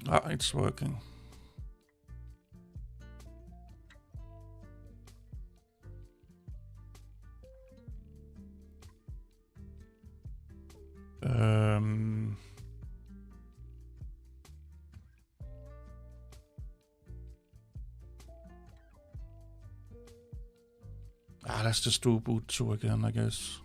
Ah, it's working. Let's just do boot 2 again, I guess.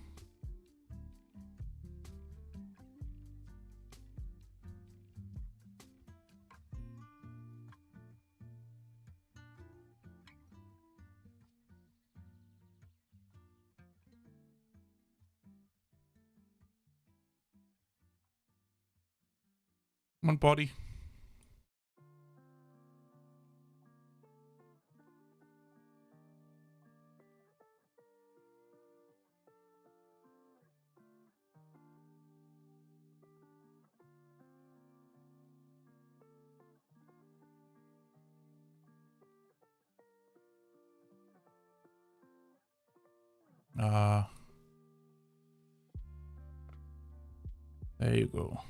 Come on, body. There you go.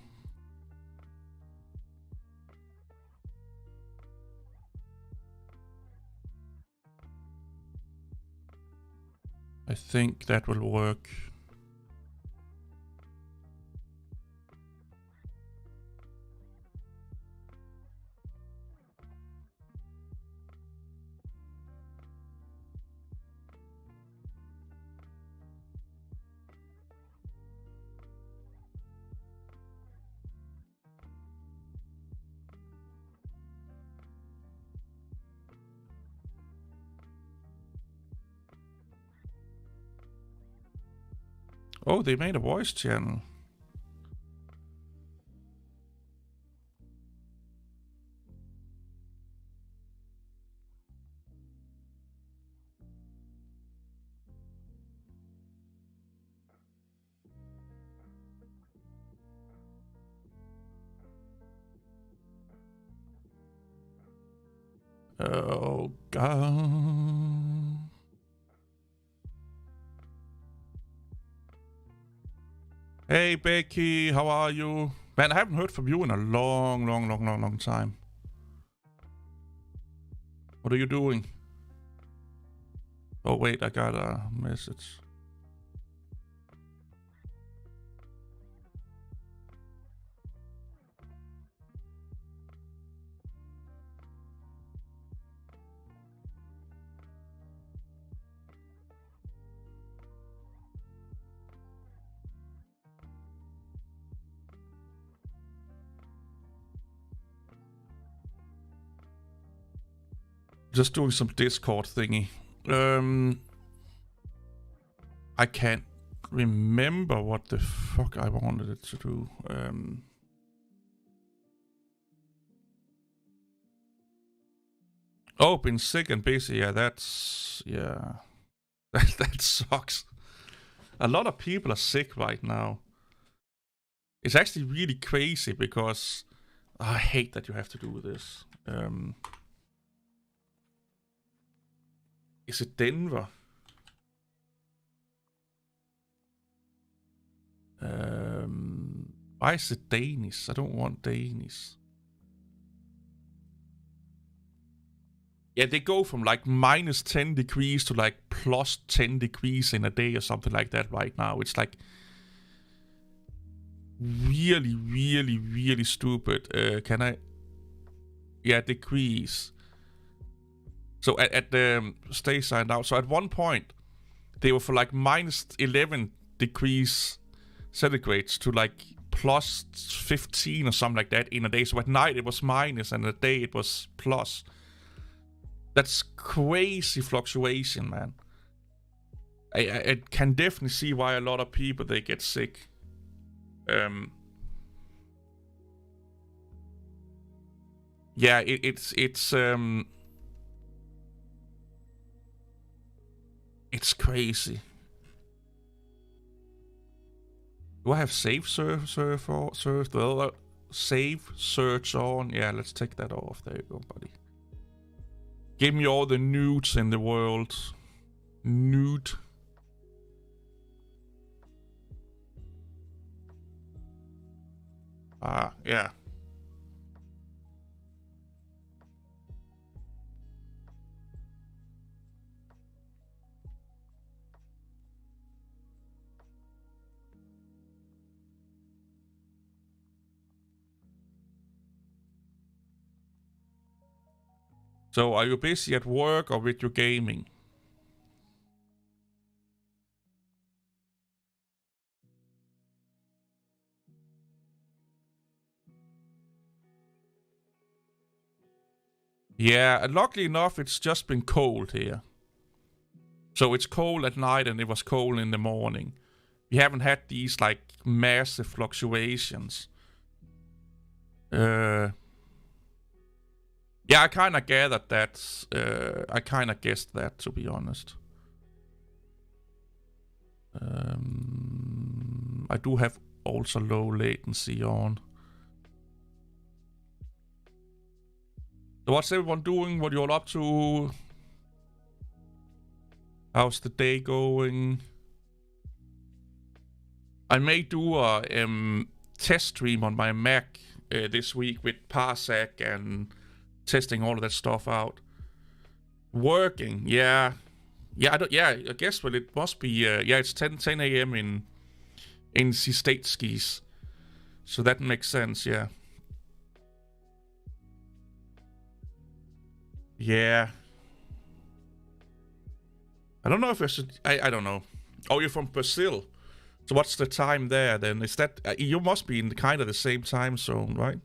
I think that will work. Oh, they made a voice channel. Oh, God. Hey, Becky, how are you? Man, I haven't heard from you in a long time. What are you doing? Oh, wait, I got a message. Just doing some Discord thingy. I can't remember what the fuck I wanted it to do. Oh, been sick and busy. Yeah, that's... Yeah. That sucks. A lot of people are sick right now. It's actually really crazy because... I hate that you have to do this. Is it Denver? Why is it Danish? I don't want Danish. Yeah, they go from like minus 10 degrees to like plus 10 degrees in a day or something like that right now. It's like really stupid. Can I? Yeah, degrees. So at the stay signed out. So at one point, they were for like minus 11 degrees centigrades to like plus 15 or something like that in a day. So at night it was minus and at day it was plus. That's crazy fluctuation, man. I can definitely see why a lot of people, they get sick. Yeah, it's crazy. Do I have save save search on? Yeah, let's take that off. There you go, buddy. Give me all the nudes in the world. Nude. Yeah. So are you busy at work or with your gaming? Yeah, luckily enough, it's just been cold here. So it's cold at night and it was cold in the morning. We haven't had these like massive fluctuations. Yeah, I kind of gathered that. I kind of guessed that, to be honest. I do have also low latency on. So what's everyone doing? What you all up to? How's the day going? I may do a test stream on my Mac this week with Parsec and testing all of that stuff out. Working, yeah. Yeah, I guess, well, it must be, yeah, it's 10 a.m. in the state skis. So that makes sense, yeah. Yeah. I don't know if I should, I don't know. Oh, you're from Brazil. So what's the time there then? Is that, you must be in kind of the same time zone, right?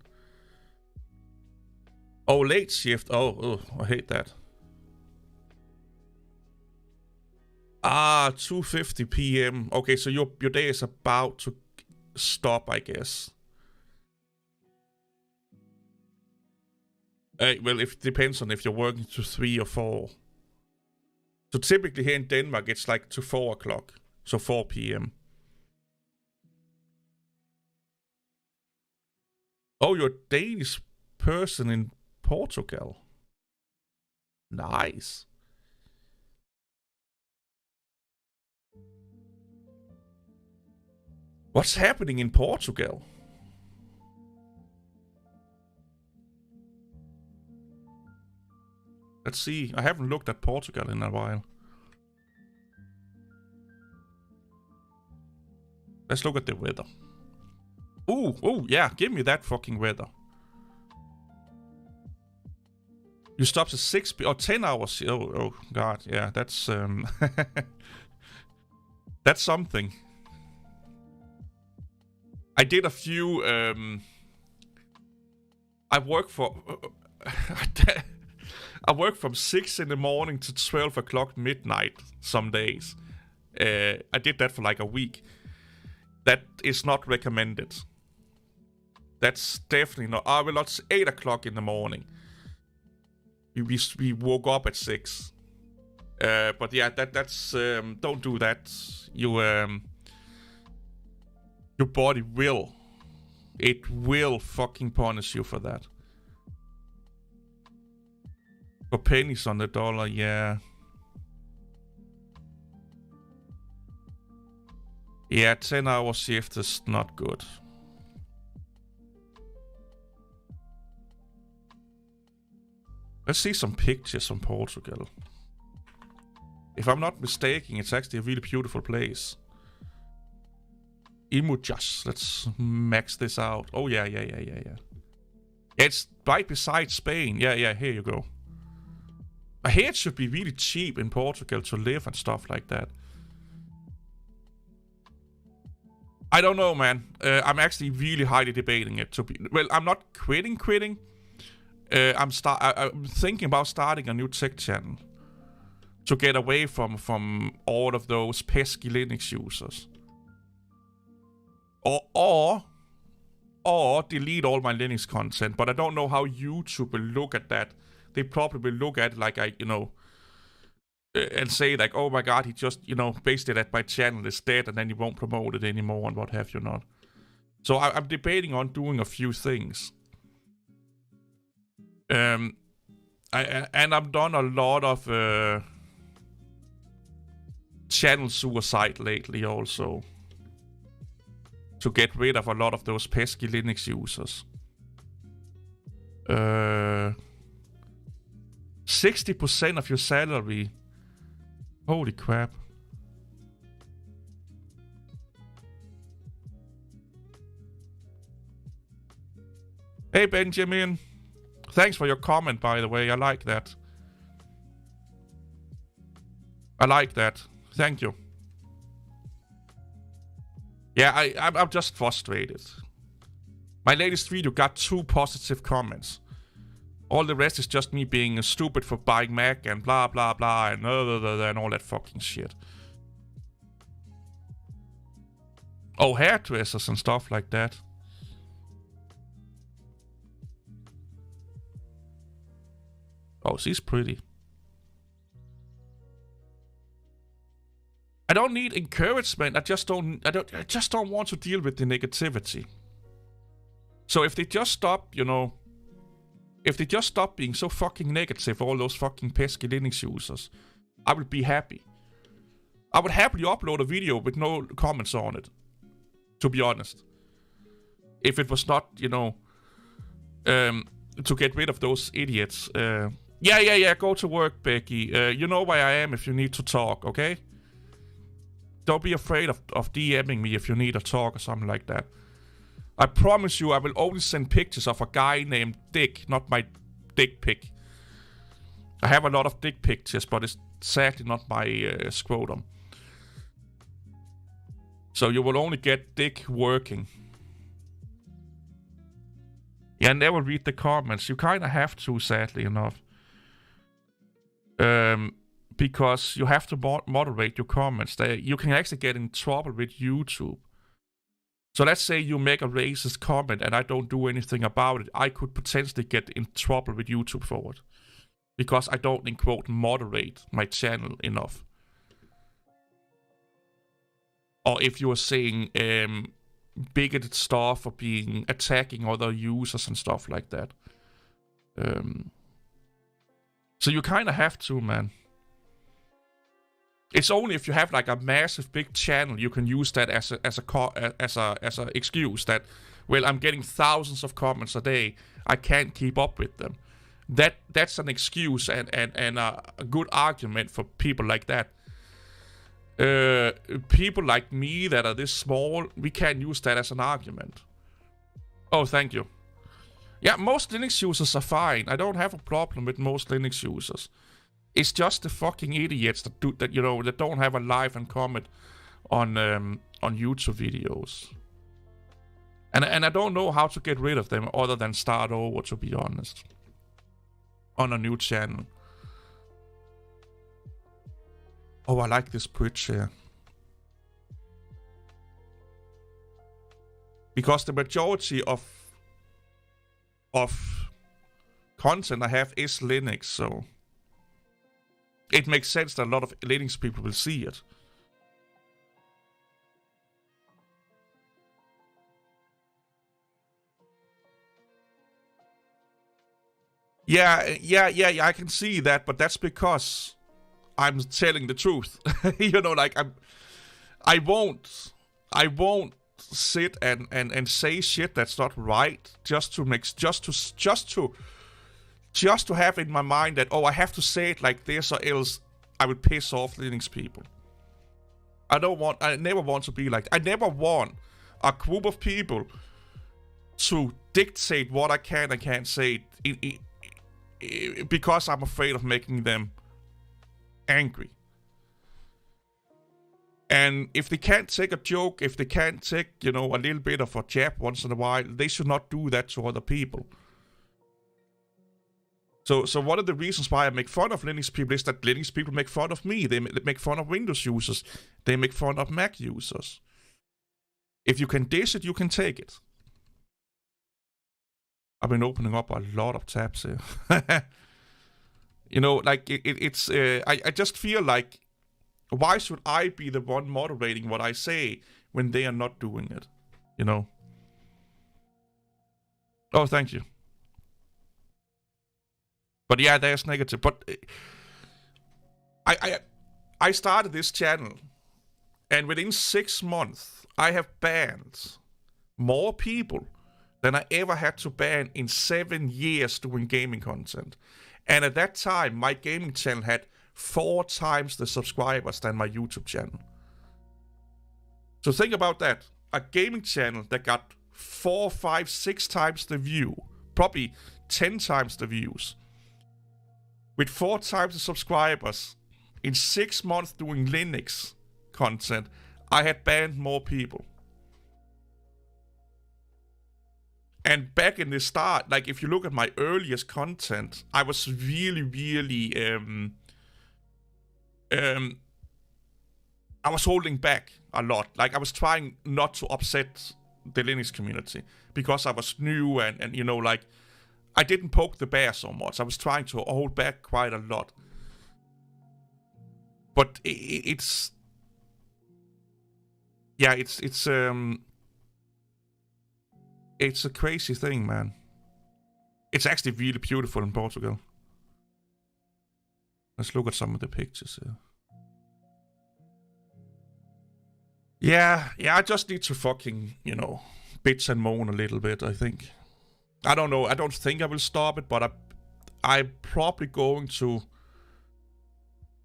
Oh, late shift. Oh, I hate that. 2:50 p.m. Okay, so your day is about to stop, I guess. Well, it depends on if you're working to 3 or 4. So typically here in Denmark, it's like to 4 o'clock. So 4 p.m. Oh, you're a Danish person in Portugal. Nice. What's happening in Portugal? Let's see. I haven't looked at Portugal in a while. Let's look at the weather. Ooh, yeah. Give me that fucking weather. You stopped at 6 or 10 hours. Oh, God. Yeah, that's... that's something. I did a few... I work for... I work from 6 in the morning to 12 o'clock midnight some days. I did that for like a week. That is not recommended. That's definitely not... well, it's 8 o'clock in the morning. We woke up at 6. But yeah, that's... don't do that. Your body will. It will fucking punish you for that. For pennies on the dollar, yeah. Yeah, 10-hour shift is not good. Let's see some pictures from Portugal. If I'm not mistaken, it's actually a really beautiful place. Images. Let's max this out. Oh, yeah. It's right beside Spain. Yeah, here you go. I hear it should be really cheap in Portugal to live and stuff like that. I don't know, man. I'm actually really highly debating it. Well, I'm not quitting. I'm thinking about starting a new tech channel to get away from all of those pesky Linux users, or delete all my Linux content. But I don't know how YouTube will look at that. They probably look at it like and say like, oh my god, he just, based it at my channel is dead, and then he won't promote it anymore and what have you not. So I'm debating on doing a few things. And I've done a lot of channel suicide lately also, to get rid of a lot of those pesky Linux users. 60% of your salary. Holy crap. Hey, Benjamin. Thanks for your comment, by the way. I like that. I like that. Thank you. Yeah, I'm just frustrated. My latest video got 2 positive comments. All the rest is just me being stupid for buying Mac and blah blah blah and all that fucking shit. Oh, hairdressers and stuff like that. Oh, she's pretty. I don't need encouragement. I just don't want to deal with the negativity. So if they just stop, you know, if they just stop being so fucking negative, all those fucking pesky Linux users, I would be happy. I would happily upload a video with no comments on it, to be honest. If it was not, you know, to get rid of those idiots. Yeah, go to work, Becky. You know where I am if you need to talk, okay? Don't be afraid of DMing me if you need a talk or something like that. I promise you I will only send pictures of a guy named Dick, not my dick pic. I have a lot of dick pictures, but it's sadly not my scrotum. So you will only get Dick working. Yeah, I never read the comments. You kind of have to, sadly enough. Because you have to moderate your comments. You can actually get in trouble with YouTube. So let's say you make a racist comment and I don't do anything about it. I could potentially get in trouble with YouTube for it. Because I don't, in quote, moderate my channel enough. Or if you are saying bigoted stuff or being attacking other users and stuff like that. So you kind of have to, man. It's only if you have like a massive big channel you can use that as a excuse that, well, I'm getting thousands of comments a day, I can't keep up with them. That's an excuse and a good argument for people like that. People like me that are this small, we can't use that as an argument. Oh, thank you. Yeah, most Linux users are fine. I don't have a problem with most Linux users. It's just the fucking idiots that don't have a live and comment on YouTube videos. And I don't know how to get rid of them other than start over, to be honest. On a new channel. Oh, I like this bridge here. Because the majority of content I have is Linux, so it makes sense that a lot of Linux people will see it. Yeah, I can see that, but that's because I'm telling the truth. You know, like I won't sit and say shit that's not right just to have in my mind that, oh, I have to say it like this or else I would piss off Linux people. I never want to be like that. I never want a group of people to dictate what I can and can't say because I'm afraid of making them angry. And if they can't take a joke, if they can't take, you know, a little bit of a jab once in a while, they should not do that to other people. So one of the reasons why I make fun of Linux people is that Linux people make fun of me. They make fun of Windows users. They make fun of Mac users. If you can dish it, you can take it. I've been opening up a lot of tabs here. You know, like it's. I just feel like, why should I be the one moderating what I say when they are not doing it? You know. Oh, thank you. But yeah, there's negative. But I started this channel, and within 6 months, I have banned more people than I ever had to ban in 7 years doing gaming content. And at that time, my gaming channel had 4 times the subscribers than my YouTube channel. So think about that. A gaming channel that got 4, 5, 6 times the view, probably 10 times the views, with 4 times the subscribers In 6 months doing Linux content, I had banned more people. And back in the start, like if you look at my earliest content, I was really I was holding back a lot. Like I was trying not to upset the Linux community because I was new and you know, like I didn't poke the bear so much. I was trying to hold back quite a lot. But it's a crazy thing, man. It's actually really beautiful in Portugal. Let's look at some of the pictures here. Yeah, I just need to fucking, you know, bitch and moan a little bit, I think. I don't know, I don't think I will stop it, but I'm probably going to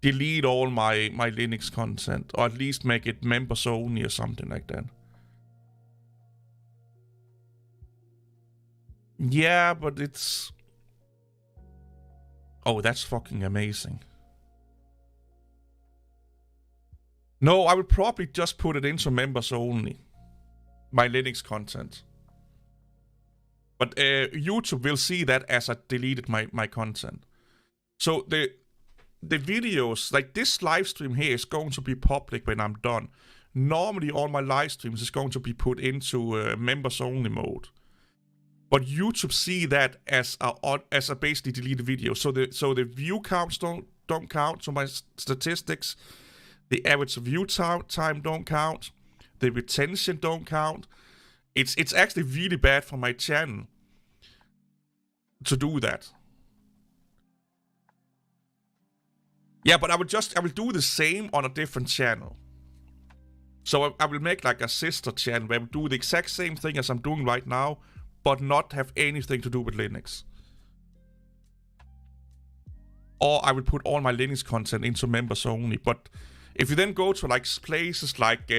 delete all my Linux content, or at least make it members only or something like that. Yeah, but it's... Oh, that's fucking amazing. No, I would probably just put it into members only. My Linux content. But YouTube will see that as I deleted my content. So the videos, like this live stream here is going to be public when I'm done. Normally all my live streams is going to be put into members only mode. But YouTube see that as a basically deleted video. So the view counts don't count. So my statistics, the average view time don't count. The retention don't count. It's actually really bad for my channel to do that. Yeah, but I will do the same on a different channel. So I will make like a sister channel where I will do the exact same thing as I'm doing right now, but not have anything to do with Linux. Or I will put all my Linux content into members only. But if you then go to like places like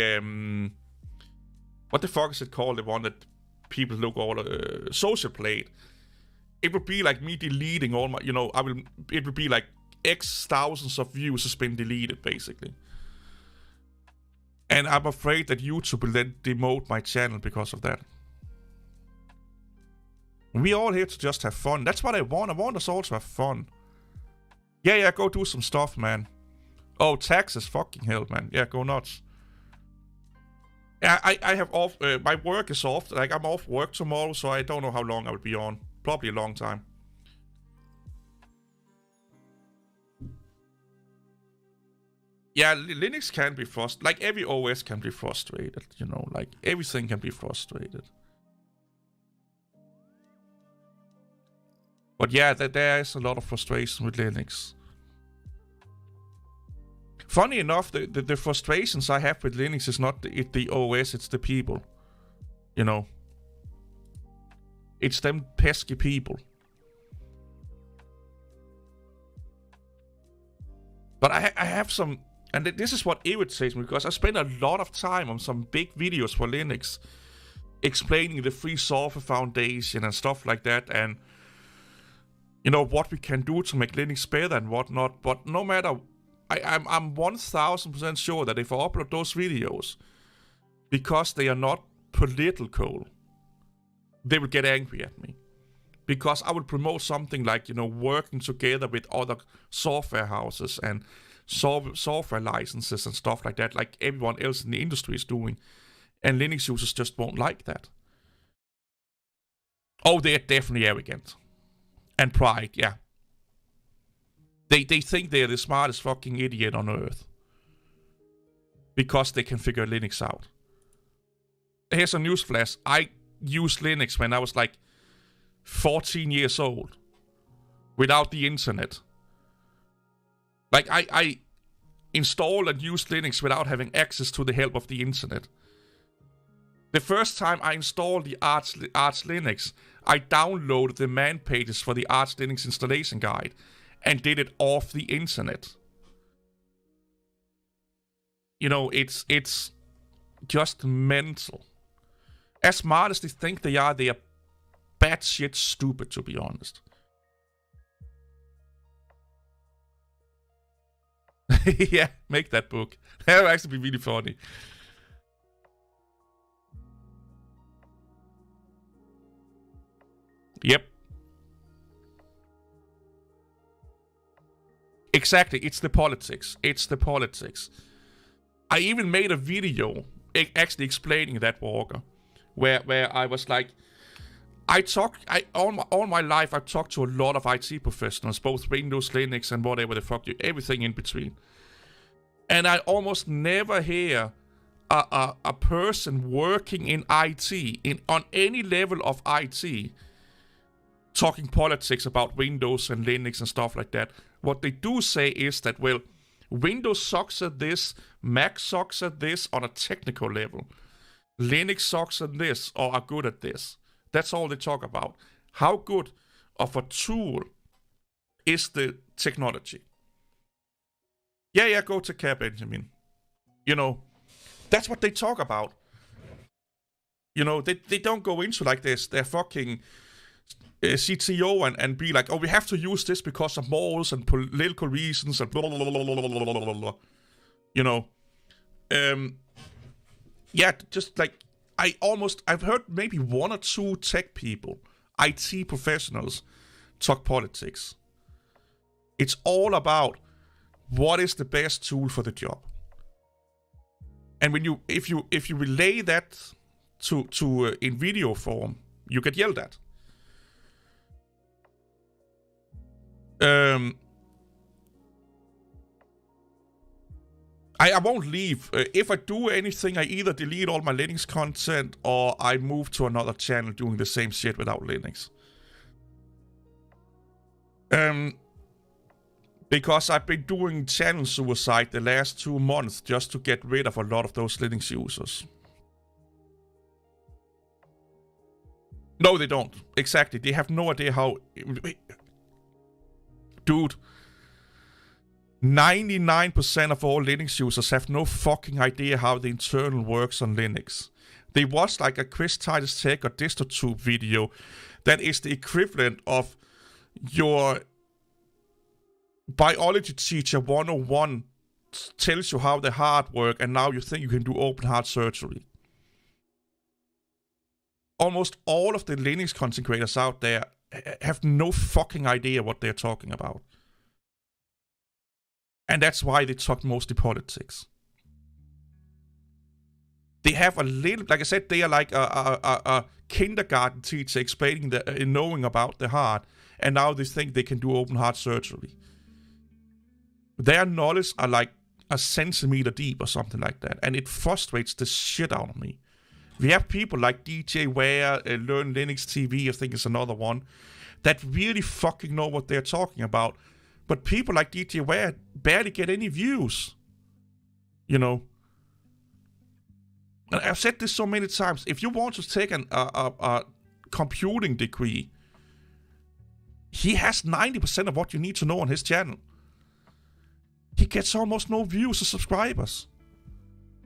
what the fuck is it called? The one that people look all Social Plate. It would be like me deleting all my, you know, it would be like X thousands of views has been deleted basically. And I'm afraid that YouTube will then demote my channel because of that. We're all here to just have fun. That's what I want. I want us all to have fun. Yeah, go do some stuff, man. Oh, taxes, fucking hell, man. Yeah, go nuts. Yeah, I have off. My work is off. Like I'm off work tomorrow, so I don't know how long I will be on. Probably a long time. Yeah, Linux can be frustrated. Like every OS can be frustrated, you know. Like everything can be frustrated. But yeah, there is a lot of frustration with Linux. Funny enough, the frustrations I have with Linux is not the OS, it's the people. You know. It's them pesky people. But I have some... And this is what irritates me, because I spend a lot of time on some big videos for Linux. Explaining the Free Software Foundation and stuff like that. And... you know, what we can do to make Linux better and whatnot. But no matter... I'm 1000% sure that if I upload those videos, because they are not political, they will get angry at me. Because I will promote something like, you know, working together with other software houses and software licenses and stuff like that, like everyone else in the industry is doing. And Linux users just won't like that. Oh, they're definitely arrogant. And pride, yeah. They think they're the smartest fucking idiot on earth. Because they can figure Linux out. Here's a newsflash. I used Linux when I was like 14 years old. Without the internet. Like, I installed and used Linux without having access to the help of the internet. The first time I installed the Arch Linux, I downloaded the man pages for the Arch Linux installation guide and did it off the internet. You know, it's just mental. As smart as they think they are batshit stupid, to be honest. Yeah, make that book. That would actually be really funny. Yep. Exactly. It's the politics. It's the politics. I even made a video actually explaining that, Walker, where I was like, all my life I've talked to a lot of IT professionals, both Windows, Linux, and whatever the fuck, everything in between. And I almost never hear a person working in IT, on any level of IT, talking politics about Windows and Linux and stuff like that. What they do say is that, well, Windows sucks at this, Mac sucks at this on a technical level. Linux sucks at this or are good at this. That's all they talk about. How good of a tool is the technology? Yeah, go to care, Benjamin. You know, that's what they talk about. You know, they don't go into like this. They're fucking CTO and be like, oh, we have to use this because of morals and political reasons and blah, blah, blah, blah, blah, blah, blah, blah. You know, yeah, just like I've heard maybe one or two tech people, IT professionals, talk politics. It's all about what is the best tool for the job. And when if you relay that to in video form, you get yelled at. I won't leave. If I do anything, I either delete all my Linux content or I move to another channel doing the same shit without Linux. Because I've been doing channel suicide the last 2 months just to get rid of a lot of those Linux users. No, they don't. Exactly. They have no idea how... Dude, 99% of all Linux users have no fucking idea how the internal works on Linux. They watch like a Chris Titus Tech or DistroTube video that is the equivalent of your biology teacher 101 tells you how the heart works and now you think you can do open heart surgery. Almost all of the Linux content creators out there have no fucking idea what they're talking about. And that's why they talk mostly politics. They have a little, like I said, they are like a kindergarten teacher explaining knowing about the heart, and now they think they can do open heart surgery. Their knowledge are like a centimeter deep or something like that, and it frustrates the shit out of me. We have people like DJ Ware, Learn Linux TV, I think is another one, that really fucking know what they're talking about. But people like DJ Ware barely get any views. You know? And I've said this so many times. If you want to take a computing degree, he has 90% of what you need to know on his channel. He gets almost no views or subscribers.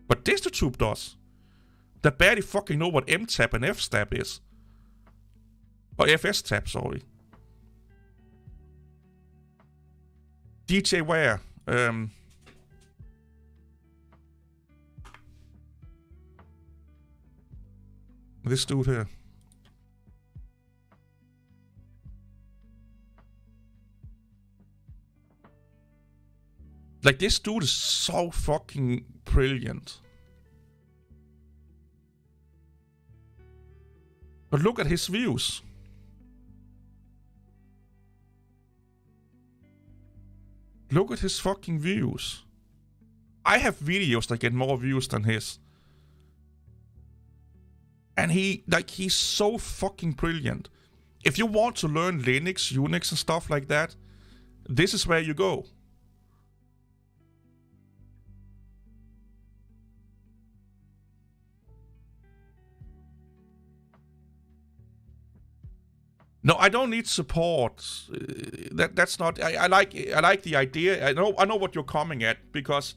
But DistroTube does. That barely fucking know what MTab and FStab is. Or FStab, sorry. DJ Ware. This dude here. Like, this dude is so fucking brilliant. But look at his views. Look at his fucking views. I have videos that get more views than his. And he's so fucking brilliant. If you want to learn Linux, Unix and stuff like that, this is where you go. No, I don't need support. That's not. I like the idea. I know what you're coming at, because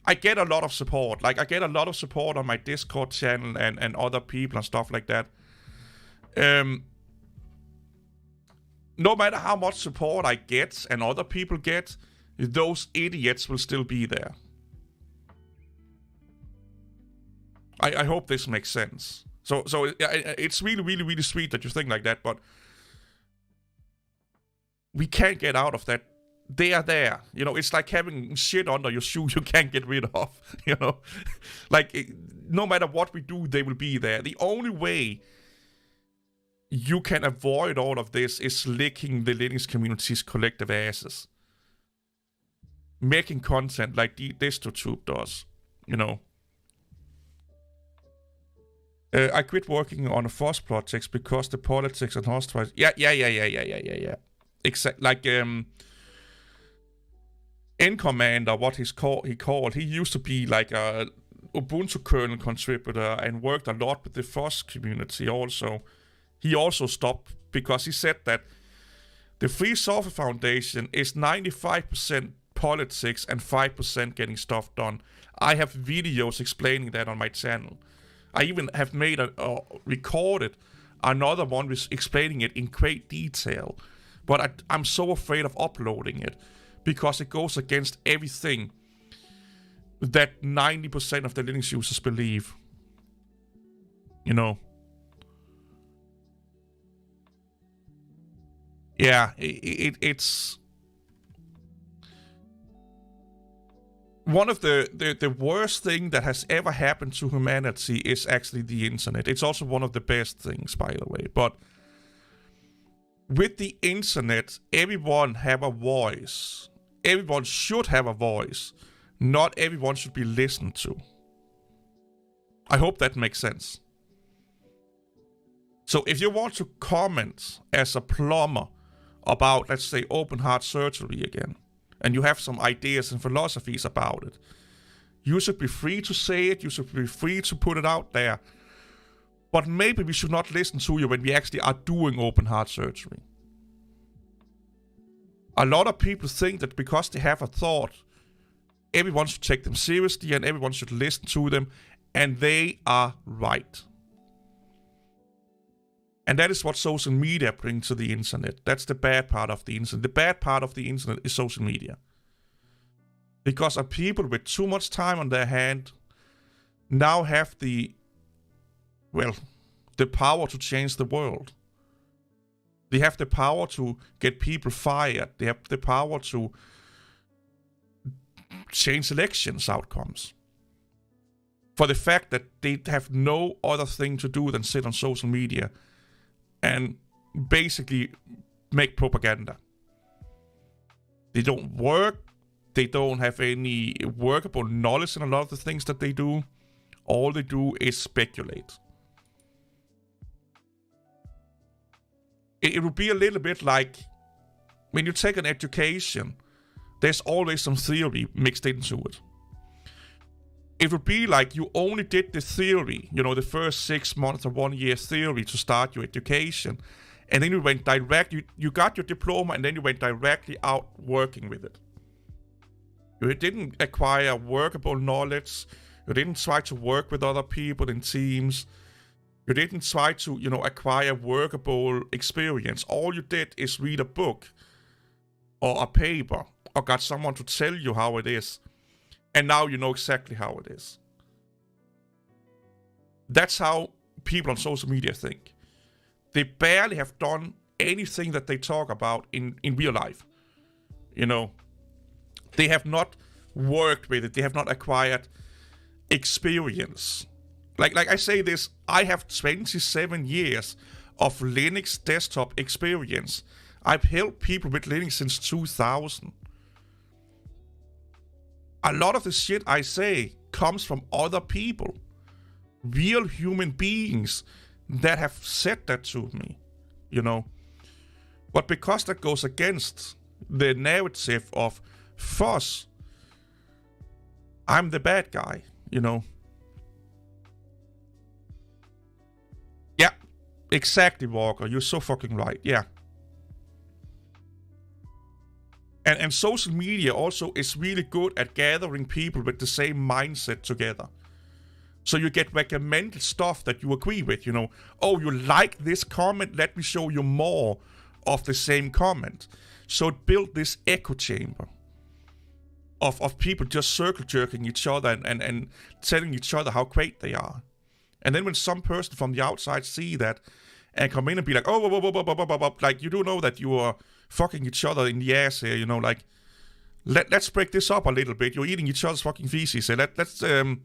I get a lot of support. Like, I get a lot of support on my Discord channel and other people and stuff like that. No matter how much support I get and other people get, those idiots will still be there. I hope this makes sense. So it's really, really, really sweet that you think like that, but we can't get out of that. They are there. You know, it's like having shit under your shoe you can't get rid of. You know, like no matter what we do, they will be there. The only way you can avoid all of this is licking the Linux community's collective asses. Making content like DistroTube does, you know. I quit working on a FOSS projects because the politics and hostile. Yeah. Exactly. Like N Commander, what he called. He used to be like a Ubuntu kernel contributor and worked a lot with the FOSS community. Also, he also stopped because he said that the Free Software Foundation is 95% politics and 5% getting stuff done. I have videos explaining that on my channel. I even have made recorded another one with explaining it in great detail. But I'm so afraid of uploading it because it goes against everything that 90% of the Linux users believe. You know. Yeah, it's one of the worst thing that has ever happened to humanity is actually the internet. It's also one of the best things, by the way. But with the internet, everyone have a voice. Everyone should have a voice. Not everyone should be listened to. I hope that makes sense. So if you want to comment as a plumber about, let's say, open heart surgery again, and you have some ideas and philosophies about it, you should be free to say it, you should be free to put it out there. But maybe we should not listen to you when we actually are doing open heart surgery. A lot of people think that because they have a thought, everyone should take them seriously and everyone should listen to them, and they are right. And that is what social media brings to the internet. That's the bad part of the internet. The bad part of the internet is social media. Because people with too much time on their hand now have the power to change the world. They have the power to get people fired. They have the power to change elections outcomes. For the fact that they have no other thing to do than sit on social media and basically make propaganda. They don't work. They don't have any workable knowledge in a lot of the things that they do. All they do is speculate. It would be a little bit like when you take an education, there's always some theory mixed into it. It would be like you only did the theory, you know, the first 6 months or 1 year theory to start your education. And then you went direct, you got your diploma and then you went directly out working with it. You didn't acquire workable knowledge. You didn't try to work with other people in teams. You didn't try to, you know, acquire workable experience. All you did is read a book or a paper or got someone to tell you how it is. And now you know exactly how it is. That's how people on social media think. They barely have done anything that they talk about in real life. You know, they have not worked with it. They have not acquired experience. Like I say this, I have 27 years of Linux desktop experience. I've helped people with Linux since 2000. A lot of the shit I say comes from other people. Real human beings that have said that to me, you know. But because that goes against the narrative of FOSS, I'm the bad guy, you know. Yeah, exactly, Walker. You're so fucking right. Yeah. And social media also is really good at gathering people with the same mindset together. So you get recommended stuff that you agree with, you know. Oh, you like this comment? Let me show you more of the same comment. So it built this echo chamber. of people just circle jerking each other and telling each other how great they are. And then when some person from the outside see that and come in and be like, oh, whoa, whoa, whoa, whoa, whoa, whoa, whoa, like, you do know that you are fucking each other in the ass here, you know, like, let's break this up a little bit. You're eating each other's fucking feces. So let's go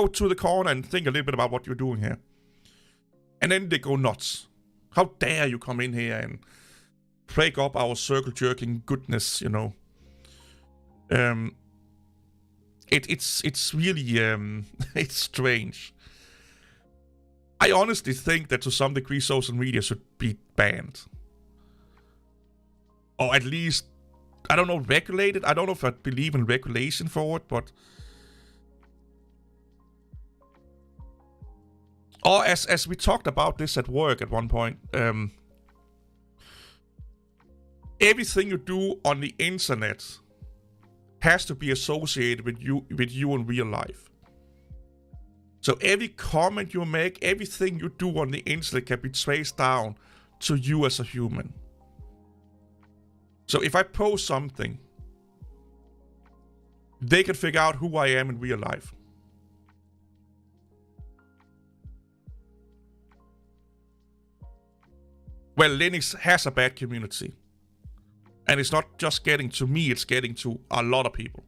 to the corner and think a little bit about what you're doing here. And then they go nuts. How dare you come in here and break up our circle jerking goodness, you know. It's really it's strange. I honestly think that to some degree social media should be banned. Or at least, I don't know, regulated. I don't know if I believe in regulation for it, but... Or as we talked about this at work at one point, everything you do on the internet has to be associated with you in real life. So every comment you make, everything you do on the internet can be traced down to you as a human. So if I post something, they can figure out who I am in real life. Well, Linux has a bad community. And it's not just getting to me, it's getting to a lot of people.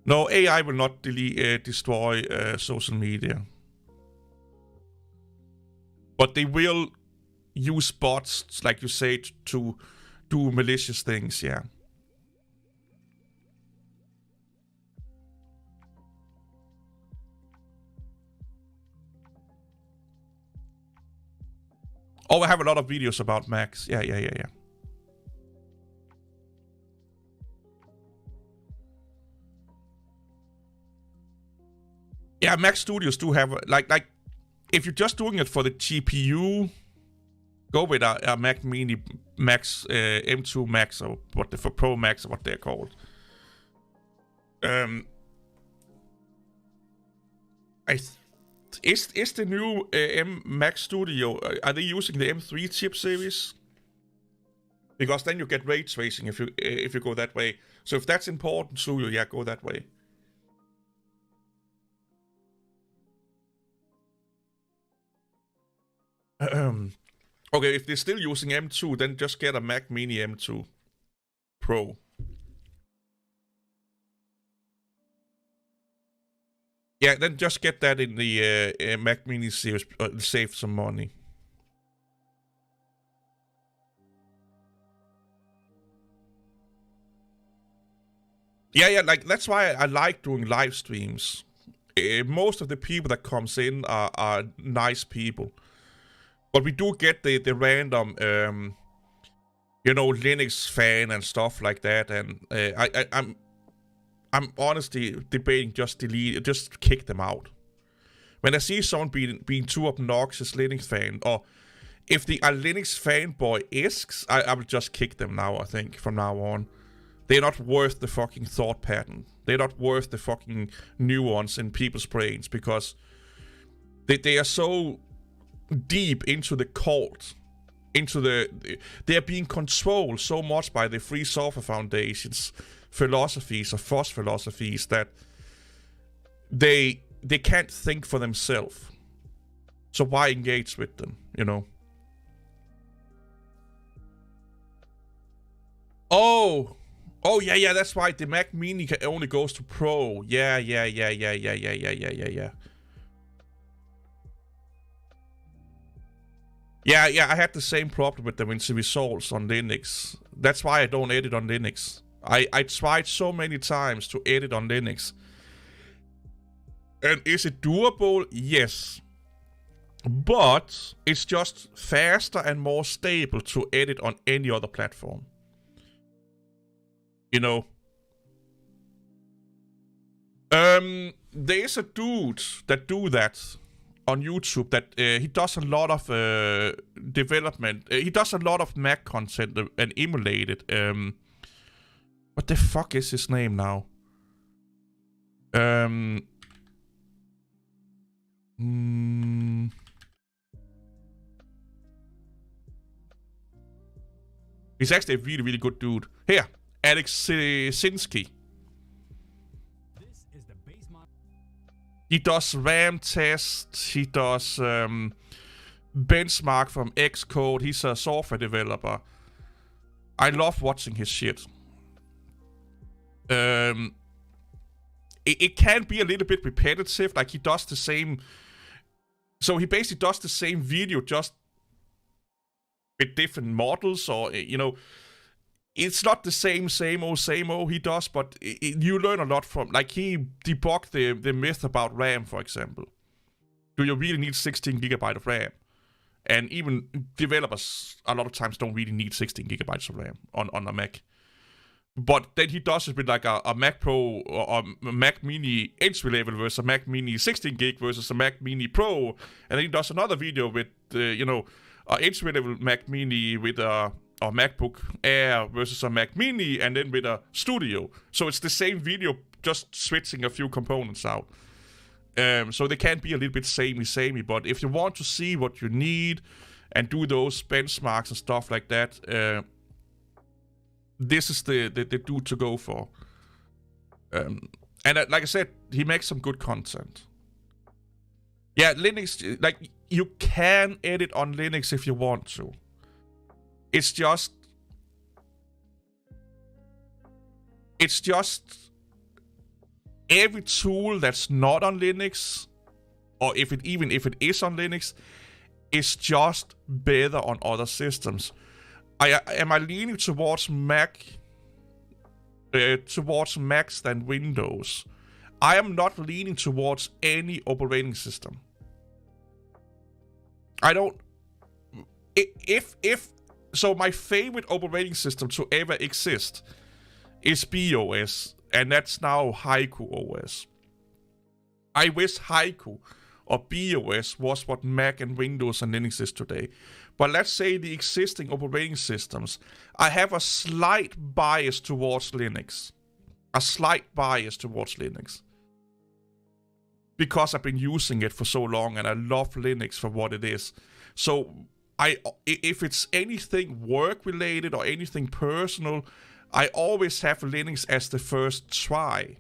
No, AI will not destroy social media. But they will use bots, like you say, to do malicious things, yeah. Oh, I have a lot of videos about Macs. Yeah. Yeah, Mac Studios do have, like, if you're just doing it for the GPU, go with a Mac Mini Max, M2 Max, or for Pro Max, or what they're called. Is the new Mac Studio, are they using the M3 chip series? Because then you get ray tracing if you go that way. So if that's important to you, yeah, go that way. Okay, if they're still using M2, then just get a Mac Mini M2 Pro. Yeah, then just get that in the Mac Mini series, save some money. Yeah, like, that's why I like doing live streams. Most of the people that comes in are nice people. But we do get the random, you know, Linux fan and stuff like that, and I'm honestly debating just kick them out. When I see someone being too obnoxious Linux fan, or if they are Linux fanboy-esque, I will just kick them now, I think, from now on. They're not worth the fucking thought pattern. They're not worth the fucking nuance in people's brains, because they are so deep into the cult, they are being controlled so much by the Free Software Foundation's philosophies or false philosophies that they can't think for themselves. So why engage with them, you know? Oh, yeah, that's right. The Mac Mini only goes to Pro. Yeah. Yeah, I had the same problem with the DaVinci Resolve on Linux. That's why I don't edit on Linux. I tried so many times to edit on Linux. And is it doable? Yes. But it's just faster and more stable to edit on any other platform. You know? There is a dude that do that on YouTube that he does a lot of development. He does a lot of Mac content and emulated. What the fuck is his name now? He's actually a really, really good dude. Here, Alex Sinski. He does RAM tests. He does benchmark from Xcode. He's a software developer. I love watching his shit. It can be a little bit repetitive. Like, he does the same... So he basically does the same video, just with different models, or, you know... It's not the same old he does, but you learn a lot from... Like, he debunked the myth about RAM, for example. Do you really need 16 gigabyte of RAM? And even developers, a lot of times, don't really need 16 gigabytes of RAM on a Mac. But then he does it with like a Mac Pro or a Mac Mini entry level versus a Mac Mini 16 gig versus a Mac Mini Pro. And then he does another video with, you know, a entry level Mac Mini with a MacBook Air versus a Mac Mini, and then with a Studio. So it's the same video, just switching a few components out. So they can be a little bit samey, but if you want to see what you need and do those benchmarks and stuff like that, this is the dude to go for. And like I said, he makes some good content. Yeah, Linux, like, you can edit on Linux if you want to. It's just every tool that's not on Linux, or if it is on Linux, is just better on other systems. Am I leaning towards Macs than Windows? I am not leaning towards any operating system. I don't. So my favorite operating system to ever exist is BOS, and that's now Haiku OS. I wish Haiku or BOS was what Mac and Windows and Linux is today. But let's say the existing operating systems, I have a slight bias towards Linux. Because I've been using it for so long and I love Linux for what it is. So if it's anything work-related or anything personal, I always have Linux as the first try.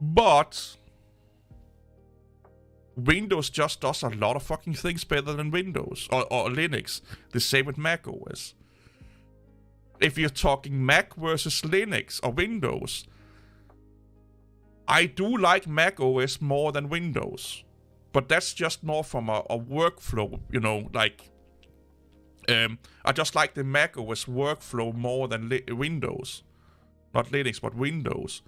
But Windows just does a lot of fucking things better than Windows or Linux. The same with Mac OS. If you're talking Mac versus Linux or Windows, I do like Mac OS more than Windows. But that's just more from a workflow, you know, like... I just like the Mac OS workflow more than Windows. Not Linux, but Windows.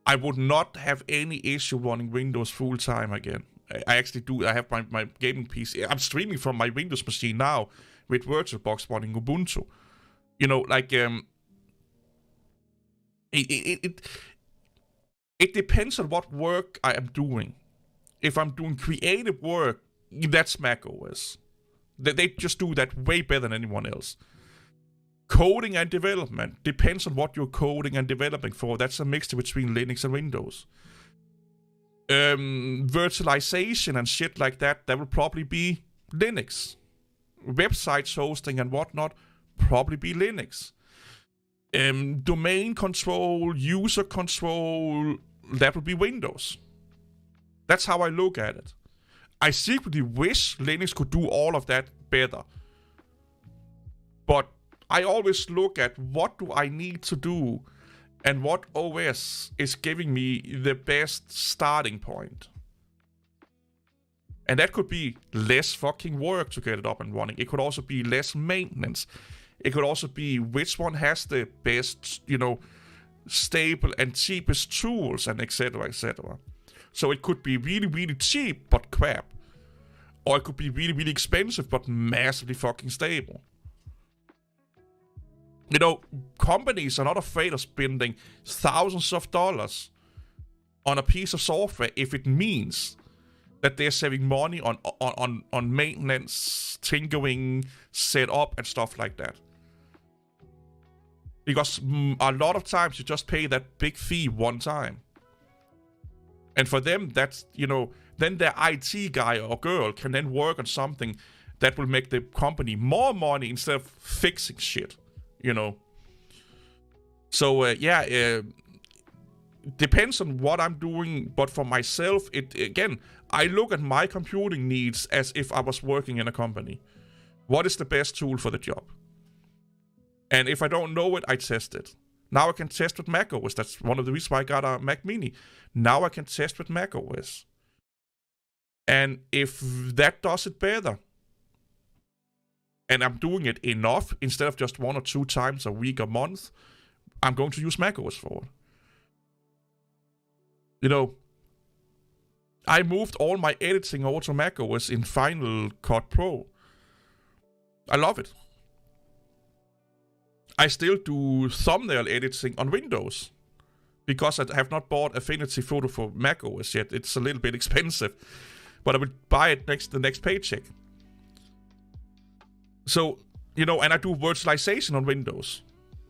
I would not have any issue running Windows full-time again. I actually do. I have my gaming PC. I'm streaming from my Windows machine now with VirtualBox running Ubuntu. You know, like... It depends on what work I am doing. If I'm doing creative work, that's Mac OS. They just do that way better than anyone else. Coding and development depends on what you're coding and developing for. That's a mixture between Linux and Windows. Virtualization and shit like that will probably be Linux. Websites hosting and whatnot, probably be Linux. Domain control, user control, that will be Windows. That's how I look at it. I secretly wish Linux could do all of that better. But I always look at what do I need to do and what OS is giving me the best starting point. And that could be less fucking work to get it up and running. It could also be less maintenance. It could also be which one has the best, you know, stable and cheapest tools, and etc, etc. So it could be really, really cheap, but crap. Or it could be really, really expensive, but massively fucking stable. You know, companies are not afraid of spending thousands of dollars on a piece of software if it means that they're saving money on maintenance, tinkering, setup, and stuff like that. Because a lot of times you just pay that big fee one time. And for them, that's, you know, then their IT guy or girl can then work on something that will make the company more money instead of fixing shit, you know. So depends on what I'm doing, but for myself, I look at my computing needs as if I was working in a company. What is the best tool for the job? And if I don't know it, I test it. Now I can test with macOS. That's one of the reasons why I got a Mac Mini. Now I can test with macOS. And if that does it better, and I'm doing it enough, instead of just 1 or 2 times a week or month, I'm going to use macOS for it. You know, I moved all my editing over to macOS in Final Cut Pro. I love it. I still do thumbnail editing on Windows because I have not bought Affinity Photo for macOS yet. It's a little bit expensive, but I will buy it the next paycheck. So, you know, and I do virtualization on Windows.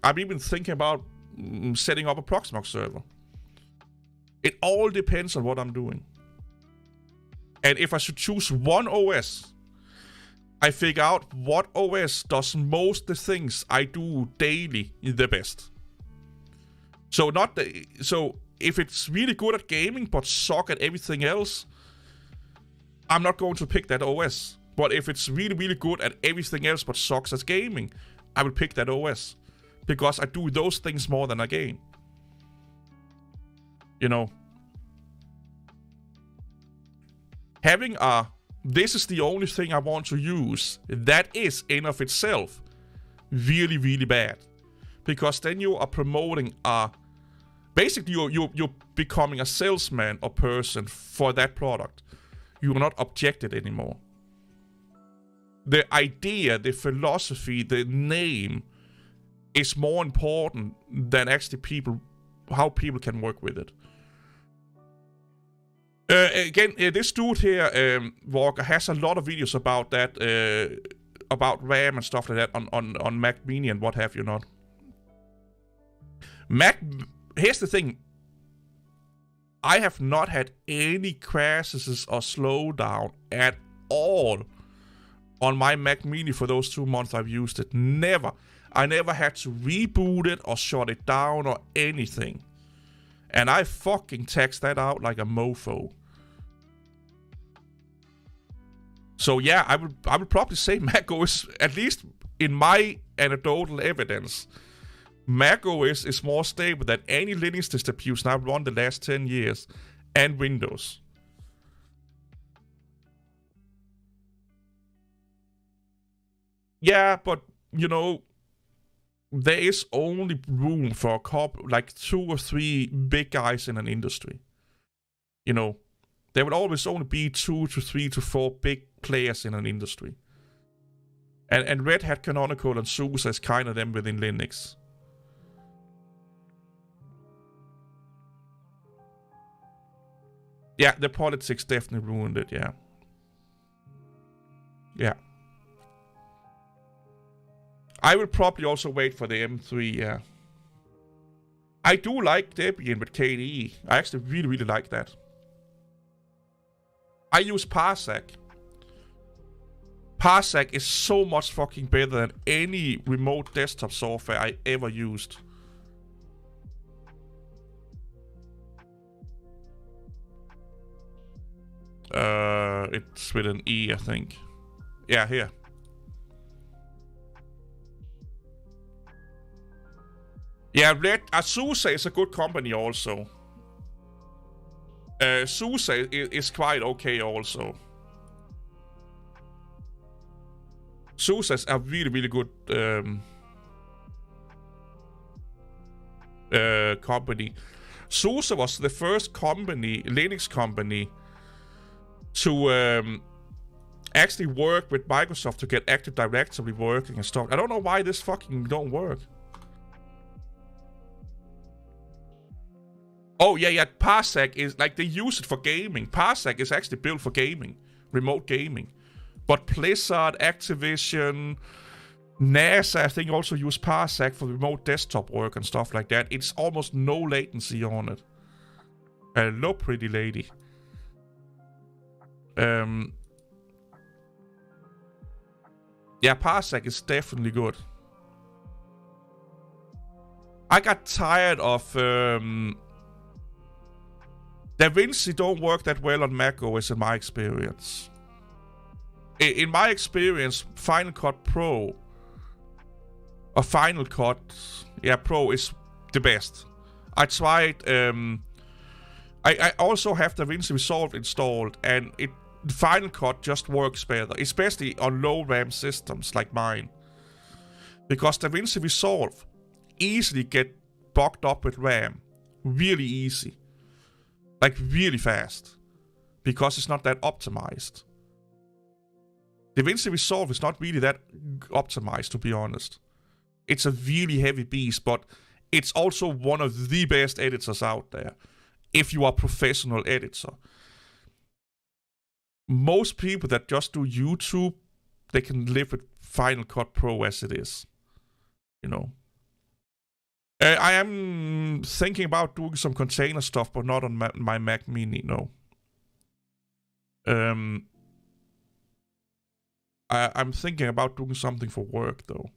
I'm even thinking about setting up a Proxmox server. It all depends on what I'm doing. And if I should choose one OS, I figure out what OS does most of the things I do daily the best. So if it's really good at gaming but suck at everything else, I'm not going to pick that OS. But if it's really, really good at everything else but sucks at gaming, I will pick that OS. Because I do those things more than I game. You know. Having this is the only thing I want to use, that is in of itself really, really bad. Because then you are promoting basically you're becoming a salesman or person for that product. You are not objected anymore. The idea, the philosophy, the name is more important than actually how people can work with it. Again, this dude here, Walker, has a lot of videos about that, about RAM and stuff like that on Mac Mini and what have you not. Here's the thing. I have not had any crashes or slowdown at all on my Mac Mini for those 2 months I've used it. Never. I never had to reboot it or shut it down or anything. And I fucking text that out like a mofo. So yeah, I would probably say macOS, at least in my anecdotal evidence, macOS is more stable than any Linux distribution I've run the last 10 years, and Windows. Yeah, but you know, there is only room for a couple, like 2 or 3 big guys in an industry. You know, there will always only be 2 to 3 to 4 big players in an industry. And Red Hat, Canonical, and SUSE is kind of them within Linux. Yeah, the politics definitely ruined it, yeah. Yeah. I will probably also wait for the M3, yeah. I do like Debian with KDE. I actually really, really like that. I use Parsec. Parsec is so much fucking better than any remote desktop software I ever used. It's with an E, I think. Yeah, here. Yeah, SUSE is a good company also. SUSE is quite okay also. SUSE is a really, really good company. SUSE was the first company, Linux company, to actually work with Microsoft to get Active Directory working and stuff. I don't know why this fucking don't work. Oh, yeah, Parsec is, like, they use it for gaming. Parsec is actually built for gaming, remote gaming. But Blizzard, Activision, NASA, I think, also use Parsec for remote desktop work and stuff like that. It's almost no latency on it. Hello, pretty lady. Yeah, Parsec is definitely good. I got tired of DaVinci don't work that well on Mac OS in my experience. In my experience, Final Cut Pro or Final Cut, Pro is the best. I tried. I also have DaVinci Resolve installed, and Final Cut just works better, especially on low RAM systems like mine, because DaVinci Resolve easily get bogged up with RAM, really easy, like really fast, because it's not that optimized. DaVinci Resolve is not really that optimized, to be honest. It's a really heavy beast, but it's also one of the best editors out there if you are a professional editor. Most people that just do YouTube, they can live with Final Cut Pro as it is, you know. I am thinking about doing some container stuff, but not on my Mac Mini, no. I'm thinking about doing something for work, though,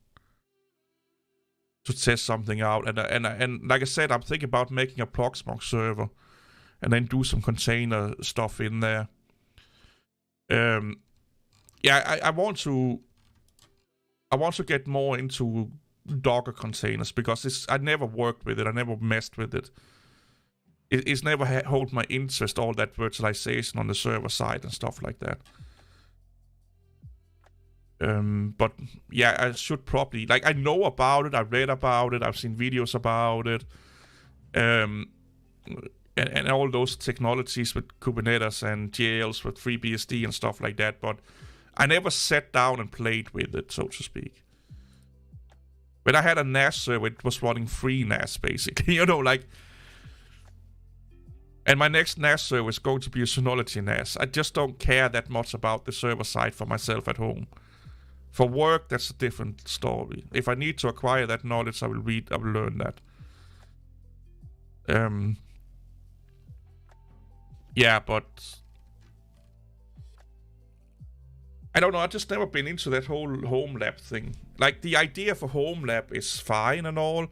to test something out. And like I said, I'm thinking about making a Proxmox server and then do some container stuff in there. I want to get more into Docker containers, because I never worked with it. I never messed with it. It's never hold my interest, all that virtualization on the server side and stuff like that. But yeah, I should probably, like, I know about it, I've read about it, I've seen videos about it, and all those technologies with Kubernetes and jails with FreeBSD and stuff like that, but I never sat down and played with it, so to speak. When I had a NAS server, it was running free NAS, basically, you know, like. And my next NAS server is going to be a Synology NAS. I just don't care that much about the server side for myself at home. For work, that's a different story. If I need to acquire that knowledge, I will learn that. Yeah, but I don't know, I've just never been into that whole homelab thing. Like, the idea for homelab is fine and all.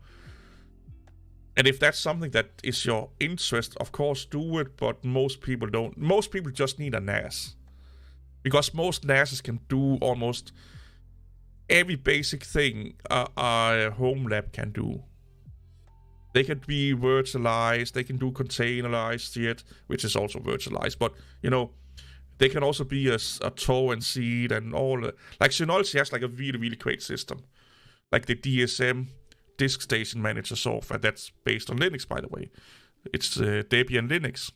And if that's something that is your interest, of course do it, but most people don't. Most people just need a NAS. Because most NASs can do almost every basic thing a homelab can do. They can be virtualized, they can do containerized shit, which is also virtualized, but, you know, they can also be a tow and seed and all. Like, Synology has like a really, really great system. Like the DSM, Disk Station Manager software, that's based on Linux, by the way. It's Debian Linux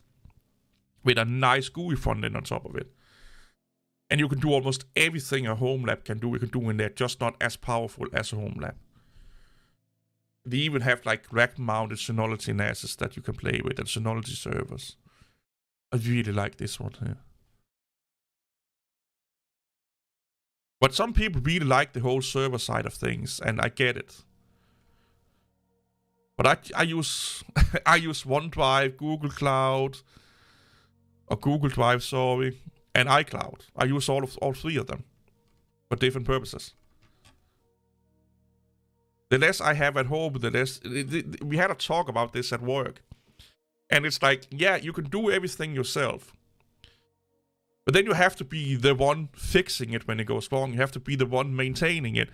with a nice GUI front end on top of it. And you can do almost everything a homelab can do, you can do in there, just not as powerful as a homelab. They even have like rack-mounted Synology NASs that you can play with and Synology servers. I really like this one here. But some people really like the whole server side of things, and I get it. But I use I use OneDrive, Google Cloud, or Google Drive, sorry, and iCloud. I use all three of them for different purposes. The less I have at home, the less. We had a talk about this at work, and it's like, yeah, you can do everything yourself, but then you have to be the one fixing it when it goes wrong. You have to be the one maintaining it.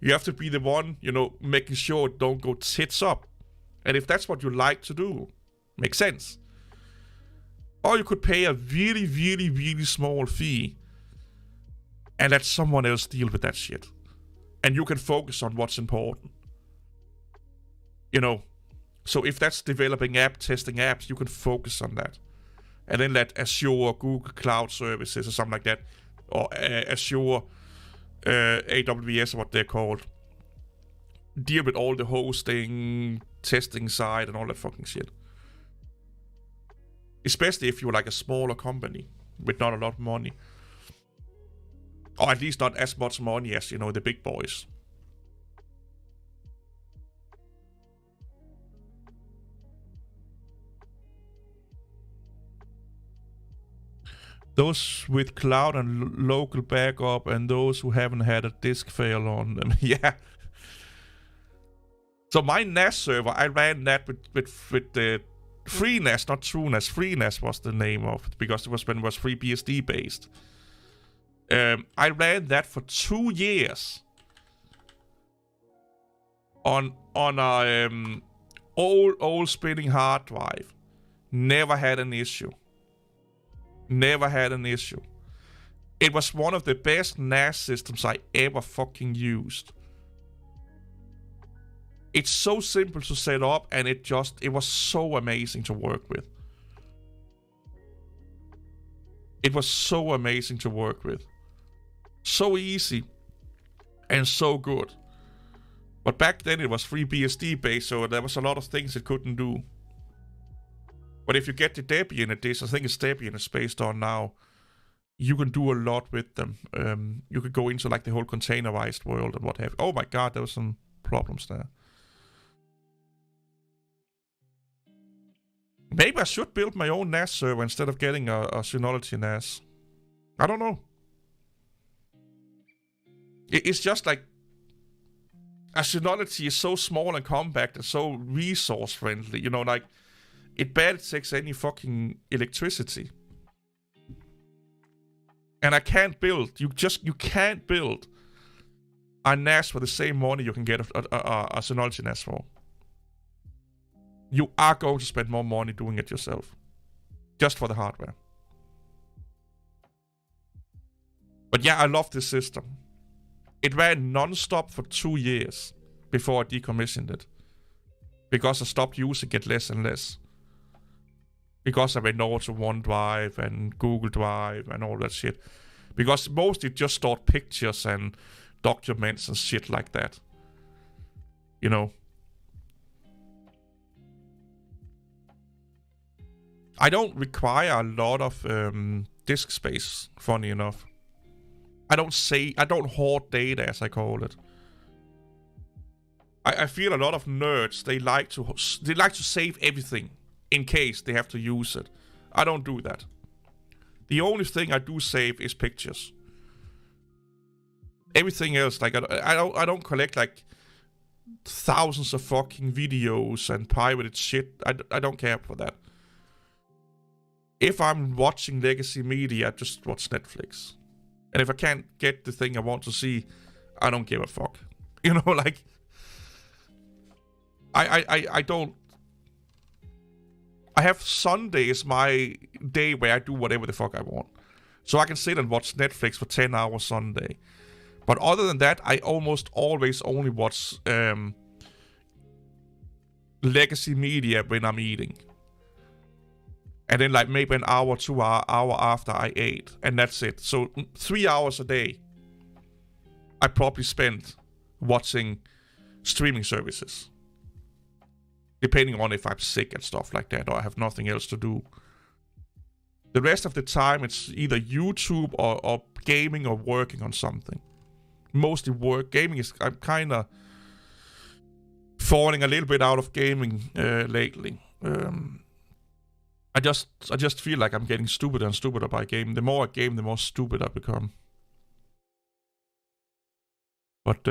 You have to be the one, you know, making sure it don't go tits up. And if that's what you like to do, makes sense. Or you could pay a really, really, really small fee and let someone else deal with that shit. And you can focus on what's important. You know, so if that's developing testing apps, you can focus on that. And then let Azure or Google Cloud Services or something like that, or Azure, AWS, what they're called, deal with all the hosting, testing side, and all that fucking shit. Especially if you're like a smaller company with not a lot of money. Or at least not as much money as, you know, the big boys. Those with cloud and local backup, and those who haven't had a disk fail on them. Yeah. So my NAS server, I ran that with the FreeNAS, not TrueNAS. FreeNAS was the name of it, because it was when it was FreeBSD based. I ran that for 2 years on a old spinning hard drive. Never had an issue. Never had an issue. It was one of the best NAS systems I ever fucking used. It's so simple to set up, and it was so amazing to work with. It was so amazing to work with. So easy and so good. But back then it was FreeBSD based, so there was a lot of things it couldn't do. But if you get the Debian edition, I think it's Debian it's based on now, you can do a lot with them. You could go into like the whole containerized world and what have you. Oh my god, there was some problems there. Maybe I should build my own NAS server instead of getting a Synology NAS. I don't know. It's just like, a Synology is so small and compact and so resource friendly, you know, like, it barely takes any fucking electricity. And I can't build, you can't build a NAS for the same money you can get a Synology NAS for. You are going to spend more money doing it yourself. Just for the hardware. But yeah, I love this system. It ran non-stop for 2 years before I decommissioned it. Because I stopped using it less and less. Because I went over to OneDrive and Google Drive and all that shit. Because mostly just stored pictures and documents and shit like that. You know. I don't require a lot of disk space, funny enough. I don't hoard data, as I call it. I feel a lot of nerds, they like to save everything in case they have to use it. I don't do that. The only thing I do save is pictures. Everything else, like I don't collect like thousands of fucking videos and pirated shit. I don't care for that. If I'm watching legacy media, I just watch Netflix. And if I can't get the thing I want to see, I don't give a fuck. You know, like, I don't. I have Sundays, my day where I do whatever the fuck I want. So I can sit and watch Netflix for 10 hours Sunday. But other than that, I almost always only watch legacy media when I'm eating. And then like maybe an hour, 2 hour after I ate. And that's it. So 3 hours a day I probably spend watching streaming services. Depending on if I'm sick and stuff like that, or I have nothing else to do. The rest of the time it's either YouTube or gaming or working on something. Mostly work. Gaming is, I'm kind of falling a little bit out of gaming lately. I just feel like I'm getting stupider and stupider by gaming. The more I game, the more stupid I become. But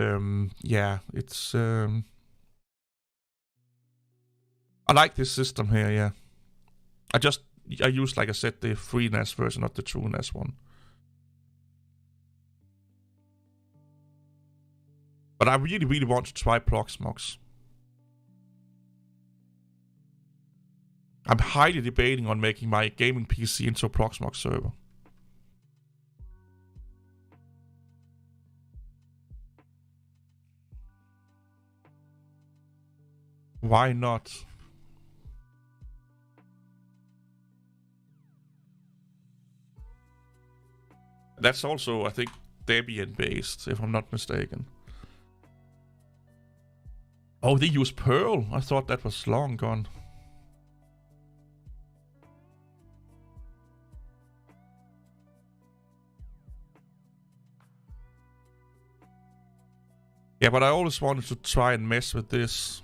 yeah, it's I like this system here, yeah. I use, like I said, the FreeNAS version, not the TrueNAS one. But I really, really want to try Proxmox. I'm highly debating on making my gaming PC into a Proxmox server. Why not? That's also, I think, Debian based, if I'm not mistaken. Oh, they use Perl? I thought that was long gone. Yeah, but I always wanted to try and mess with this.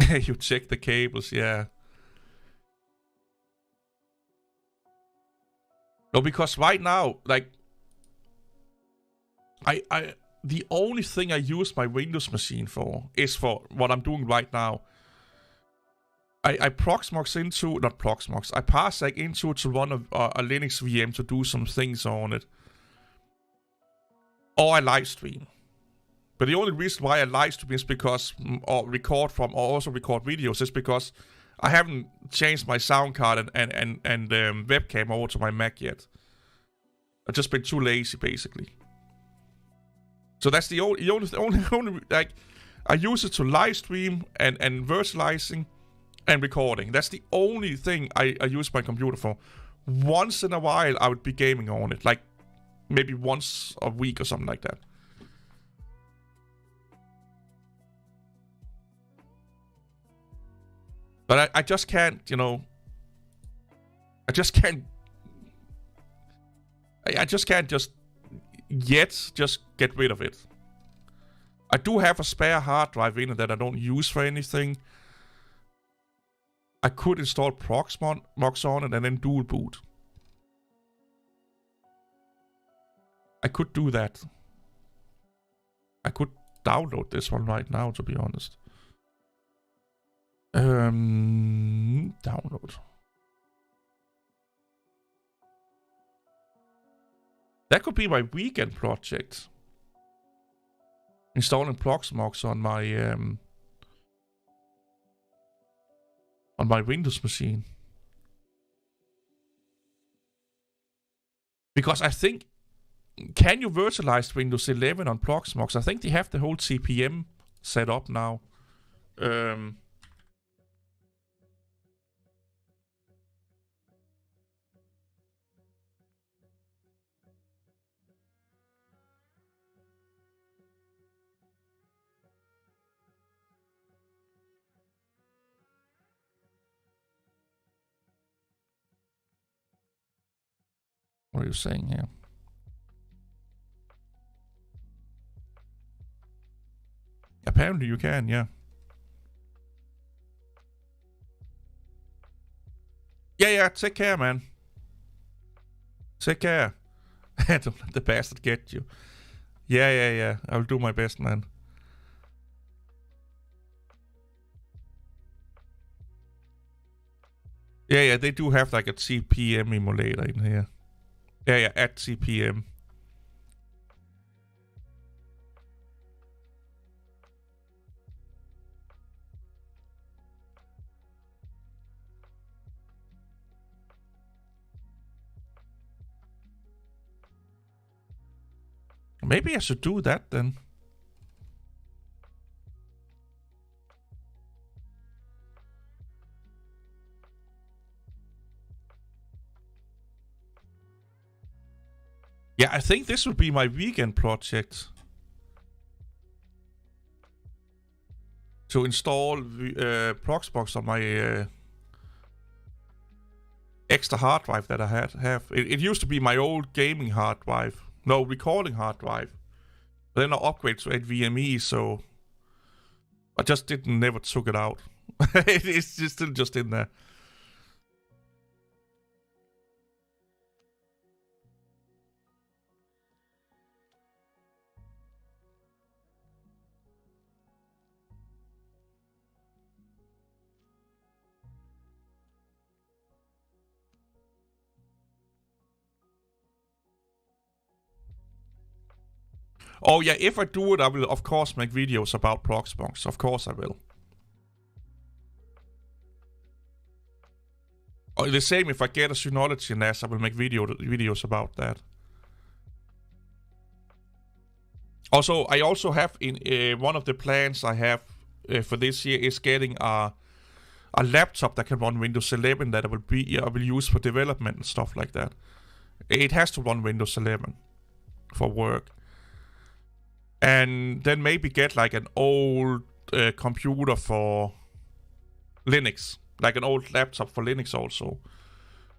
You check the cables, yeah. No, because right now, like, the only thing I use my Windows machine for is for what I'm doing right now. I Proxmox into, not Proxmox, I parsec into it to run a Linux VM to do some things on it. Or I live stream. But the only reason why I live stream is because, or also record videos, is because I haven't changed my sound card and webcam over to my Mac yet. I've just been too lazy, basically. So that's the only like, I use it to live stream and virtualizing and recording. That's the only thing I use my computer for. Once in a while, I would be gaming on it, like maybe once a week or something like that. But I just can't, you know. I just can't yet just get rid of it. I do have a spare hard drive in it that I don't use for anything. I could install Proxmox on it and then dual boot. I could do that. I could download this one right now, to be honest. Download. That could be my weekend project. Installing Proxmox on my Windows machine. Because I think, can you virtualize Windows 11 on Proxmox? I think they have the whole CPM set up now. What are you saying here? Apparently you can, yeah. Yeah, take care, man. Take care. Don't let the bastard get you. Yeah. I'll do my best, man. Yeah, they do have like a CPM emulator in here. Yeah, at CPM. Maybe I should do that then. Yeah, I think this would be my weekend project. To install Proxmox on my extra hard drive that I have. It used to be my old gaming hard drive. No, recording hard drive. But then I upgraded to NVMe, so I just never took it out. It's still just in there. Oh yeah, if I do it, I will of course make videos about Proxmox. Of course I will. Or the same, if I get a Synology NAS, I will make videos about that. Also, I also have in one of the plans I have for this year is getting a laptop that can run Windows 11 that I will use for development and stuff like that. It has to run Windows 11 for work. And then maybe get like an old computer for Linux. Like an old laptop for Linux also.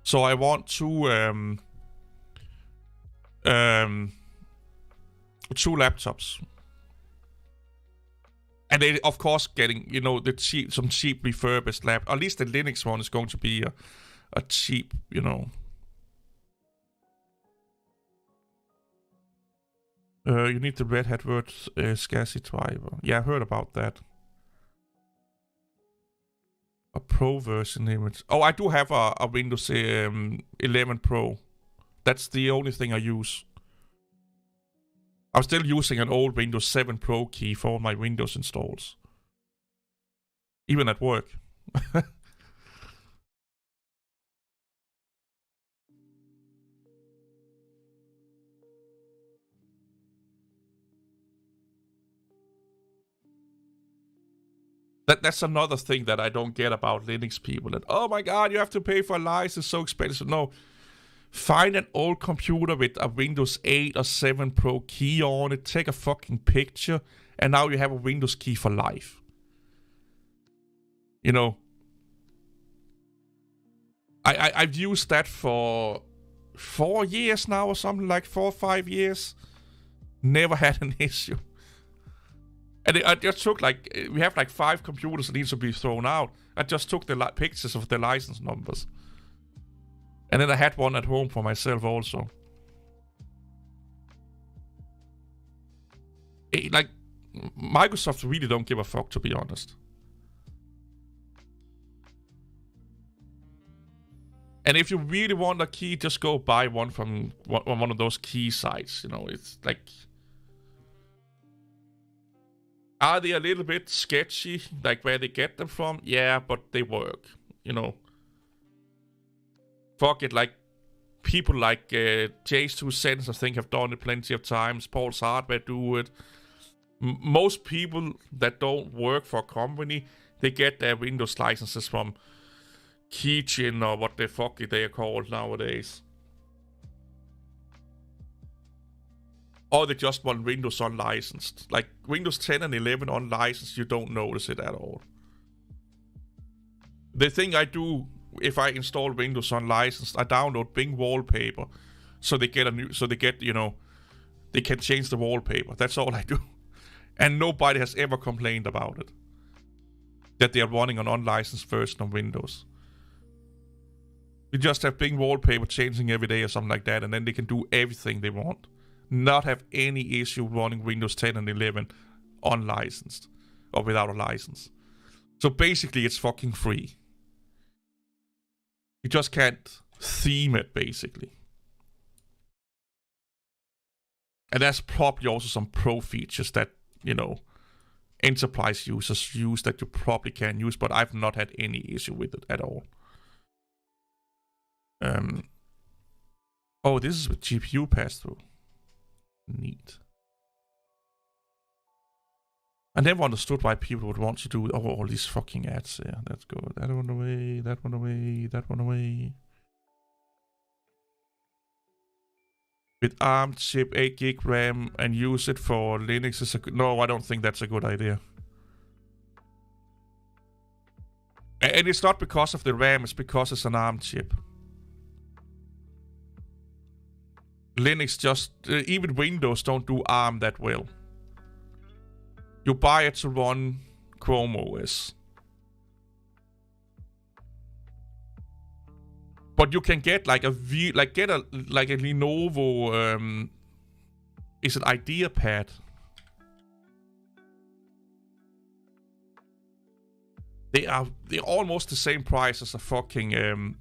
So I want two laptops. And they, of course, getting, you know, some cheap refurbished lab. At least the Linux one is going to be a cheap, you know. You need the Red Hat Word SCSI driver. Yeah, I heard about that. A Pro version image. Oh, I do have a Windows 11 Pro. That's the only thing I use. I'm still using an old Windows 7 Pro key for all my Windows installs. Even at work. That's another thing that I don't get about Linux people. That, oh my god, you have to pay for a license, it's so expensive. No. Find an old computer with a Windows 8 or 7 Pro key on it, take a fucking picture, and now you have a Windows key for life. You know, I've used that for 4 years now or something, like 4 or 5 years. Never had an issue. And I just took we have like 5 computers that need to be thrown out. I just took the pictures of the license numbers. And then I had one at home for myself also. Like, Microsoft really don't give a fuck, to be honest. And if you really want a key, just go buy one from one of those key sites. You know, it's like... Are they a little bit sketchy, like where they get them from? Yeah, but they work, you know. Fuck it, like, people like Jay's 2 cents, I think, have done it plenty of times. Paul's Hardware do it. Most people that don't work for a company, they get their Windows licenses from Keychain or what the fuck they are called nowadays. Or they just want Windows unlicensed. Like Windows 10 and 11 unlicensed, you don't notice it at all. The thing I do if I install Windows unlicensed, I download Bing wallpaper, so they get you know, they can change the wallpaper. That's all I do, and nobody has ever complained about it. That they are running an unlicensed version of Windows. We just have Bing wallpaper changing every day or something like that, and then they can do everything they want. Not have any issue running Windows 10 and 11 unlicensed or without a license. So basically, it's fucking free. You just can't theme it, basically. And there's probably also some pro features that, you know, enterprise users use that you probably can use, but I've not had any issue with it at all. Oh, this is with GPU pass-through. Neat. I never understood why people would want to do all these fucking ads. Yeah, let's go. That one away, that one away, that one away. With ARM chip, 8 gig RAM, and use it for Linux is a good... No, I don't think that's a good idea. And it's not because of the RAM, it's because it's an ARM chip. Linux just... even Windows don't do ARM that well. You buy it to run Chrome OS. But you can get like a Lenovo is it IdeaPad? They're almost the same price as a fucking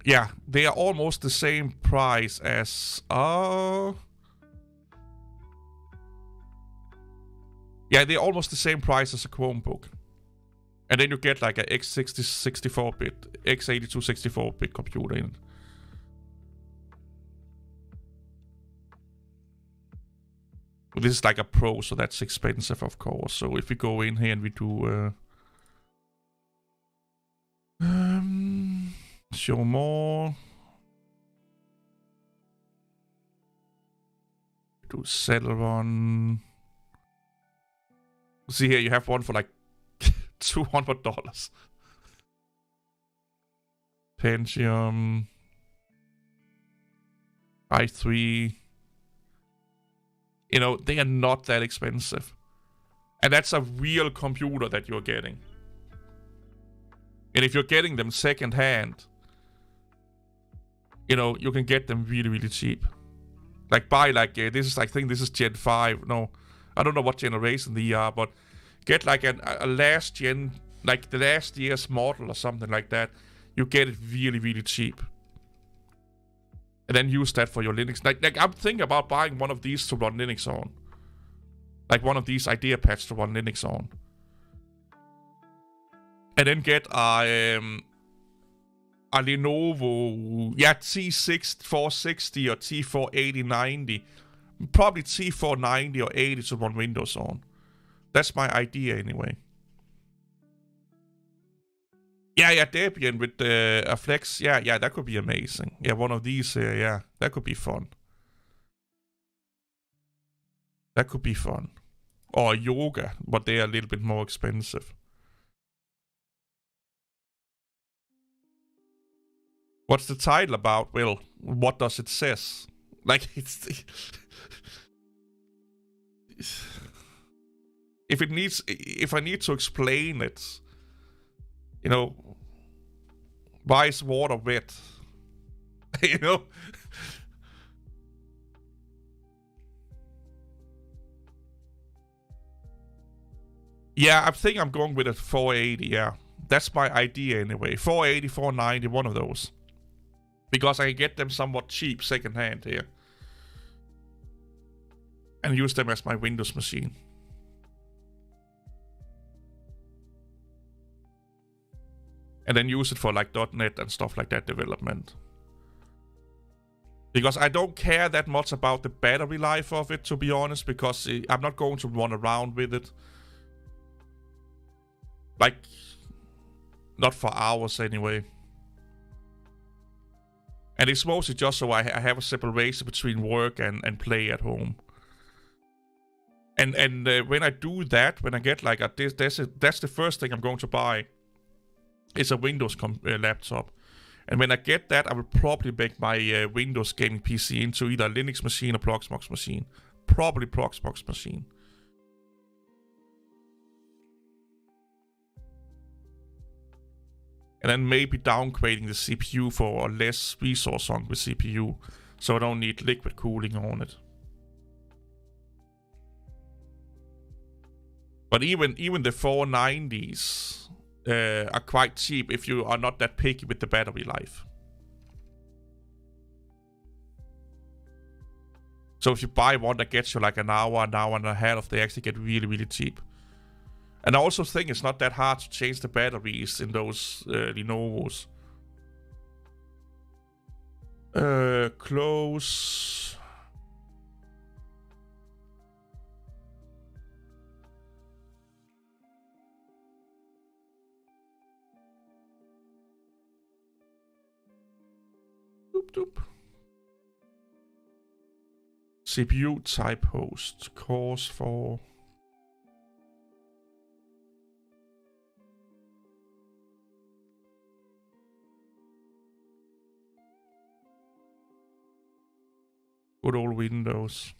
yeah, they are almost the same price as yeah, they're almost the same price as a Chromebook. And then you get like a x60 64-bit, x82 64-bit computer in it. Well, this is like a Pro, so that's expensive, of course. So if we go in here and we do show more, do Celeron. See here, you have one for like $200. Pentium i3 You know, they are not that expensive. And that's a real computer that you're getting. And if you're getting them secondhand, you know, you can get them really, really cheap. Like buy like, this is, I think this is Gen 5. No, I don't know what generation they are, but get like a last gen, like the last year's model or something like that. You get it really, really cheap. And then use that for your Linux. Like I'm thinking about buying one of these to run Linux on. Like one of these idea pads to run Linux on. And then get a Lenovo, T6460 or T48090. Probably T490 or 80 to run Windows on. That's my idea anyway. Yeah, Debian with a Flex. Yeah, that could be amazing. Yeah, one of these, yeah, that could be fun. That could be fun. Or Yoga, but they are a little bit more expensive. What's the title about? Well, what does it says? Like, it's... if I need to explain it, you know, why is water wet? You know? Yeah, I think I'm going with a 480, yeah. That's my idea anyway. 480, 490, one of those. Because I can get them somewhat cheap secondhand here. And use them as my Windows machine. And then use it for like .NET and stuff like that development. Because I don't care that much about the battery life of it, to be honest. Because I'm not going to run around with it. Like, not for hours anyway. And it's mostly just so I have a separation between work and play at home. And when I do that, when I get like that's the first thing I'm going to buy. It's a Windows laptop. And when I get that, I will probably make my Windows gaming PC into either a Linux machine or Proxmox machine. Probably Proxmox machine. And then maybe downgrading the CPU for a less resource-hungry CPU. So I don't need liquid cooling on it. But even the 490s are quite cheap if you are not that picky with the battery life. So if you buy one that gets you like an hour and a half, they actually get really, really cheap. And I also think it's not that hard to change the batteries in those Lenovo's. Close. Doop doop. CPU type host. Cores for. Good old Windows.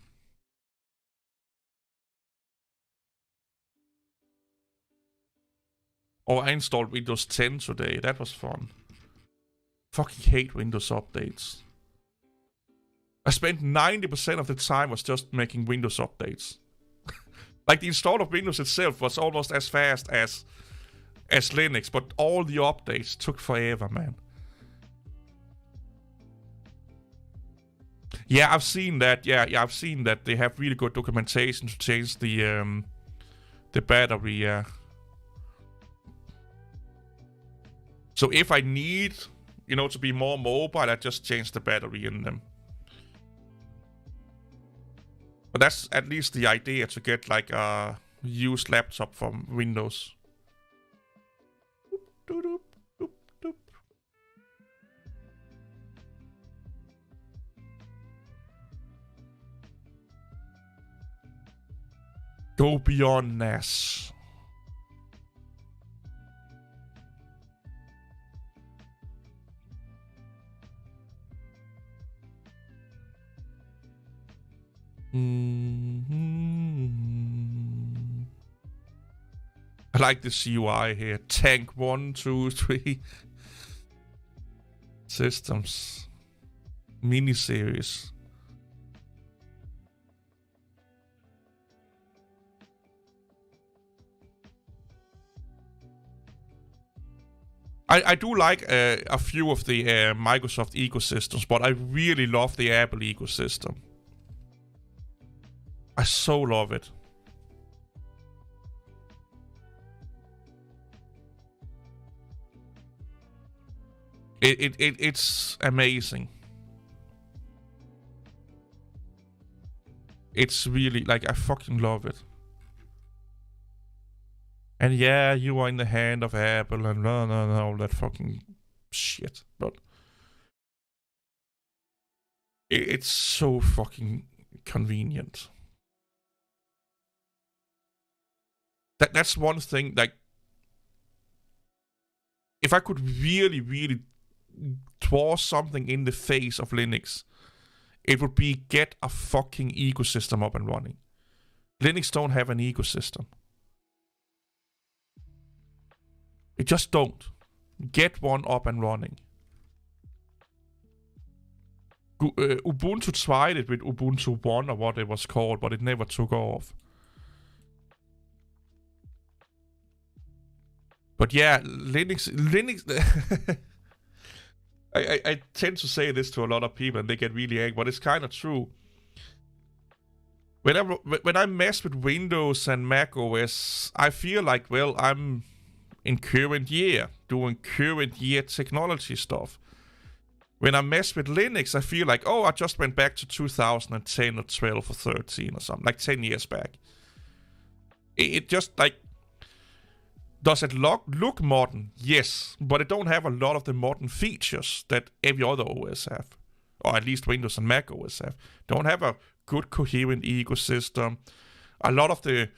Oh, I installed Windows 10 today. That was fun. Fucking hate Windows updates. I spent 90% of the time was just making Windows updates. Like the install of Windows itself was almost as fast as Linux, but all the updates took forever, man. Yeah, I've seen that. Yeah, I've seen that. They have really good documentation to change the battery. Yeah. So if I need, you know, to be more mobile, I just change the battery in them. But that's at least the idea, to get like a used laptop from Windows. Doop, doop, doop, doop. Go beyond NAS. Mm-hmm. I like the CUI here. Tank 1, 2, 3. Systems. Miniseries. I do like a few of the Microsoft ecosystems, but I really love the Apple ecosystem. I so love it. It's amazing. It's really, like, I fucking love it. And yeah, you are in the hand of Apple and all that fucking shit. But it's so fucking convenient. That's one thing, like, if I could really, really draw something in the face of Linux, it would be get a fucking ecosystem up and running. Linux don't have an ecosystem. It just don't. Get one up and running. Ubuntu tried it with Ubuntu 1 or what it was called, but it never took off. But yeah, Linux. I tend to say this to a lot of people and they get really angry, but it's kind of true. When I mess with Windows and Mac OS, I feel like, well, I'm in current year, doing current year technology stuff. When I mess with Linux, I feel like, oh, I just went back to 2010 or 12 or 13 or something, like 10 years back. It just, like, does it look modern? Yes, but it don't have a lot of the modern features that every other OS have, or at least Windows and Mac OS have. Don't have a good coherent ecosystem. A lot of the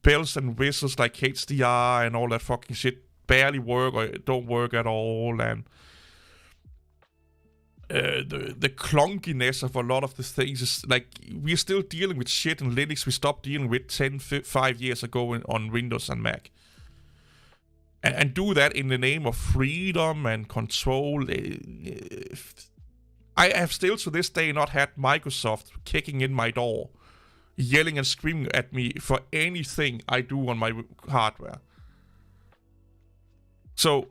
bells and whistles like HDR and all that fucking shit barely work or don't work at all, and the clunkiness of a lot of the things is like, we're still dealing with shit in Linux we stopped dealing with 5 years ago on Windows and Mac. And do that in the name of freedom and control. I have still to this day not had Microsoft kicking in my door, yelling and screaming at me for anything I do on my hardware. So,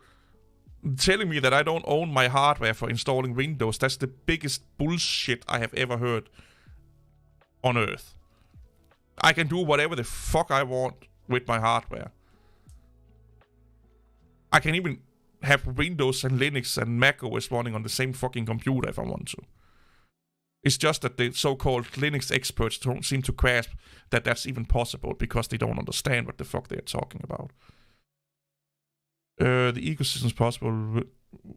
telling me that I don't own my hardware for installing Windows, that's the biggest bullshit I have ever heard on Earth. I can do whatever the fuck I want with my hardware. I can even have Windows and Linux and Mac OS running on the same fucking computer if I want to. It's just that the so-called Linux experts don't seem to grasp that that's even possible because they don't understand what the fuck they're talking about. The ecosystem is possible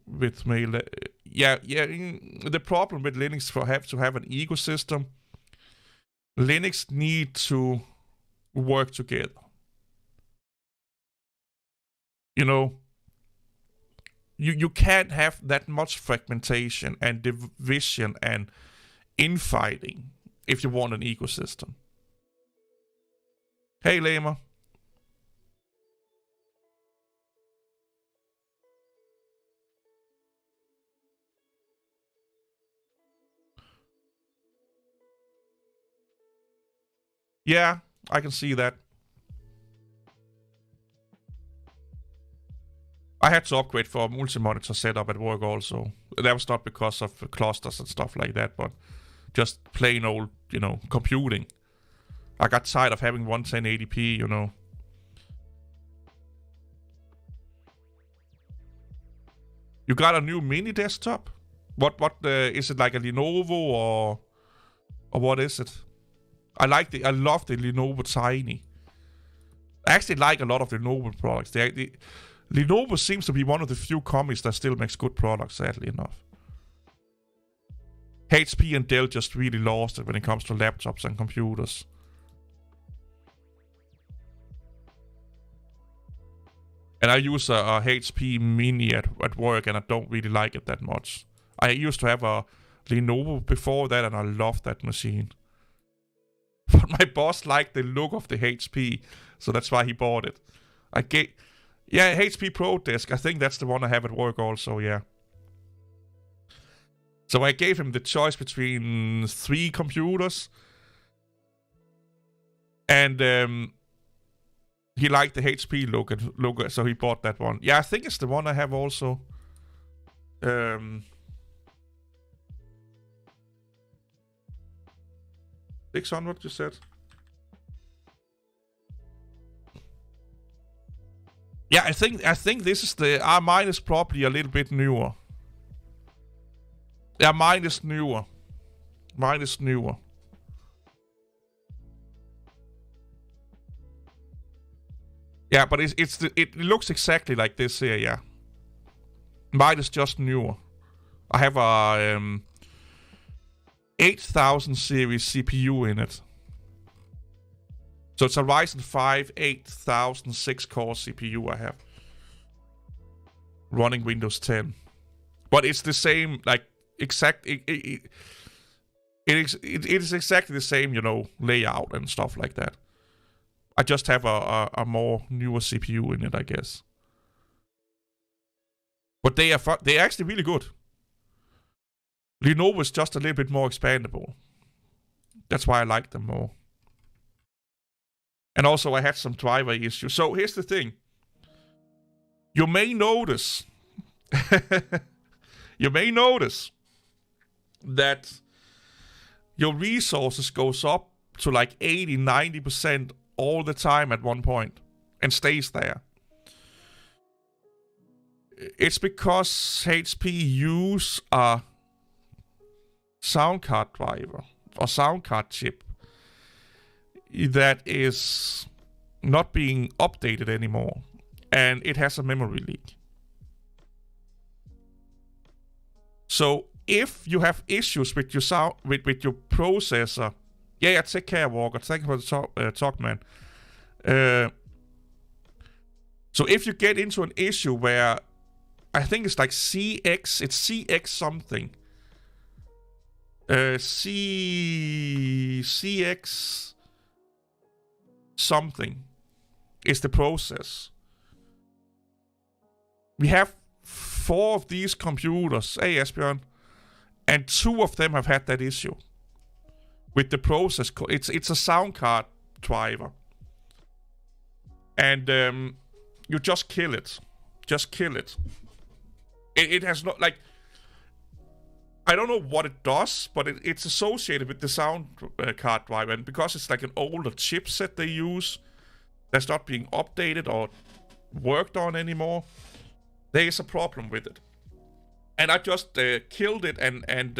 with mail. Yeah. The problem with Linux to have an ecosystem, Linux need to work together. You know, you can't have that much fragmentation and division and infighting if you want an ecosystem. Hey, Lema. Yeah, I can see that. I had to upgrade for a multi-monitor setup at work also. That was not because of clusters and stuff like that, but just plain old, computing. I got tired of having 1080p, You got a new mini desktop? What is it, like a Lenovo or what is it? I love the Lenovo Tiny. I actually like a lot of the Lenovo products. Lenovo seems to be one of the few companies that still makes good products, sadly enough. HP and Dell just really lost it when it comes to laptops and computers. And I use a HP Mini at work, and I don't really like it that much. I used to have a Lenovo before that, and I loved that machine. But my boss liked the look of the HP, so that's why he bought it. I gave... Yeah, HP Pro Desk. I think that's the one I have at work also, yeah. So I gave him the choice between 3 computers. And he liked the HP logo, so he bought that one. Yeah, I think it's the one I have also. 600, you said? Yeah, I think this is the... mine is probably a little bit newer. Yeah, mine is newer. Yeah, but it looks exactly like this here, yeah. Mine is just newer. I have a 8000 series CPU in it. So it's a Ryzen 5 8000 6-core CPU I have. Running Windows 10. But it's the same, like, exact... It is exactly the same, you know, layout and stuff like that. I just have a more newer CPU in it, I guess. But they're actually really good. Lenovo is just a little bit more expandable. That's why I like them more. And also I had some driver issues. So here's the thing. You may notice... you may notice that your resources goes up to like 80-90% all the time at one point and stays there. It's because HP use a sound card driver or sound card chip that is not being updated anymore, and it has a memory leak. So if you have issues with your sound with your processor, yeah, take care, Walker. Thank you for the talk, man. So if you get into an issue where I think it's like CX something. CX something is the process. We have 4 of these computers, hey Esbjørn, and 2 of them have had that issue with the process. It's a sound card driver, and you just kill it. Just kill it. It has not, like, I don't know what it does, but it's associated with the sound card driver, and because it's like an older chipset they use that's not being updated or worked on anymore, there is a problem with it. And I just killed it and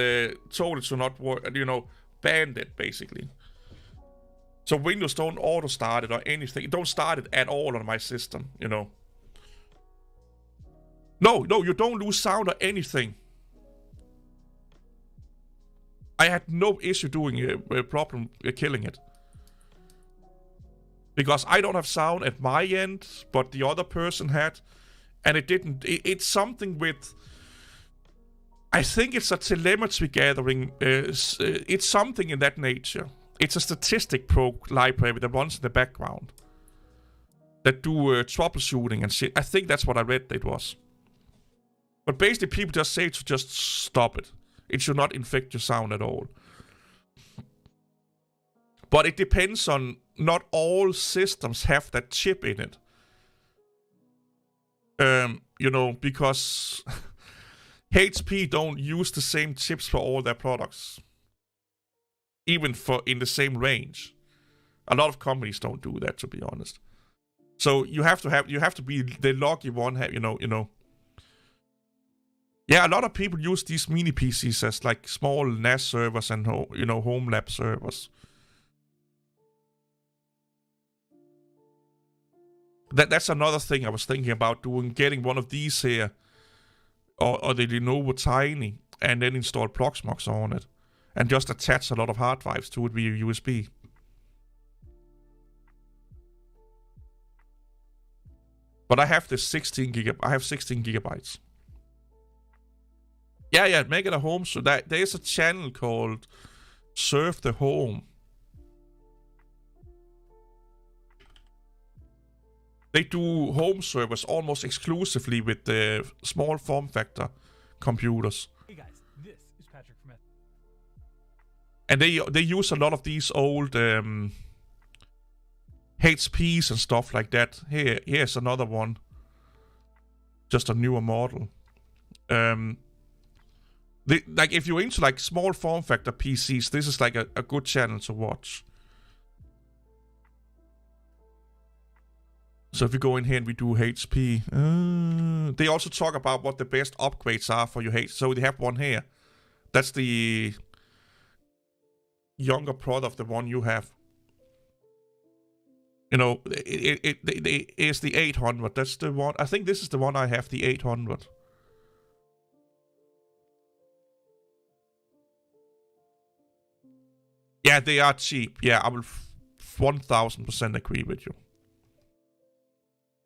told it to not work, you know, banned it basically. So Windows don't auto start it or anything. It don't start it at all on my system, you know. No, you don't lose sound or anything. I had no issue doing a problem killing it. Because I don't have sound at my end, but the other person had. And it didn't. It's something with... I think it's a telemetry gathering. It's something in that nature. It's a statistic library that runs in the background. That do troubleshooting and shit. I think that's what I read it was. But basically people just say to just stop it. It should not infect your sound at all. But it depends on... Not all systems have that chip in it. You know, because HP don't use the same chips for all their products. Even in the same range. A lot of companies don't do that, to be honest. So you have to be the lucky one, you know. Yeah, a lot of people use these mini PCs as like small NAS servers and homelab servers. That's another thing I was thinking about doing, getting one of these here, or the Lenovo Tiny, and then install Proxmox on it, and just attach a lot of hard drives to it via USB. But I have this 16 gigabytes. Yeah, make it a home. So there's a channel called Serve the Home. They do home servers almost exclusively with the small form factor computers. Hey guys, this is Patrick from And they use a lot of these old HPs and stuff like that. Here's another one. Just a newer model. Like if you're into like small form factor PCs, this is like a good channel to watch. So if we go in here and we do HP, they also talk about what the best upgrades are for your HP. So they have one here. That's the younger product of the one you have. You know, it is the 800. That's the one. I think this is the one I have, the 800. Yeah, they are cheap. Yeah, I will 1000% agree with you.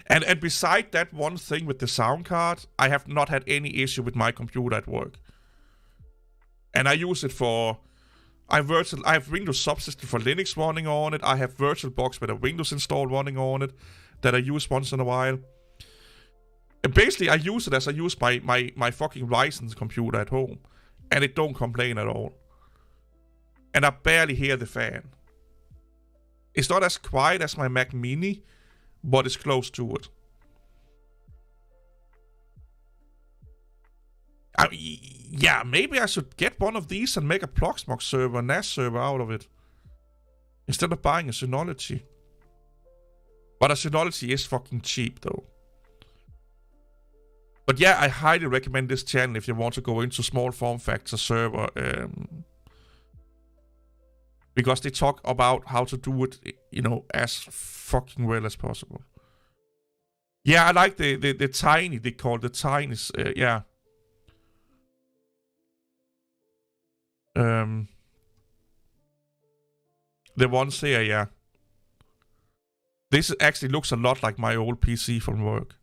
And beside that one thing with the sound card, I have not had any issue with my computer at work. And I use it for... I have Windows subsystem for Linux running on it. I have VirtualBox with a Windows install running on it that I use once in a while. And basically, I use it as I use my fucking Ryzen computer at home. And it don't complain at all. And I barely hear the fan. It's not as quiet as my Mac Mini, but it's close to it. Yeah, maybe I should get one of these and make a Proxmox server, NAS server out of it. Instead of buying a Synology. But a Synology is fucking cheap though. But yeah, I highly recommend this channel if you want to go into small form factor server. Because they talk about how to do it, you know, as fucking well as possible. Yeah, I like the tiny, they call the tinies, yeah. The ones here, yeah. This actually looks a lot like my old PC from work.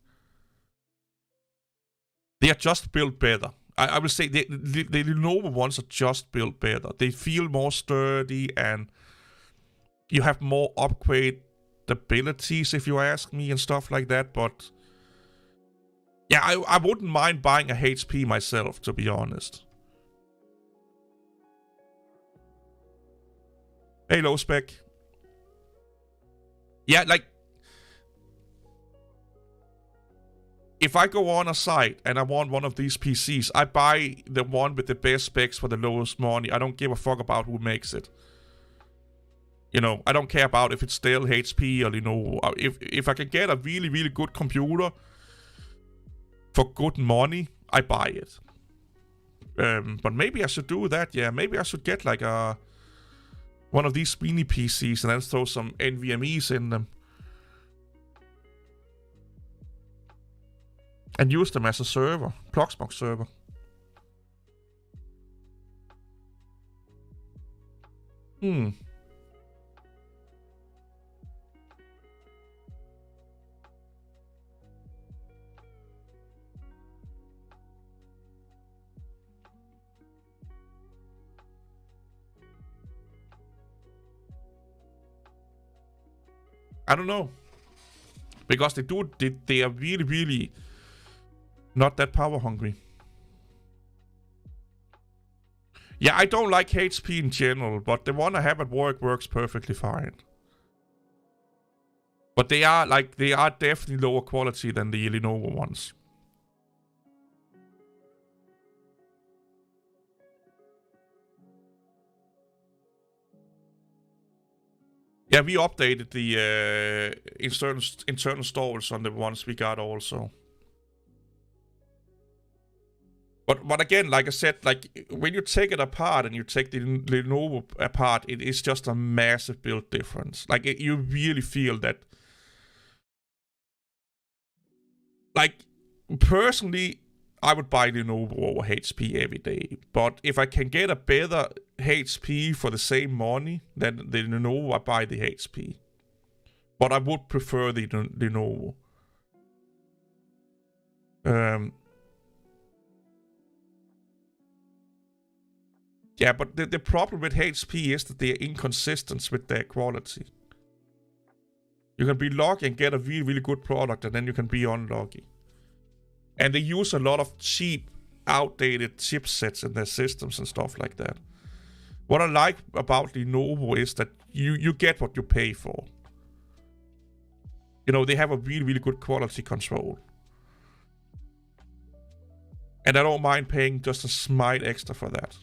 They are just built better. I will say the Lenovo ones are just built better. They feel more sturdy and you have more upgrade abilities if you ask me and stuff like that. But yeah, I wouldn't mind buying a HP myself, to be honest. Hey, low spec. Yeah, like if I go on a site and I want one of these PCs, I buy the one with the best specs for the lowest money. I don't give a fuck about who makes it. You know, I don't care about if it's still HP or Lenovo. If I can get a really, really good computer for good money, I buy it. But maybe I should do that, yeah. Maybe I should get like one of these mini PCs and then throw some NVMe's in them. And use them as a server. Proxmox server. I don't know. Because they are really, really not that power hungry. Yeah, I don't like HP in general, but the one I have at work works perfectly fine. But they are definitely lower quality than the Lenovo ones. Yeah, we updated the internal storage on the ones we got also. But again, like I said, like when you take it apart and you take the Lenovo apart, it is just a massive build difference. Like you really feel that. Like personally, I would buy Lenovo over HP every day. But if I can get a better HP for the same money than the Lenovo, I buy the HP. But I would prefer the Lenovo. Yeah, but the problem with HP is that they are inconsistent with their quality. You can be lucky and get a really, really good product, and then you can be unlucky. And they use a lot of cheap, outdated chipsets in their systems and stuff like that. What I like about Lenovo is that you get what you pay for. You know, they have a really, really good quality control. And I don't mind paying just a smite extra for that.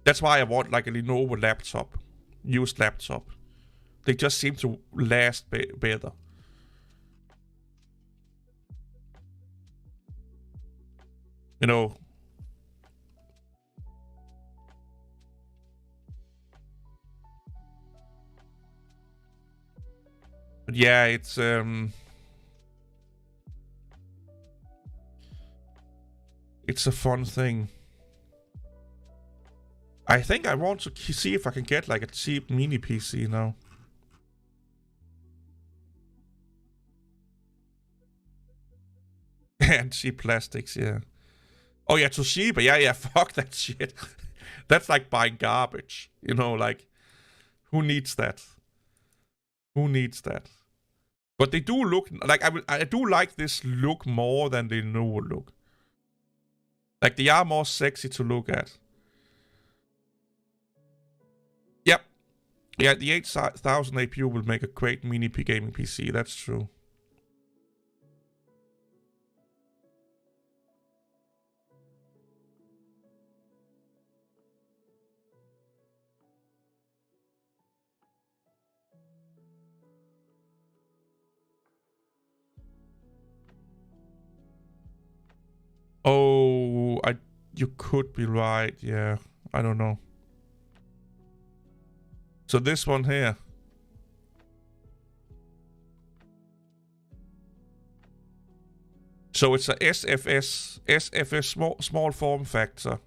That's why I want like a Lenovo laptop, used laptop. They just seem to last better. You know. But yeah, it's a fun thing. I think I want to see if I can get like a cheap mini PC now. And cheap plastics, yeah. Oh yeah, Toshiba, yeah, fuck that shit. That's like buying garbage, you know, like, who needs that? Who needs that? But they do look, like, I do like this look more than the Lenovo look. Like, they are more sexy to look at. Yep. Yeah, the 8000 APU will make a great mini gaming PC, that's true. Oh, you could be right, yeah. I don't know. So this one here. So it's a SFS small form factor.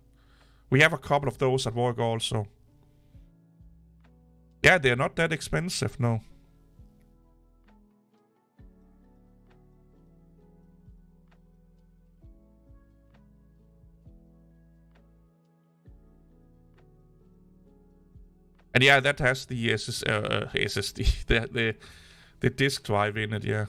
We have a couple of those at work also. Yeah, they're not that expensive, no. And yeah, that has the SSD, the disk drive in it, yeah.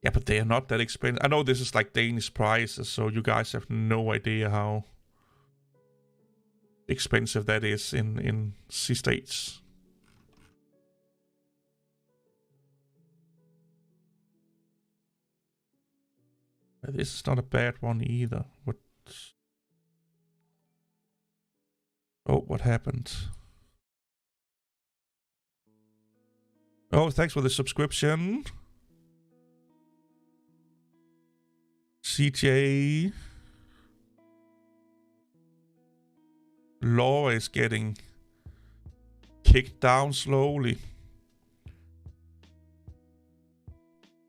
Yeah, but they are not that expensive. I know this is like Danish prices, so you guys have no idea how expensive that is in C-States. This is not a bad one either. What? Oh, what happened? Oh, thanks for the subscription. CJ. Law is getting kicked down slowly.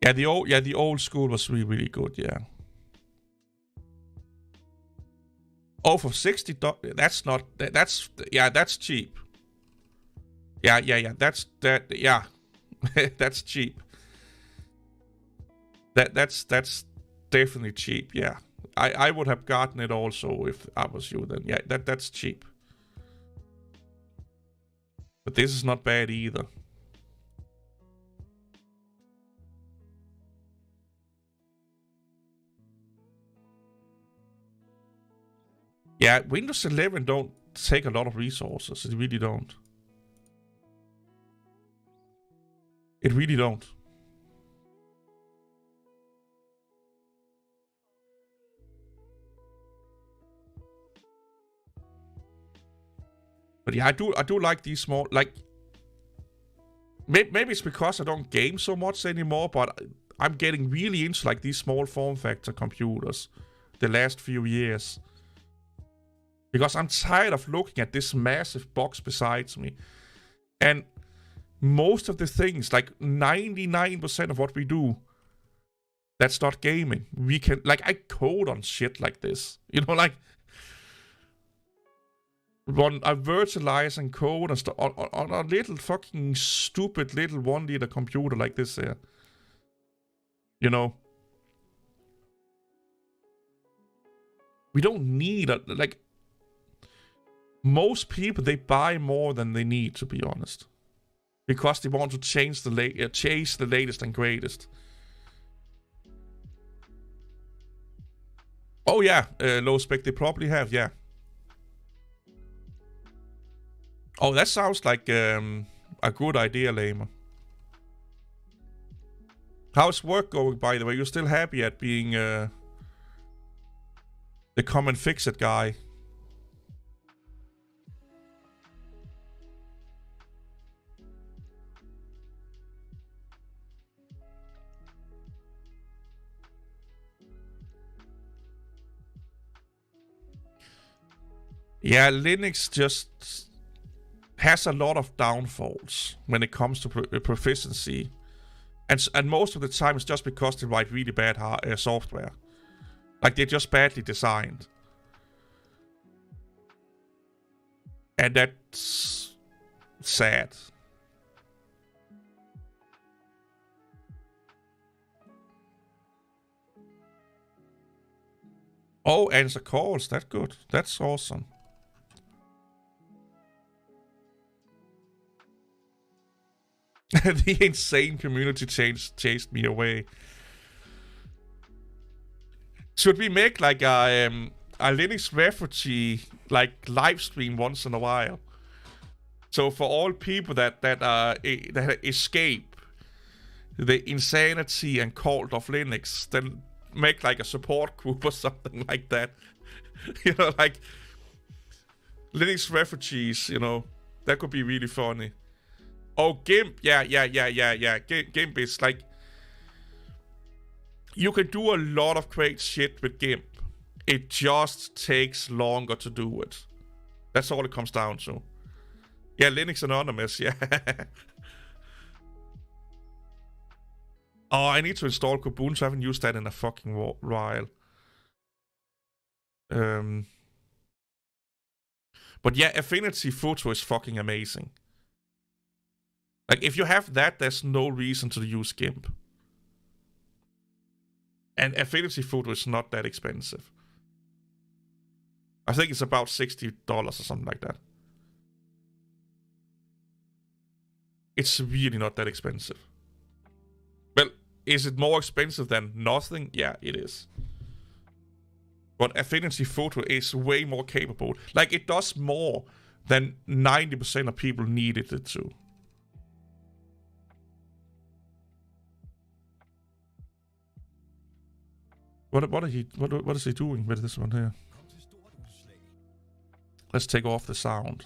Yeah, the old school was really, really good, yeah. Oh, for $60, that's not, that's cheap. Yeah, that's that's cheap. That's definitely cheap, yeah. I would have gotten it also if I was you then. Yeah, that's cheap. But this is not bad either. Yeah, Windows 11 don't take a lot of resources. It really don't. It really don't. But yeah, I do like these small, like, maybe it's because I don't game so much anymore, but I'm getting really into like these small form factor computers the last few years. Because I'm tired of looking at this massive box beside me. And most of the things, like 99% of what we do, that's not gaming. We can, like, I code on shit like this. You know, like, run a virtualizing code and stuff on a little fucking stupid little 1-liter computer like this here. You know? We don't need a, like, most people, they buy more than they need, to be honest. Because they want to chase the latest and greatest. Oh yeah, low spec, they probably have, yeah. Oh, that sounds like a good idea, Lamer. How's work going, by the way? You're still happy at being the come and fix it guy? Yeah, Linux just has a lot of downfalls when it comes to proficiency. And most of the time it's just because they write really bad software. Like, they're just badly designed. And that's sad. Oh, answer calls. That's good. That's awesome. The insane community chased me away. Should we make like a Linux refugee like live stream once in a while? So for all people that escape the insanity and cult of Linux, then make like a support group or something like that. You know, like Linux refugees. You know, that could be really funny. Oh, GIMP, yeah. GIMP is like, you can do a lot of great shit with GIMP. It just takes longer to do it. That's all it comes down to. Yeah, Linux Anonymous, yeah. Oh, I need to install Kubuntu. I haven't used that in a fucking while. But yeah, Affinity Photo is fucking amazing. Like, if you have that, there's no reason to use GIMP. And Affinity Photo is not that expensive. I think it's about $60 or something like that. It's really not that expensive. Well, is it more expensive than nothing? Yeah, it is. But Affinity Photo is way more capable. Like, it does more than 90% of people needed it to. What is he doing with this one here? Let's take off the sound.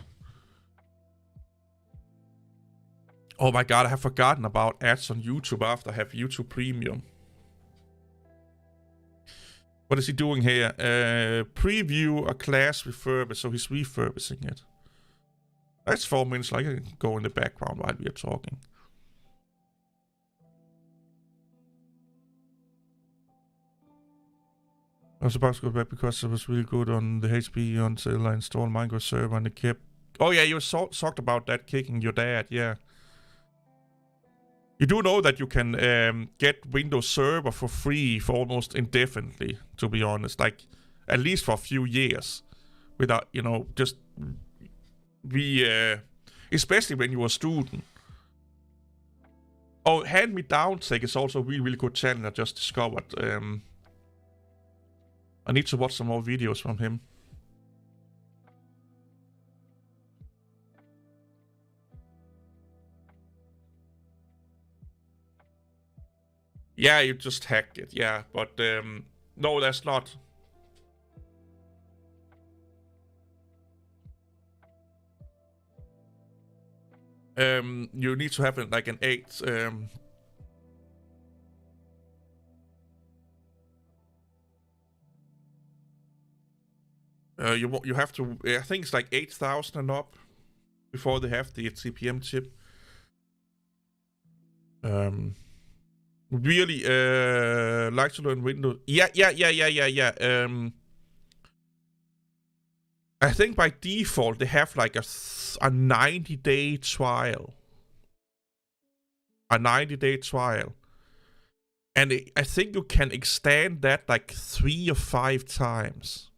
Oh my god, I have forgotten about ads on YouTube after I have YouTube Premium. What is he doing here? Preview a class refurbished, so he's refurbishing it. That's 4 minutes, like I can go in the background while we are talking. I was about to go back because it was really good on the HP until I installed Minecraft server and it kept... Oh yeah, you talked about that kicking your dad, yeah. You do know that you can get Windows Server for free for almost indefinitely, to be honest. Like, at least for a few years. Without, you know, just... especially when you're a student. Oh, Hand Me Down Tech is also a really, really good channel I just discovered. I need to watch some more videos from him. Yeah, you just hacked it, yeah, but no, that's not. You need to have like an 8. You have to. I think it's like 8,000 and up before they have the TPM chip. Really like to learn Windows. Yeah. I think by default they have like a 90-day trial. A 90-day trial. And I think you can extend that like 3 or 5 times.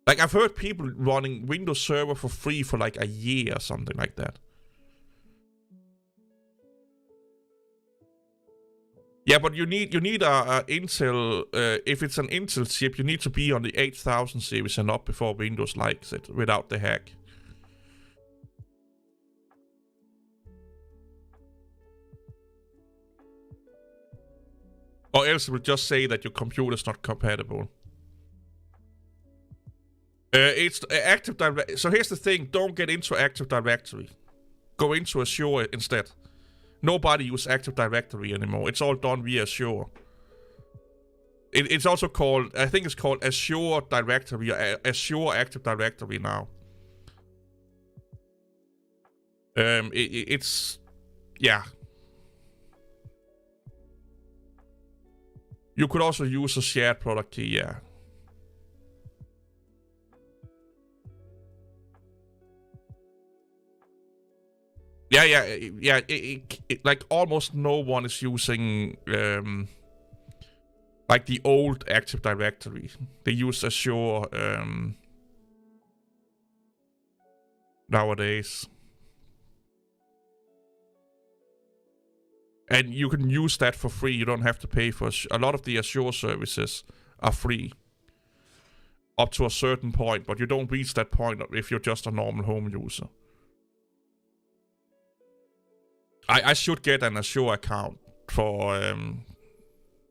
Like, I've heard people running Windows Server for free for like a year or something like that. Yeah, but you need a Intel. If it's an Intel chip, you need to be on the 8000 series and up before Windows likes it without the hack. Or else it will just say that your computer is not compatible. It's Active Directory. So here's the thing: don't get into Active Directory. Go into Azure instead. Nobody uses Active Directory anymore. It's all done via Azure. It's also called, I think it's called Azure Directory, or Azure Active Directory now. It's, yeah. You could also use a shared product key, yeah. Yeah. Like almost no one is using like the old Active Directory. They use Azure nowadays. And you can use that for free. You don't have to pay for a lot of the Azure services are free up to a certain point, but you don't reach that point if you're just a normal home user. I should get an Azure account for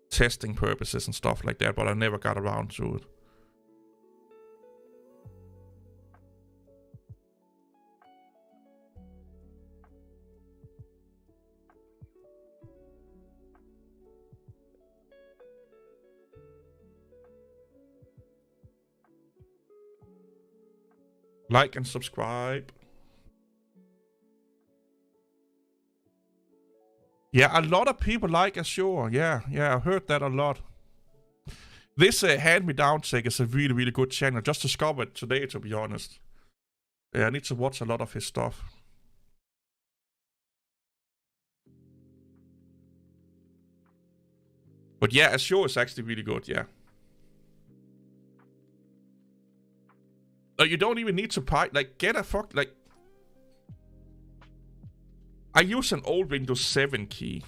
testing purposes and stuff like that, but I never got around to it. Like and subscribe. Yeah, a lot of people like Azure. Yeah, I heard that a lot. This hand-me-down tech is a really, really good channel. Just discovered today, to be honest. Yeah, I need to watch a lot of his stuff. But yeah, Azure is actually really good, yeah. You don't even need to get a I use an old Windows 7 key.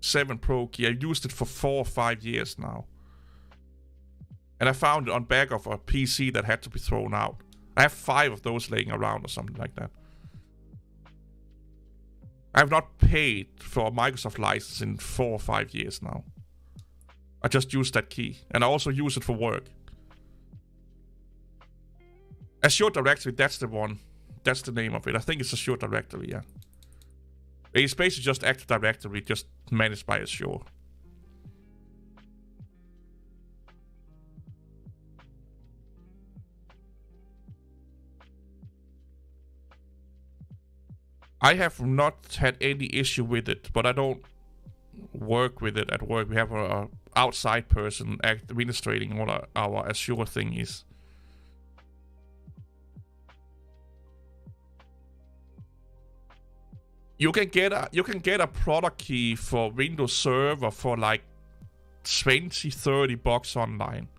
7 Pro key. I used it for 4 or 5 years now. And I found it on back of a PC that had to be thrown out. I have 5 of those laying around or something like that. I have not paid for a Microsoft license in 4 or 5 years now. I just use that key. And I also use it for work. Azure Directory, that's the one. That's the name of it. I think it's Azure Directory, yeah. It's basically just Active Directory, just managed by Azure. I have not had any issue with it, but I don't work with it at work. We have a outside person administrating all our Azure thingies. You can get a product key for Windows Server for like $20-30 online.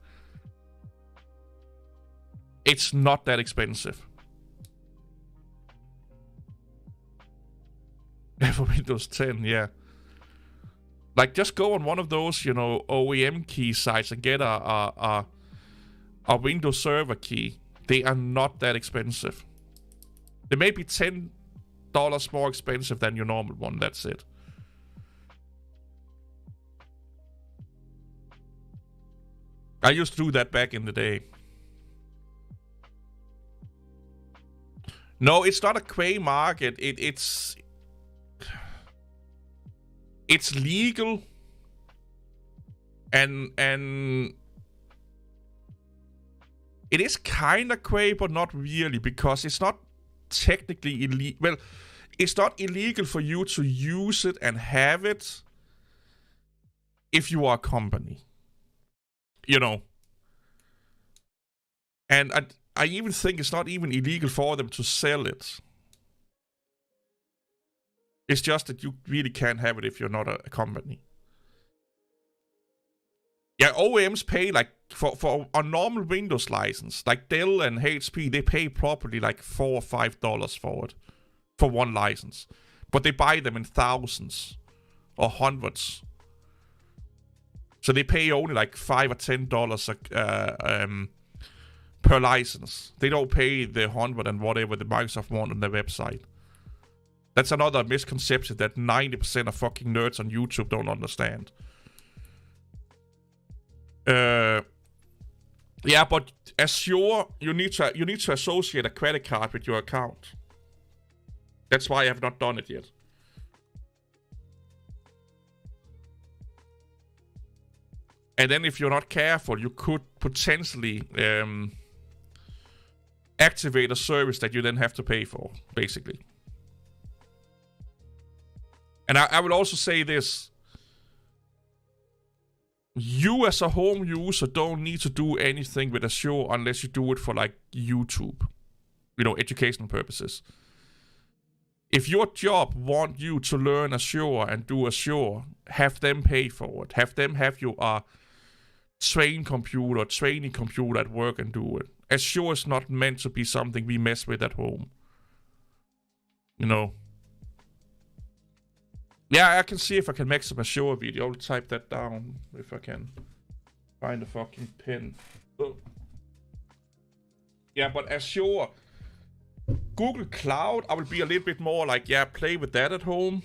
It's not that expensive. For Windows 10, yeah. Like, just go on one of those, OEM key sites and get a Windows Server key. They are not that expensive. They may be $10 more expensive than your normal one, that's it. I used to do that back in the day. No, it's not a gray market. It's legal, and it is kind of gray, but not really, because it's not technically illegal. Well, it's not illegal for you to use it and have it if you are a company. And I even think it's not even illegal for them to sell it. It's just that you really can't have it if you're not a company. Yeah, OEMs pay like for a normal Windows license, like Dell and HP, they pay probably like $4 or $5 for it, for one license. But they buy them in thousands or hundreds. So they pay only like $5 or $10 per license. They don't pay the 100 and whatever the Microsoft want on their website. That's another misconception that 90% of fucking nerds on YouTube don't understand. Yeah, but Azure, you need to associate a credit card with your account. That's why I have not done it yet. And then if you're not careful, you could potentially activate a service that you then have to pay for, basically. And I will also say this. You as a home user don't need to do anything with Azure unless you do it for like YouTube. You know, educational purposes. If your job want you to learn Azure and do Azure, have them pay for it. Have them have you training computer at work and do it. Azure is not meant to be something we mess with at home. You know. Yeah, I can see if I can make some Azure video. I'll type that down if I can find a fucking pin. Oh. Yeah, but Azure, Google Cloud, I will be a little bit more like, yeah, play with that at home.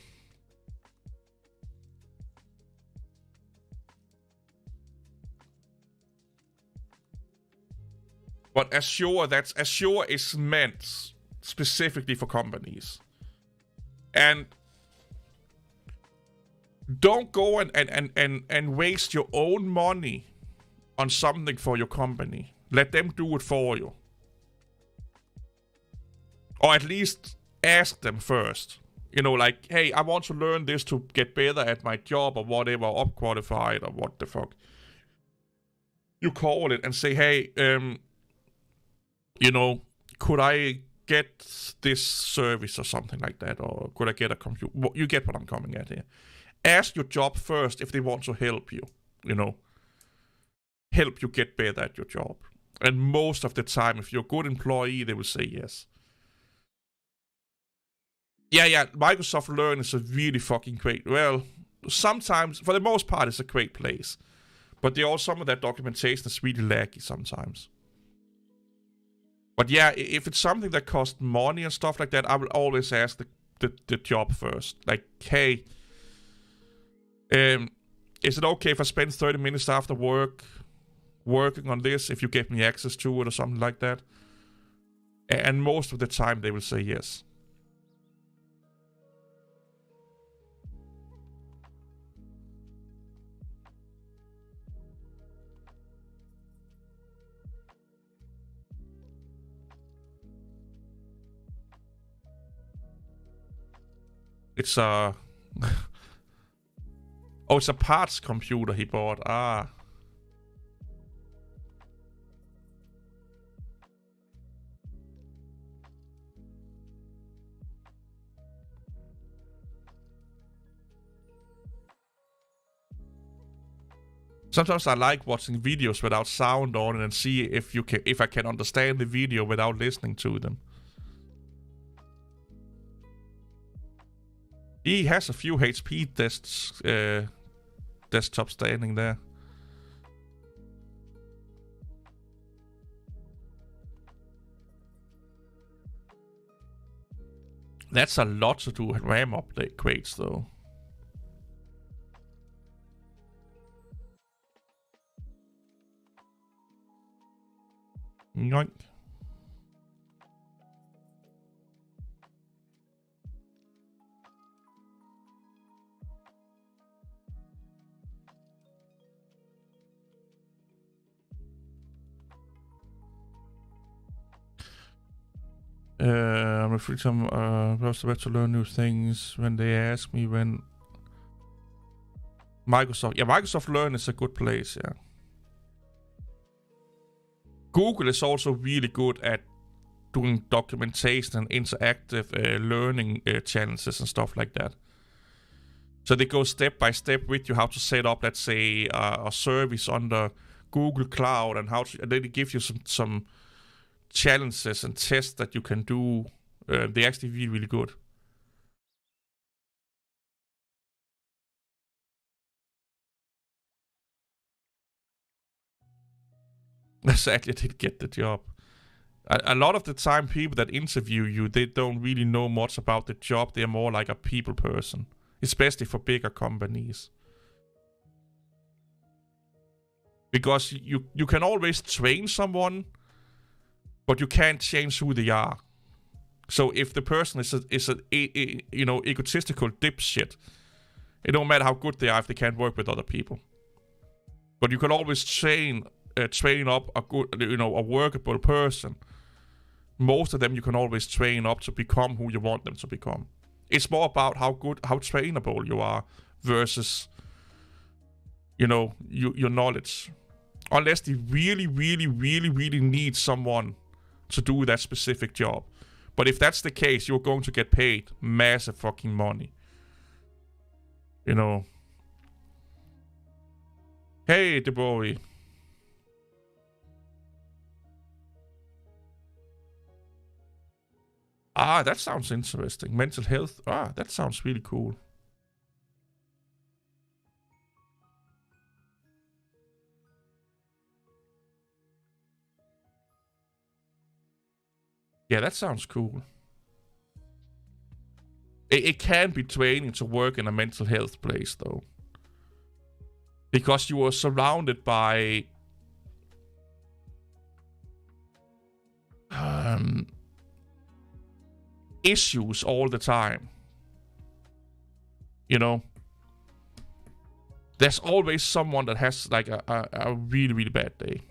But Azure is meant specifically for companies. And don't go and waste your own money on something for your company. Let them do it for you. Or at least ask them first. You know, like, hey, I want to learn this to get better at my job or whatever, up qualified or what the fuck you call it, and say, hey, you know, could I get this service or something like that? Or could I get a computer? You get what I'm coming at here. Ask your job first if they want to help you, you know. Help you get better at your job. And most of the time, if you're a good employee, they will say yes. Yeah, Microsoft Learn is a really fucking great, well, sometimes, for the most part, it's a great place. But some of that documentation is really laggy sometimes. But yeah, if it's something that costs money and stuff like that, I will always ask the job first. Like, hey, is it okay if I spend 30 minutes after work working on this, if you give me access to it or something like that? And most of the time they will say yes. It's a... Oh, it's a parts computer he bought. Ah. Sometimes I like watching videos without sound on it and see if I can understand the video without listening to them. He has a few HP desktop standing there. That's a lot to do with RAM upgrades though. Yoink. I'm afraid some was about to learn new things when they ask me when Microsoft Learn is a good place, yeah. Google is also really good at doing documentation and interactive learning challenges and stuff like that. So they go step by step with you how to set up, let's say, a service on the Google Cloud, and and then they give you some challenges and tests that you can do. They're actually really, really good. Exactly, I did get the job. A lot of the time, people that interview you, they don't really know much about the job. They're more like a people person, especially for bigger companies. Because you can always train someone, but you can't change who they are. So if the person is a egotistical dipshit, it don't matter how good they are if they can't work with other people. But you can always train up a good, a workable person. Most of them you can always train up to become who you want them to become. It's more about how trainable you are versus, your knowledge. Unless they really, really, really, really need someone to do that specific job. But if that's the case, you're going to get paid massive fucking money. Hey, DeBowie. That sounds interesting. Mental health. That sounds really cool. Yeah, that sounds cool. It can be training to work in a mental health place, though. Because you are surrounded by issues all the time. There's always someone that has like a really, really bad day.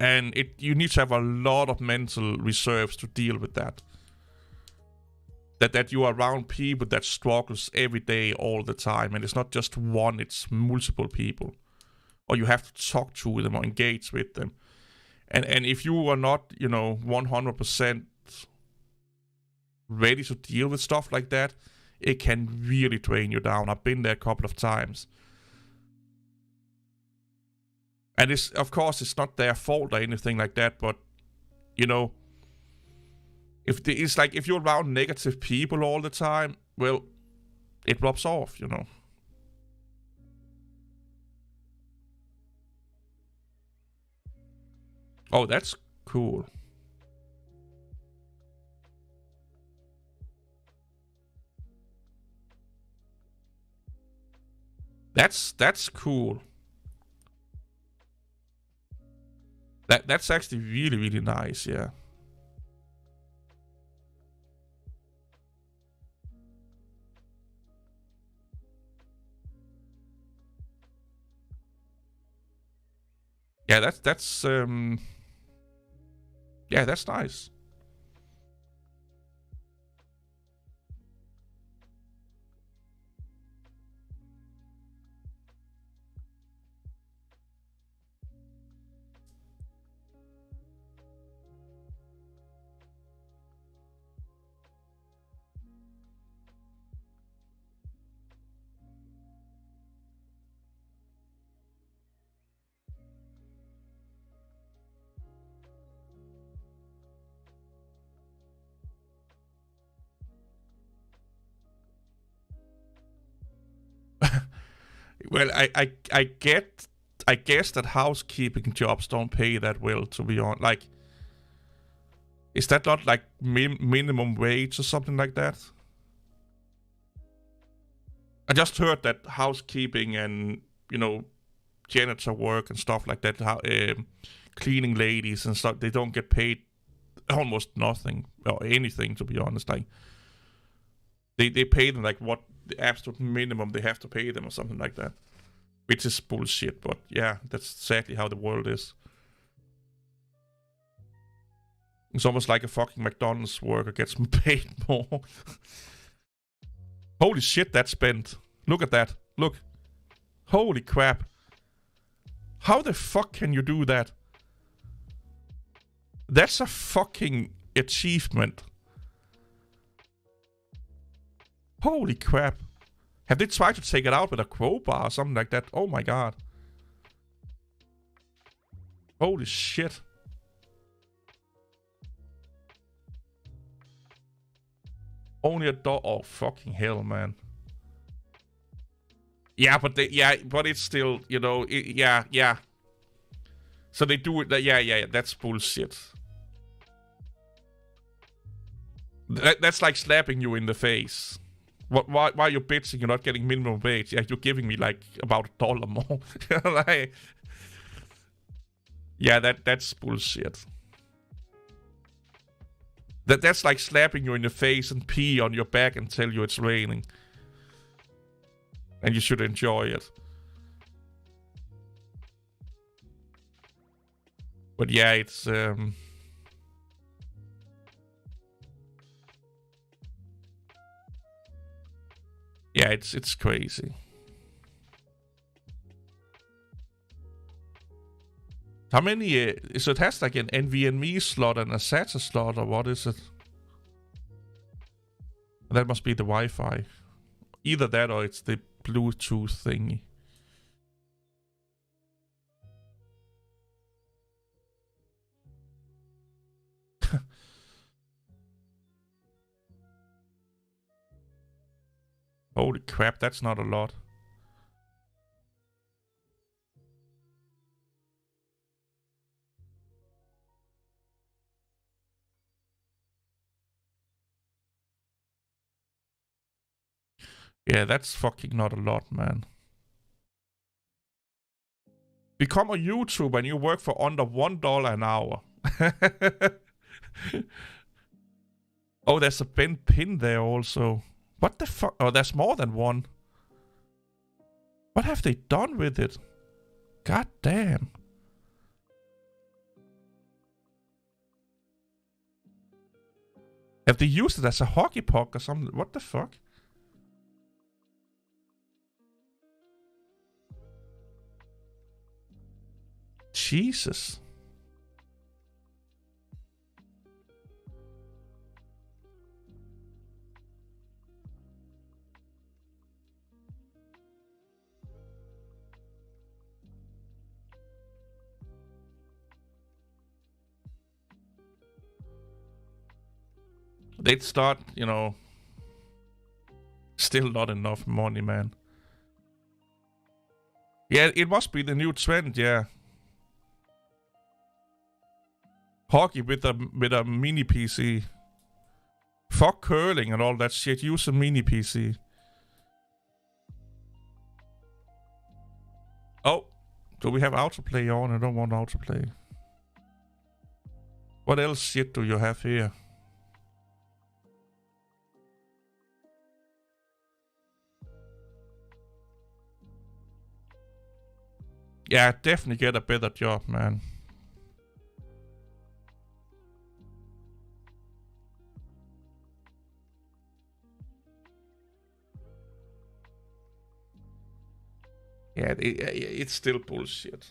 And you need to have a lot of mental reserves to deal with that. That you are around people that struggles every day, all the time. And it's not just one, it's multiple people. Or you have to talk to them or engage with them. And if you are not, 100% ready to deal with stuff like that, it can really drain you down. I've been there a couple of times. And of course, it's not their fault or anything like that, but, if you're around negative people all the time, well, it rubs off, Oh, that's cool. That's cool. That's actually really, really nice, yeah. Yeah, that's nice. Well, I guess that housekeeping jobs don't pay that well, to be honest. Like, is that not like minimum wage or something like that? I just heard that housekeeping and janitor work and stuff like that, cleaning ladies and stuff, they don't get paid almost nothing or anything, to be honest. Like, they pay them like what the absolute minimum they have to pay them or something like that. Which is bullshit, but yeah, that's exactly how the world is. It's almost like a fucking McDonald's worker gets paid more. Holy shit, that's spent. Look at that. Look. Holy crap. How the fuck can you do that? That's a fucking achievement. Holy crap. Have they tried to take it out with a crowbar or something like that? Oh my god. Holy shit. Only a door. Oh, fucking hell, man. Yeah, but but it's still, you know, yeah. So they do it. Yeah. That's bullshit. That's like slapping you in the face. Why you're bitching you're not getting minimum wage? Yeah, you're giving me like about $1 more. Like, yeah, that's bullshit. That's like slapping you in the face and pee on your back and tell you it's raining. And you should enjoy it. But yeah, it's yeah, it's crazy. How many? So it has like an NVMe slot and a SATA slot, or what is it? That must be the Wi-Fi. Either that or it's the Bluetooth thingy. Holy crap, that's not a lot. Yeah, that's fucking not a lot, man. Become a YouTuber and you work for under $1 an hour. Oh, there's a bent pin there also. What the fuck? Oh, there's more than one. What have they done with it? God damn. Have they used it as a hockey puck or something? What the fuck? Jesus. They'd start, you know, still not enough money, man. Yeah, it must be the new trend, yeah. Hockey with a mini PC. Fuck curling and all that shit. Use a mini PC. Oh, do we have autoplay on? I don't want autoplay. What else shit do you have here? Yeah, definitely get a better job, man. Yeah, it's still bullshit.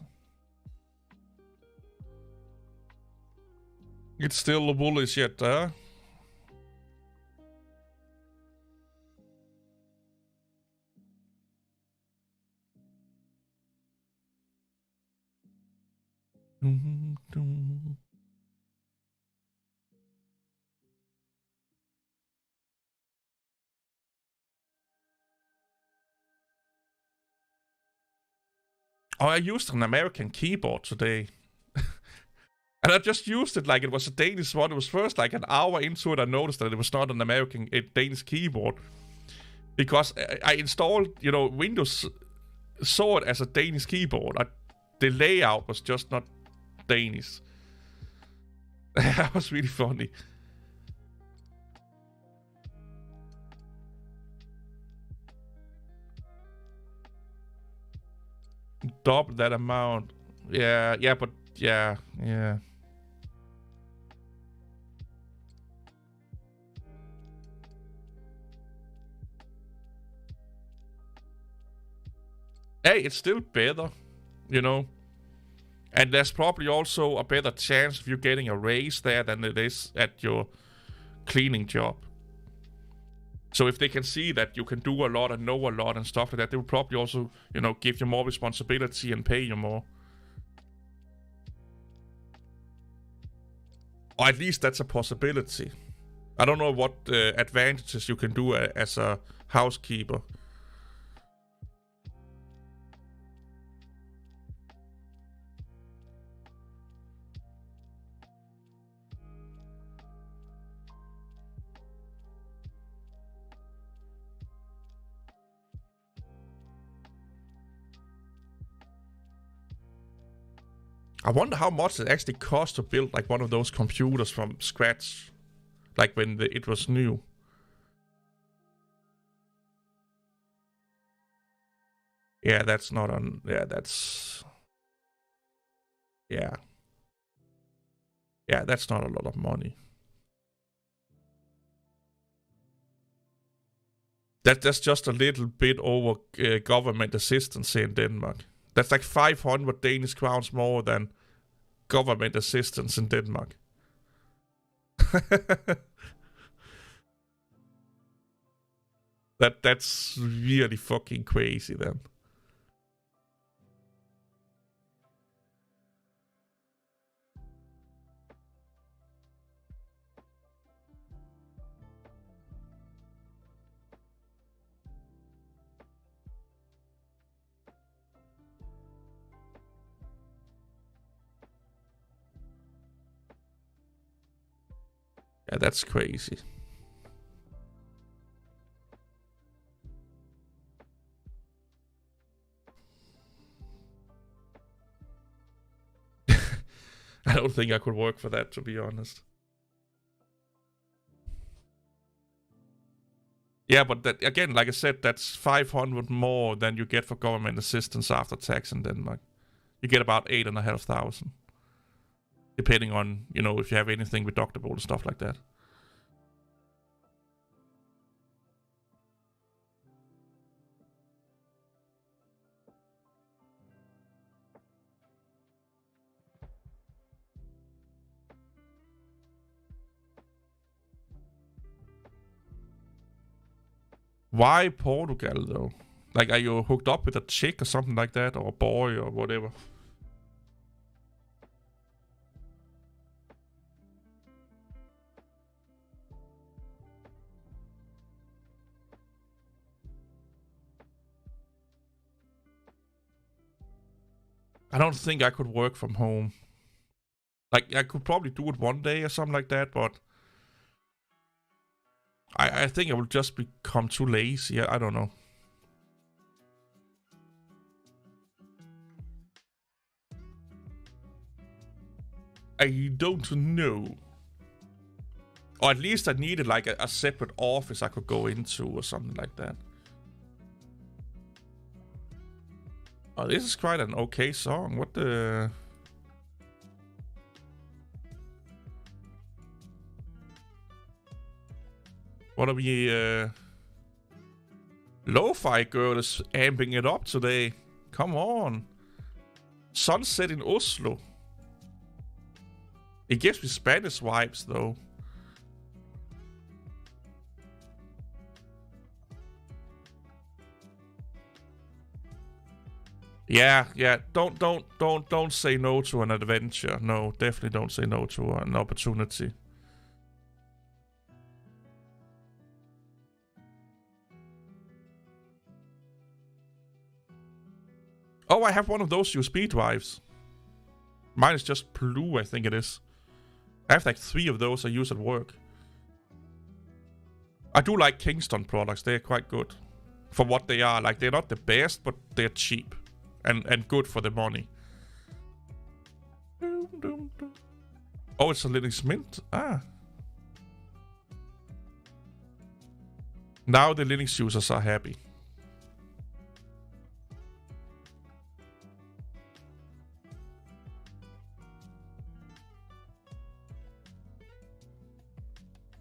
It's still bullshit, huh? Oh, I used an American keyboard today. And I just used it like it was a Danish one. It was first like an hour into it, I noticed that it was not an American, a Danish keyboard. Because I installed, you know, Windows saw it as a Danish keyboard. The layout was just not Danish. That was really funny. Double that amount. Yeah, but yeah. Hey, it's still better, you know. And there's probably also a better chance of you getting a raise there than it is at your cleaning job. So if they can see that you can do a lot and know a lot and stuff like that, they will probably also, give you more responsibility and pay you more. Or at least that's a possibility. I don't know what advantages you can do as a housekeeper. I wonder how much it actually cost to build like one of those computers from scratch, like when it was new. Yeah, that's not on. Yeah, that's. Yeah. Yeah, that's not a lot of money. That's just a little bit over government assistance in Denmark. That's like 500 Danish crowns more than government assistance in Denmark. That's really fucking crazy then. Yeah, that's crazy. I don't think I could work for that, to be honest. Yeah, but that, again, like I said, that's 500 more than you get for government assistance after tax in Denmark. You get about 8,500. Depending on, if you have anything deductible and stuff like that. Why Portugal, though? Like, are you hooked up with a chick or something like that? Or a boy or whatever? I don't think I could work from home. Like, I could probably do it one day or something like that, but I think I would just become too lazy. I don't know. I don't know. Or at least I needed like a separate office I could go into or something like that. Oh, this is quite an okay song. What the... What are we... Lofi Girl is amping it up today. Come on. Sunset in Oslo. It gives me Spanish vibes, though. Yeah. Don't say no to an adventure. No, definitely don't say no to an opportunity. Oh, I have one of those USB drives. Mine is just blue, I think it is. I have like 3 of those I use at work. I do like Kingston products. They're quite good. For what they are. Like, they're not the best, but they're cheap. And good for the money. Oh, it's a Linux Mint? Ah. Now the Linux users are happy.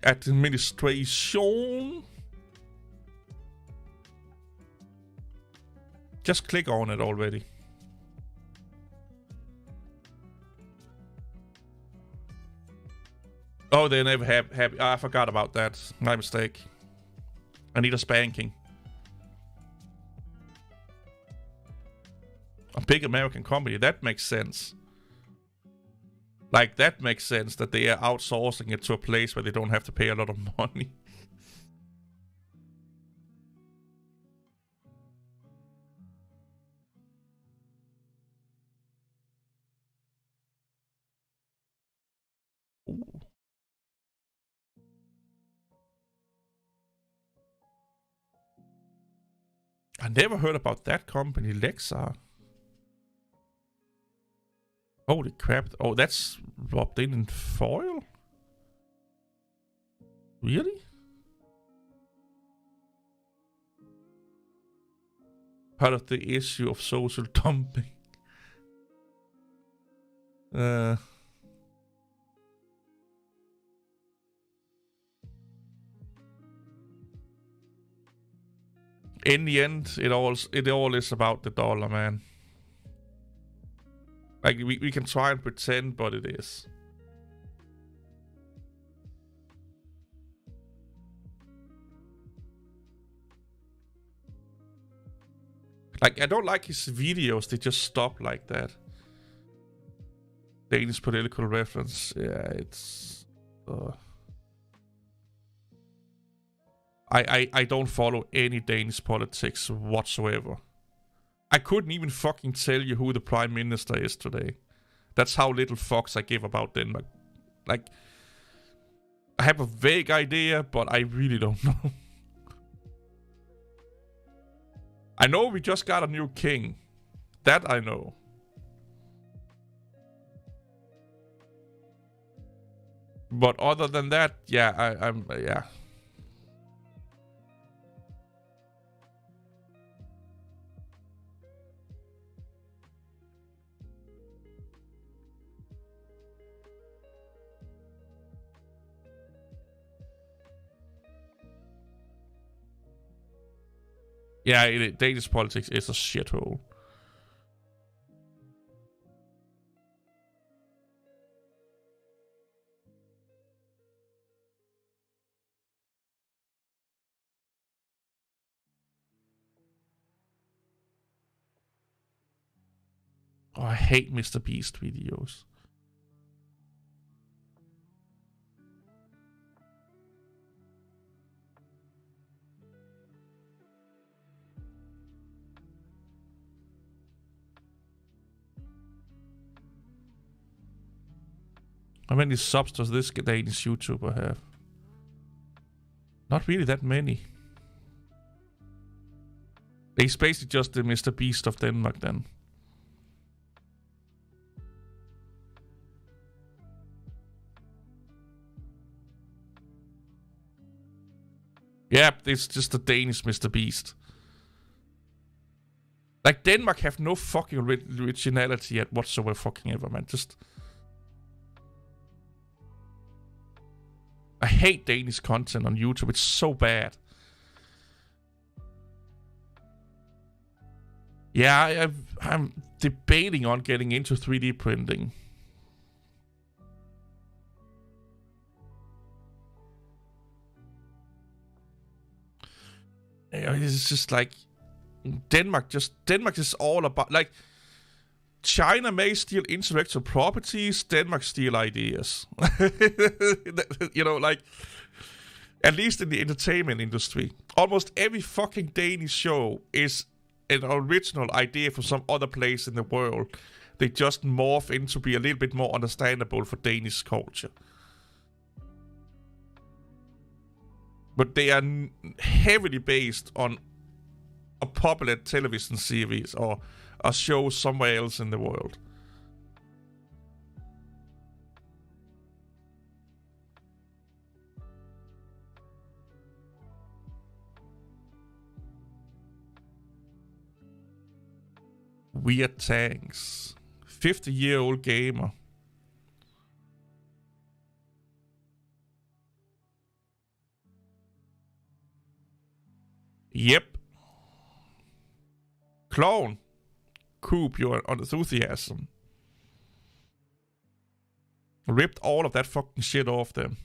Administration. Just click on it already. Oh, they never happy. I forgot about that. My mistake. I need a spanking. A big American company. That makes sense. Like, that makes sense that they are outsourcing it to a place where they don't have to pay a lot of money. Ooh. I never heard about that company, Lexar. Holy crap. Oh, that's rubbed in foil? Really? Part of the issue of social dumping. In the end, it all is about the dollar, man. Like, we can try and pretend, but it is. Like, I don't like his videos. They just stop like that. Danish political reference. Yeah, it's... I don't follow any Danish politics whatsoever. I couldn't even fucking tell you who the prime minister is today. That's how little fucks I give about Denmark. Like, I have a vague idea, but I really don't know. I know we just got a new king. That I know. But other than that, yeah, I'm yeah. Yeah, Danish politics is a shithole. Oh, I hate Mr. Beast videos. How many subs does this Danish YouTuber have? Not really that many. He's basically just the Mr. Beast of Denmark then. Yeah, it's just the Danish Mr. Beast. Like, Denmark have no fucking originality yet whatsoever fucking ever, man. Just... I hate Danish content on YouTube. It's so bad. Yeah, I'm debating on getting into 3D printing. It's just like Denmark is all about, like, China may steal intellectual properties, Denmark steal ideas. You know, like, at least in the entertainment industry, almost every fucking Danish show is an original idea from some other place in the world. They just morph into be a little bit more understandable for Danish culture. But they are heavily based on a popular television series or a show somewhere else in the world. Weird tanks. 50-year-old gamer. Yep. Clone. Coop your enthusiasm. Ripped all of that fucking shit off them.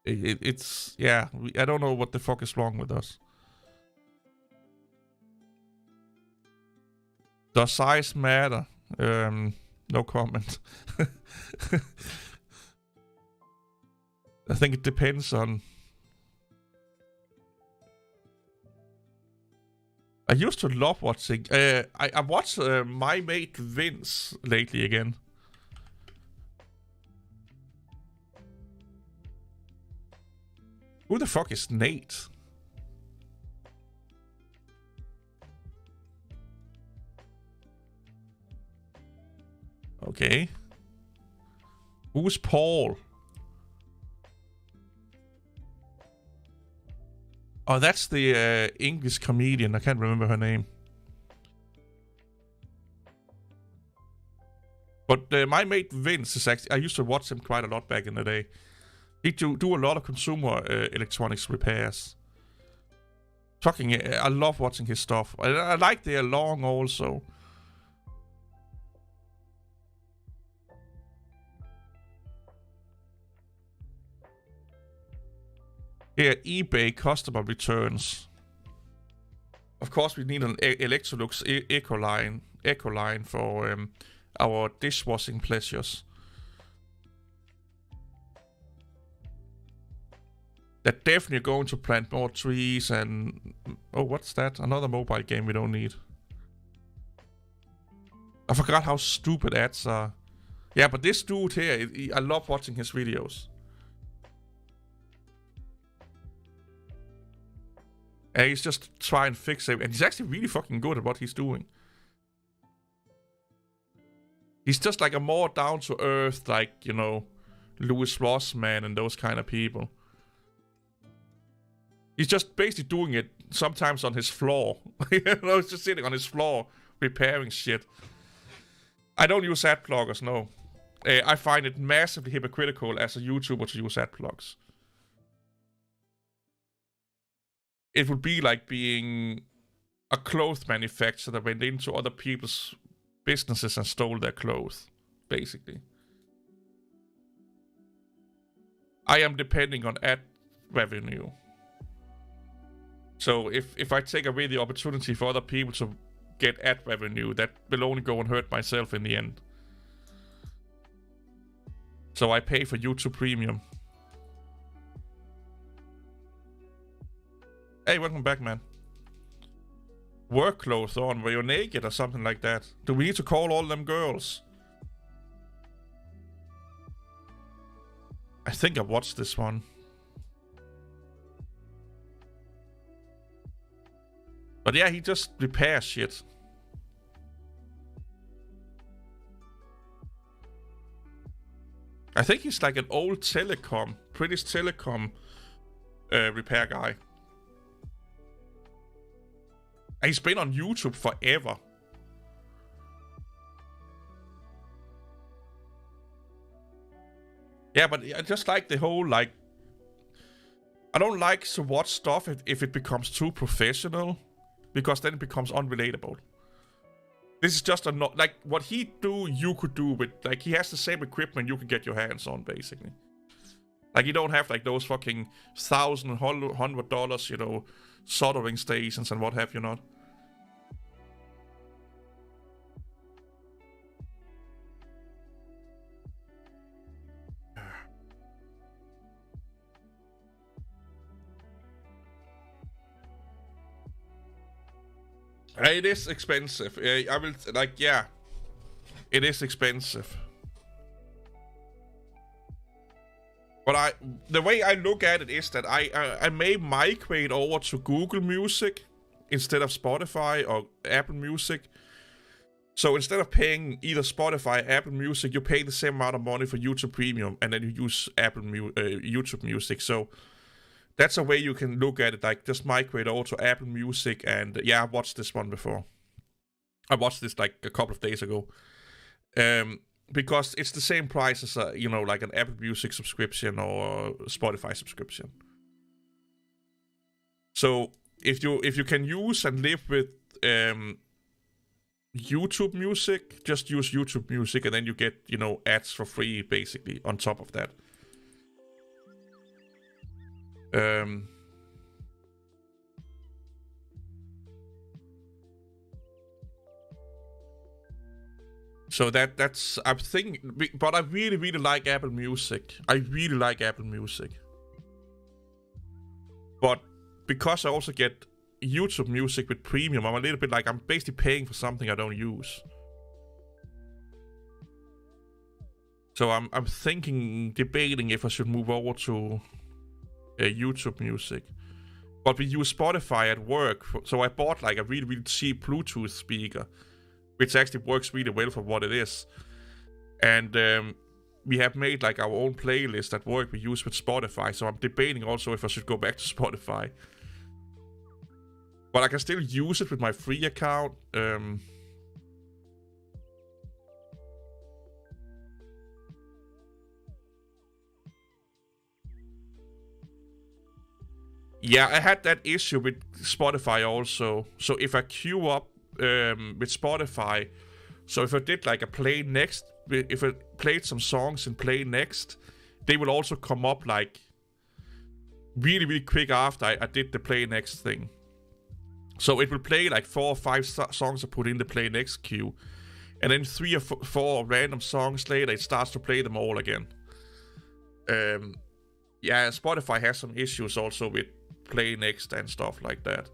It's yeah. I don't know what the fuck is wrong with us. Does size matter? No comment. I think it depends on. I used to love watching. I watched My Mate Vince lately again. Who the fuck is Nate? Okay. Who's Paul? Oh, that's the English comedian. I can't remember her name. But My Mate Vince is actually... I used to watch him quite a lot back in the day. He do a lot of consumer electronics repairs. I love watching his stuff. I like the long also. Here, eBay customer returns. Of course, we need an Electrolux Eco line for our dishwashing pleasures. They're definitely going to plant more trees and... Oh, what's that? Another mobile game we don't need. I forgot how stupid ads are. Yeah, but this dude here, I love watching his videos. And he's just trying to fix it. And he's actually really fucking good at what he's doing. He's just like a more down-to-earth, like, you know, Louis Ross man and those kind of people. He's just basically doing it sometimes on his floor. You know, he's just sitting on his floor repairing shit. I don't use ad blockers, no. I find it massively hypocritical as a YouTuber to use ad blocks. It would be like being a clothes manufacturer that went into other people's businesses and stole their clothes, basically. I am depending on ad revenue. So if I take away the opportunity for other people to get ad revenue, that will only go and hurt myself in the end. So I pay for YouTube Premium. Hey, welcome back, man. Work clothes on, were you naked or something like that? Do we need to call all them girls? I think I watched this one. But yeah, he just repairs shit. I think he's like an old British telecom repair guy. And he's been on YouTube forever. Yeah, but I just like the whole, like... I don't like to watch stuff if it becomes too professional. Because then it becomes unrelatable. This is just like what he do, you could do with, like, he has the same equipment you can get your hands on, basically. Like, you don't have like those fucking $1,100, you know, soldering stations and what have you not. It is expensive. I will, like, yeah. It is expensive. But the way I look at it is that I may migrate over to Google Music instead of Spotify or Apple Music. So instead of paying either Spotify or Apple Music, you pay the same amount of money for YouTube Premium, and then you use YouTube Music. So that's a way you can look at it, like just migrate over to Apple Music. And yeah, I watched this one before. I watched this like a couple of days ago. Because it's the same price as you know, like an Apple Music subscription or Spotify subscription. So if you can use and live with YouTube Music, just use YouTube Music, and then you get, you know, ads for free, basically, on top of that. So that's, I'm thinking, but I really, really like Apple Music. I really like Apple Music. But because I also get YouTube Music with Premium, I'm a little bit like, I'm basically paying for something I don't use. So I'm debating if I should move over to YouTube Music. But we use Spotify at work, so I bought like a really, really cheap Bluetooth speaker, which actually works really well for what it is. And we have made like our own playlist at work we use with Spotify, so I'm debating also if I should go back to Spotify. But I can still use it with my free account. Yeah, I had that issue with Spotify also. So if I queue up with Spotify, so if I did like a play next, if I played some songs in play next, they will also come up like really, really quick after I did the play next thing. So it will play like 4 or 5 songs I put in the play next queue, and then 3 or 4 random songs later, it starts to play them all again. Yeah, Spotify has some issues also with play next and stuff like that.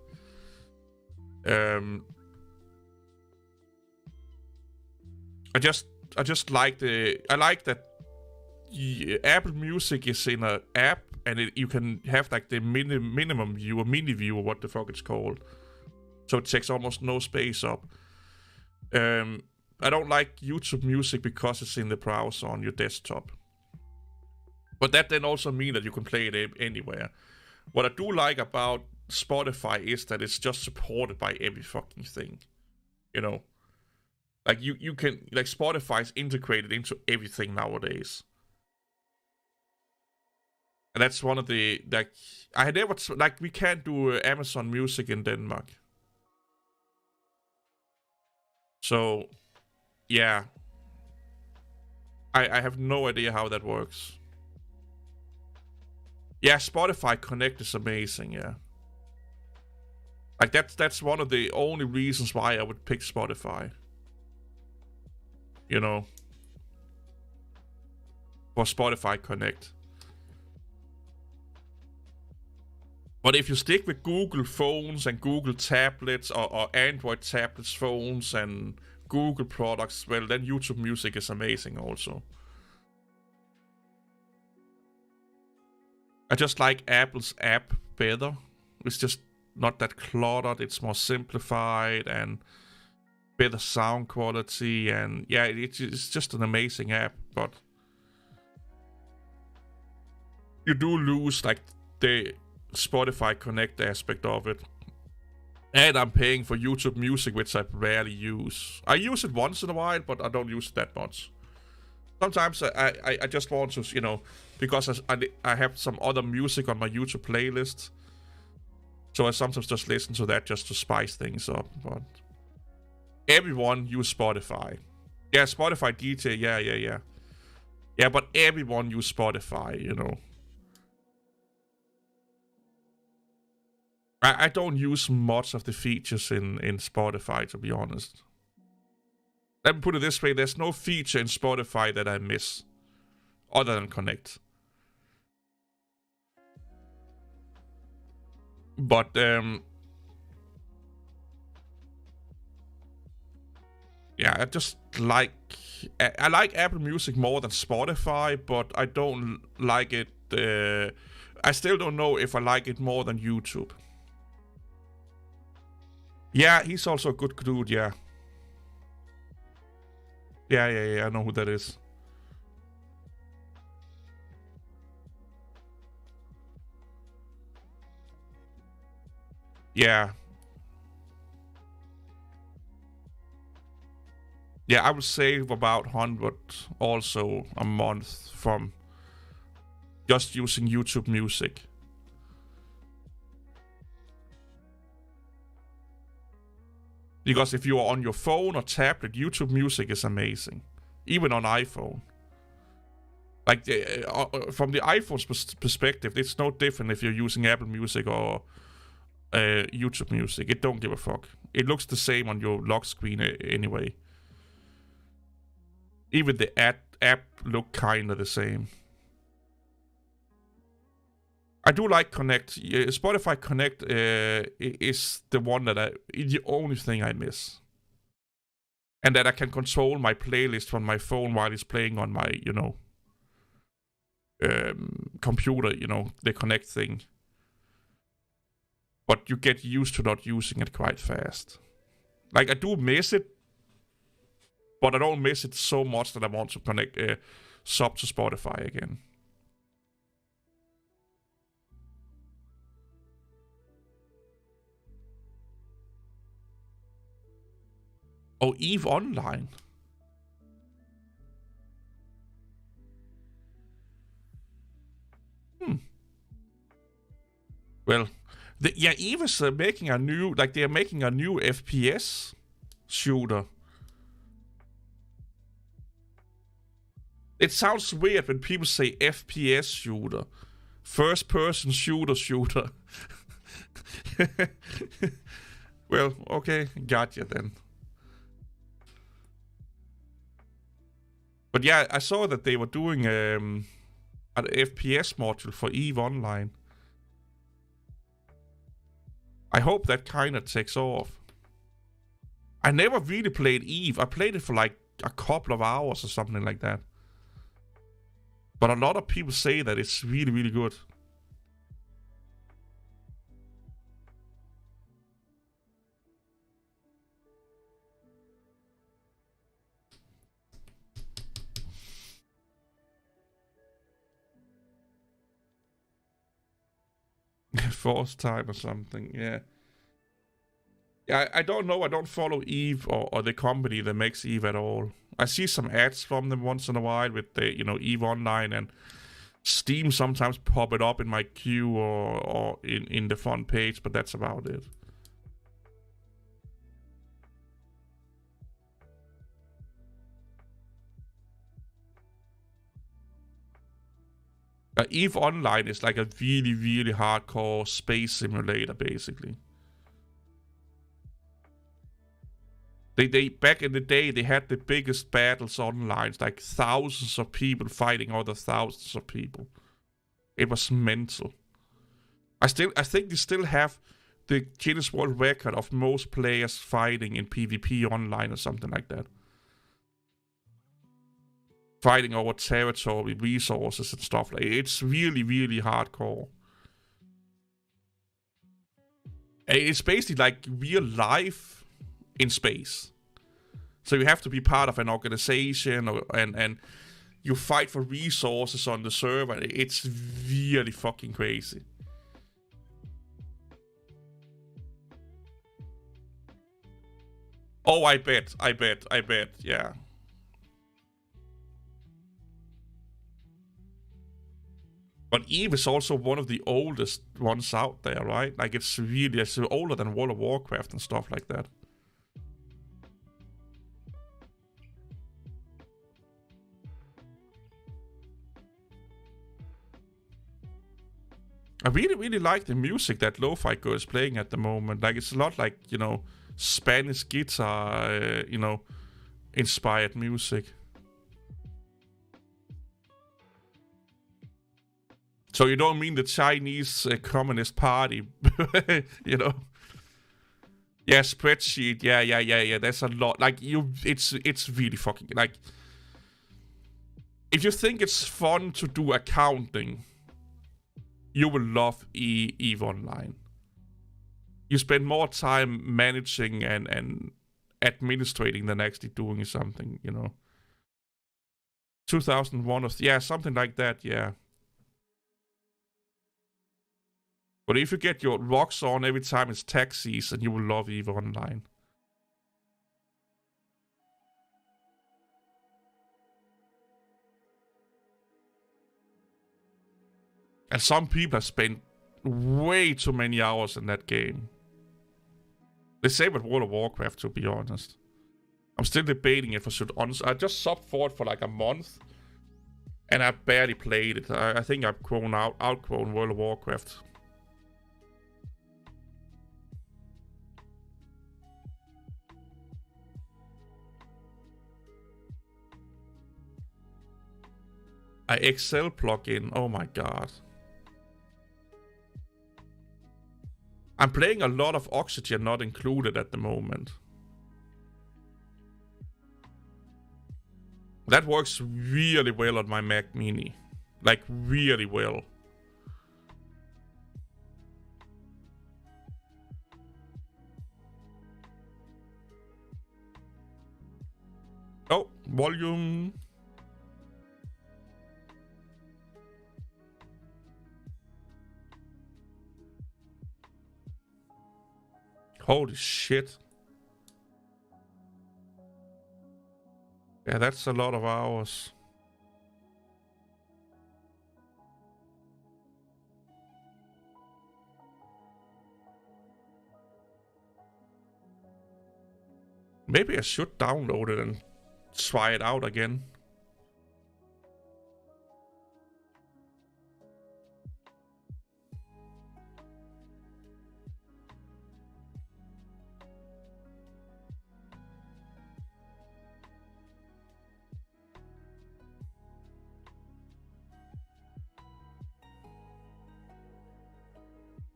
I just like that Apple Music is in an app, and you can have like the minimum view or mini view or what the fuck it's called. So it takes almost no space up. I don't like YouTube Music because it's in the browser on your desktop. But that then also means that you can play it anywhere. What I do like about Spotify is that it's just supported by every fucking thing. You know? Like you can, like, Spotify is integrated into everything nowadays. And that's one of the, like, I had never, like, we can't do Amazon Music in Denmark. So, yeah. I have no idea how that works. Yeah, Spotify Connect is amazing, yeah. Like, that's one of the only reasons why I would pick Spotify. You know? For Spotify Connect. But if you stick with Google phones and Google tablets or Android tablets, phones and Google products, well, then YouTube Music is amazing also. I just like Apple's app better. It's just not that cluttered. It's more simplified and better sound quality. And yeah, it's just an amazing app. But you do lose like the Spotify Connect aspect of it. And I'm paying for YouTube Music, which I rarely use. I use it once in a while, but I don't use it that much. Sometimes I just want to, you know, because I have some other music on my YouTube playlist. So I sometimes just listen to that just to spice things up. But everyone use Spotify. Yeah, Spotify DJ, yeah. Yeah, but everyone use Spotify, you know. I don't use much of the features in Spotify, to be honest. Let me put it this way, there's no feature in Spotify that I miss, other than Connect. But, yeah, I just like... I like Apple Music more than Spotify, but I don't like it... I still don't know if I like it more than YouTube. Yeah, he's also a good dude, yeah. Yeah, I know who that is. Yeah. Yeah, I would save about 100 also a month from just using YouTube Music. Because if you are on your phone or tablet, YouTube Music is amazing. Even on iPhone. Like, from the iPhone's perspective, it's no different if you're using Apple Music or YouTube Music. It don't give a fuck. It looks the same on your lock screen anyway. Even the app look kind of the same. I do like Connect. Spotify Connect is the one that the only thing I miss. And that I can control my playlist from my phone while it's playing on my, computer, the Connect thing. But you get used to not using it quite fast. Like, I do miss it, but I don't miss it so much that I want to connect sub to Spotify again. Oh, EVE Online. Well, EVE is making a new, they're making a new FPS shooter. It sounds weird when people say FPS shooter. First person shooter. Well, okay, gotcha then. But yeah, I saw that they were doing an FPS module for EVE Online. I hope that kind of takes off. I never really played EVE. I played it for like a couple of hours or something like that. But a lot of people say that it's really, really good. Fourth time or something, yeah. Yeah, I don't know. I don't follow EVE or the company that makes EVE at all. I see some ads from them once in a while with the, EVE Online, and Steam sometimes pop it up in my queue or in the front page, but that's about it. EVE Online is like a really, really hardcore space simulator, basically. They back in the day, they had the biggest battles online, like thousands of people fighting other thousands of people. It was mental. I think they still have the Guinness World Record of most players fighting in PvP online or something like that. Fighting over territory, resources and stuff like that. It's really, really hardcore. It's basically like real life in space. So you have to be part of an organization and you fight for resources on the server. It's really fucking crazy. Oh, I bet, yeah. But EVE is also one of the oldest ones out there, right? Like, it's older than World of Warcraft and stuff like that. I really, really like the music that Lofi Girl is playing at the moment. Like, it's a lot like, Spanish guitar, inspired music. So you don't mean the Chinese Communist Party, Yeah, spreadsheet. Yeah. There's a lot. Like, it's really fucking, like, if you think it's fun to do accounting, you will love EVE Online. You spend more time managing and administrating than actually doing something, 2001 or something like that, yeah. But if you get your rocks on every time it's tax season, you will love EVE Online. And some people have spent way too many hours in that game. The same with World of Warcraft, to be honest. I'm still debating if I should I just subbed for it for like a month. And I barely played it. I think I've outgrown World of Warcraft. A Excel plugin, oh my god. I'm playing a lot of Oxygen not included at the moment. That works really well on my Mac Mini. Like, really well. Oh, volume. Holy shit. Yeah, that's a lot of hours. Maybe I should download it and try it out again.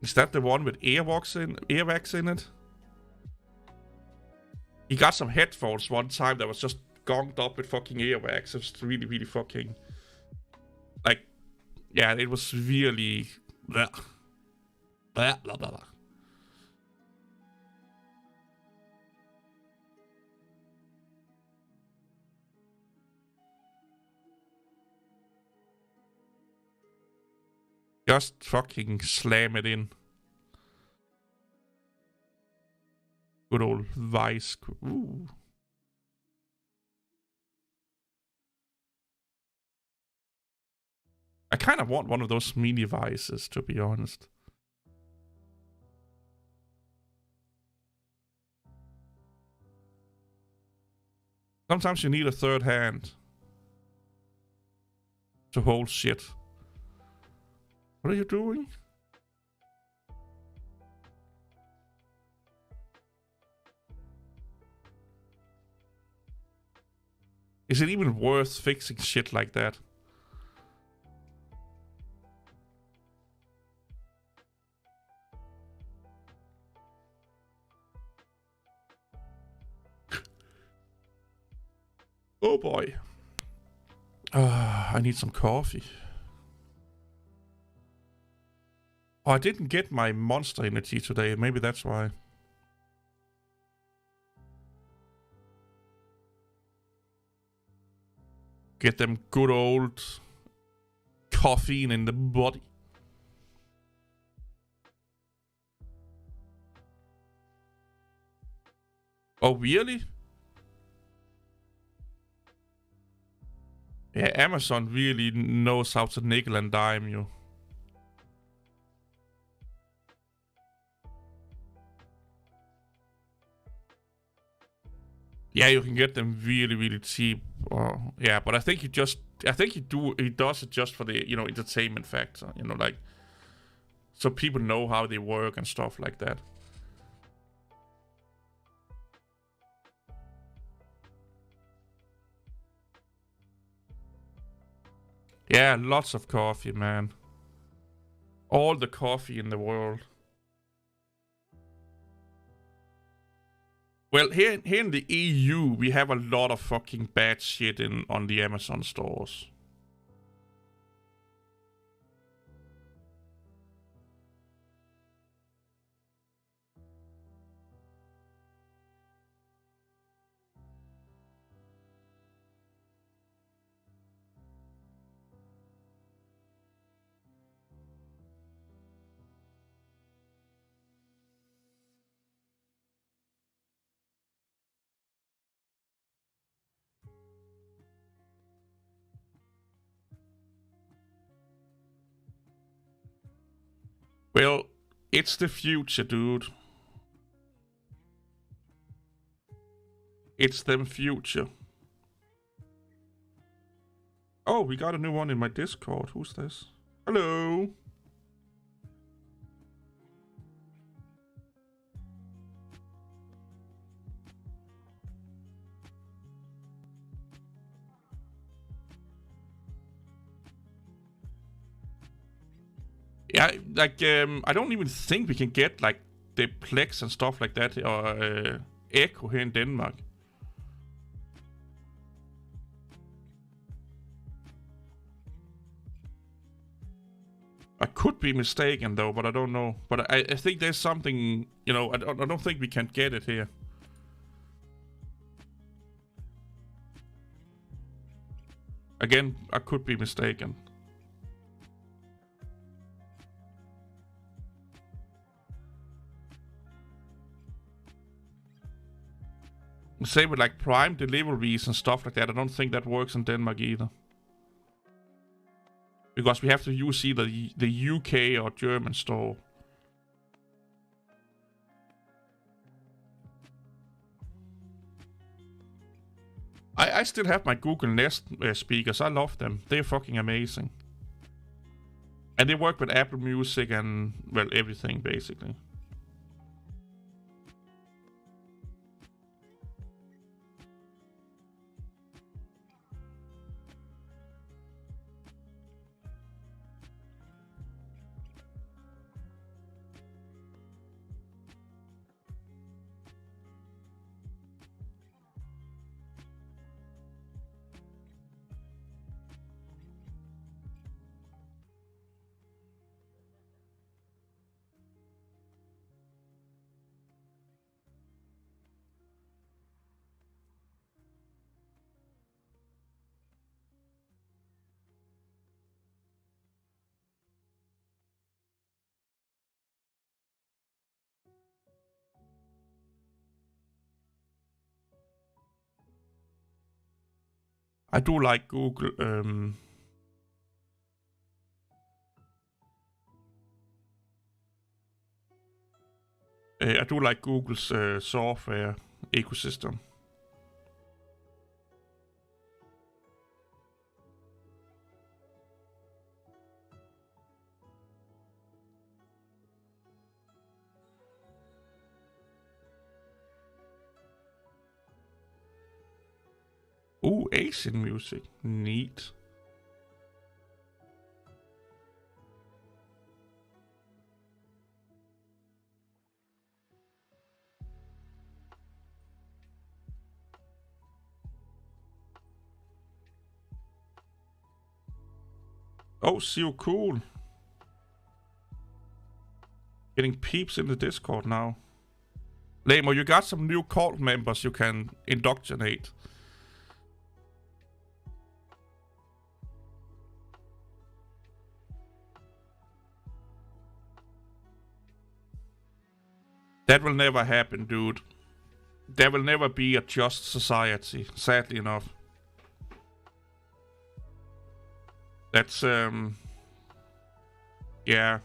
Is that the one with earwax in it? He got some headphones one time that was just gonged up with fucking earwax. It was really, really fucking... Like, yeah, it was really... Blah. Blah, blah, blah, blah. Just fucking slam it in. Good old Vice. Ooh. I kind of want one of those mini Vices, to be honest. Sometimes you need a third hand to hold shit. What are you doing? Is it even worth fixing shit like that? Oh boy. I need some coffee. Oh, I didn't get my Monster Energy today. Maybe that's why. Get them good old caffeine in the body. Oh, really? Yeah, Amazon really knows how to nickel and dime you. Yeah, you can get them really, really cheap. Yeah, but I think he does it just for the, entertainment factor, like, so people know how they work and stuff like that. Yeah, lots of coffee, man. All the coffee in the world. Well, here in the EU, we have a lot of fucking bad shit on the Amazon stores. Well, it's the future, dude. It's them future. Oh, we got a new one in my Discord. Who's this? Hello. Yeah, like, I don't even think we can get, like, the Plex and stuff like that, or Echo here in Denmark. I could be mistaken, though, but I don't know. But I think there's something, you know, I don't think we can get it here. Again, I could be mistaken. Same with like Prime deliveries and stuff like that. I don't think that works in Denmark either. Because we have to use either the UK or German store. I still have my Google Nest speakers. I love them. They're fucking amazing. And they work with Apple Music and, well, everything basically. I do like Google. I do like Google's software ecosystem. Ooh, Asian music. Neat. Oh, so cool. Getting peeps in the Discord now. Lamo, you got some new cult members you can indoctrinate. That will never happen, dude. There will never be a just society, sadly enough. That's, yeah.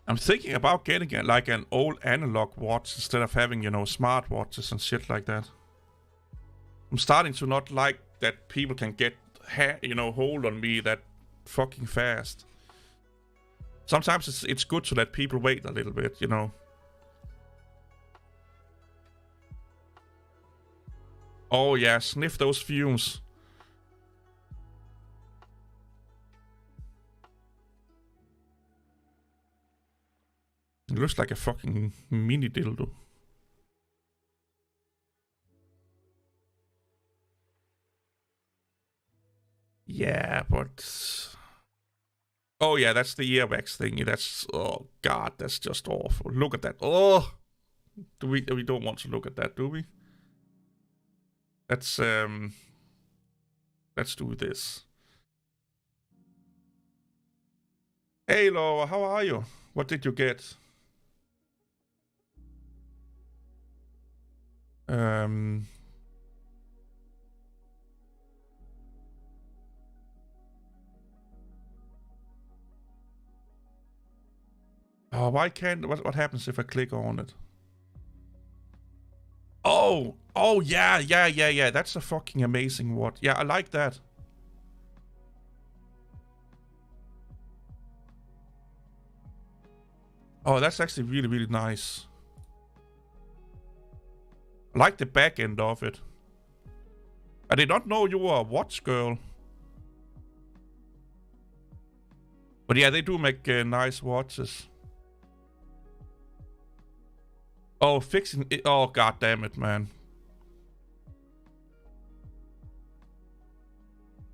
I'm thinking about getting like an old analog watch instead of having, you know, smartwatches and shit like that. I'm starting to not like that people can get, you know, hold on me that fucking fast. Sometimes it's good to let people wait a little bit, you know. Oh yeah, sniff those fumes. It looks like a fucking mini dildo. Yeah, but... Oh yeah, that's the earwax thing. That's... Oh god, that's just awful. Look at that. Oh! We don't want to look at that, do we? Let's do this. Hey Laura, how are you? What did you get? Oh, why can't... What happens if I click on it? Oh, yeah. That's a fucking amazing watch. Yeah, I like that. Oh, that's actually really, really nice. I like the back end of it. I did not know you were a watch girl. But yeah, they do make nice watches. Oh, fixing it. Oh, god damn it, man.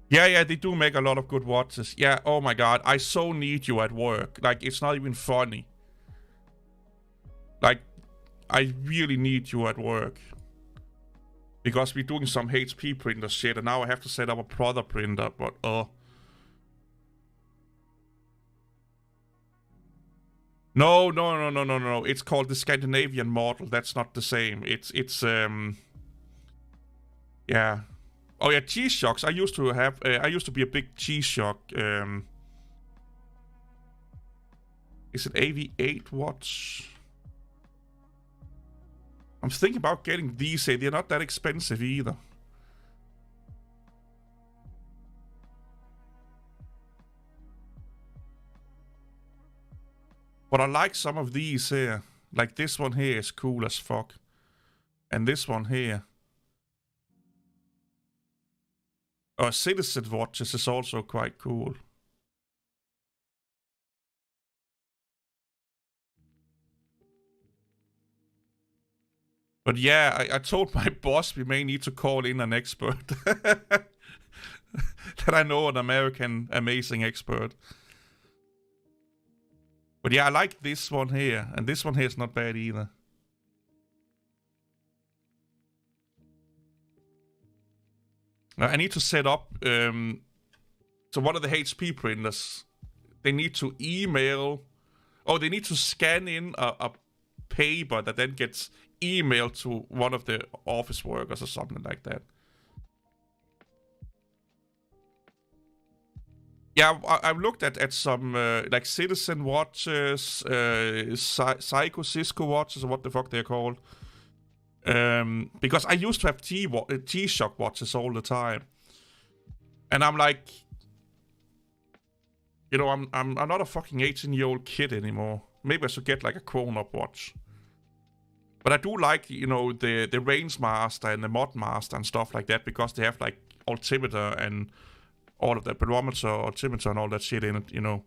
Yeah, they do make a lot of good watches. Yeah, oh my god, I so need you at work. Like, it's not even funny. Like, I really need you at work. Because we're doing some HP printer shit, and now I have to set up a brother printer, but No. It's called the Scandinavian model. That's not the same. It's yeah. Oh yeah, G-Shocks. I used to be a big G-Shock. Is it AV8 watch? I'm thinking about getting these. They're not that expensive either. But I like some of these here. Like this one here is cool as fuck. And this one here. Citizen watches is also quite cool. But yeah, I told my boss we may need to call in an expert. That I know an American amazing expert. But yeah, I like this one here. And this one here is not bad either. I need to set up... so one of the HP printers, they need to email... Oh, they need to scan in a paper that then gets emailed to one of the office workers or something like that. Yeah, I've looked at some like Citizen watches, Psycho Cisco watches, or what the fuck they're called. Because I used to have G-Shock watches all the time, and I'm like, you know, I'm not a fucking 18-year-old kid anymore. Maybe I should get like a grown-up watch. But I do like, you know, the Range Master and the Mod Master and stuff like that, because they have like altimeter and all of that, barometer, altimeter, and all that shit in it, you know.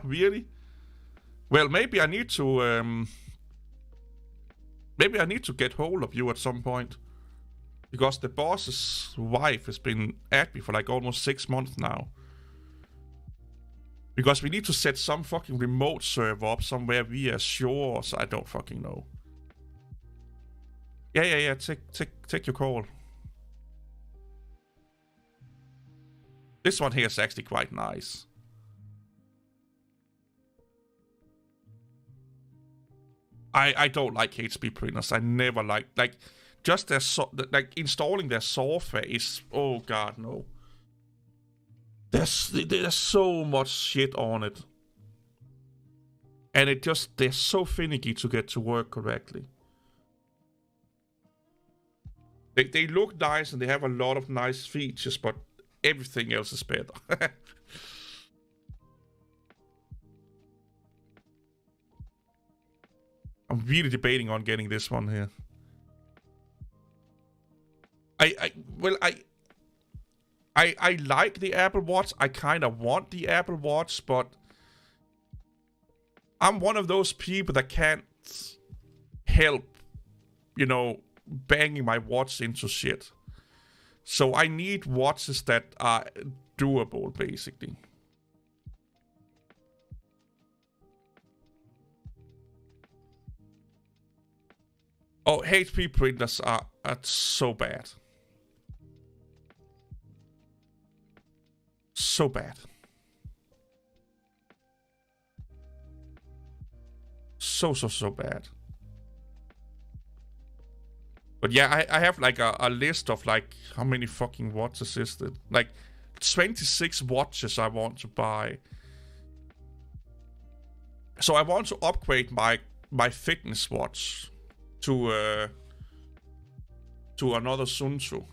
Really? Well, maybe I need to get hold of you at some point, because the boss's wife has been at me for like almost 6 months now. Because we need to set some fucking remote server up somewhere via Shore, so I don't fucking know. Yeah. Take your call. This one here is actually quite nice. I don't like HP printers. I never like just their like installing their software is, oh god, no. There's so much shit on it. And they're so finicky to get to work correctly. They look nice and they have a lot of nice features, but everything else is better. I'm really debating on getting this one here. I like the Apple Watch. I kind of want the Apple Watch, but I'm one of those people that can't help, you know, banging my watch into shit. So I need watches that are doable, basically. Oh, HP printers are so bad. So bad. So bad. But yeah, I have like a list of like how many fucking watches is it? Like 26 watches I want to buy. So I want to upgrade my fitness watch to another Sun Tzu.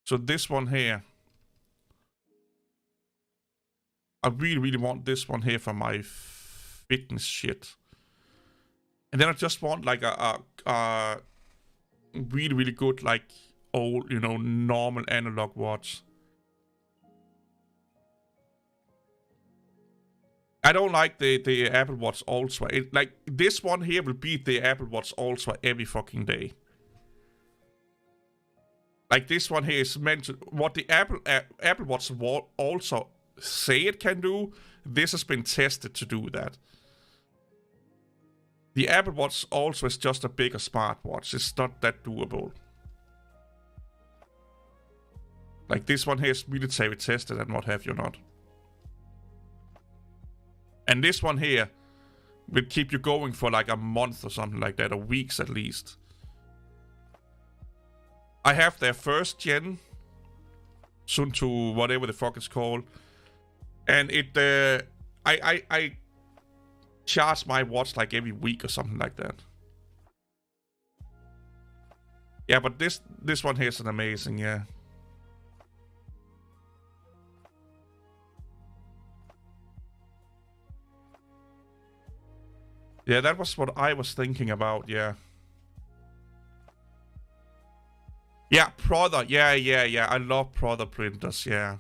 So this one here, I really want this one here for my fitness shit. And then I just want like a really good like old, you know, normal analog watch. I don't like the Apple Watch Ultra. Like this one here will beat the Apple Watch Ultra every fucking day. Like this one here is meant to what the Apple Watch Ultra say it can do. This has been tested to do that. The Apple Watch Ultra is just a bigger smartwatch. It's not that doable. Like this one here is military tested and what have you not. And this one here will keep you going for like a month or something like that, or weeks at least. I have their first gen, Sun Tzu, whatever the fuck it's called, and it I charge my watch like every week or something like that. Yeah, but this one here is an amazing, yeah. Yeah, that was what I was thinking about, yeah. Yeah, Prada, yeah. I love Prada printers, yeah.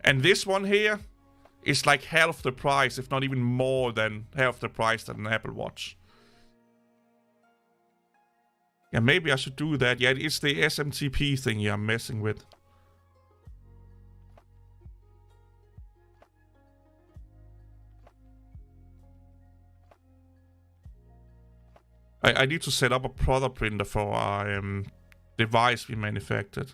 And this one here is like half the price, if not even more than half the price than an Apple Watch. Yeah, maybe I should do that. Yeah, it's the SMTP thing I'm messing with. I need to set up a Prada printer for our device we manufactured.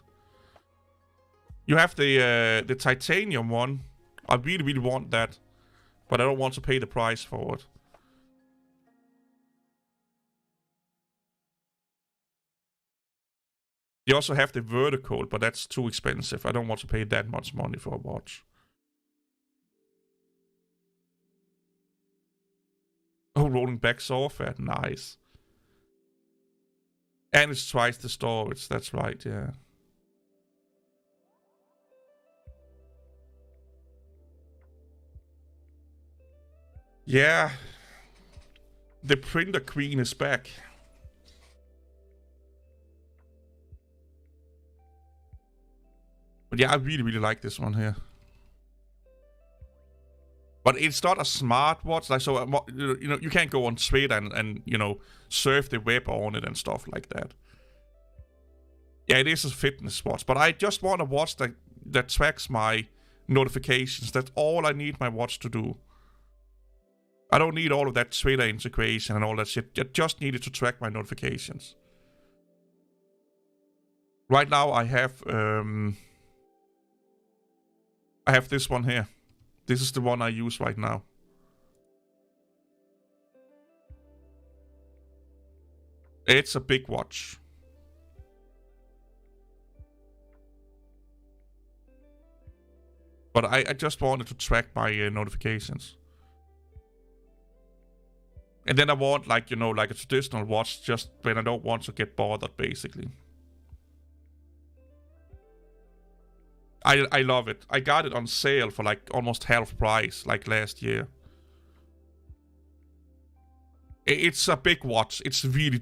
You have the titanium one. I really want that, but I don't want to pay the price for it. You also have the vertical, but that's too expensive. I don't want to pay that much money for a watch. Oh, rolling back software, nice. And it's twice the storage, that's right, yeah. Yeah. The printer queen is back. But yeah, I really like this one here. But it's not a smartwatch, like so. You know, you can't go on Twitter and you know surf the web on it and stuff like that. Yeah, it is a fitness watch, but I just want a watch that tracks my notifications. That's all I need my watch to do. I don't need all of that Twitter integration and all that shit. I just need it to track my notifications. Right now, I have this one here. This is the one I use right now. It's a big watch. But I just wanted to track my notifications. And then I want, like, you know, like a traditional watch just when I don't want to get bothered, basically. I love it. I got it on sale for like almost half price, like last year. It's a big watch. It's really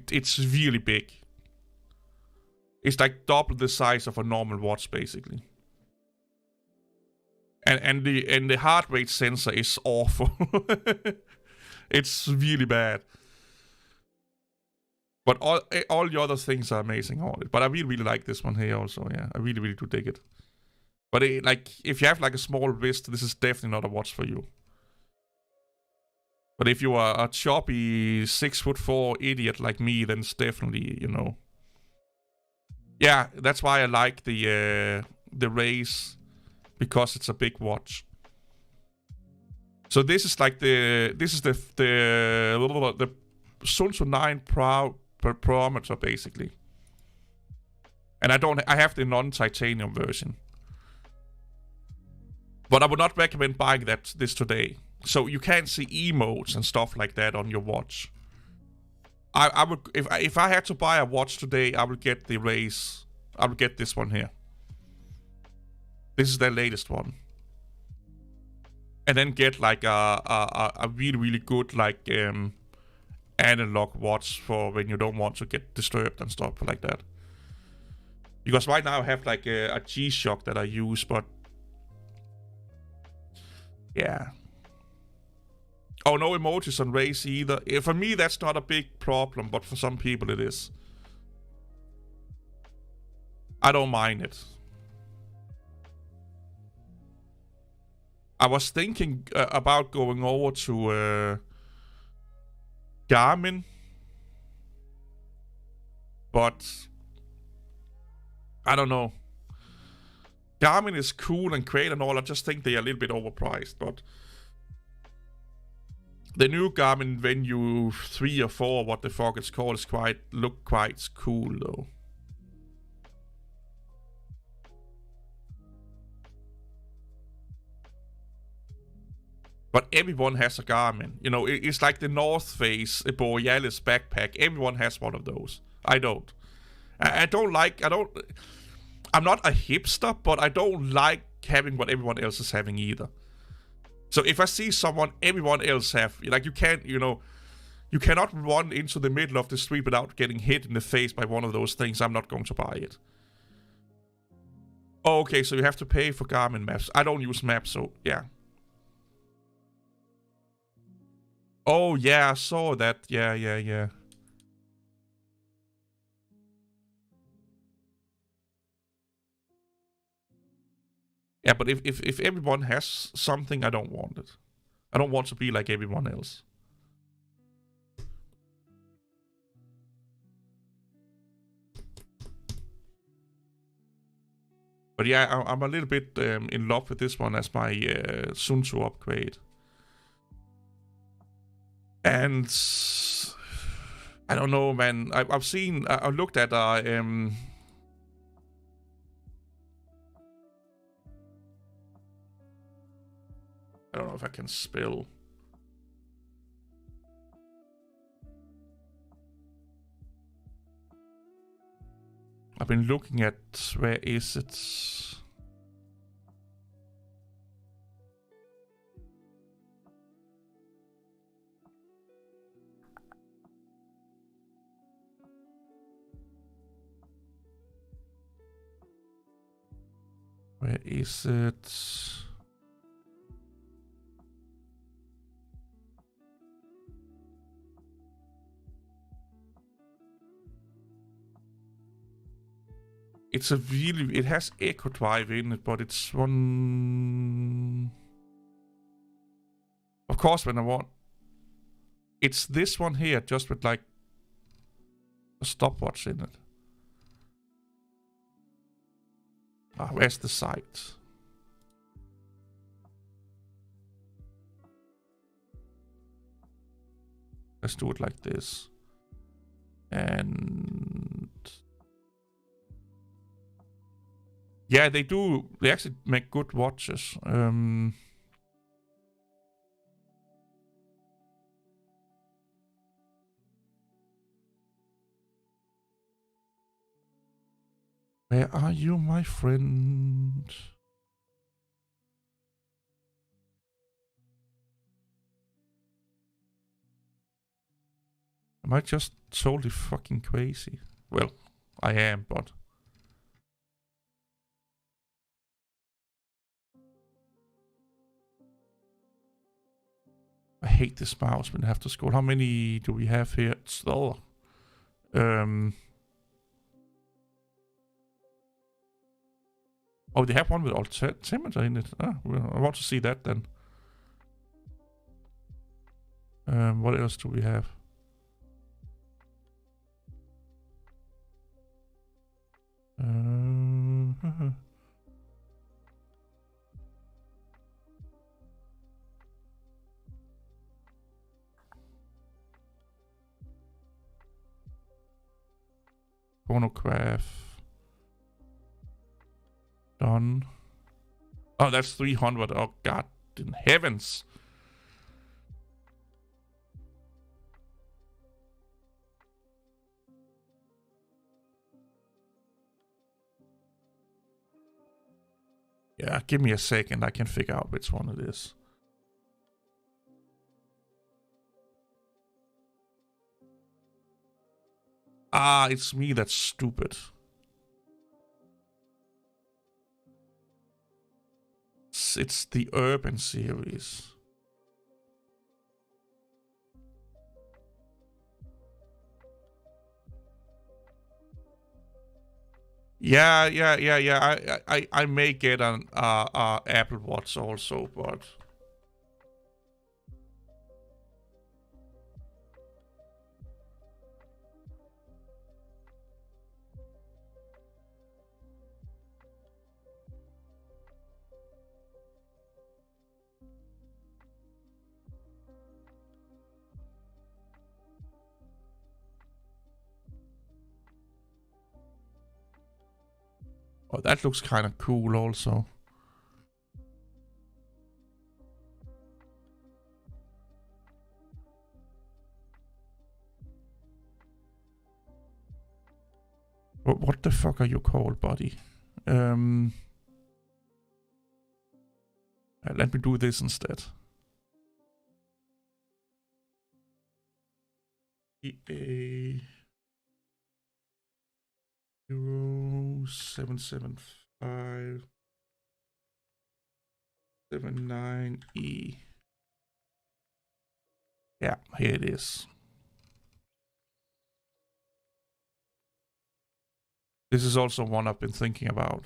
big. It's like double the size of a normal watch, basically. And the heart rate sensor is awful. It's really bad. But all the other things are amazing on it. But I really like this one here also. Yeah, I really do dig it. But like, if you have like a small wrist, this is definitely not a watch for you. But if you are a choppy 6'4" idiot like me, then it's definitely, you know. Yeah, that's why I like the Race, because it's a big watch. So this is like the Sun Tzu 9 Prometer basically. And I have the non-titanium version. But I would not recommend buying this today. So you can't see emotes and stuff like that on your watch. I would, if I had to buy a watch today, I would get the Race. I would get this one here. This is their latest one. And then get like a really good like analog watch for when you don't want to get disturbed and stuff like that. Because right now I have like a G-Shock that I use, but yeah. Oh, no emojis on Race either. For me, that's not a big problem, but for some people it is. I don't mind it. I was thinking about going over to Garmin, but I don't know. Garmin is cool and great and all. I just think they are a little bit overpriced, but the new Garmin Venue 3 or 4, what the fuck it's called, is look quite cool though. But everyone has a Garmin. You know, it's like the North Face Borealis backpack. Everyone has one of those. I don't. I'm not a hipster, but I don't like having what everyone else is having either. So if I see everyone else have, like, you cannot run into the middle of the street without getting hit in the face by one of those things. I'm not going to buy it. Oh, okay, so you have to pay for Garmin maps. I don't use maps, so yeah. Oh, yeah, I saw that. Yeah. Yeah, but if everyone has something, I don't want it. I don't want to be like everyone else. But yeah, I'm a little bit in love with this one as my Sun Tzu upgrade. And I don't know, man. I looked at I don't know if I can spell. I've been looking at, where is it? Where is it? It has Echo Drive in it, but it's one. Of course, when I want. It's this one here, just with like a stopwatch in it. Where's the site? Let's do it like this. And yeah, they do. They actually make good watches. Where are you, my friend? Am I just totally fucking crazy? Well, I am, but I hate this mouse when I have to scroll. How many do we have here? It's, oh. Oh, they have one with altimeter in it. Ah, well, I want to see that then. What else do we have? Phonograph. Done. Oh, that's 300. Oh, God in heavens. Yeah, give me a second. I can figure out which one it is. Ah, it's me that's stupid. It's the Urban series. Yeah. I may get an Apple Watch also, but oh, that looks kind of cool also. What the fuck are you called, buddy? Let me do this instead. EA 0775 79E. Yeah, here it is. This is also one I've been thinking about.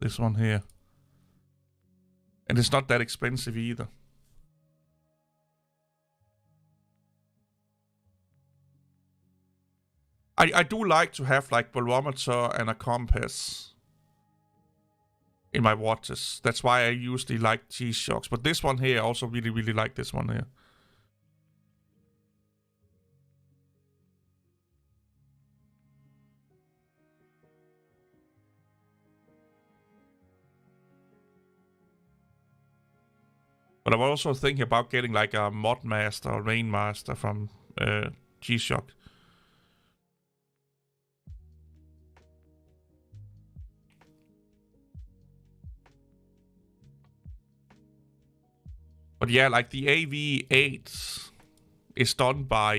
This one here. And it's not that expensive either. I do like to have like barometer and a compass in my watches. That's why I usually like G-Shocks. But this one here, I also really like this one here. But I was also thinking about getting like a Mod Master or Rain Master from G-Shock. But yeah, like the AV8 is done by...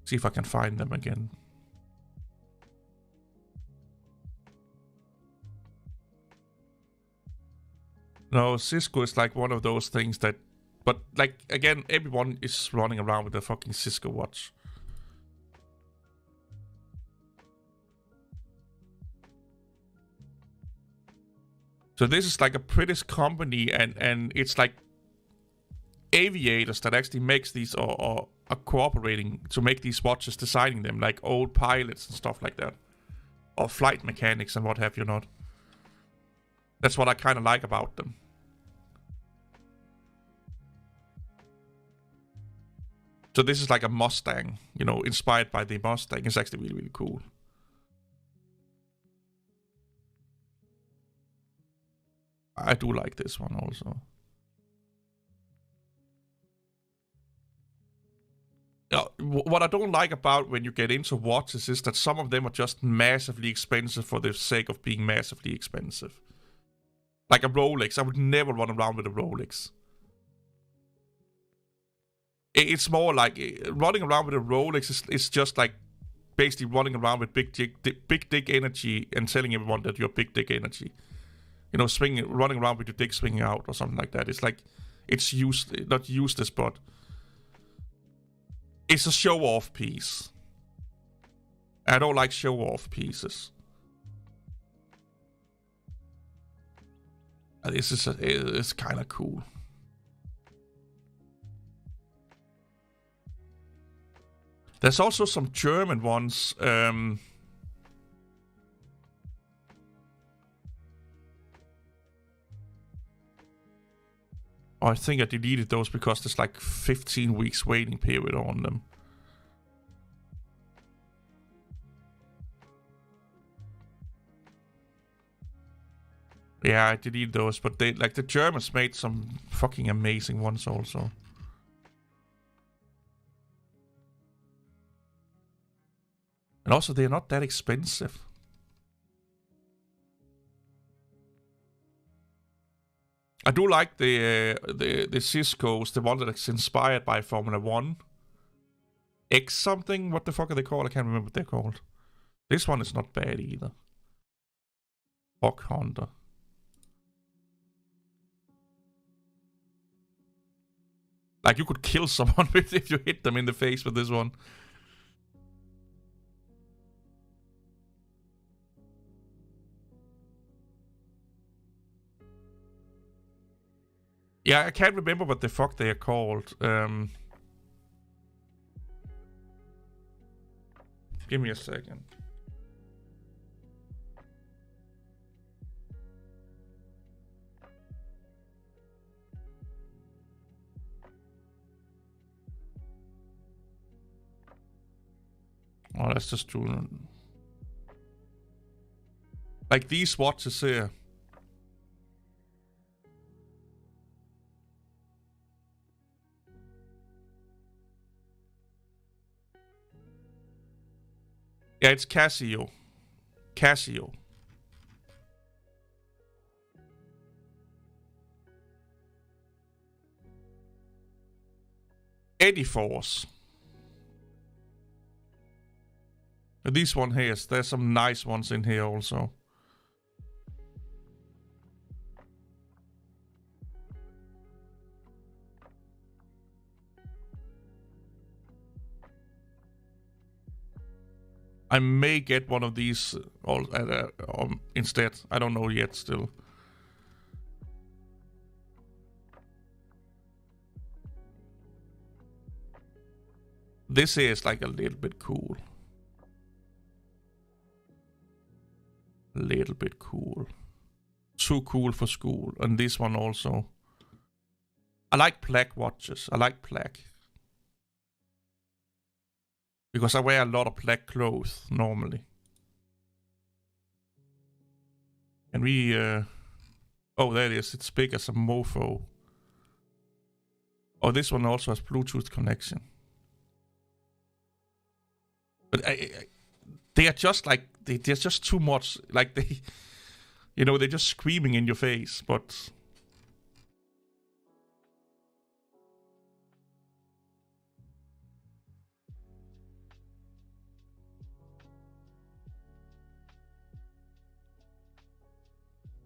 see if I can find them again. No, Cisco is like one of those things that... But like, again, everyone is running around with a fucking Cisco watch. So this is like a British company, and it's like aviators that actually makes these or are cooperating to make these watches, designing them, like old pilots and stuff like that. Or flight mechanics and what have you not. That's what I kind of like about them. So this is like a Mustang, you know, inspired by the Mustang. It's actually really cool. I do like this one also. What I don't like about when you get into watches is that some of them are just massively expensive for the sake of being massively expensive. Like a Rolex. I would never run around with a Rolex. It's more like running around with a Rolex is just like basically running around with big dick energy and telling everyone that you're big dick energy. You know, running around with your dick swinging out or something like that. It's like, it's not useless, but it's a show-off piece. I don't like show-off pieces. It's kind of cool. There's also some German ones. I think I deleted those because there's like 15 weeks waiting period on them. Yeah, I deleted those, but they, like, the Germans made some fucking amazing ones also. And also, they're not that expensive. I do like the Cisco's, the one that's inspired by Formula 1. X something? What the fuck are they called? I can't remember what they're called. This one is not bad either. Rock Honda. Like, you could kill someone with if you hit them in the face with this one. Yeah, I can't remember what the fuck they are called. Give me a second. Oh, that's just true. Like these watches here. Yeah, it's Casio. Casio. Ediforce. This one here, there's some nice ones in here also. I may get one of these instead. I don't know yet still. This here is like a little bit cool. A little bit cool. Too cool for school. And this one also. I like black watches. I like black. Because I wear a lot of black clothes normally. And we oh, there it is. It's big as a mofo. Oh, this one also has Bluetooth connection. But they are just like, they're just too much. Like they, you know, they're just screaming in your face, but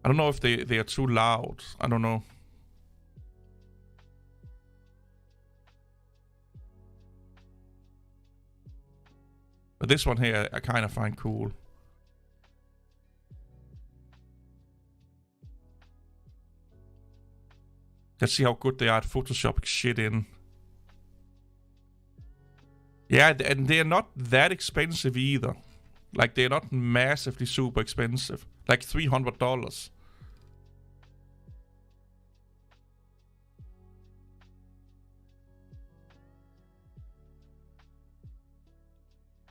I don't know if they are too loud. I don't know. But this one here, I kind of find cool. Let's see how good they are at photoshopping shit in. Yeah, and they're not that expensive either. Like, they're not massively super expensive. Like $300.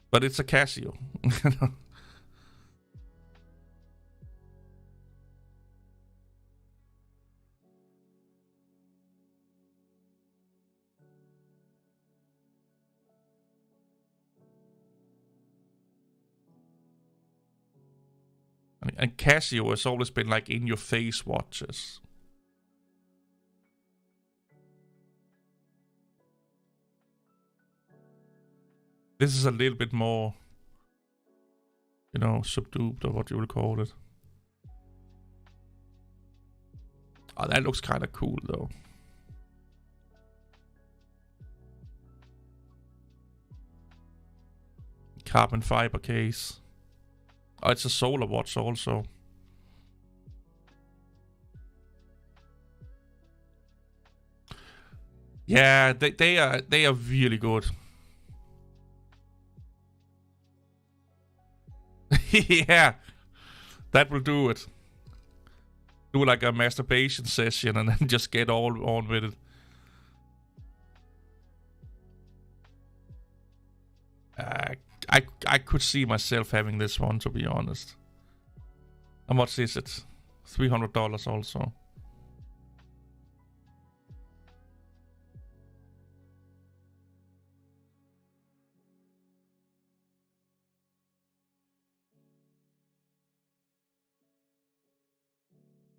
But it's a Casio. And Casio has always been like in your face watches. This is a little bit more, you know, subdued or what you will call it. Oh, that looks kind of cool though. Carbon fiber case. Oh, it's a solar watch also. Yeah, they are really good. Yeah, that will do it. Do like a masturbation session and then just get all on with it. I could see myself having this one, to be honest. How much is it? $300 also.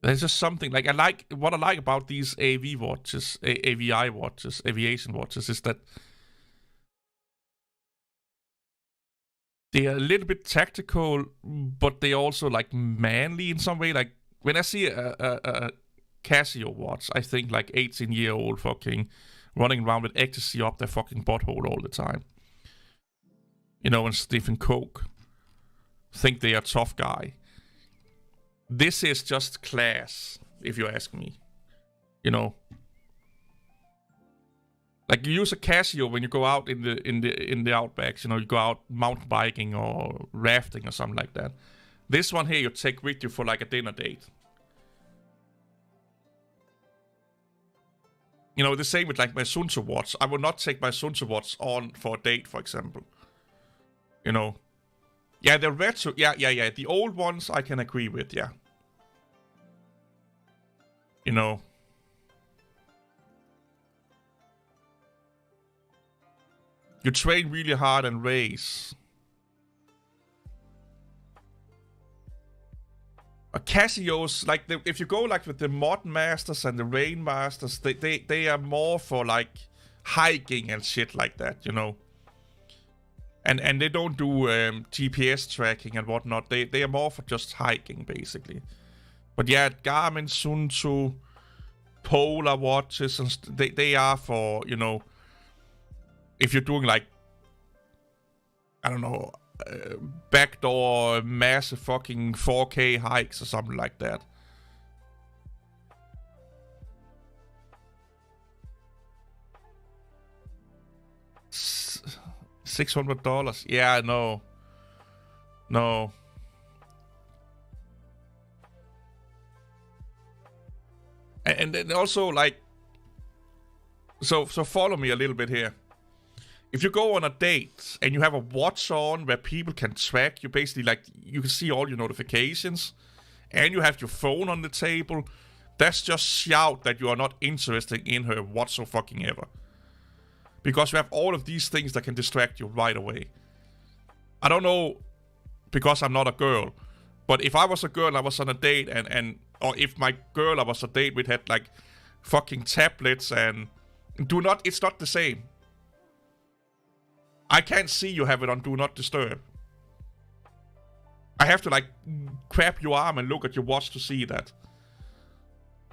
There's just something like what I like about these AV watches, AVI watches, aviation watches, is that they are a little bit tactical, but they also like manly in some way. Like when I see a Casio watch, I think like 18-year-old fucking running around with ecstasy up their fucking butthole all the time. You know, and Stephen Coke think they are a tough guy. This is just class, if you ask me. You know, like you use a Casio when you go out in the outbacks. You know, you go out mountain biking or rafting or something like that. This one here you take with you for like a dinner date. You know, the same with like my Sunto watch. I will not take my Sunto watch on for a date, for example. You know, yeah, the retro, yeah. The old ones I can agree with, yeah. You know, you train really hard and race. Casios, like if you go like with the Mod Masters and the Rain Masters, they are more for like hiking and shit like that, you know. And they don't do GPS tracking and whatnot. They are more for just hiking basically. But yeah, Garmin, Sunto, Polar watches, and they are for, you know, if you're doing like, I don't know, backdoor massive fucking 4K hikes or something like that. $600? Yeah, no. And then also like, so follow me a little bit here. If you go on a date and you have a watch on where people can track you, basically like you can see all your notifications, and you have your phone on the table, that's just shout that you are not interested in her whatsoever. Because you have all of these things that can distract you right away. I don't know, because I'm not a girl, but if I was a girl and I was on a date and or if my girl I was a date with had like fucking tablets and it's not the same. I can't see you have it on Do Not Disturb. I have to like grab your arm and look at your watch to see that.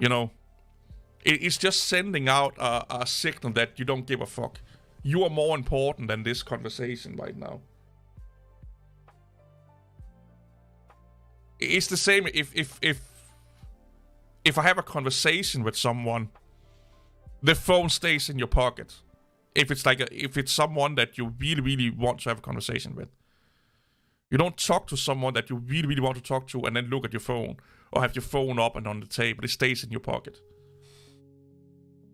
You know, it's just sending out a signal that you don't give a fuck. You are more important than this conversation right now. It's the same if I have a conversation with someone, the phone stays in your pocket. If it's someone that you really want to have a conversation with. You don't talk to someone that you really want to talk to and then look at your phone or have your phone up and on the table. It stays in your pocket.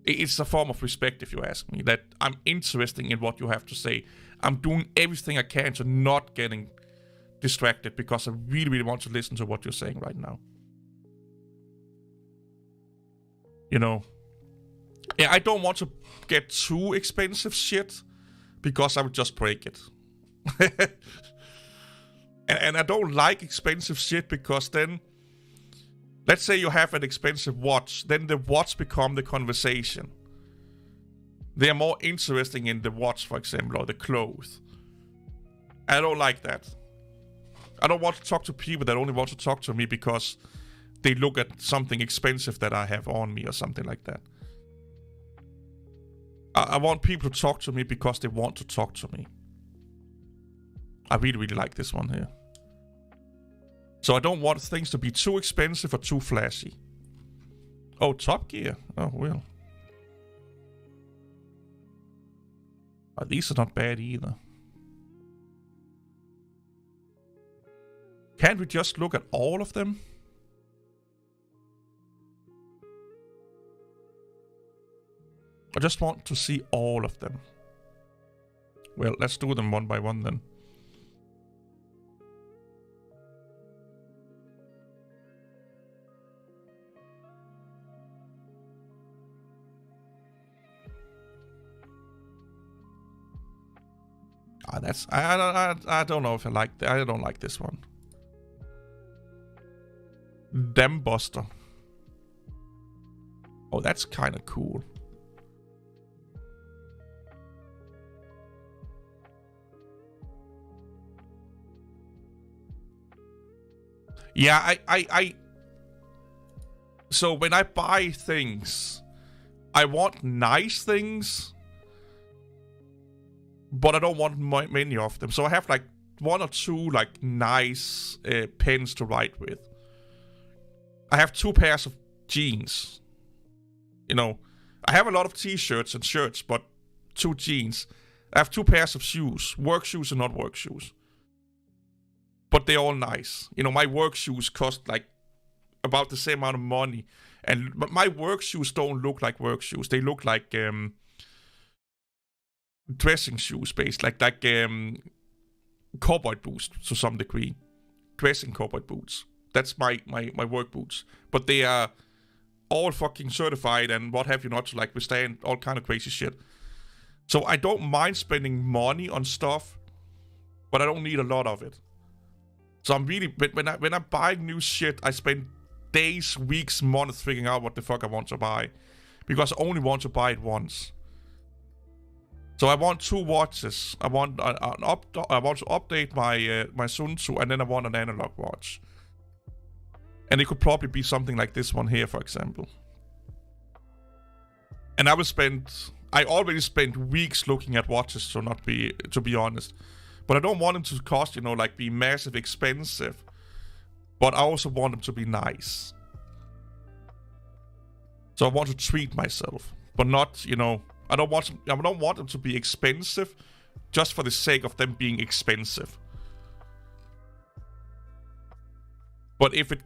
It's a form of respect, if you ask me, that I'm interested in what you have to say. I'm doing everything I can to not getting distracted because I really want to listen to what you're saying right now. You know, yeah, I don't want to get too expensive shit because I would just break it. and I don't like expensive shit because then, let's say you have an expensive watch, then the watch become the conversation. They are more interesting in the watch, for example, or the clothes. I don't like that. I don't want to talk to people that only want to talk to me because they look at something expensive that I have on me or something like that. I want people to talk to me because they want to talk to me. I really, really like this one here. So I don't want things to be too expensive or too flashy. Oh, Top Gear. Oh, well. These are not bad either. Can't we just look at all of them? I just want to see all of them. Well, let's do them one by one then. That's I don't know if I like that. I don't like this one. Dam Buster. Oh, that's kind of cool. Yeah, so when I buy things, I want nice things, but I don't want many of them. So I have like one or two like nice pens to write with. I have 2 pairs of jeans. You know, I have a lot of t-shirts and shirts, but 2 jeans. I have 2 pairs of shoes, work shoes and not work shoes. But they're all nice. You know, my work shoes cost like about the same amount of money. But my work shoes don't look like work shoes. They look like dressing shoes, based like cowboy boots to some degree. Dressing cowboy boots. That's my work boots. But they are all fucking certified and what have you not to like withstand all kind of crazy shit. So I don't mind spending money on stuff, but I don't need a lot of it. So I'm really, when I'm buying new shit, I spend days, weeks, months figuring out what the fuck I want to buy, because I only want to buy it once. So I want 2 watches. I want to update my Sun Tzu, and then I want an analog watch. And it could probably be something like this one here, for example. And I already spent weeks looking at watches, to be honest. But I don't want them to cost, you know, like be massive expensive. But I also want them to be nice. So I want to treat myself. But not, you know, I don't want them to be expensive just for the sake of them being expensive. But if it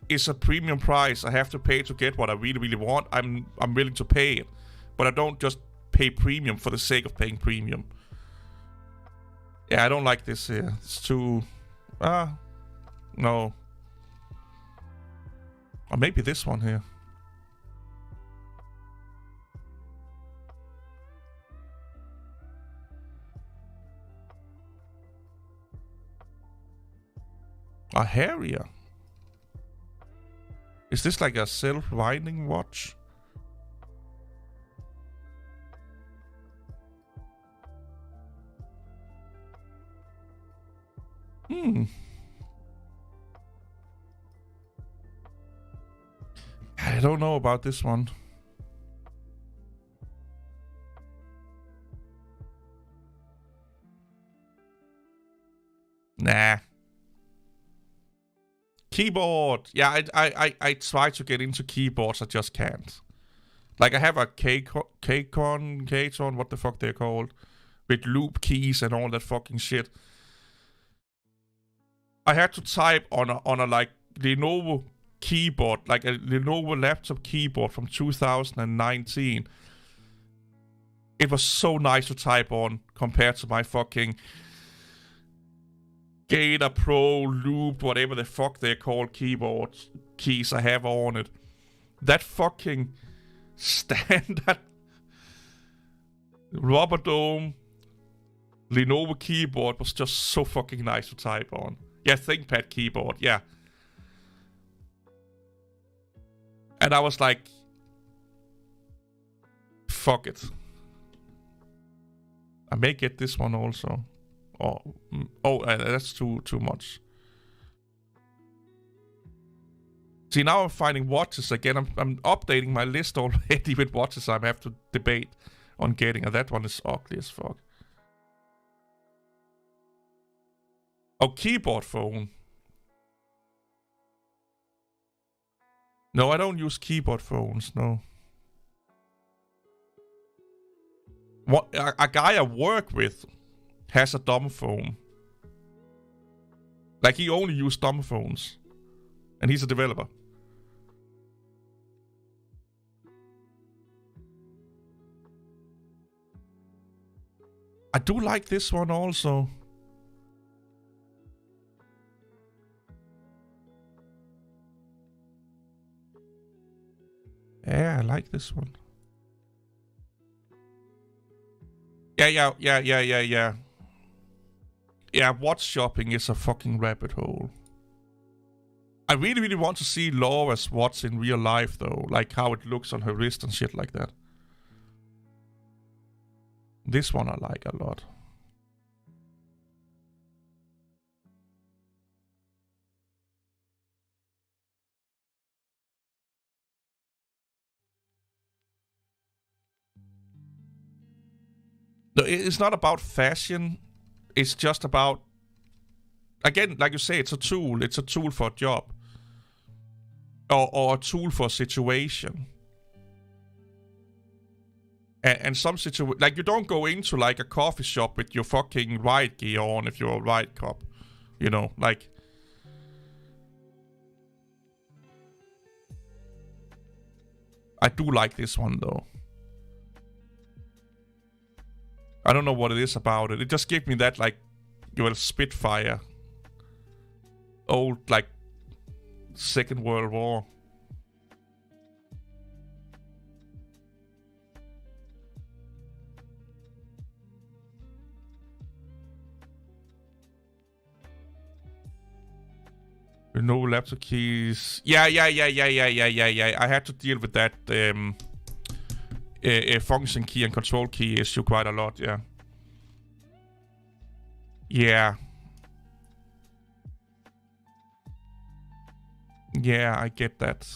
is a premium price I have to pay to get what I really, really want, I'm willing to pay it. But I don't just pay premium for the sake of paying premium. Yeah, I don't like this here. It's too... no. Or maybe this one here. A Harrier. Is this like a self-winding watch? I don't know about this one. Nah. Keyboard. Yeah, I try to get into keyboards. I just can't. Like I have a K-Con, what the fuck they're called, with loop keys and all that fucking shit. I had to type on a like Lenovo keyboard, like a Lenovo laptop keyboard from 2019. It was so nice to type on compared to my fucking Gator Pro Loop, whatever the fuck they're called, keyboard keys I have on it. That fucking standard rubber dome Lenovo keyboard was just so fucking nice to type on. Yeah, ThinkPad keyboard, yeah. And I was like, fuck it. I may get this one also. Oh, that's too much. See, now I'm finding watches again. I'm updating my list already with watches I have to debate on getting. And that one is ugly as fuck. Oh, keyboard phone. No, I don't use keyboard phones, no. What a guy I work with has a dumb phone. Like, he only uses dumb phones. And he's a developer. I do like this one also. Yeah, I like this one. Yeah. Yeah, watch shopping is a fucking rabbit hole. I really, really want to see Laura's watch in real life, though. Like, how it looks on her wrist and shit like that. This one I like a lot. No, it's not about fashion. It's just about... Again, like you say, it's a tool. It's a tool for a job. Or a tool for a situation. And some situation... Like, you don't go into, like, a coffee shop with your fucking riot gear on if you're a riot cop. You know, like... I do like this one, though. I don't know what it is about it. It just gave me that, like, your Spitfire. Old, like, Second World War. No laptop keys. Yeah. I had to deal with that function key and control key issue quite a lot, yeah. Yeah. Yeah, I get that.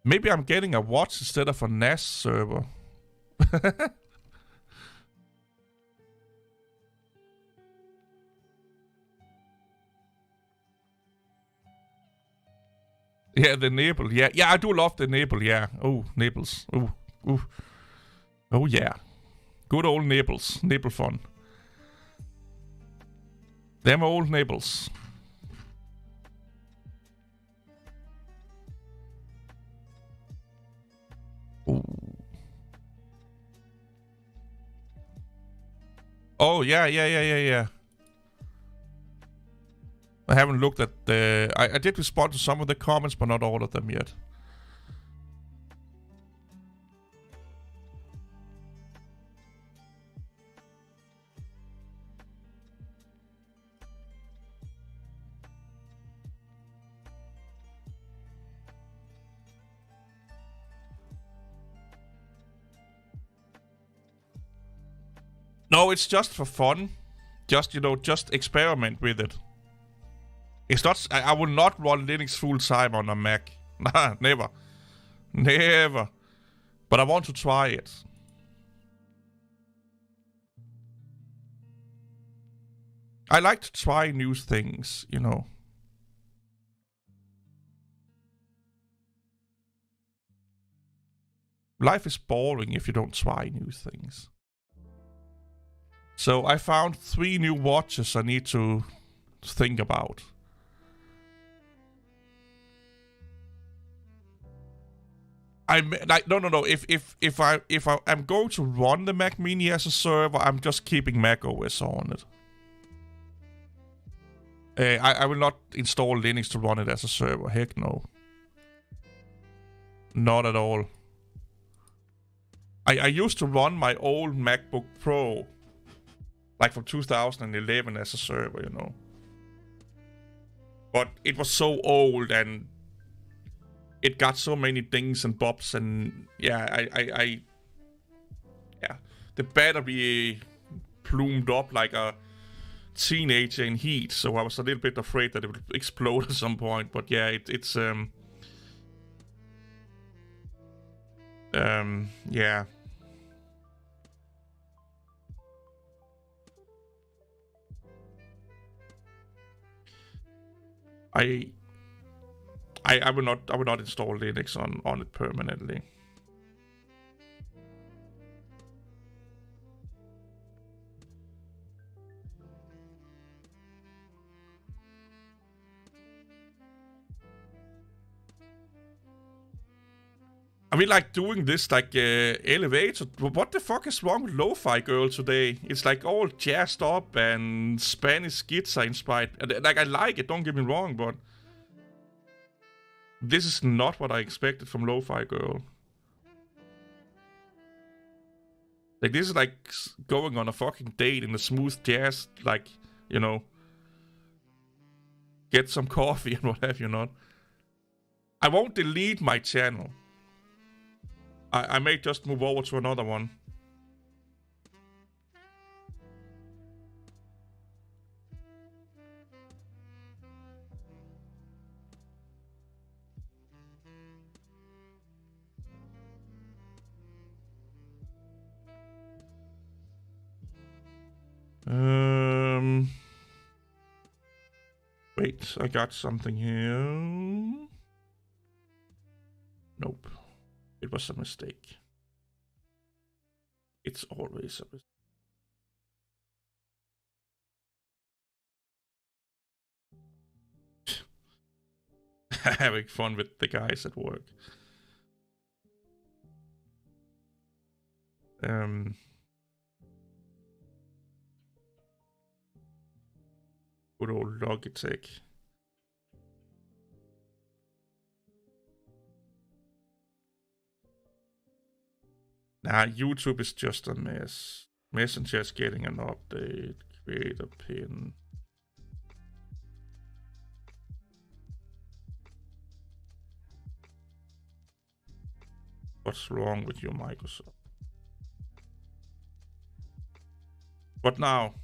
Maybe I'm getting a watch instead of a NAS server. Yeah, the nibble. Yeah, I do love the nibble. Yeah. Oh, nibbles. Oh, oh yeah. Good old nibbles. Nibble fun. Them old nibbles. Ooh. Oh, yeah. I haven't looked at the... I did respond to some of the comments, but not all of them yet. No, it's just for fun. Just, you know, just experiment with it. It's not... I will not run Linux full time on a Mac. Nah, never. Never. But I want to try it. I like to try new things, you know. Life is boring if you don't try new things. So I found 3 new watches I need to think about. I'm like no. If I'm going to run the Mac Mini as a server, I'm just keeping Mac OS on it. I will not install Linux to run it as a server. Heck no. Not at all. I used to run my old MacBook Pro, like from 2011 as a server, you know. But it was so old and it got so many dings and bobs and yeah, the battery plumed up like a teenager in heat, so I was a little bit afraid that it would explode at some point. But yeah, it's yeah. I will not install Linux on it permanently. I mean, like, doing this, like, elevator. What the fuck is wrong with Lofi Girl today? It's, like, all jazzed up and Spanish guitar inspired. Like, I like it, don't get me wrong, but this is not what I expected from Lofi Girl. Like, this is like going on a fucking date in a smooth jazz, like, you know, get some coffee and what have you not. I won't delete my channel. I may just move over to another one. Wait, I got something here. Nope. It was a mistake. It's always a mistake. Having fun with the guys at work. Good old Logitech. Nah, YouTube is just a mess. Messenger's getting an update. Create a pin. What's wrong with you, Microsoft? What now?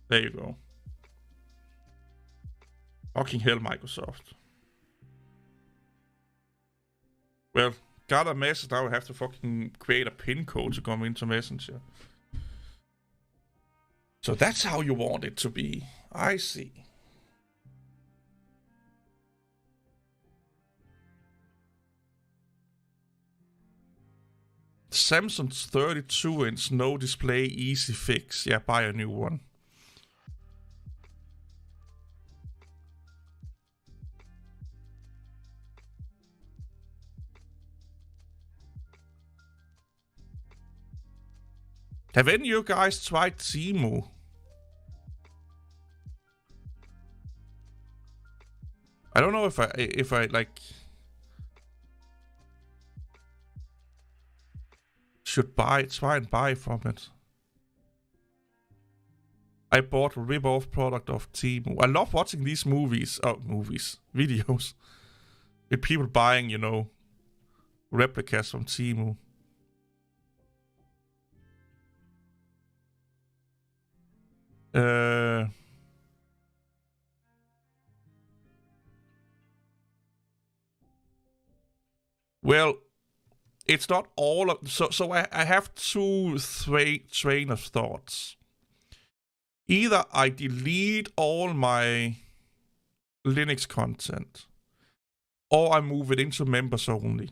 There you go. Fucking hell, Microsoft. Well, got a message now. I have to fucking create a pin code to come into Messenger. So that's how you want it to be. I see. Samsung's 32-inch no display, easy fix. Yeah, buy a new one. Have any of you guys tried Temu? I don't know if I like should try and buy from it. I bought a rip-off product of Temu. I love watching these videos with people buying, you know, replicas from Temu. Well, it's not all of so I have two train of thoughts. Either I delete all my Linux content, or I move it into members only.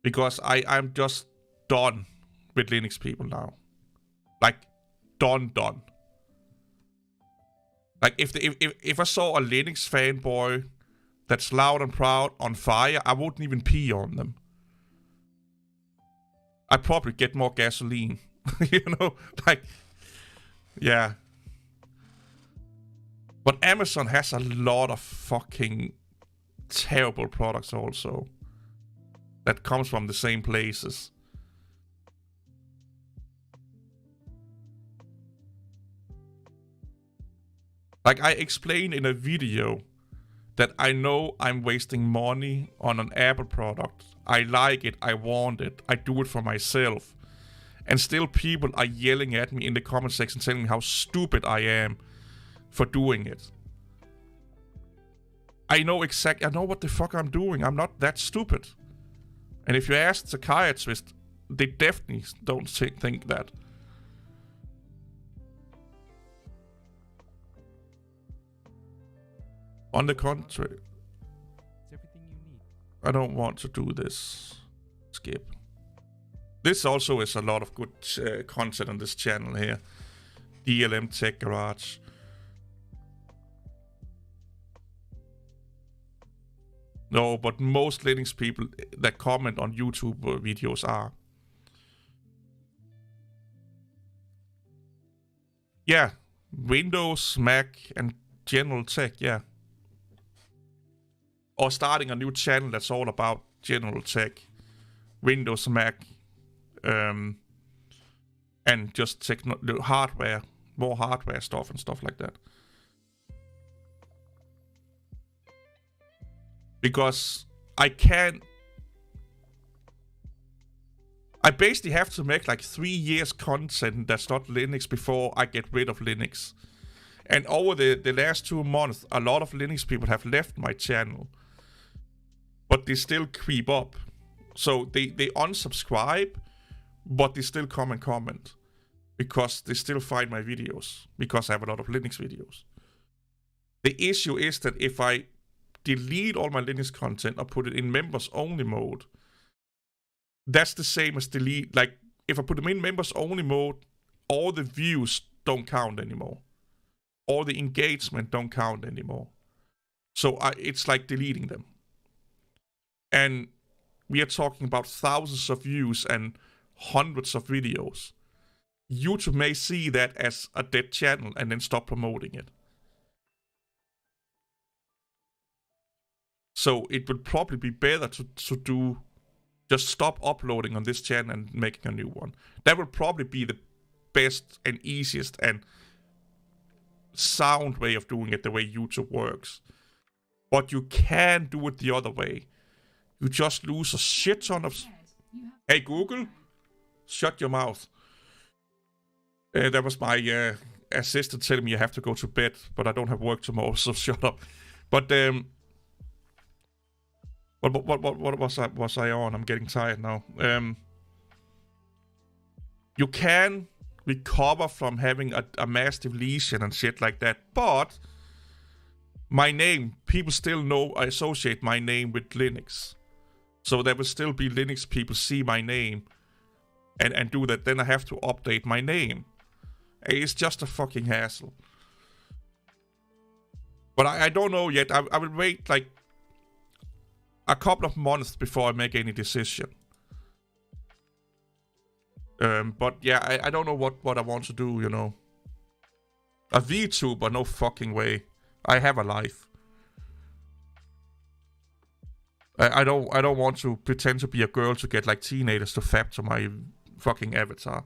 Because I'm just done with Linux people now. Like, done. Like, if I saw a Linux fanboy that's loud and proud on fire, I wouldn't even pee on them. I'd probably get more gasoline. You know? Like, yeah. But Amazon has a lot of fucking terrible products also. That comes from the same places. Like I explained in a video, that I know I'm wasting money on an Apple product. I like it, I want it, I do it for myself. And still people are yelling at me in the comment section telling me how stupid I am for doing it. I know what the fuck I'm doing. I'm not that stupid. And if you ask psychiatrists, they definitely don't think that. On the contrary. It's everything you need. I don't want to do this. Skip. This also is a lot of good content on this channel here. DLM Tech Garage. No, but most Linux people that comment on YouTube videos are. Yeah, Windows, Mac, and general tech, yeah. Or starting a new channel that's all about general tech. Windows, Mac, and just hardware, more hardware stuff and stuff like that. Because I basically have to make like 3 years content that's not Linux before I get rid of Linux. And over the last 2 months, a lot of Linux people have left my channel. But they still creep up. So they unsubscribe, but they still come and comment. Because they still find my videos. Because I have a lot of Linux videos. The issue is that if I delete all my Linux content or put it in members only mode, that's the same as delete. Like, if I put them in members only mode, all the views don't count anymore. All the engagement don't count anymore. So it's like deleting them. And we are talking about thousands of views and hundreds of videos. YouTube may see that as a dead channel and then stop promoting it. So it would probably be better to do just stop uploading on this channel and making a new one. That would probably be the best and easiest and sound way of doing it, the way YouTube works. But you can do it the other way. You just lose a shit ton of... Hey Google, shut your mouth. That was my assistant telling me I have to go to bed, but I don't have work tomorrow, so shut up. But what was I on? I'm getting tired now. You can recover from having a massive lesion and shit like that, but my name, people still know I associate my name with Linux. So there will still be Linux people see my name and do that. Then I have to update my name. It's just a fucking hassle. But I don't know yet. I will wait like a couple of months before I make any decision. But yeah, I don't know what I want to do, you know. A VTuber, no fucking way. I have a life. I don't want to pretend to be a girl to get like teenagers to fap to my fucking avatar.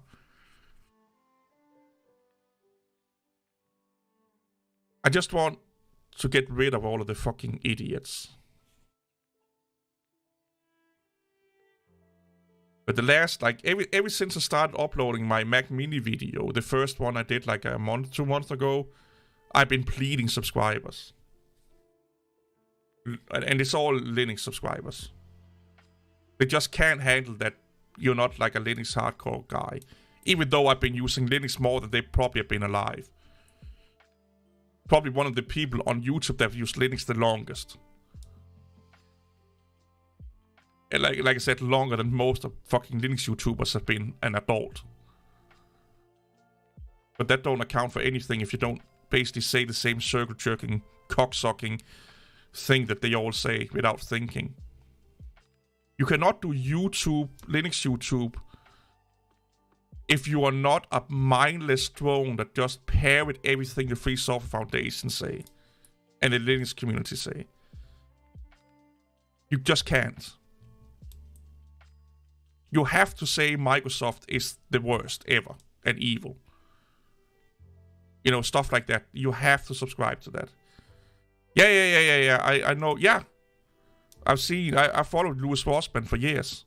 I just want to get rid of all of the fucking idiots. But the last, like, ever since I started uploading my Mac Mini video, the first one I did like a month, 2 months ago, I've been pleading subscribers. And it's all Linux subscribers. They just can't handle that you're not like a Linux hardcore guy. Even though I've been using Linux more than they probably have been alive. Probably one of the people on YouTube that have used Linux the longest. And like I said, longer than most of fucking Linux YouTubers have been an adult. But that don't account for anything if you don't basically say the same circle-jerking, cocksucking thing that they all say without thinking. You cannot do YouTube, Linux YouTube, if you are not a mindless drone that just parrot everything the Free Software Foundation say and the Linux community say. You just can't. You have to say Microsoft is the worst ever and evil. You know, stuff like that. You have to subscribe to that. Yeah. I know. Yeah, I followed Louis Rossman for years.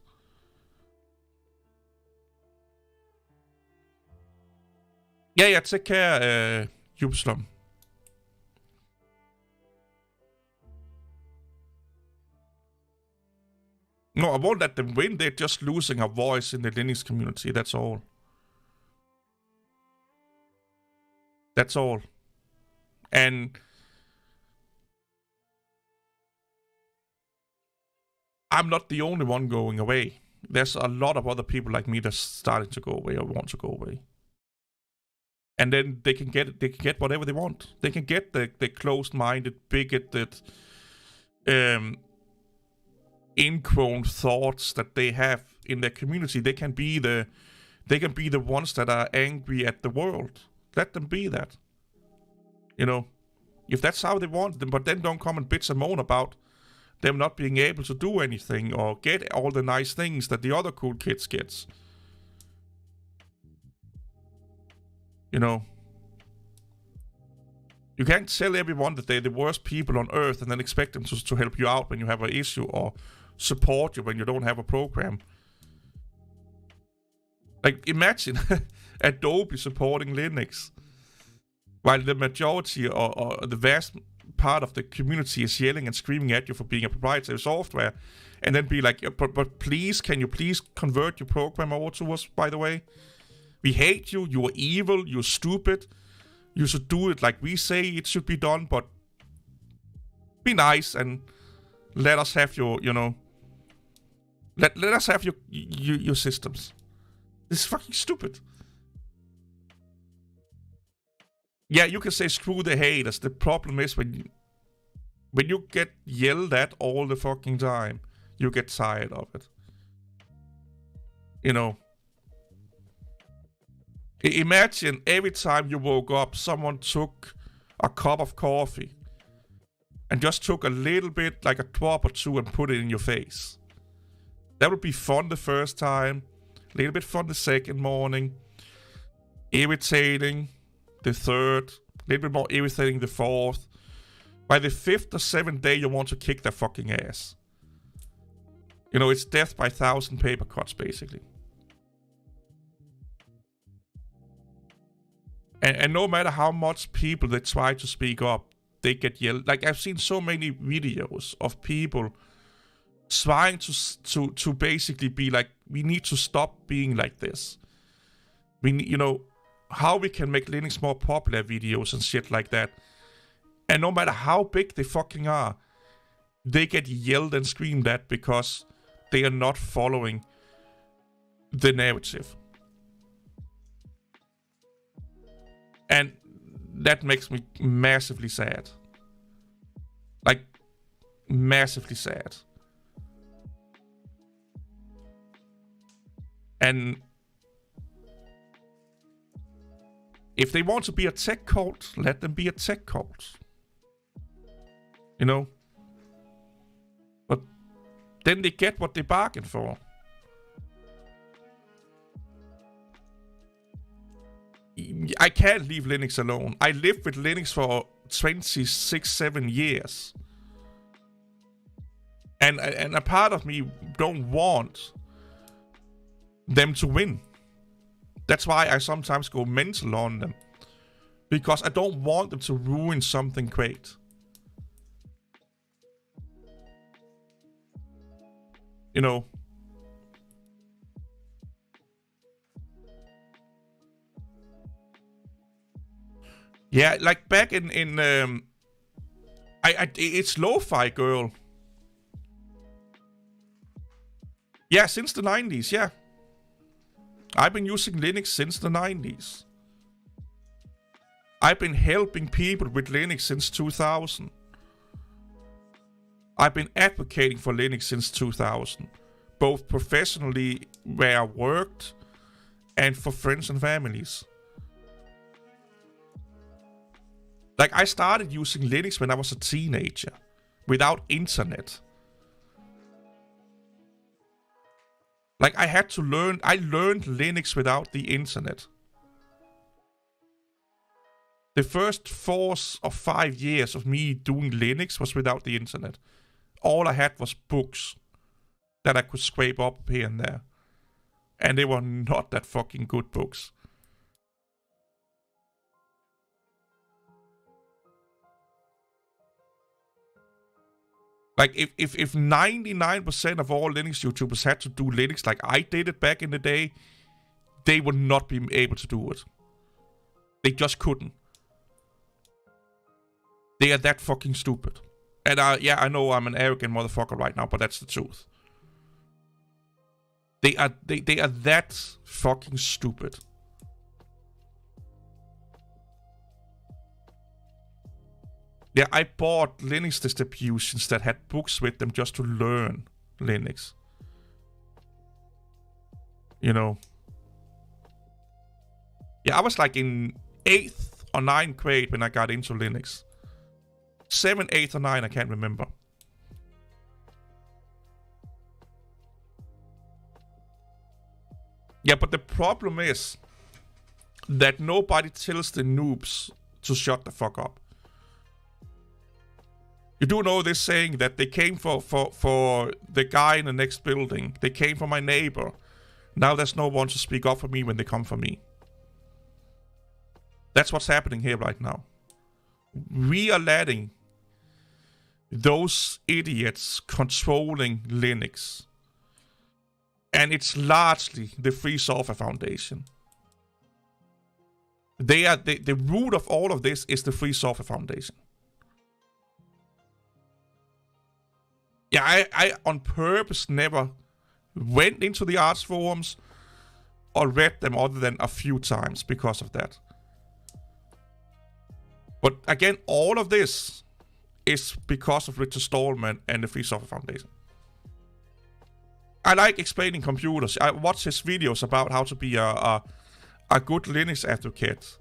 Yeah. Take care, Jubslum. No, I won't let them win. They're just losing a voice in the Linux community. That's all. That's all. And I'm not the only one going away. There's a lot of other people like me that's starting to go away or want to go away. And then they can get whatever they want. They can get the closed-minded, bigoted, ingrown thoughts that they have in their community. They can be the ones that are angry at the world. Let them be that. You know, if that's how they want them, but then don't come and bitch and moan about them not being able to do anything or get all the nice things that the other cool kids gets. You know, you can't tell everyone that they're the worst people on earth and then expect them to help you out when you have an issue or support you when you don't have a program. Like, imagine Adobe supporting Linux while the majority or the vast part of the community is yelling and screaming at you for being a proprietary software, and then be like, but please, can you please convert your program over to us, by the way? We hate you, you are evil, you're stupid, you should do it like we say it should be done, but be nice and let us have your, let us have your systems. This is fucking stupid. Yeah, you can say screw the haters. The problem is when you get yelled at all the fucking time, you get tired of it. You know. Imagine every time you woke up, someone took a cup of coffee and just took a little bit, like a drop or two, and put it in your face. That would be fun the first time, a little bit fun the second morning, irritating the third, a little bit more irritating the fourth. By the fifth or seventh day, you want to kick their fucking ass. You know, it's death by 1,000 paper cuts, basically. And no matter how much people they try to speak up, they get yelled. Like, I've seen so many videos of people trying to basically be like, we need to stop being like this. How we can make Linux more popular videos and shit like that. And no matter how big they fucking are, they get yelled and screamed at because they are not following the narrative. And that makes me massively sad. Like, massively sad. And if they want to be a tech cult, let them be a tech cult. You know? But then they get what they bargained for. I can't leave Linux alone. I lived with Linux for 26-7 years. And a part of me don't want them to win. That's why I sometimes go mental on them. Because I don't want them to ruin something great. You know. Yeah, like back in it's Lofi Girl. Yeah, since the 90s, yeah. I've been using Linux since the 90s. I've been helping people with Linux since 2000. I've been advocating for Linux since 2000. Both professionally, where I worked, and for friends and families. Like, I started using Linux when I was a teenager, without internet. Like, I learned Linux without the internet. The first 4 or 5 years of me doing Linux was without the internet. All I had was books that I could scrape up here and there. And they were not that fucking good books. Like, if 99% of all Linux YouTubers had to do Linux like I did it back in the day, they would not be able to do it. They just couldn't. They are that fucking stupid. And I know I'm an arrogant motherfucker right now, but that's the truth. They are that fucking stupid. Yeah, I bought Linux distributions that had books with them just to learn Linux. You know. Yeah, I was like in 8th or 9th grade when I got into Linux. 7, 8, or 9, I can't remember. Yeah, but the problem is that nobody tells the noobs to shut the fuck up. You do know this saying that they came for the guy in the next building. They came for my neighbor. Now there's no one to speak up for me when they come for me. That's what's happening here right now. We are letting those idiots controlling Linux. And it's largely the Free Software Foundation. They are the root of all of this is the Free Software Foundation. Yeah, I on purpose never went into the arts forums or read them other than a few times because of that. But again, all of this is because of Richard Stallman and the Free Software Foundation. I like explaining computers. I watch his videos about how to be a good Linux advocate.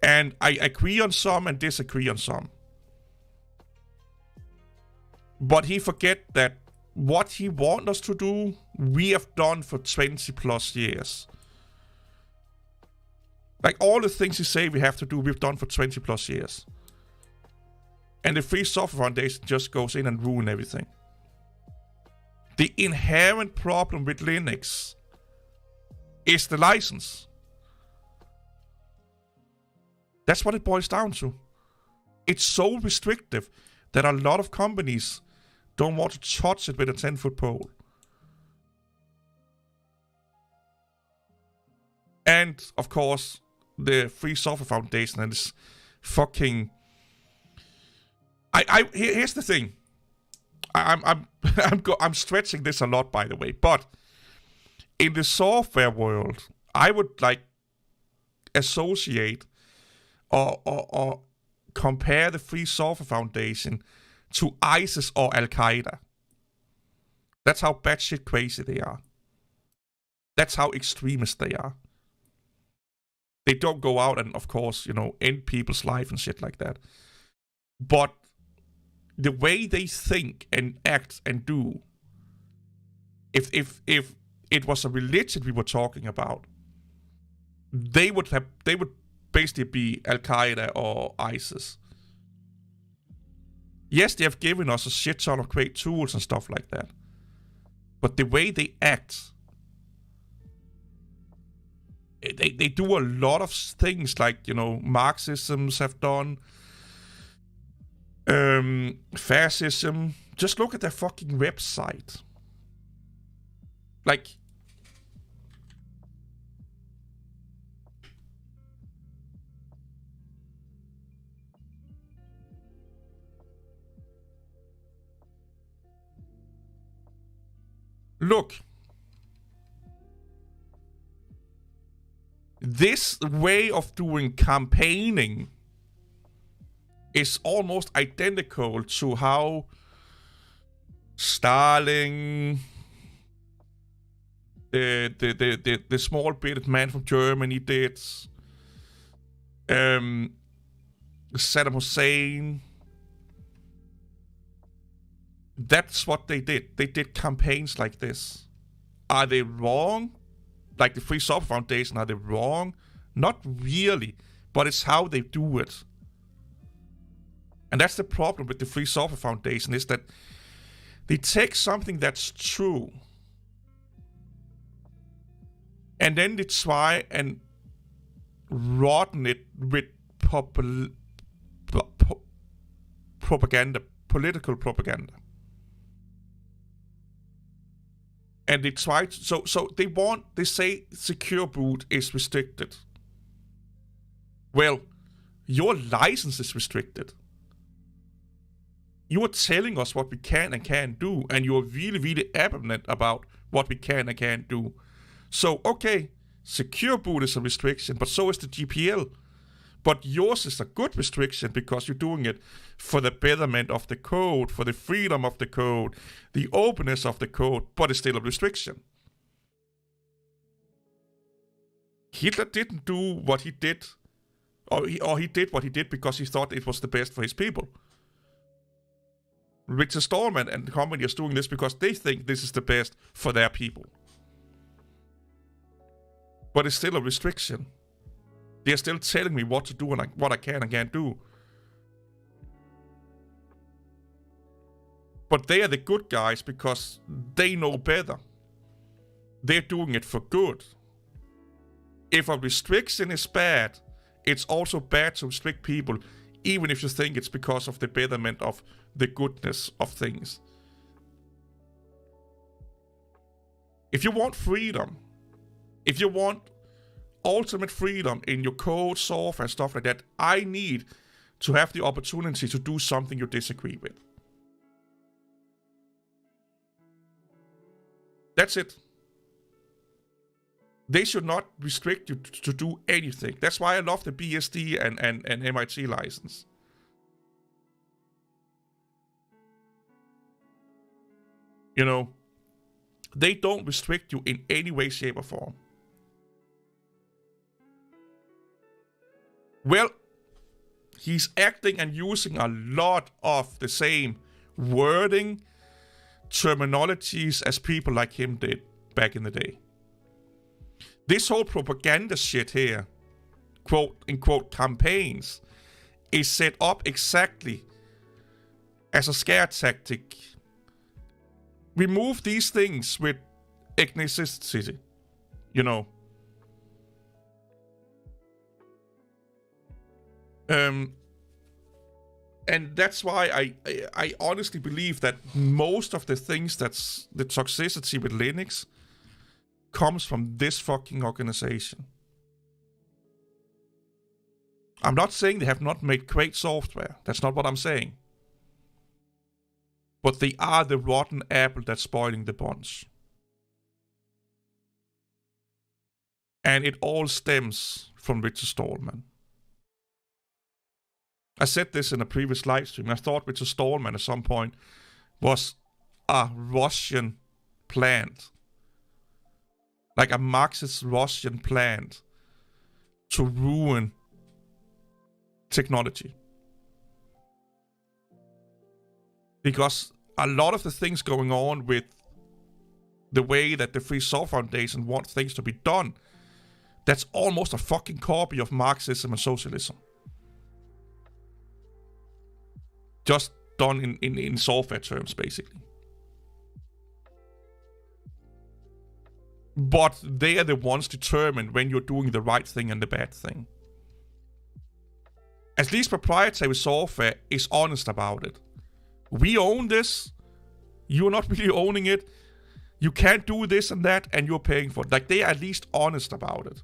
And I agree on some and disagree on some. But he forget that what he wants us to do, we have done for 20 plus years. Like all the things he say we have to do, we've done for 20 plus years. And the Free Software Foundation just goes in and ruin everything. The inherent problem with Linux is the license. That's what it boils down to. It's so restrictive that a lot of companies don't want to touch it with a 10-foot pole. And, of course, the Free Software Foundation and this fucking... Here's the thing. I'm stretching this a lot, by the way, but in the software world, I would like associate or compare the Free Software Foundation to ISIS or Al-Qaeda. That's how batshit crazy they are. That's how extremist they are. They don't go out and, of course, you know, end people's life and shit like that. But the way they think and act and do, if it was a religion we were talking about, they would basically be Al-Qaeda or ISIS. Yes, they have given us a shit ton of great tools and stuff like that. But the way they act, they do a lot of things like, you know, Marxisms have done, fascism. Just look at their fucking website. Like, look, this way of doing campaigning is almost identical to how Stalin, the small-bearded man from Germany did, Saddam Hussein. That's what they did. They did campaigns like this. Are they wrong? Like the Free Software Foundation, are they wrong? Not really. but it's how they do it. And that's the problem with the Free Software Foundation, is that they take something that's true and then they try and rotten it with propaganda, political propaganda. And they try to, so they say secure boot is restricted. Well, your license is restricted. You are telling us what we can and can't do, and you are really, really adamant about what we can and can't do. So, okay, secure boot is a restriction, but so is the GPL. But yours is a good restriction because you're doing it for the betterment of the code, for the freedom of the code, the openness of the code, but it's still a restriction. Hitler didn't do what he did, or he did what he did because he thought it was the best for his people. Richard Stallman and the company are doing this because they think this is the best for their people. But it's still a restriction. They're still telling me what to do and what I can and can't do. But they are the good guys because they know better. They're doing it for good. If a restriction is bad, it's also bad to restrict people, even if you think it's because of the betterment of the goodness of things. If you want freedom, if you want ultimate freedom in your code, software, and stuff like that, I need to have the opportunity to do something you disagree with. That's it. They should not restrict you to do anything. That's why I love the BSD and MIT license. You know, they don't restrict you in any way, shape, or form. Well, he's acting and using a lot of the same wording, terminologies as people like him did back in the day. This whole propaganda shit here, quote unquote campaigns, is set up exactly as a scare tactic. Remove these things with ethnicity, you know. And that's why I honestly believe that most of the things that's the toxicity with Linux comes from this fucking organization. I'm not saying they have not made great software. That's not what I'm saying. But they are the rotten apple that's spoiling the bunch. And it all stems from Richard Stallman. I said this in a previous live stream. I thought Richard Stallman at some point was a Russian plant. Like a Marxist Russian plant to ruin technology. Because a lot of the things going on with the way that the Free Software Foundation wants things to be done, that's almost a fucking copy of Marxism and socialism. Just done in software terms, basically. But they are the ones determined when you're doing the right thing and the bad thing. At least proprietary software is honest about it. We own this. You're not really owning it. You can't do this and that, and you're paying for it. Like, they are at least honest about it.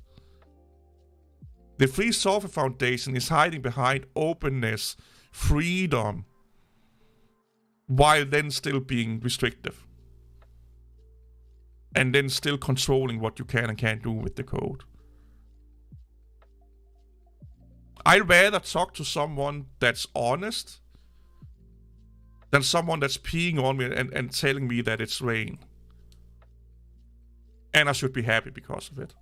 The Free Software Foundation is hiding behind openness, freedom, while then still being restrictive. And then still controlling what you can and can't do with the code. I'd rather talk to someone that's honest than someone that's peeing on me and telling me that it's rain. And I should be happy because of it.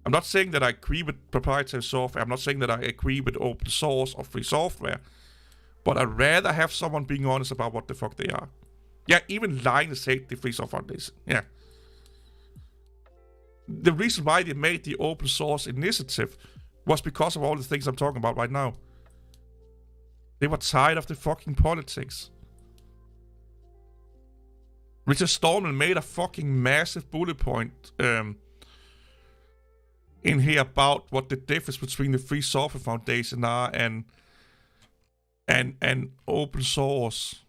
I'm not saying that I agree with proprietary software. I'm not saying that I agree with open source or free software. But I'd rather have someone being honest about what the fuck they are. Yeah, even Linus hate the Free Software Foundation. Yeah. the reason why they made the open source initiative was because of all the things I'm talking about right now. They were tired of the fucking politics. Richard Stallman made a fucking massive bullet point in here about what the difference between the Free Software Foundation are and open source.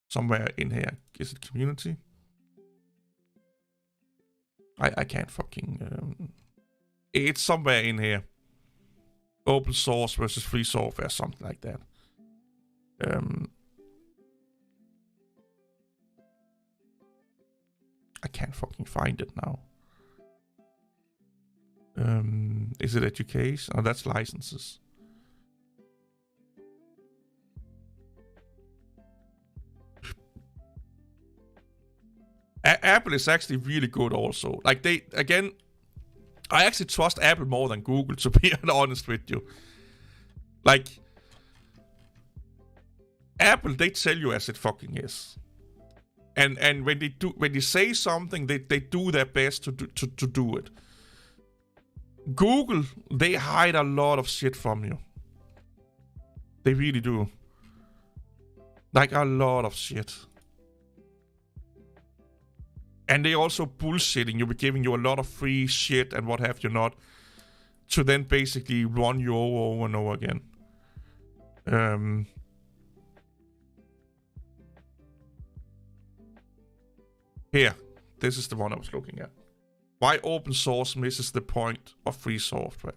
Somewhere in here. Is it community? I can't fucking... it's somewhere in here. Open source versus free software, something like that. I can't fucking find it now. Is it education? Oh, that's licenses. Apple is actually really good also. Like they, again, I actually trust Apple more than Google, to be honest with you. Like, Apple, they tell you as it fucking is. And when they say something, they do their best to do it. Google, they hide a lot of shit from you. They really do. Like a lot of shit. And they also bullshitting you, giving you a lot of free shit and what have you not, to then basically run you over and over again. Here, this is the one I was looking at. Why open source misses the point of free software.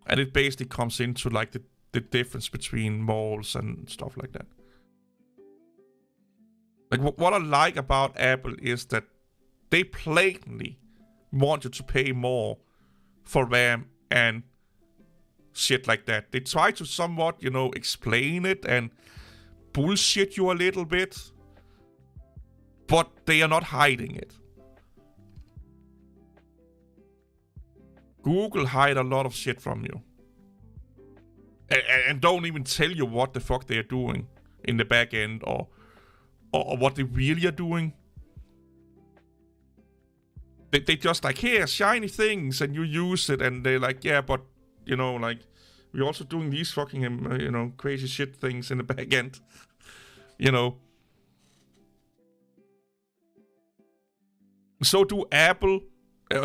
And it basically comes into like the difference between malls and stuff like that. Like, what I like about Apple is that they blatantly want you to pay more for RAM and shit like that. They try to somewhat, explain it and bullshit you a little bit, but they are not hiding it. Google hide a lot of shit from you. And don't even tell you what the fuck they are doing in the back end or what they really are doing. They just like, here, shiny things, and you use it, and they're like, yeah, but, like, we're also doing these fucking, crazy shit things in the back end. So do Apple,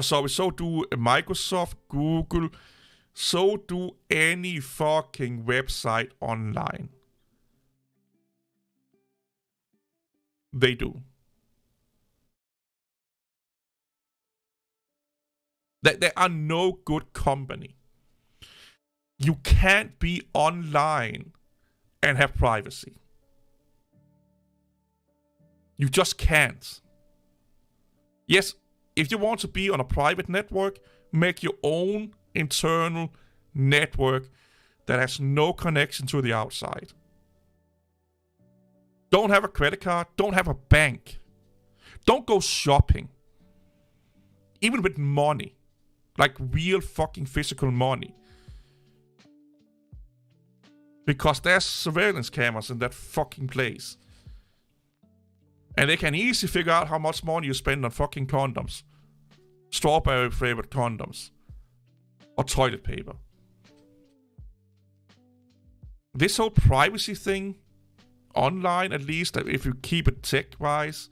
so do Microsoft, Google, so do any fucking website online. They do. There are no good company. You can't be online and have privacy. You just can't. Yes, if you want to be on a private network, make your own internal network that has no connection to the outside. Don't have a credit card. Don't have a bank. Don't go shopping. Even with money. Like real fucking physical money. Because there's surveillance cameras in that fucking place. And they can easily figure out how much money you spend on fucking condoms. Strawberry flavored condoms. Or toilet paper. This whole privacy thing, online at least, if you keep it tech-wise,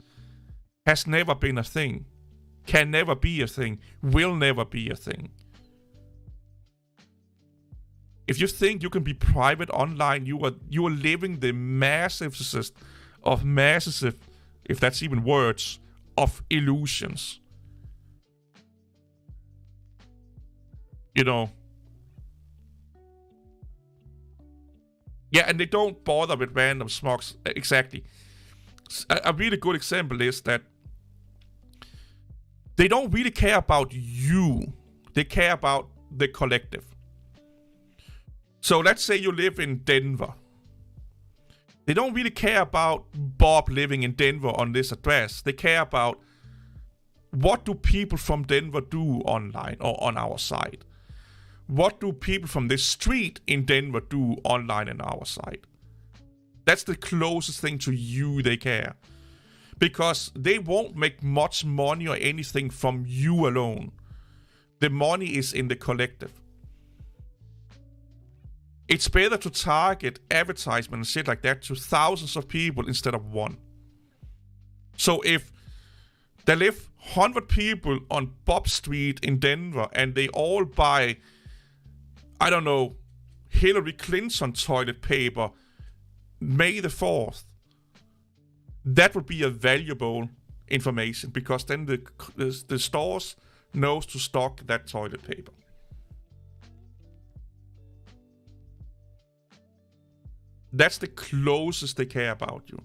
has never been a thing. Can never be a thing. Will never be a thing. If you think you can be private online, you are living the massivest of massive, if that's even words, of illusions. Yeah, and they don't bother with random smocks. Exactly. A really good example is that they don't really care about you. They care about the collective. So let's say you live in Denver. They don't really care about Bob living in Denver on this address. They care about what do people from Denver do online or on our site. What do people from this street in Denver do online on our site? That's the closest thing to you they care. Because they won't make much money or anything from you alone. The money is in the collective. It's better to target advertisement and shit like that to thousands of people instead of one. So if there live 100 people on Bob Street in Denver and they all buy, I don't know, Hillary Clinton toilet paper May the 4th, that would be a valuable information because then the stores knows to stock that toilet paper. That's the closest they care about you.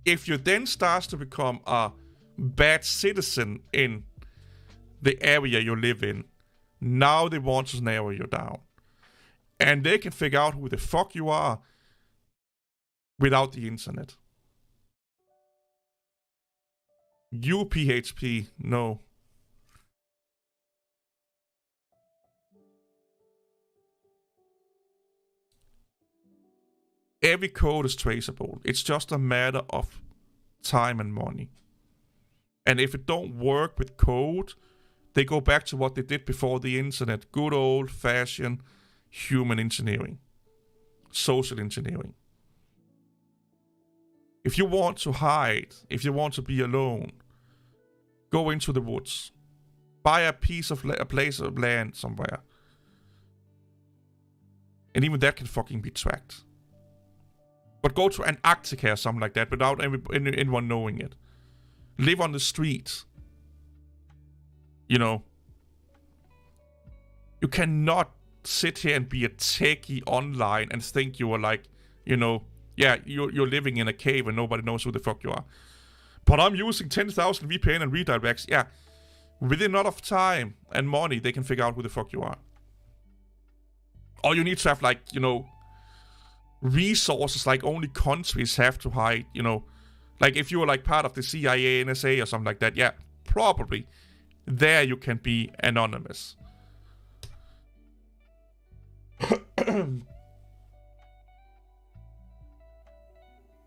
If you then start to become a bad citizen in the area you live in, now they want to narrow you down. And they can figure out who the fuck you are without the internet. You PHP, no. Every code is traceable. It's just a matter of time and money. And if it don't work with code, they go back to what they did before the internet. Good old-fashioned human engineering. Social engineering. If you want to hide, if you want to be alone, go into the woods. Buy a place of land somewhere. And even that can fucking be tracked. But go to Antarctica or something like that without anyone knowing it. Live on the street. You know. You cannot sit here and be a techie online and think you are like, you know, yeah, you're living in a cave and nobody knows who the fuck you are. But I'm using 10,000 VPN and redirects. Yeah. Within enough time and money, they can figure out who the fuck you are. Or you need to have, like, you know, resources like only countries have to hide, you know. Like if you were like part of the CIA, NSA or something like that, yeah, probably. There you can be anonymous.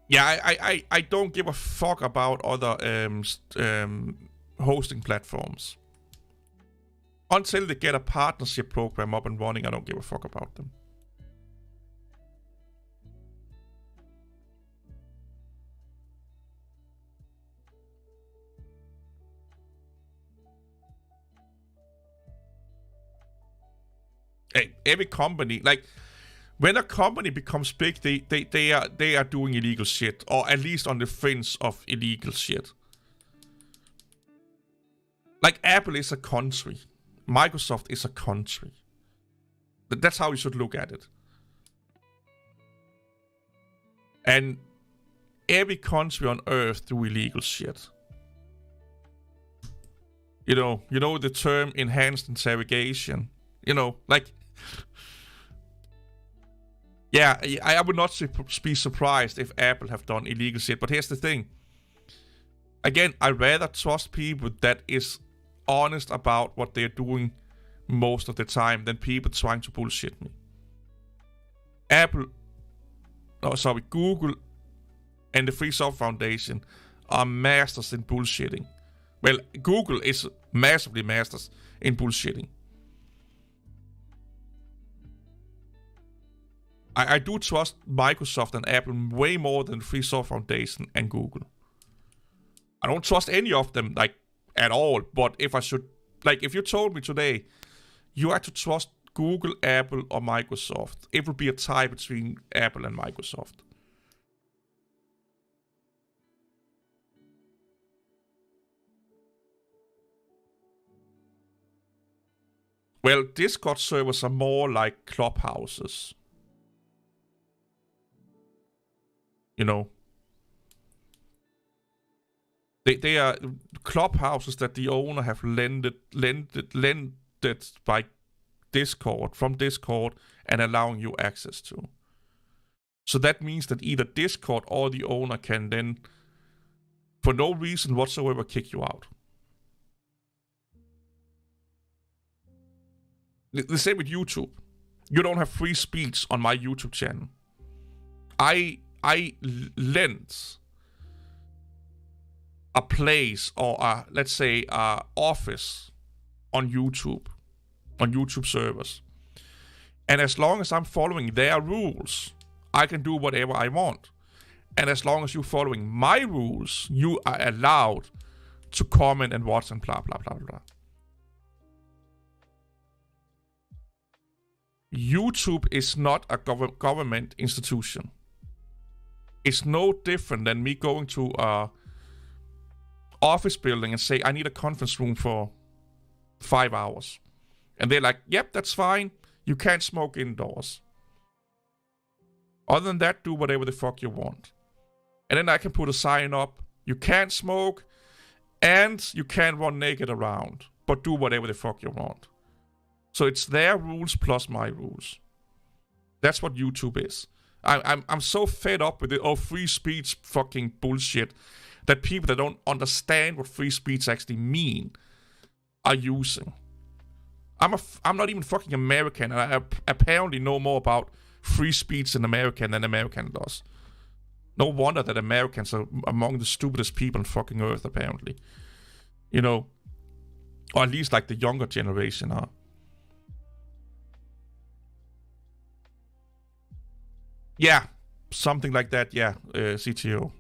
Yeah, I don't give a fuck about other hosting platforms. Until they get a partnership program up and running, I don't give a fuck about them. Hey, every company, like, when a company becomes big, they are doing illegal shit, or at least on the fringe of illegal shit. Like Apple is a country, Microsoft is a country. That's how you should look at it. And every country on Earth do illegal shit. You know the term enhanced interrogation. You know, like. Yeah, I would not be surprised if Apple have done illegal shit. But here's the thing. Again, I rather trust people that is honest about what they're doing most of the time than people trying to bullshit me. Google and the Free Software Foundation are masters in bullshitting. Well, Google is massively masters in bullshitting. I do trust Microsoft and Apple way more than Free Software Foundation and Google. I don't trust any of them, like, at all. But if I should, like, if you told me today, you had to trust Google, Apple, or Microsoft, it would be a tie between Apple and Microsoft. Well, Discord servers are more like clubhouses. You know, they are clubhouses that the owner have lended by Discord, from Discord, and allowing you access to. So that means that either Discord or the owner can then, for no reason whatsoever, kick you out. The same with YouTube. You don't have free speech on my YouTube channel. I lent a place or let's say a office on YouTube servers. And as long as I'm following their rules, I can do whatever I want. And as long as you're following my rules, you are allowed to comment and watch and blah, blah, blah, blah. YouTube is not a government institution. It's no different than me going to a office building and say, I need a conference room for 5 hours. And they're like, yep, that's fine. You can't smoke indoors. Other than that, do whatever the fuck you want. And then I can put a sign up. You can't smoke and you can't run naked around. But do whatever the fuck you want. So it's their rules plus my rules. That's what YouTube is. I'm so fed up with the free speech fucking bullshit that people that don't understand what free speech actually mean are using. I'm not even fucking American, and I apparently know more about free speech in America than American does. No wonder that Americans are among the stupidest people on fucking earth, apparently. You know, or at least like the younger generation are. Yeah, something like that, yeah, CTO.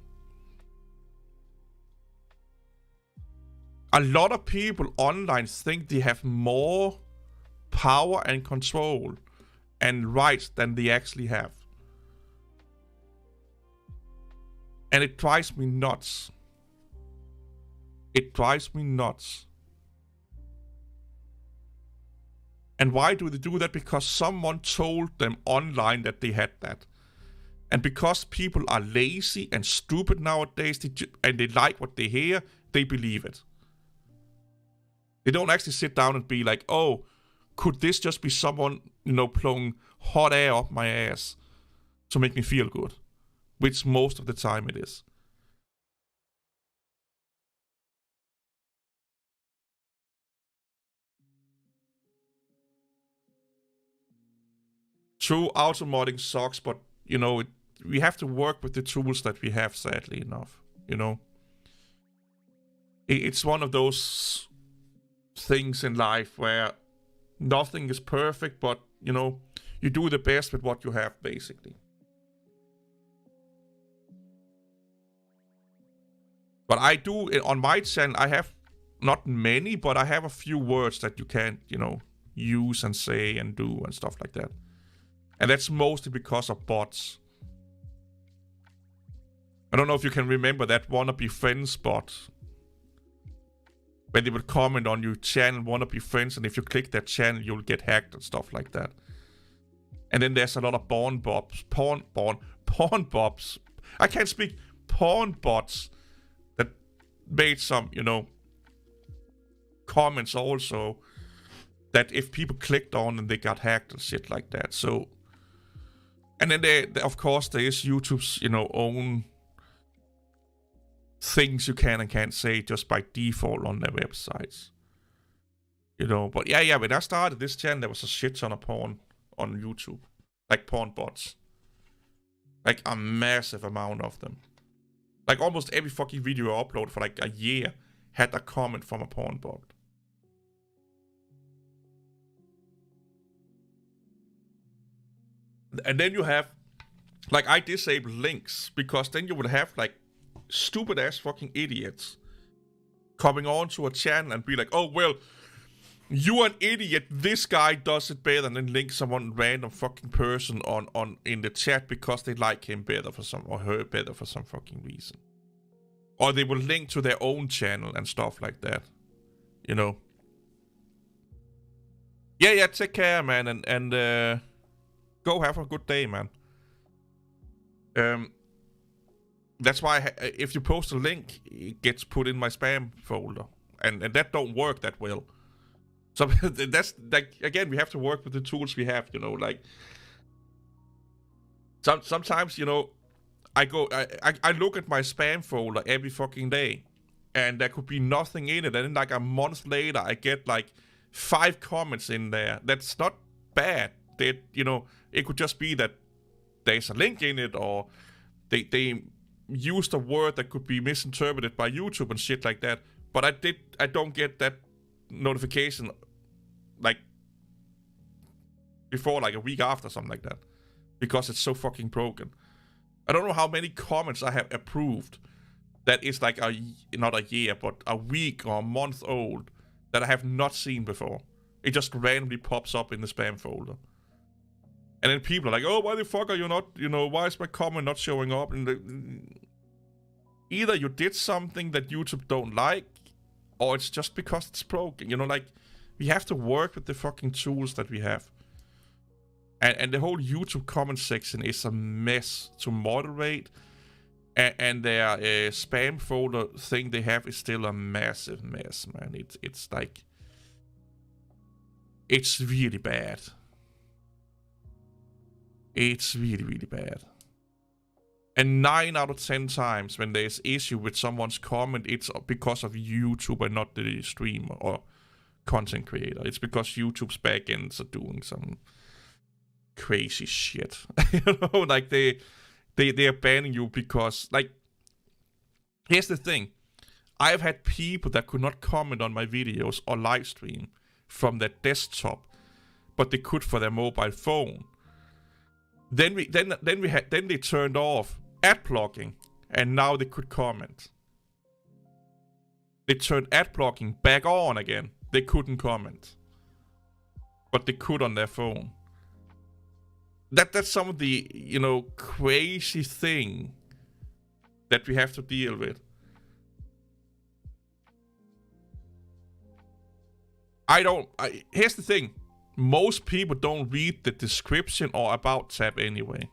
A lot of people online think they have more power and control and rights than they actually have. And it drives me nuts. It drives me nuts. And why do they do that? Because someone told them online that they had that. And because people are lazy and stupid nowadays, and they like what they hear, they believe it. They don't actually sit down and be like, oh, could this just be someone, blowing hot air up my ass to make me feel good? Which most of the time it is. True, auto-modding sucks, but, we have to work with the tools that we have, sadly enough, It's one of those things in life where nothing is perfect, but, you do the best with what you have, basically. But I do, on my channel, I have not many, but I have a few words that you can't, use and say and do and stuff like that. And that's mostly because of bots. I don't know if you can remember that wannabe friends bot. When they would comment on your channel, wannabe friends, and if you click that channel, you'll get hacked and stuff like that. And then there's a lot of porn bots. I can't speak. Porn bots that made some, comments also that if people clicked on and they got hacked and shit like that. So, and then of course there is YouTube's, own things you can and can't say just by default on their websites. But yeah, when I started this channel, there was a shit ton of porn on YouTube. Like porn bots. Like a massive amount of them. Like almost every fucking video I uploaded for like a year had a comment from a porn bot. And then you have, like, I disabled links because then you would have like stupid ass fucking idiots coming on to a channel and be like, oh well, you're an idiot, this guy does it better, and then link someone random fucking person on in the chat because they like him better for some, or her better for some fucking reason. Or they will link to their own channel and stuff like that. Yeah, take care, man, and go have a good day, man. That's why if you post a link, it gets put in my spam folder. And that don't work that well. So that's like, again, we have to work with the tools we have, like sometimes, I look at my spam folder every fucking day and there could be nothing in it. And then like a month later, I get like 5 comments in there. That's not bad. It could just be that there's a link in it, or they used a word that could be misinterpreted by YouTube and shit like that. But I don't get that notification like before like a week after, something like that, because it's so fucking broken. I don't know how many comments I have approved that is like not a year, but a week or a month old that I have not seen before. It just randomly pops up in the spam folder. And then people are like, oh, why the fuck are you not, why is my comment not showing up? And either you did something that YouTube don't like, or it's just because it's broken. Like, we have to work with the fucking tools that we have. And the whole YouTube comment section is a mess to moderate. And their spam folder thing they have is still a massive mess, man. It's like... It's really bad. It's really, really bad. And 9 out of 10 times when there's issue with someone's comment, it's because of YouTube and not the streamer or content creator. It's because YouTube's backends are doing some crazy shit. Like they are banning you because, like, here's the thing. I've had people that could not comment on my videos or live stream from their desktop, but they could for their mobile phone. Then they turned off ad blocking, and now they could comment. They turned ad blocking back on again. They couldn't comment, but they could on their phone. That's some of the crazy thing that we have to deal with. Here's the thing. Most people don't read the description or about tab anyway.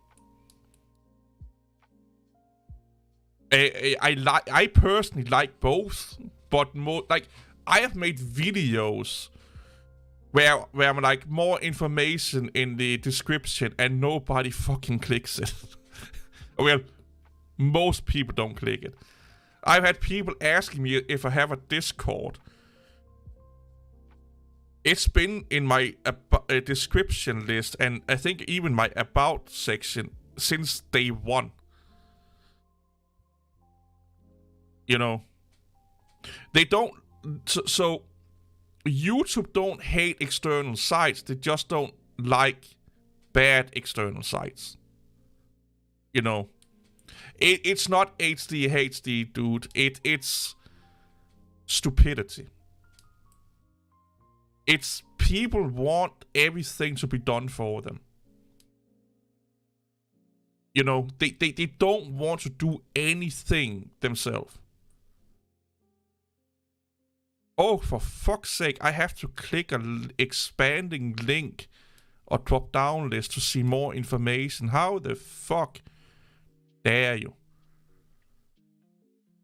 I personally like both, but I have made videos where I'm like, more information in the description, and nobody fucking clicks it. Well, most people don't click it. I've had people asking me if I have a Discord. It's been in my description list, and I think even my about section since day one. They don't. So YouTube don't hate external sites. They just don't like bad external sites. It's not HD, dude. It's stupidity. It's people want everything to be done for them. They don't want to do anything themselves. Oh, for fuck's sake, I have to click an expanding link or drop down list to see more information. How the fuck dare you?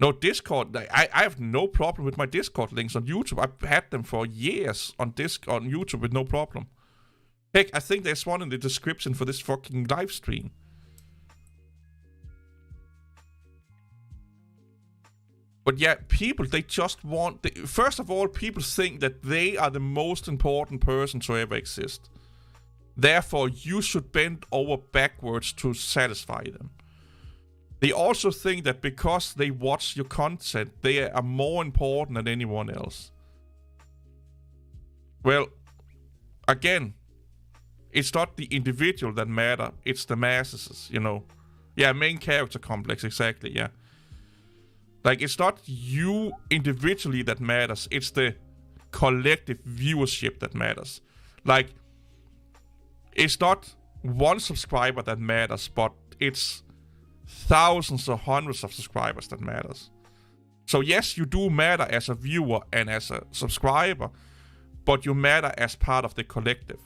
No, Discord, I have no problem with my Discord links on YouTube. I've had them for years on YouTube with no problem. Heck, I think there's one in the description for this fucking live stream. But yeah, people, they just want... First of all, people think that they are the most important person to ever exist. Therefore, you should bend over backwards to satisfy them. They also think that because they watch your content, they are more important than anyone else. Well, again, it's not the individual that matter, it's the masses, Yeah, main character complex, exactly, yeah. Like, it's not you individually that matters, it's the collective viewership that matters. Like, it's not one subscriber that matters, but it's thousands or hundreds of subscribers that matters. So yes, you do matter as a viewer and as a subscriber, but you matter as part of the collective.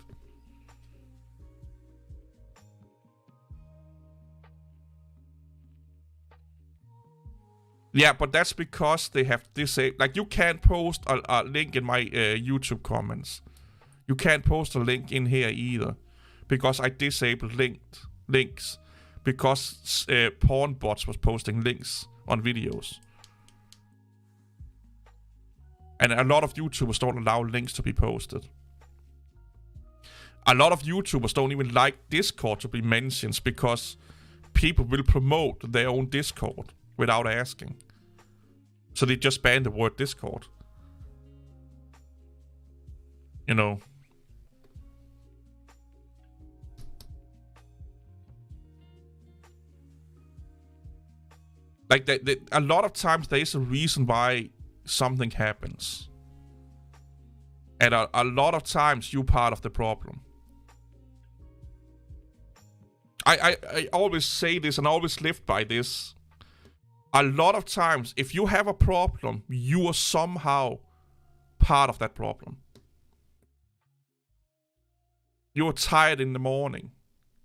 Yeah, but that's because they have disabled... Like, you can't post a link in my YouTube comments. You can't post a link in here either, because I disabled links. Because porn bots was posting links on videos. And a lot of YouTubers don't allow links to be posted. A lot of YouTubers don't even like Discord to be mentioned because people will promote their own Discord without asking. So they just ban the word Discord. You know. Like, a lot of times there is a reason why something happens. And a lot of times you're part of the problem. I always say this and always live by this. A lot of times, if you have a problem, you are somehow part of that problem. You're tired in the morning.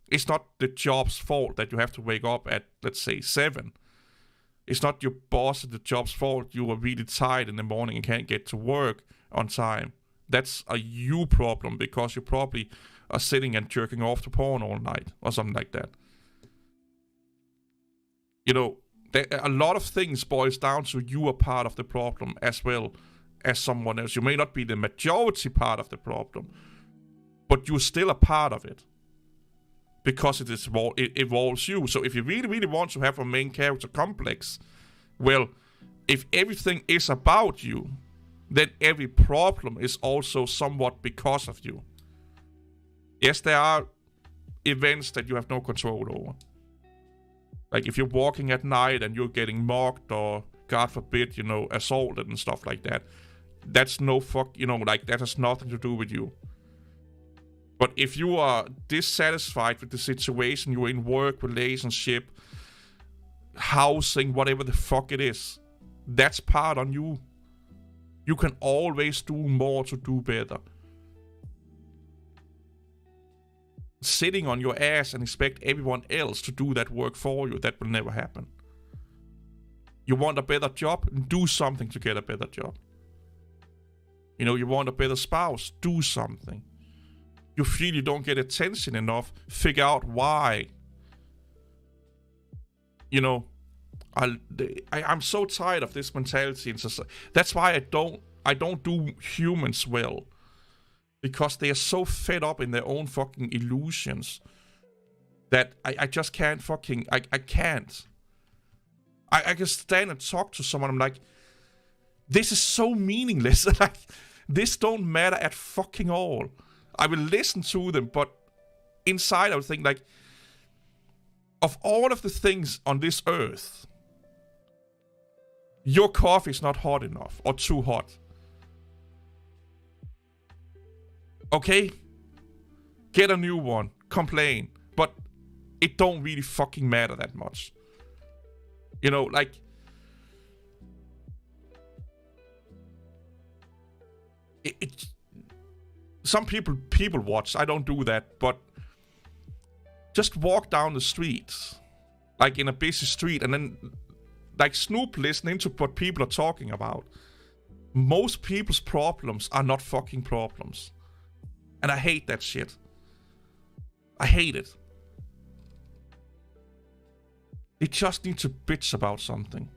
It's not the job's fault that you have to wake up at, let's say, 7. It's not your boss at the job's fault you are really tired in the morning and can't get to work on time. That's a you problem because you probably are sitting and jerking off to porn all night or something like that. You know, a lot of things boils down to you are part of the problem as well as someone else. You may not be the majority part of the problem, but you're still a part of it because it evolves you. So if you really, really want to have a main character complex, well, if everything is about you, then every problem is also somewhat because of you. Yes, there are events that you have no control over. Like if you're walking at night and you're getting mocked or, God forbid, you know, assaulted and stuff like that. That's no you know, like that has nothing to do with you. But if you are dissatisfied with the situation you're in, work, relationship, housing, whatever the fuck it is, that's part on you. You can always do more to do better. Sitting on your ass and expect everyone else to do that work for you, that will never happen. You want a better job? Do something to get a better job. You know, you want a better spouse? Do something. You feel you don't get attention enough? Figure out why. You know, I'm so tired of this mentality in society. That's why I don't do humans well. Because they are so fed up in their own fucking illusions that I just can't fucking... I can't. I can stand and talk to someone. I'm like, this is so meaningless. Like, this don't matter at fucking all. I will listen to them, but inside I would think, like, of all of the things on this earth, your coffee is not hot enough or too hot. Okay? Get a new one. Complain. But it don't really fucking matter that much. You know, like... Some people watch. I don't do that, but... Just walk down the street. Like in a busy street, and then... Like snoop listening to what people are talking about. Most people's problems are not fucking problems. And I hate that shit. I hate it. They just need to bitch about something.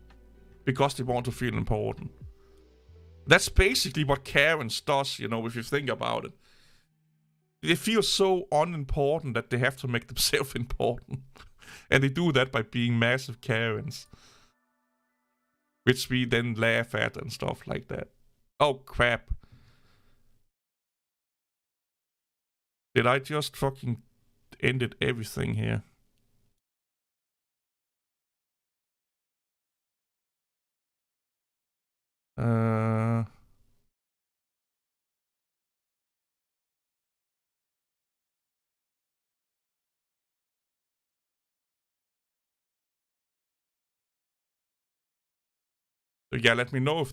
Because they want to feel important. That's basically what Karens does, you know, if you think about it. They feel so unimportant that they have to make themselves important. And they do that by being massive Karens. Which we then laugh at and stuff like that. Oh, crap. Did I just fucking ended everything here? Yeah, let me know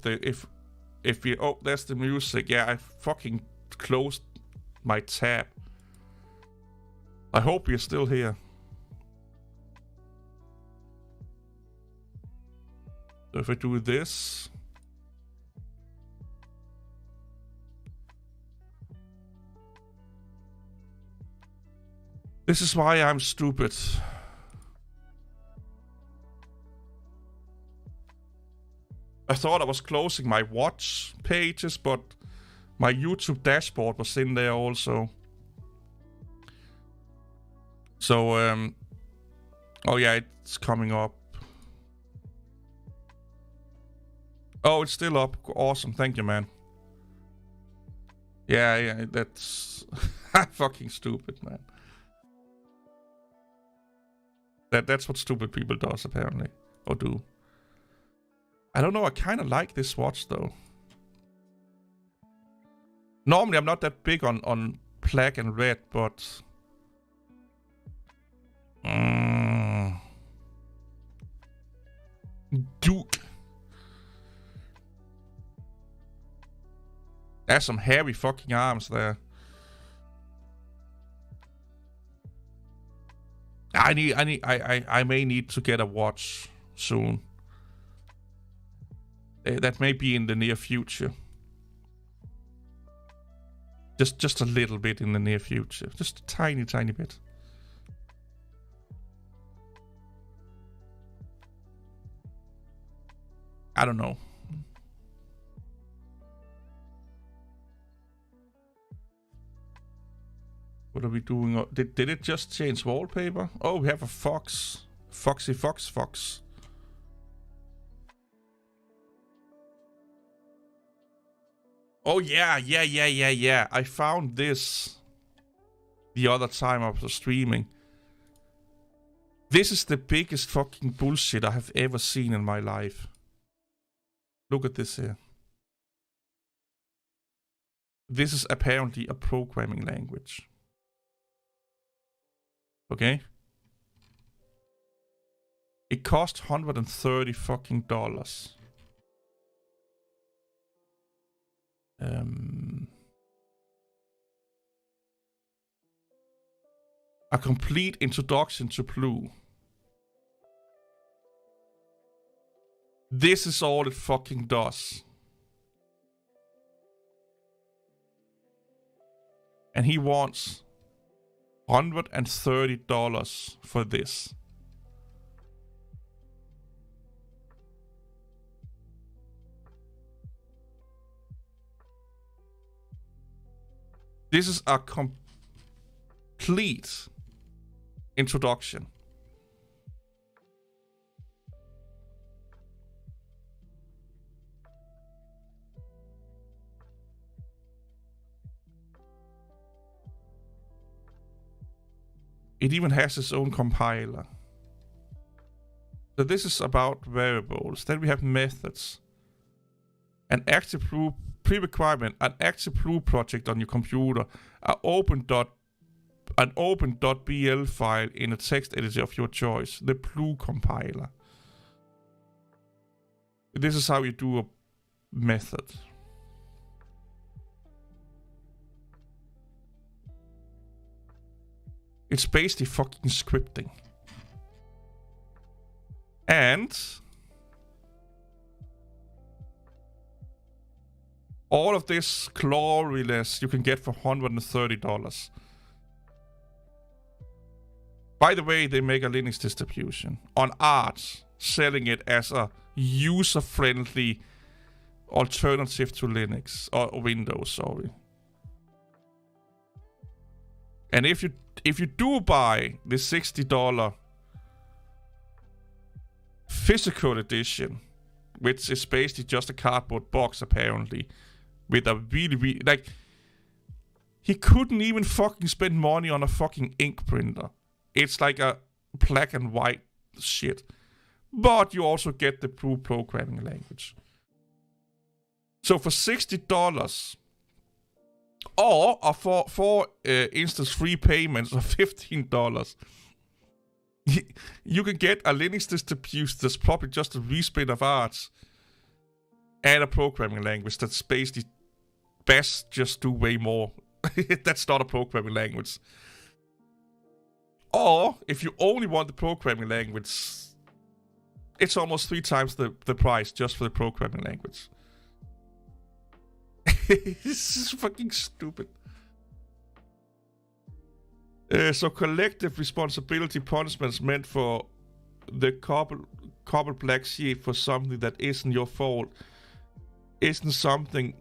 if we... Oh, there's the music. Yeah, I fucking closed my tab. I hope you're still here. So if I do this... This is why I'm stupid. I thought I was closing my watch pages, but my YouTube dashboard was in there also. So, Oh yeah, it's coming up. Oh, it's still up. Awesome, thank you, man. Yeah, that's fucking stupid, man. That's what stupid people does, apparently. Or do. I don't know, I kind of like this watch, though. Normally, I'm not that big on black and red, but... Dude. There's some hairy fucking arms there. I may need to get a watch soon. That may be in the near future. Just a little bit in the near future. Just a tiny bit. I don't know. What are we doing? Did it just change wallpaper? Oh, we have a fox. Foxy fox. Oh, yeah. I found this the other time I was streaming. This is the biggest fucking bullshit I have ever seen in my life. Look at this here. This is apparently a programming language. Okay? It cost $130 fucking dollars. A complete introduction to Blue. This is all it fucking does. And he wants $130 for this. This is a complete introduction. It even has its own compiler. So this is about variables. Then we have methods. An active Blue pre-requirement, an active Blue project on your computer, an open.bl file in a text editor of your choice, the Blue compiler. This is how you do a method. It's basically fucking scripting. And all of this gloryless you can get for $130. By the way, they make a Linux distribution on Arch, selling it as a user-friendly alternative to Linux or Windows, sorry. And if you do buy the $60 physical edition, which is basically just a cardboard box apparently, with a really like, he couldn't even fucking spend money on a fucking ink printer. It's like a black and white shit. But you also get the Blue programming language. So for $60, or for instance free payments of $15, you can get a Linux distribution that's probably just a respin of Arch and a programming language that's basically best just do way more. That's not a programming language. Or if you only want the programming language, it's almost 3 times the price just for the programming language. This is fucking stupid. So collective responsibility punishments meant for the couple black sheep for something that isn't your fault isn't something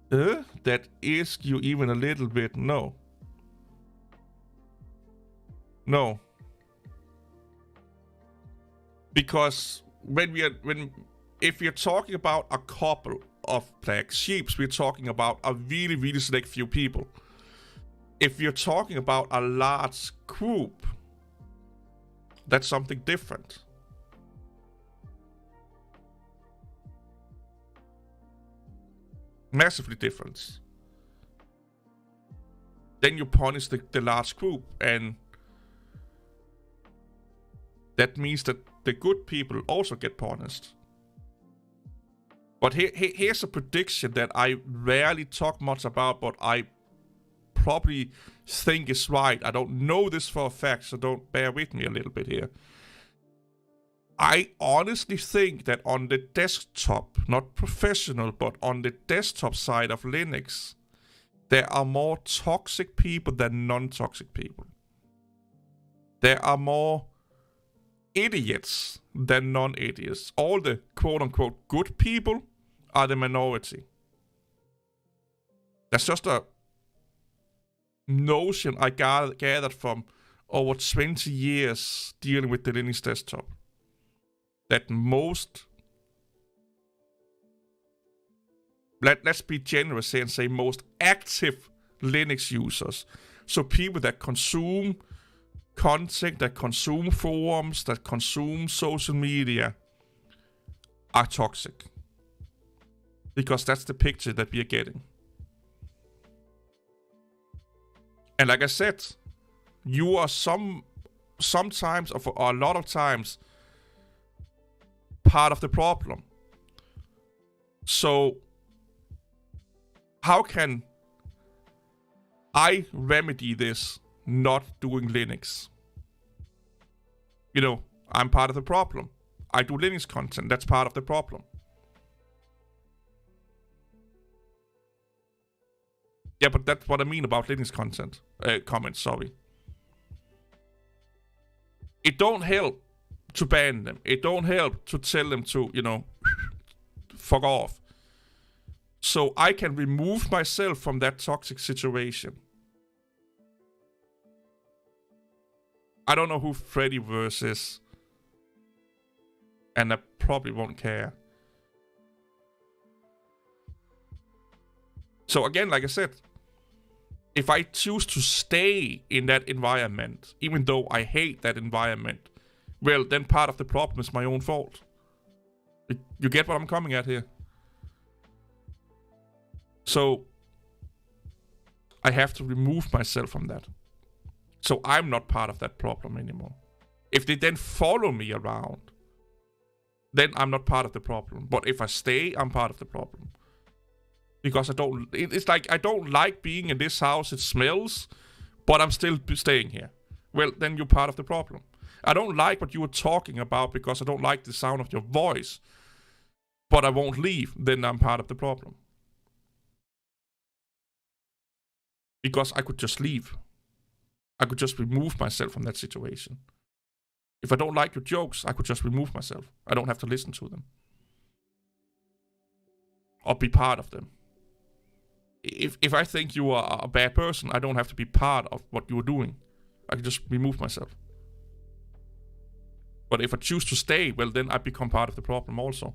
that is you even a little bit. No. No. Because if you're talking about a couple of black sheep, we're talking about a really, really select few people. If you're talking about a large group, that's something different. Massively different. Then you punish the large group, and that means that the good people also get punished. But here's a prediction that I rarely talk much about, but I probably think is right. I don't know this for a fact, so don't bear with me a little bit here. I honestly think that on the desktop, not professional, but on the desktop side of Linux, there are more toxic people than non-toxic people. There are more idiots than non-idiots. All the quote-unquote good people are the minority. That's just a notion I gathered from over 20 years dealing with the Linux desktop. That most, let's be generous here and say most active Linux users, so people that consume content, that consume forums, that consume social media, are toxic. Because that's the picture that we are getting. And like I said, you are sometimes, or a lot of times, part of the problem. So, how can I remedy this not doing Linux? You know, I'm part of the problem. I do Linux content, that's part of the problem. Yeah, but that's what I mean about Linux content. Comments, sorry. It don't help to ban them. It don't help to tell them to, you know, fuck off. So I can remove myself from that toxic situation. I don't know who Freddyverse is. And I probably won't care. So again, like I said, if I choose to stay in that environment, even though I hate that environment, well, then part of the problem is my own fault. You get what I'm coming at here? So, I have to remove myself from that. So I'm not part of that problem anymore. If they then follow me around, then I'm not part of the problem. But if I stay, I'm part of the problem. Because it's like, I don't like being in this house, it smells, but I'm still staying here. Well, then you're part of the problem. I don't like what you were talking about because I don't like the sound of your voice, but I won't leave, then I'm part of the problem. Because I could just leave. I could just remove myself from that situation. If I don't like your jokes, I could just remove myself. I don't have to listen to them. Or be part of them. If I think you are a bad person, I don't have to be part of what you are doing. I can just remove myself. But if I choose to stay, well, then I become part of the problem also.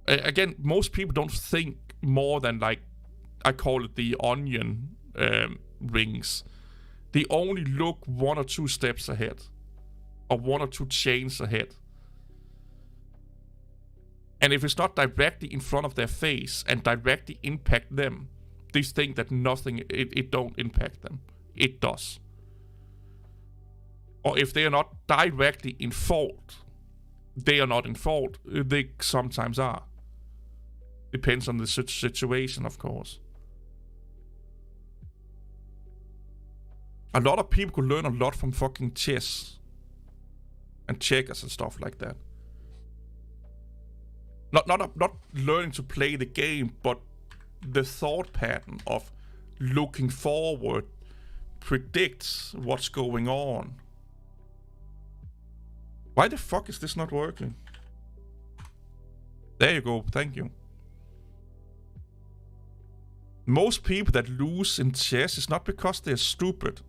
Again, most people don't think more than, like, I call it the onion rings. They only look 1 or 2 steps ahead. Or 1 or 2 chains ahead. And if it's not directly in front of their face and directly impact them, they think that nothing, it don't impact them. It does. Or if they are not directly in fault, they are not in fault. They sometimes are. Depends on the situation, of course. A lot of people could learn a lot from fucking chess. And checkers and stuff like that. Not learning to play the game, but the thought pattern of looking forward predicts what's going on. Why the fuck is this not working? There you go, thank you. Most people that lose in chess is not because they're stupid.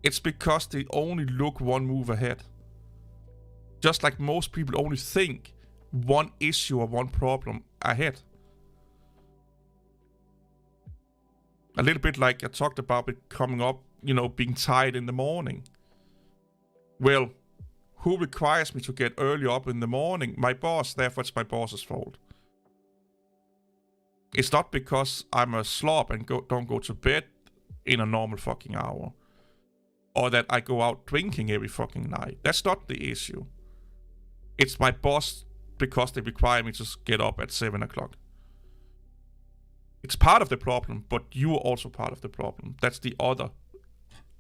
It's because they only look one move ahead. Just like most people only think one issue or one problem ahead. A little bit like I talked about it coming up, you know, being tired in the morning. Well, who requires me to get early up in the morning? My boss, therefore it's my boss's fault. It's not because I'm a slob and don't go to bed in a normal fucking hour. Or that I go out drinking every fucking night. That's not the issue. It's my boss because they require me to get up at 7 o'clock. It's part of the problem, but you are also part of the problem. That's the other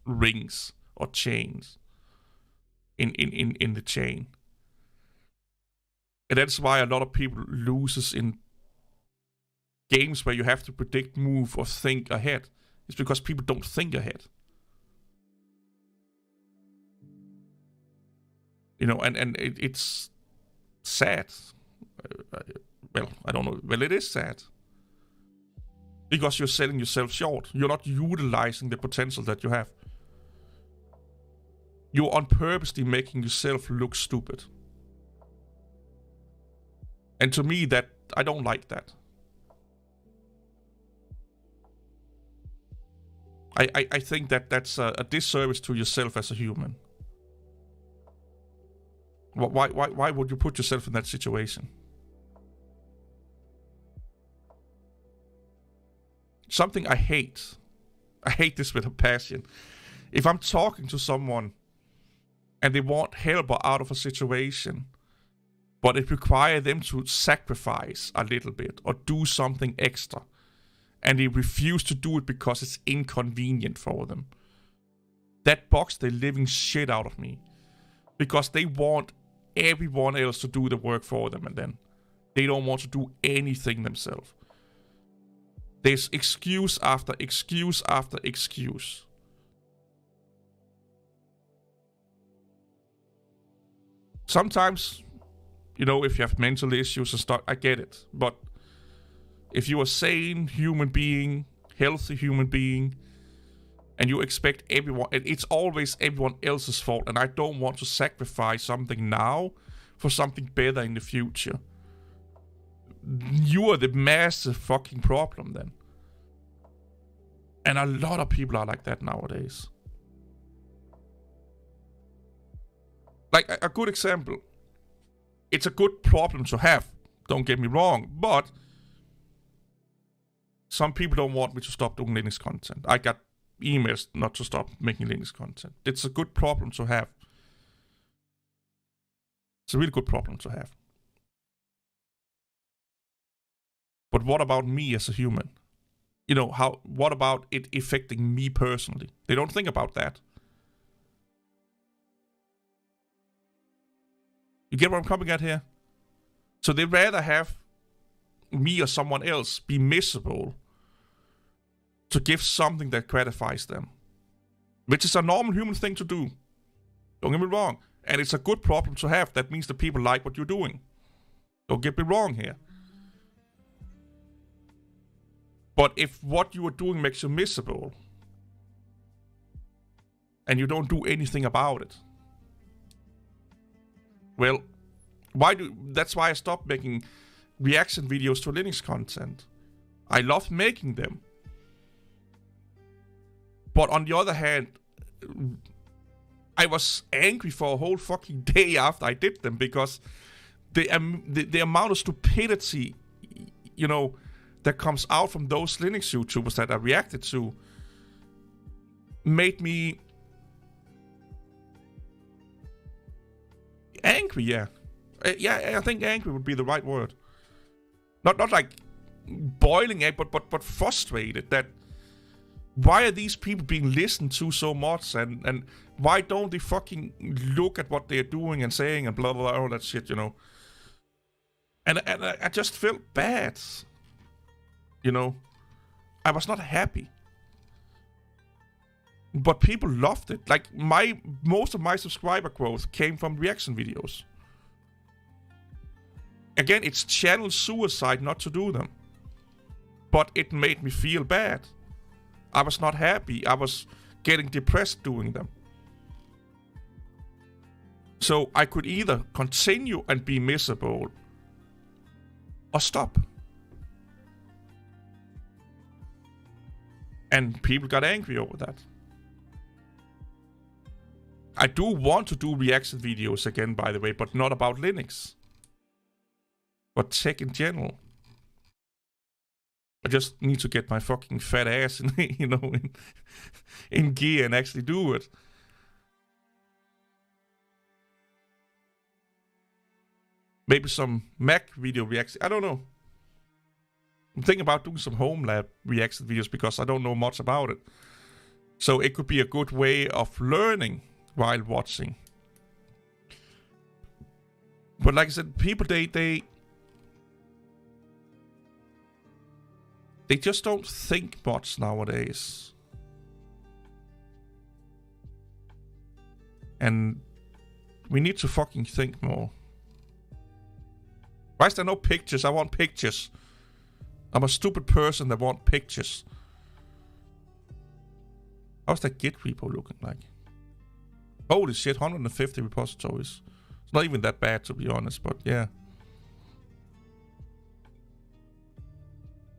rings or chains in the chain. And that's why a lot of people loses in games where you have to predict, move, or think ahead. It's because people don't think ahead. You know, and it's sad. Well, I don't know. Well, it is sad. Because you're selling yourself short. You're not utilizing the potential that you have. You're on purposely making yourself look stupid. And to me, that I don't like that. I think that that's a disservice to yourself as a human. Why would you put yourself in that situation? Something I hate. I hate this with a passion. If I'm talking to someone and they want help or out of a situation, but it requires them to sacrifice a little bit or do something extra, and they refuse to do it because it's inconvenient for them, that bugs the living shit out of me. Because they want everyone else to do the work for them, and then they don't want to do anything themselves. There's excuse after excuse after excuse. Sometimes, you know, if you have mental issues and stuff, I get it. But if you're a sane human being, healthy human being, and you expect everyone, and it's always everyone else's fault, and I don't want to sacrifice something now for something better in the future. You are the massive fucking problem then. And a lot of people are like that nowadays. Like a good example. It's a good problem to have, don't get me wrong, but some people don't want me to stop doing Linux content. I got emails not to stop making Linux content. It's a good problem to have. It's a really good problem to have. But what about me as a human? You know, what about it affecting me personally? They don't think about that. You get what I'm coming at here? So they rather have me or someone else be miserable to give something that gratifies them. Which is a normal human thing to do. Don't get me wrong. And it's a good problem to have. That means that people like what you're doing. Don't get me wrong here. But if what you are doing makes you miserable, and you don't do anything about it, well, that's why I stopped making reaction videos to Linux content. I love making them. But on the other hand, I was angry for a whole fucking day after I did them, because the amount of stupidity, you know, that comes out from those Linux YouTubers that I reacted to made me angry, yeah. I think angry would be the right word. Not like boiling egg, but frustrated that why are these people being listened to so much, and why don't they fucking look at what they're doing and saying and blah blah blah, all that shit, you know. And I just felt bad. You know, I was not happy. But people loved it. Like, most of my subscriber growth came from reaction videos. Again, it's channel suicide not to do them. But it made me feel bad. I was not happy. I was getting depressed doing them. So I could either continue and be miserable or stop. And people got angry over that. I do want to do reaction videos again, by the way, but not about Linux. But tech in general. I just need to get my fucking fat ass in, in gear and actually do it. Maybe some Mac video reaction. I don't know. I'm thinking about doing some homelab reaction videos because I don't know much about it. So it could be a good way of learning while watching. But like I said, people they just don't think much nowadays. And we need to fucking think more. Why is there no pictures? I want pictures. I'm a stupid person that want pictures. How's that Git repo looking like? Holy shit, 150 repositories. It's not even that bad, to be honest, but yeah.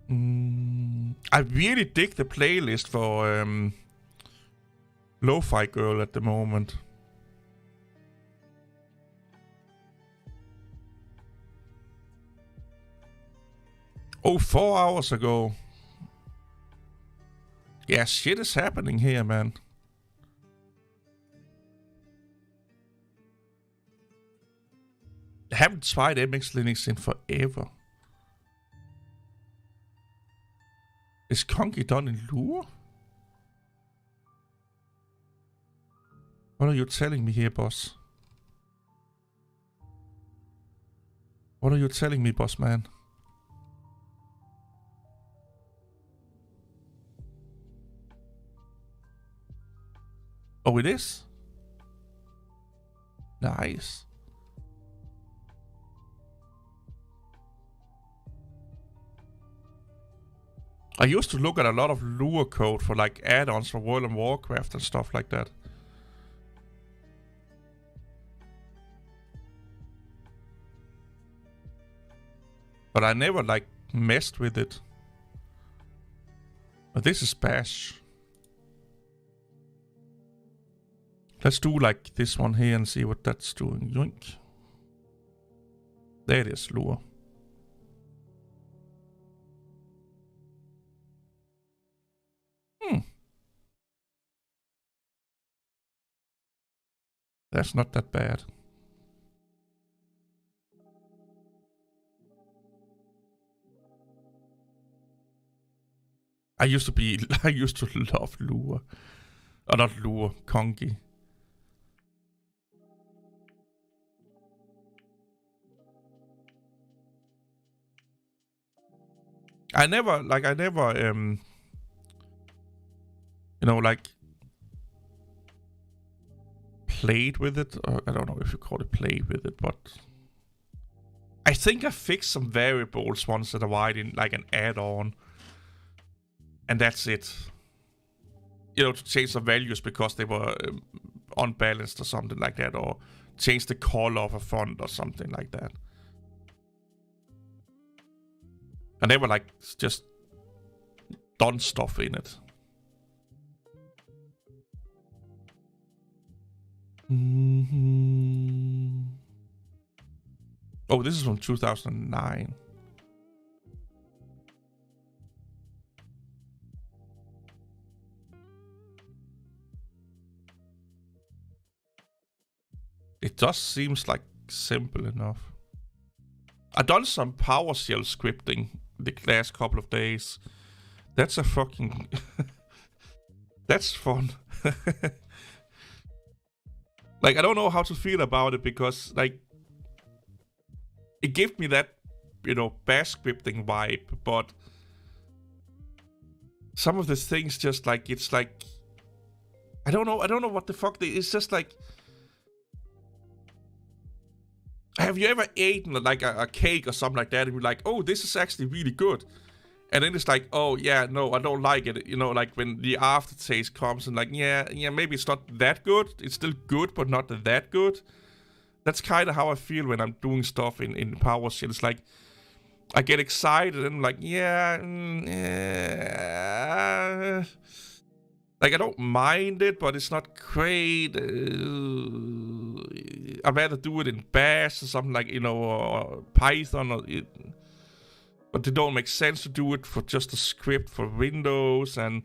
I really dig the playlist for Lofi Girl at the moment. Oh, 4 hours ago. Yeah, shit is happening here, man. I haven't tried MX Linux in forever. Is Conky done in Lure? What are you telling me here, boss? What are you telling me, boss man? Oh, it is? Nice. I used to look at a lot of Lure code for like add-ons for World of Warcraft and stuff like that. But I never like messed with it. But this is Bash. Let's do like this one here and see what that's doing. Yoink. There it is, Lure. That's not that bad. I used to love Lure. Or not Lure, Conky. I never, played with it. Or I don't know if you call it play with it, but I think I fixed some variables once in a while in like an add-on. And that's it. To change the values because they were unbalanced or something like that, or change the color of a font or something like that. I never just done stuff in it. Oh, this is from 2009. It just seems like simple enough. I've done some PowerShell scripting the last couple of days. That's a fucking... That's fun. I don't know how to feel about it because, it gave me that, bash scripting vibe, but some of the things just it's like... I don't know what the fuck it's just like... Have you ever eaten a cake or something like that and you're like, oh, this is actually really good? And then it's like, oh yeah, no, I don't like it. You know, like when the aftertaste comes and like, yeah, maybe it's not that good. It's still good, but not that good. That's kind of how I feel when I'm doing stuff in PowerShell. It's like I get excited and like, yeah. Like I don't mind it, but it's not great. I'd rather do it in Bash or something like, or Python or but it don't make sense to do it for just a script for Windows, and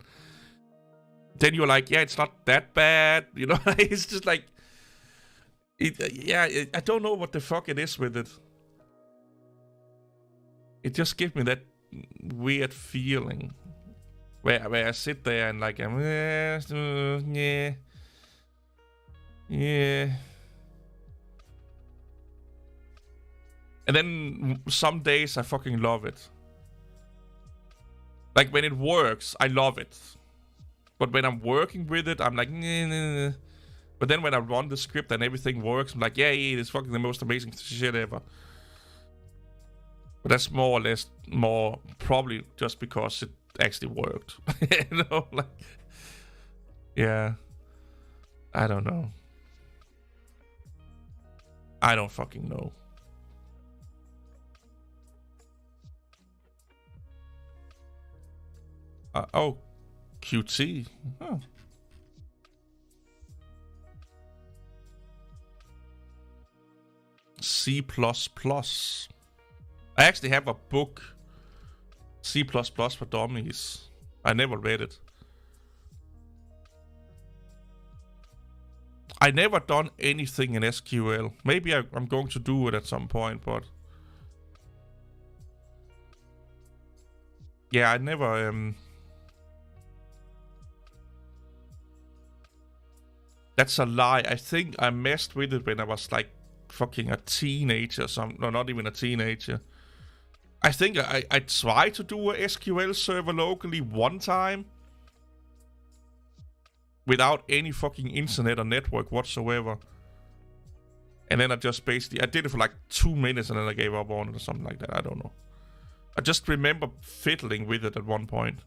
then you're like, yeah, it's not that bad, It's just like, I don't know what the fuck it is with it. It just gives me that weird feeling where I sit there and like, yeah. And then some days I fucking love it. Like when it works, I love it. But when I'm working with it, I'm like, nah. But then when I run the script and everything works, I'm like, yeah, it's fucking the most amazing shit ever. But that's more or less probably just because it actually worked. Like, yeah. I don't know. I don't fucking know. Oh, QT. Oh. C++. I actually have a book, C++ for Dummies. I never read it. I never done anything in SQL. Maybe I'm going to do it at some point, but yeah, I never That's a lie. I think I messed with it when I was like fucking a teenager or something. No, not even a teenager. I think I tried to do a SQL server locally one time without any fucking internet or network whatsoever. And then I just basically, I did it for like 2 minutes and then I gave up on it or something like that. I don't know. I just remember fiddling with it at one point.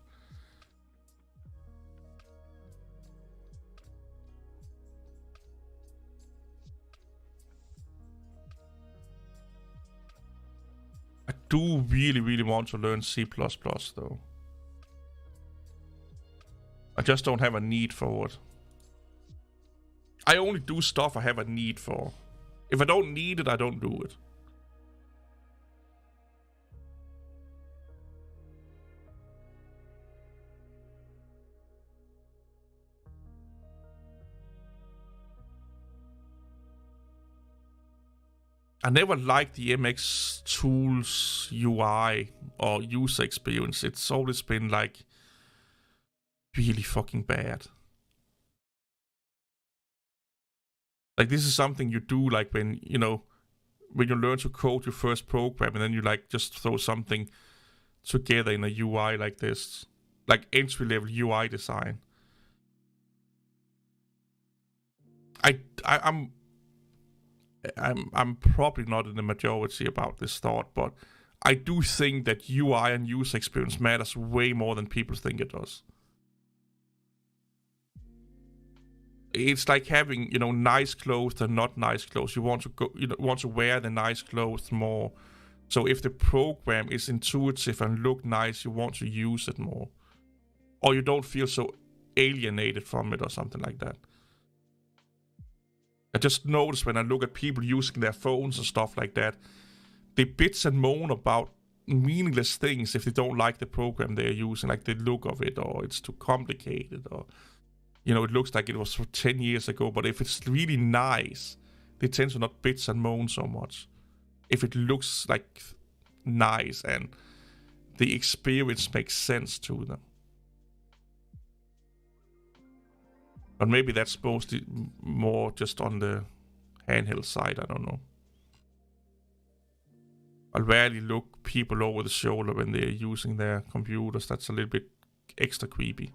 I do really, really want to learn C++ though. I just don't have a need for it. I only do stuff I have a need for. If I don't need it, I don't do it. I never liked the MX Tools UI or user experience. It's always been like really fucking bad. Like this is something you do like when you learn to code your first program and then you like just throw something together in a UI like this. Like entry level UI design. I'm probably not in the majority about this thought, but I do think that UI and user experience matters way more than people think it does. It's like having, nice clothes and not nice clothes. You want to wear the nice clothes more. So if the program is intuitive and look nice, you want to use it more. Or you don't feel so alienated from it or something like that. I just notice when I look at people using their phones and stuff like that, they bitch and moan about meaningless things if they don't like the program they're using, like the look of it, or it's too complicated, or it looks like it was from 10 years ago. But if it's really nice, they tend to not bitch and moan so much. If it looks like nice and the experience makes sense to them. But maybe that's mostly more just on the handheld side, I don't know. I'll rarely look people over the shoulder when they're using their computers. That's a little bit extra creepy.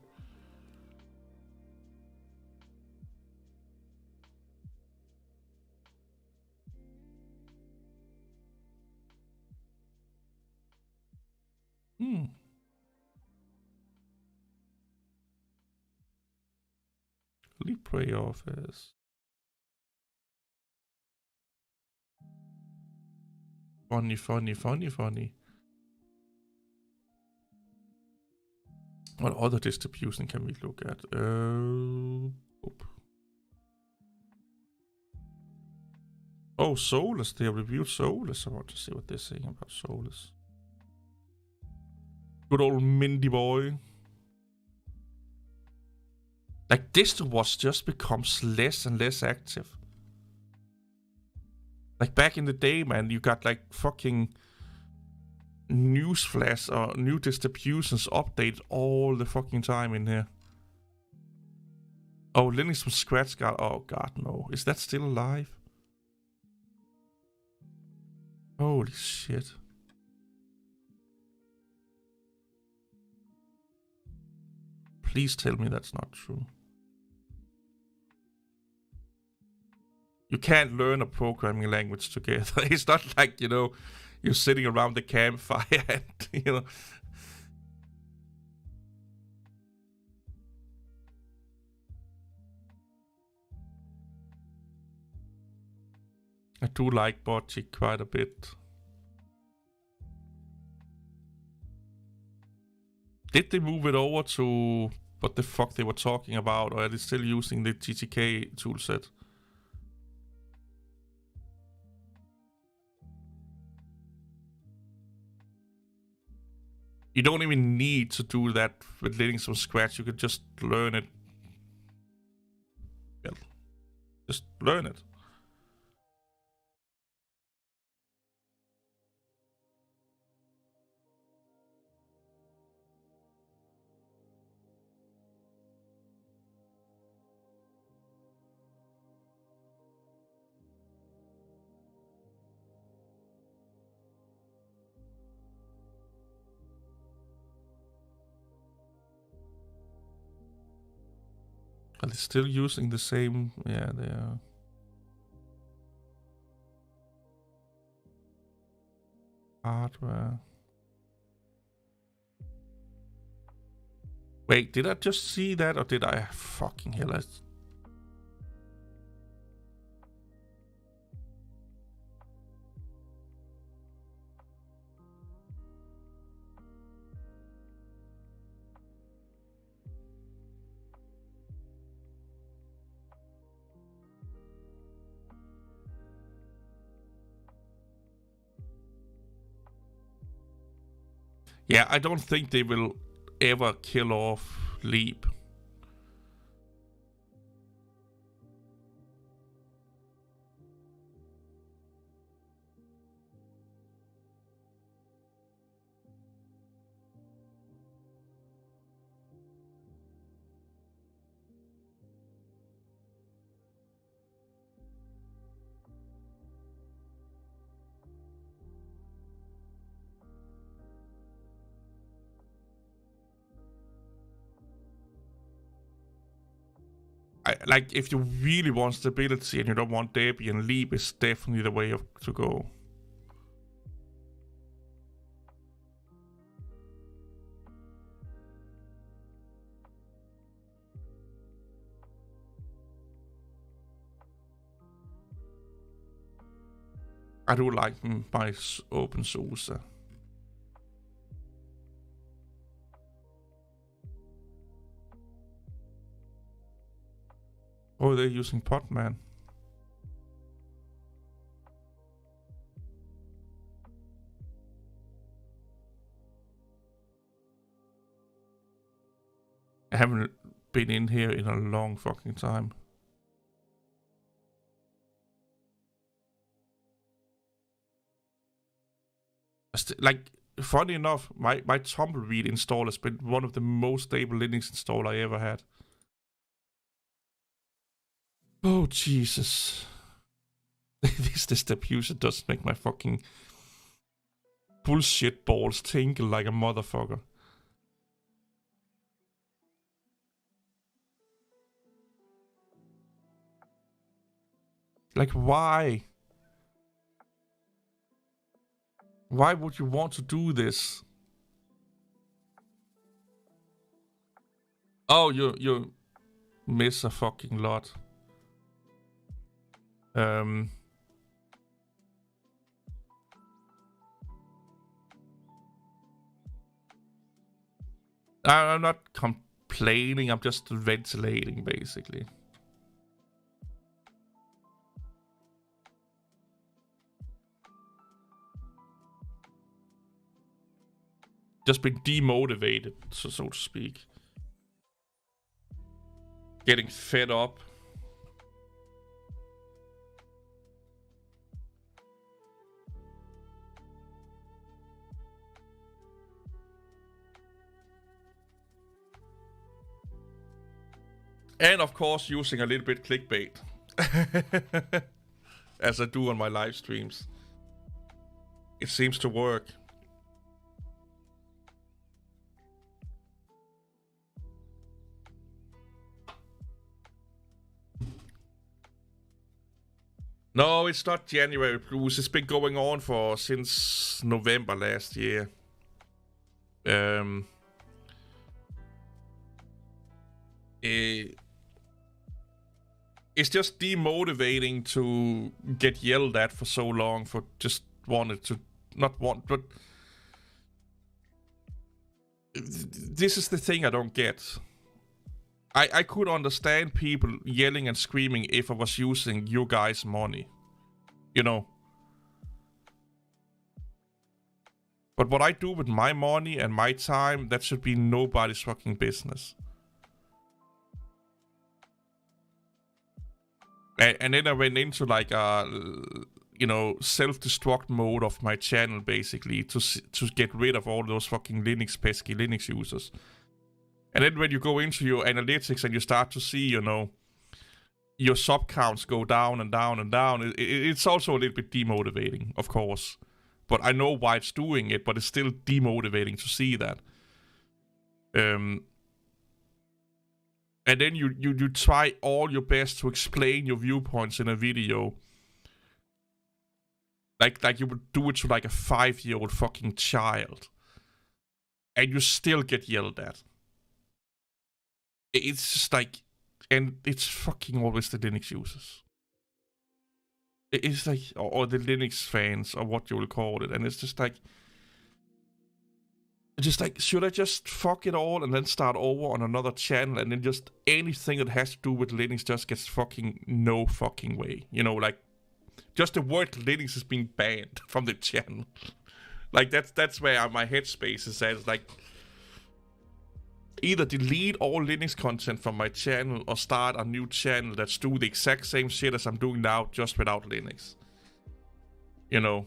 Libre Office. Funny, funny, funny, funny. What other distribution can we look at? Oh, Solus. They have reviewed Solus. I want to see what they're saying about Solus. Good old Mindy boy. Like, Distros just becomes less and less active. Like, back in the day, man, you got, like, fucking newsflash or new distributions updated all the fucking time in here. Oh, Linux from scratch got... Oh, God, no. Is that still alive? Holy shit. Please tell me that's not true. You can't learn a programming language together. It's not like, you know, you're sitting around the campfire and, you know. I do like Bocce quite a bit. Did they move it over to what the fuck they were talking about, or are they still using the GTK toolset? You don't even need to do that with Linux from scratch. You could just learn it. Well, just learn it. Are they still using the same? Yeah, they are. Hardware. Wait, did I just see that, or did I fucking hell? Yeah, I don't think they will ever kill off Leap. Like, if you really want stability and you don't want Debian, Leap is definitely the way to go. I do like my open source. Oh, they're using Podman. I haven't been in here in a long fucking time. Like, funny enough, my Tumbleweed install has been one of the most stable Linux install I ever had. Oh, Jesus. This distribution does make my fucking bullshit balls tingle like a motherfucker. Like, why? Why would you want to do this? Oh, you're miss a fucking lot. I'm not complaining, I'm just ventilating, basically. Just been demotivated, so to speak. Getting fed up. And of course, using a little bit clickbait. As I do on my live streams. It seems to work. No, it's not January blues. It's been going on since November last year. It's just demotivating to get yelled at for so long for just wanted to not want, but this is the thing I don't get. I could understand people yelling and screaming if I was using you guys' money, you know. But what I do with my money and my time, that should be nobody's fucking business. And then I went into like a, you know, self-destruct mode of my channel, basically, to get rid of all those fucking pesky Linux users. And then when you go into your analytics and you start to see, you know, your sub counts go down and down and down, it's also a little bit demotivating, of course. But I know why it's doing it, but it's still demotivating to see that. And then you try all your best to explain your viewpoints in a video. Like you would do it to like a 5-year-old fucking child. And you still get yelled at. It's just like, and it's fucking always the Linux users. It's like, or the Linux fans, or what you will call it, and it's just like, should I just fuck it all and then start over on another channel, and then just anything that has to do with Linux just gets fucking no fucking way, you know, like, just the word Linux is being banned from the channel. Like, that's where my headspace is at, like, either delete all Linux content from my channel or start a new channel that's doing the exact same shit as I'm doing now, just without Linux. You know?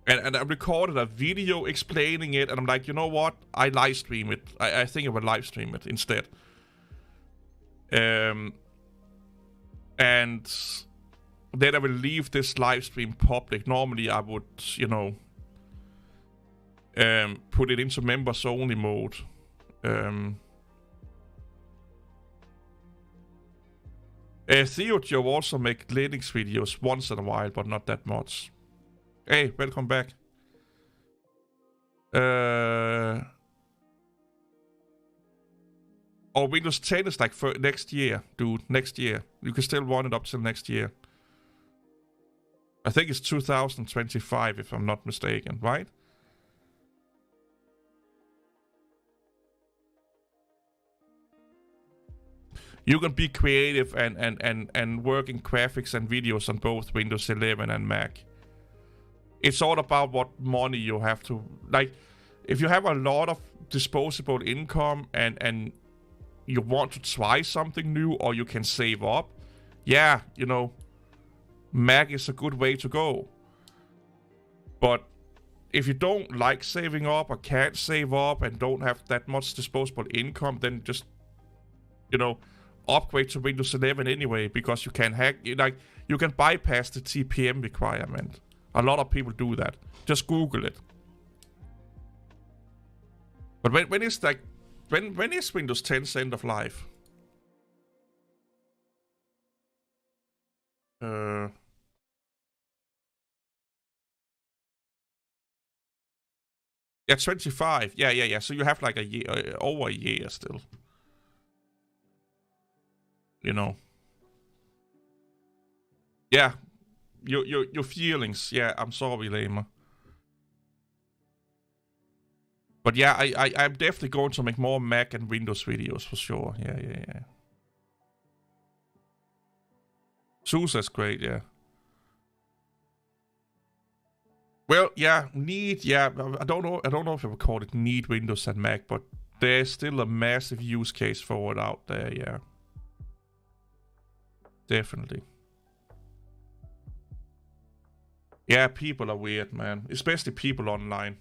And I recorded a video explaining it, and I'm like, you know what? I live stream it. I think I will live stream it instead. And then I will leave this live stream public. Normally I would, you know, put it into members only mode. Theo also make Linux videos once in a while, but not that much. Hey, welcome back. Or Windows 10 is like for next year, dude. Next year. You can still run it up till next year. I think it's 2025, if I'm not mistaken, right? You can be creative and work in graphics and videos on both Windows 11 and Mac. It's all about what money you have to... Like, if you have a lot of disposable income and you want to try something new, or you can save up, yeah, you know, Mac is a good way to go. But if you don't like saving up or can't save up and don't have that much disposable income, then just, you know, upgrade to Windows 11 anyway, because you can hack, like, you can bypass the TPM requirement. A lot of people do that. Just Google it. But when is like, when is Windows 10's end of life? It's Yeah, 25. Yeah. So you have like a year, over a year still. You know. Yeah. Your feelings. Yeah, I'm sorry, Lama. But yeah, I'm definitely going to make more Mac and Windows videos for sure. Yeah. Susa's great, yeah. Well, yeah, need, yeah. I don't know if I would call it need Windows and Mac, but there's still a massive use case for it out there, yeah. Definitely. Yeah, people are weird, man. Especially people online.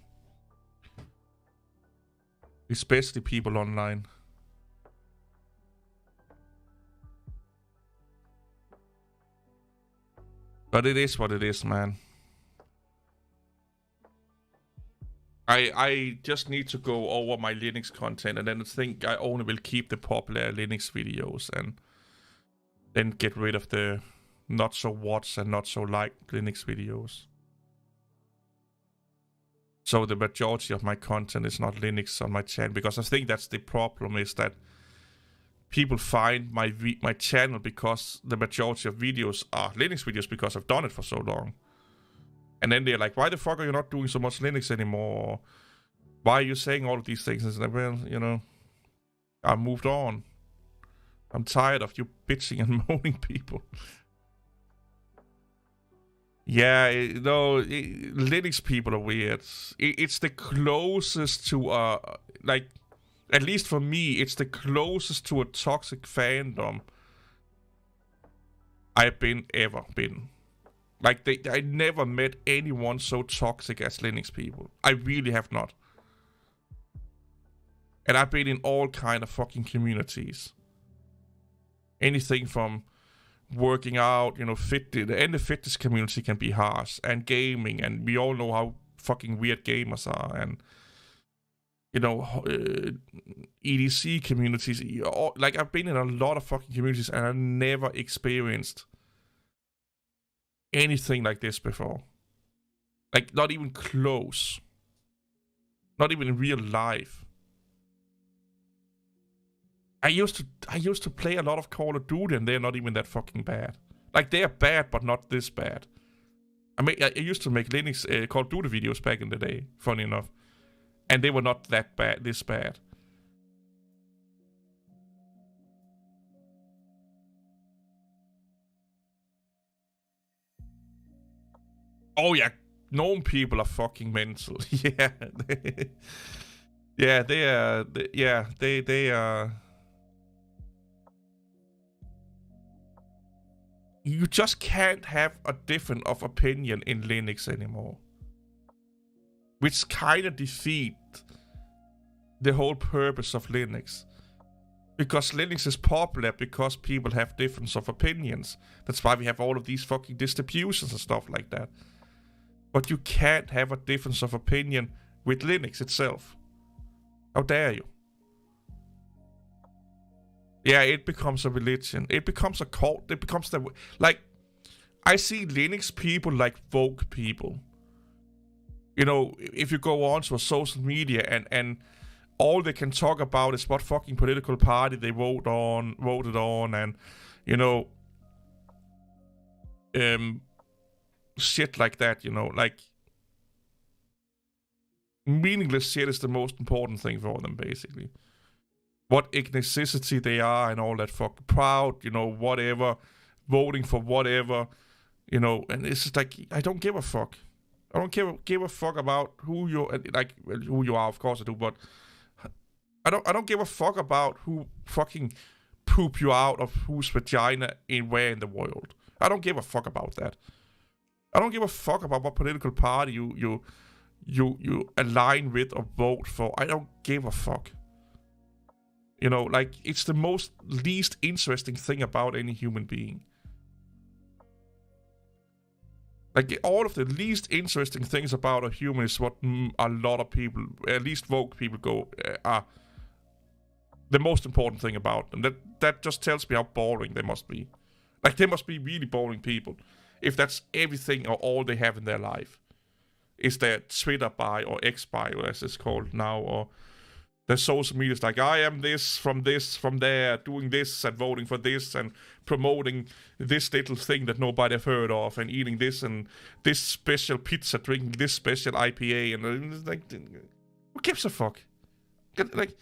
But it is what it is, man. I just need to go over my Linux content, and then I think I only will keep the popular Linux videos and then get rid of the not so watched and not so liked Linux videos. So the majority of my content is not Linux on my channel, because I think that's the problem, is that people find my channel because the majority of videos are Linux videos because I've done it for so long. And then they're like, why the fuck are you not doing so much Linux anymore? Or, why are you saying all of these things? And it's like, well, you know, I moved on. I'm tired of you bitching and moaning, people. Yeah, Linux people are weird. It's the closest to, like, at least for me, it's the closest to a toxic fandom I've ever been. Like, I never met anyone so toxic as Linux people. I really have not. And I've been in all kind of fucking communities. Anything from working out, you know, and the fitness community can be harsh, and gaming, and we all know how fucking weird gamers are, and, you know, EDC communities. Like, I've been in a lot of fucking communities, and I've never experienced anything like this before. Like, not even close. Not even in real life. I used to play a lot of Call of Duty, and they're not even that fucking bad. Like, they're bad, but not this bad. I used to make Linux Call of Duty videos back in the day, funny enough, and they were not that bad, this bad. Oh yeah, gnome people are fucking mental. Yeah, they are. You just can't have a difference of opinion in Linux anymore, which kind of defeat the whole purpose of Linux. Because Linux is popular because people have difference of opinions. That's why we have all of these fucking distributions and stuff like that. But you can't have a difference of opinion with Linux itself. How dare you? Yeah, it becomes a religion. It becomes a cult. It becomes the... Like, I see Linux people like woke people. You know, if you go on to a social media and all they can talk about is what fucking political party they voted on, and, you know, shit like that, you know, like, meaningless shit is the most important thing for them, basically. What ethnicity they are and all that fucking proud, you know, whatever, voting for whatever, you know, and it's just like, I don't give a fuck. I don't give a fuck about who you are, of course I do, but I don't give a fuck about who fucking poop you out of whose vagina in where in the world. I don't give a fuck about that. I don't give a fuck about what political party you align with or vote for. I don't give a fuck. You know, like, it's the least interesting thing about any human being. Like, all of the least interesting things about a human is what a lot of people, at least woke people, go are the most important thing about them. That just tells me how boring they must be. Like, they must be really boring people if that's everything or all they have in their life. is their Twitter bio or X bio, as it's called now, or their social media is like, I am this, from there, doing this and voting for this and promoting this little thing that nobody have heard of and eating this and this special pizza, drinking this special IPA, and it's like, who gives a fuck? Like,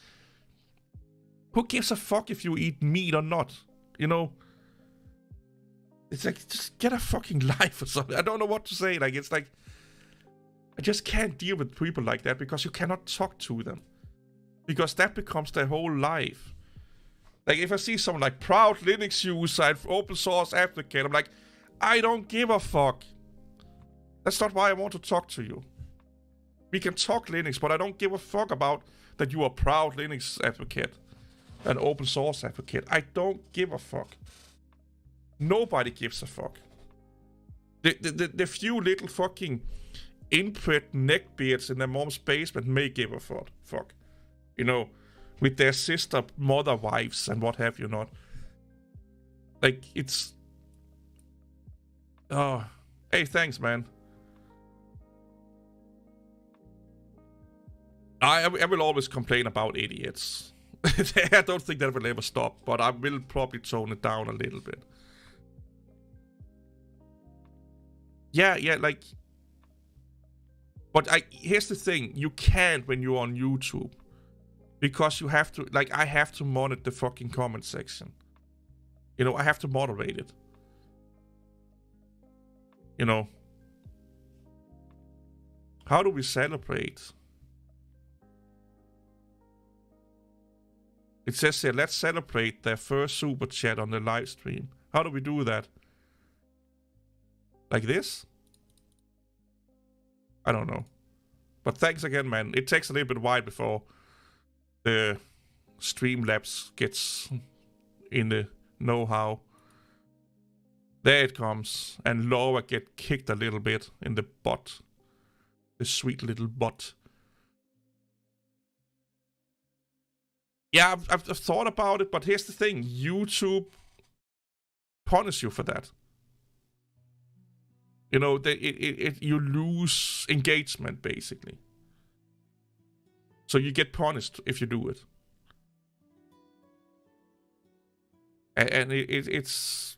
who gives a fuck if you eat meat or not? You know? It's like, just get a fucking life or something. I don't know what to say. Like, it's like, I just can't deal with people like that because you cannot talk to them. Because that becomes their whole life. Like, if I see someone like proud Linux user, open source advocate, I'm like, I don't give a fuck. That's not why I want to talk to you. We can talk Linux, but I don't give a fuck about that you are proud Linux advocate, an open source advocate. I don't give a fuck. Nobody gives a fuck. The few little fucking inbred neckbeards in their mom's basement may give a fuck. You know, with their sister, mother, wives, and what have you not. Like, it's... Oh, hey, thanks, man. I will always complain about idiots. I don't think that will ever stop, but I will probably tone it down a little bit. Yeah, like... But here's the thing, you can't when you're on YouTube. Because you have to, like, I have to monitor the fucking comment section. You know, I have to moderate it. You know. How do we celebrate? It says here, let's celebrate their first super chat on the live stream. How do we do that? Like this? I don't know. But thanks again, man. It takes a little bit while before the Streamlabs gets in the know-how. There it comes. And Laura get kicked a little bit in the butt. The sweet little butt. Yeah, I've thought about it, but here's the thing. YouTube punish you for that. You know, you lose engagement, basically. So you get punished if you do it. And it's...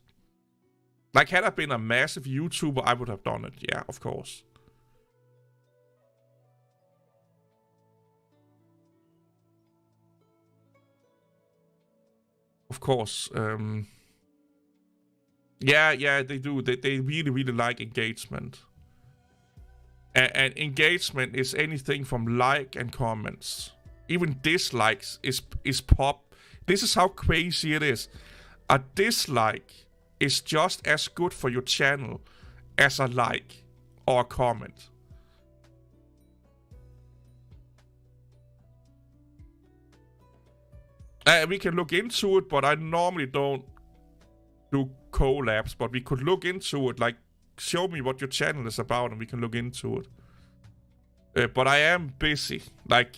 Like, had I been a massive YouTuber, I would have done it. Yeah, of course. Of course. Yeah, they do. They really, really like engagement. And engagement is anything from like and comments. Even dislikes is pop. This is how crazy it is. A dislike is just as good for your channel as a like or a comment. We can look into it, but I normally don't do collabs. But we could look into it, like, show me what your channel is about and we can look into it. But I am busy. Like,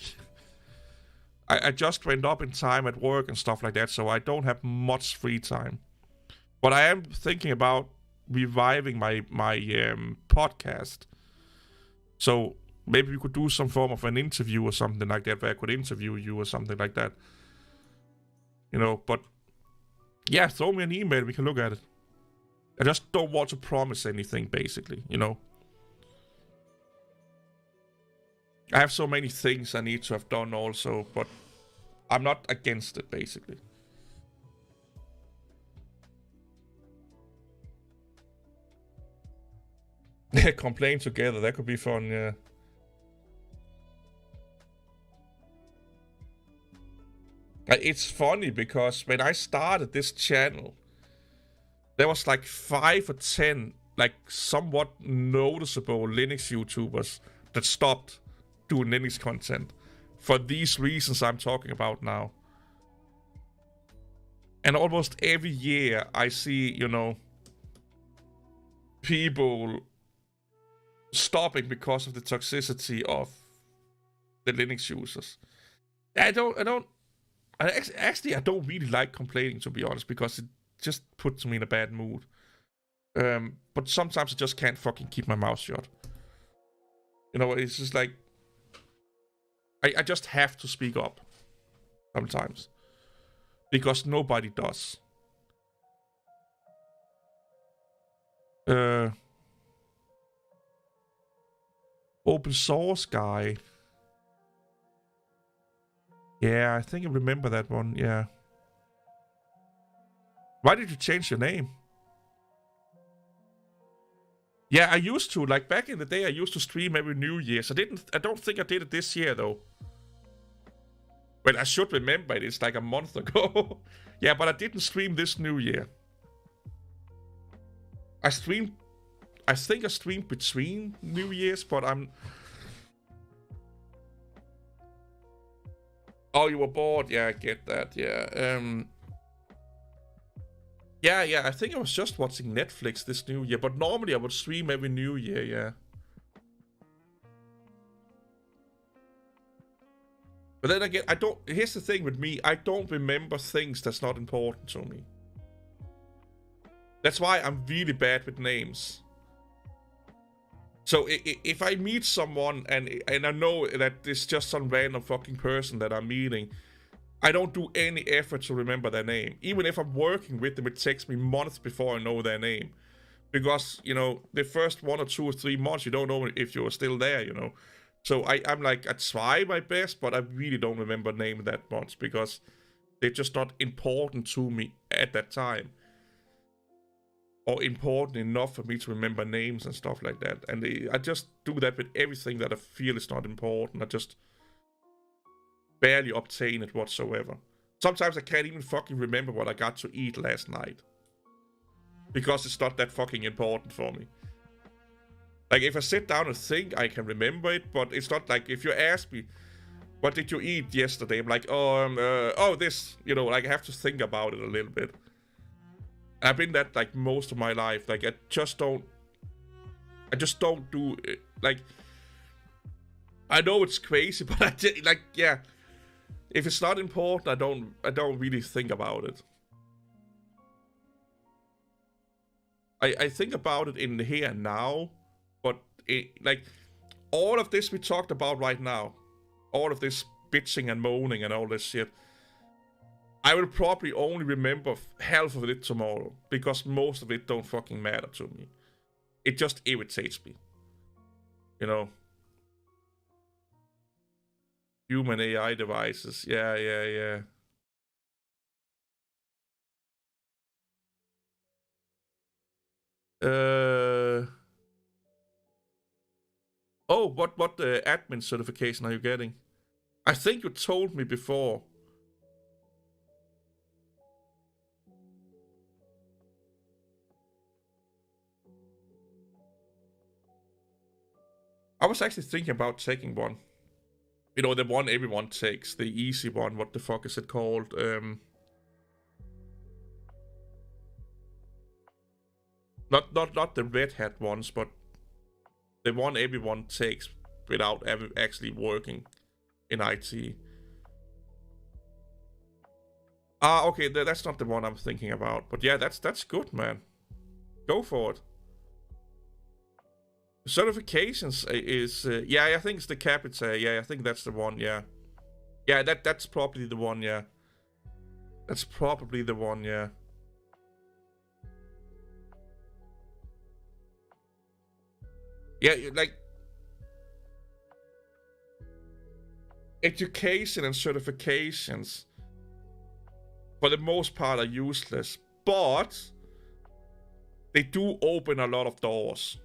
I just went up in time at work and stuff like that, so I don't have much free time. But I am thinking about reviving my podcast. So maybe we could do some form of an interview or something like that, where I could interview you or something like that. You know, but yeah, throw me an email, we can look at it. I just don't want to promise anything, basically, you know. I have so many things I need to have done also, but I'm not against it, basically. Yeah, complain together, that could be fun, yeah. It's funny because when I started this channel, there was like 5 or 10 like somewhat noticeable Linux YouTubers that stopped doing Linux content for these reasons I'm talking about now. And almost every year I see, you know, people stopping because of the toxicity of the Linux users. I don't really like complaining, to be honest, because it just puts me in a bad mood. But sometimes I just can't fucking keep my mouth shut. You know, it's just like I just have to speak up sometimes because nobody does. Open source guy. Yeah, I think I remember that one. Yeah. Why did you change your name? Yeah, I used to. Like back in the day, I used to stream every New Year's. I don't think I did it this year though. Well, I should remember it. It's like a month ago. Yeah, but I didn't stream this New Year. I think I streamed between New Year's, but I'm... Oh, you were bored? Yeah, I get that, yeah. Yeah, I think I was just watching Netflix this New Year, but normally I would stream every New Year, yeah. But then again, here's the thing with me, I don't remember things that's not important to me. That's why I'm really bad with names. So if I meet someone and I know that it's just some random fucking person that I'm meeting, I don't do any effort to remember their name. Even if I'm working with them, it takes me months before I know their name. Because, you know, the first 1 or 2 or 3 months, you don't know if you're still there, you know. So I'm like, I try my best, but I really don't remember name that much because they're just not important to me at that time. Or important enough for me to remember names and stuff like that. And I just do that with everything that I feel is not important. I just barely obtain it whatsoever. Sometimes I can't even fucking remember what I got to eat last night. Because it's not that fucking important for me. Like, if I sit down and think, I can remember it, but it's not like, if you ask me, what did you eat yesterday? I'm like, oh, this, you know, like, I have to think about it a little bit. I've been that, like, most of my life. Like, I just don't do it. Like, I know it's crazy, but like, yeah. If it's not important, I don't really think about it. I think about it in the here and now, but like, all of this we talked about right now, all of this bitching and moaning and all this shit, I will probably only remember half of it tomorrow, because most of it don't fucking matter to me. It just irritates me. You know? Human AI devices. Yeah. Oh, what admin certification are you getting? I think you told me before. I was actually thinking about taking one. You know, the one everyone takes, the easy one. What the fuck is it called? Not the red hat ones, but the one everyone takes without ever actually working in IT. Ah, okay, that's not the one I'm thinking about. But yeah, that's good, man. Go for it. Certifications is yeah, I think it's the Capita. Yeah, I think that's the one. Yeah, that's probably the one. Yeah, that's probably the one. Yeah. Yeah, like, education and certifications for the most part are useless, but they do open a lot of doors.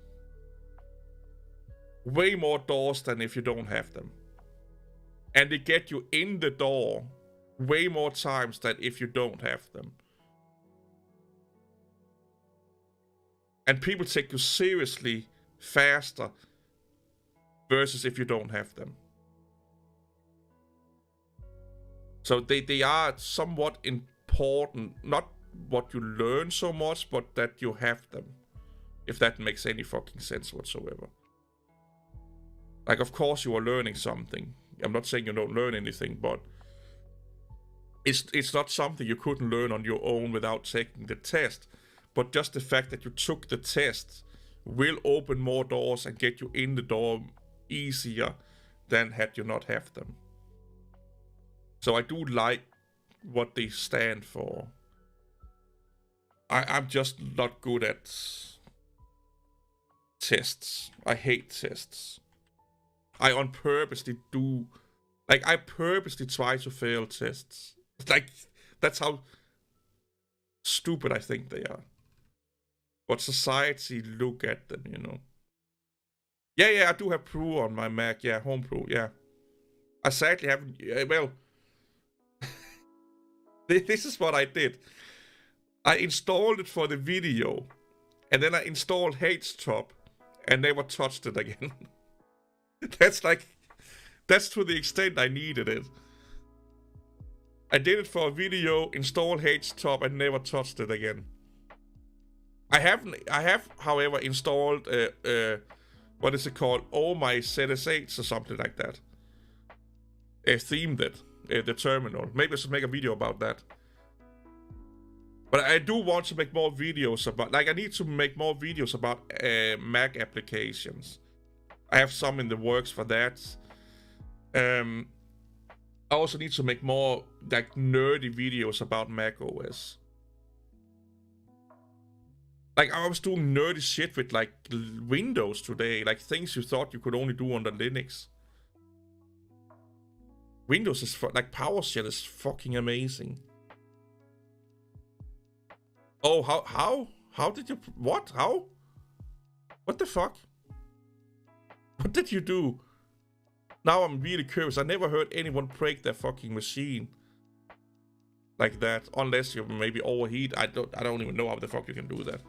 Way more doors than if you don't have them. And they get you in the door way more times than if you don't have them. And people take you seriously faster versus if you don't have them. So they are somewhat important, not what you learn so much, but that you have them. If that makes any fucking sense whatsoever. Like, of course you are learning something. I'm not saying you don't learn anything, but it's not something you couldn't learn on your own without taking the test. But just the fact that you took the test will open more doors and get you in the door easier than had you not have them. So I do like what they stand for. I'm just not good at tests. I hate tests. I on purposely do, like, I purposely try to fail tests. Like, that's how stupid I think they are. But society look at them, you know. Yeah, I do have Pro on my Mac. Yeah, Home Pro, yeah. I sadly haven't, well, this is what I did. I installed it for the video, and then I installed HTOP, and never touched it again. That's to the extent I needed it. I did it for a video, installed HTOP, and never touched it again. I have, however, installed what is it called? Oh my ZSH or something like that. Themed it, the terminal. Maybe I should make a video about that. But I do want to make more videos about, like, I need to make more videos about Mac applications. I have some in the works for that. I also need to make more, like, nerdy videos about Mac OS. Like, I was doing nerdy shit with, like, Windows today. Like, things you thought you could only do under Linux. Windows is, like, PowerShell is fucking amazing. Oh, how did you, what? How? What the fuck? What did you do? Now I'm really curious. I never heard anyone break their fucking machine like that, unless you maybe overheat. I don't even know how the fuck you can do that.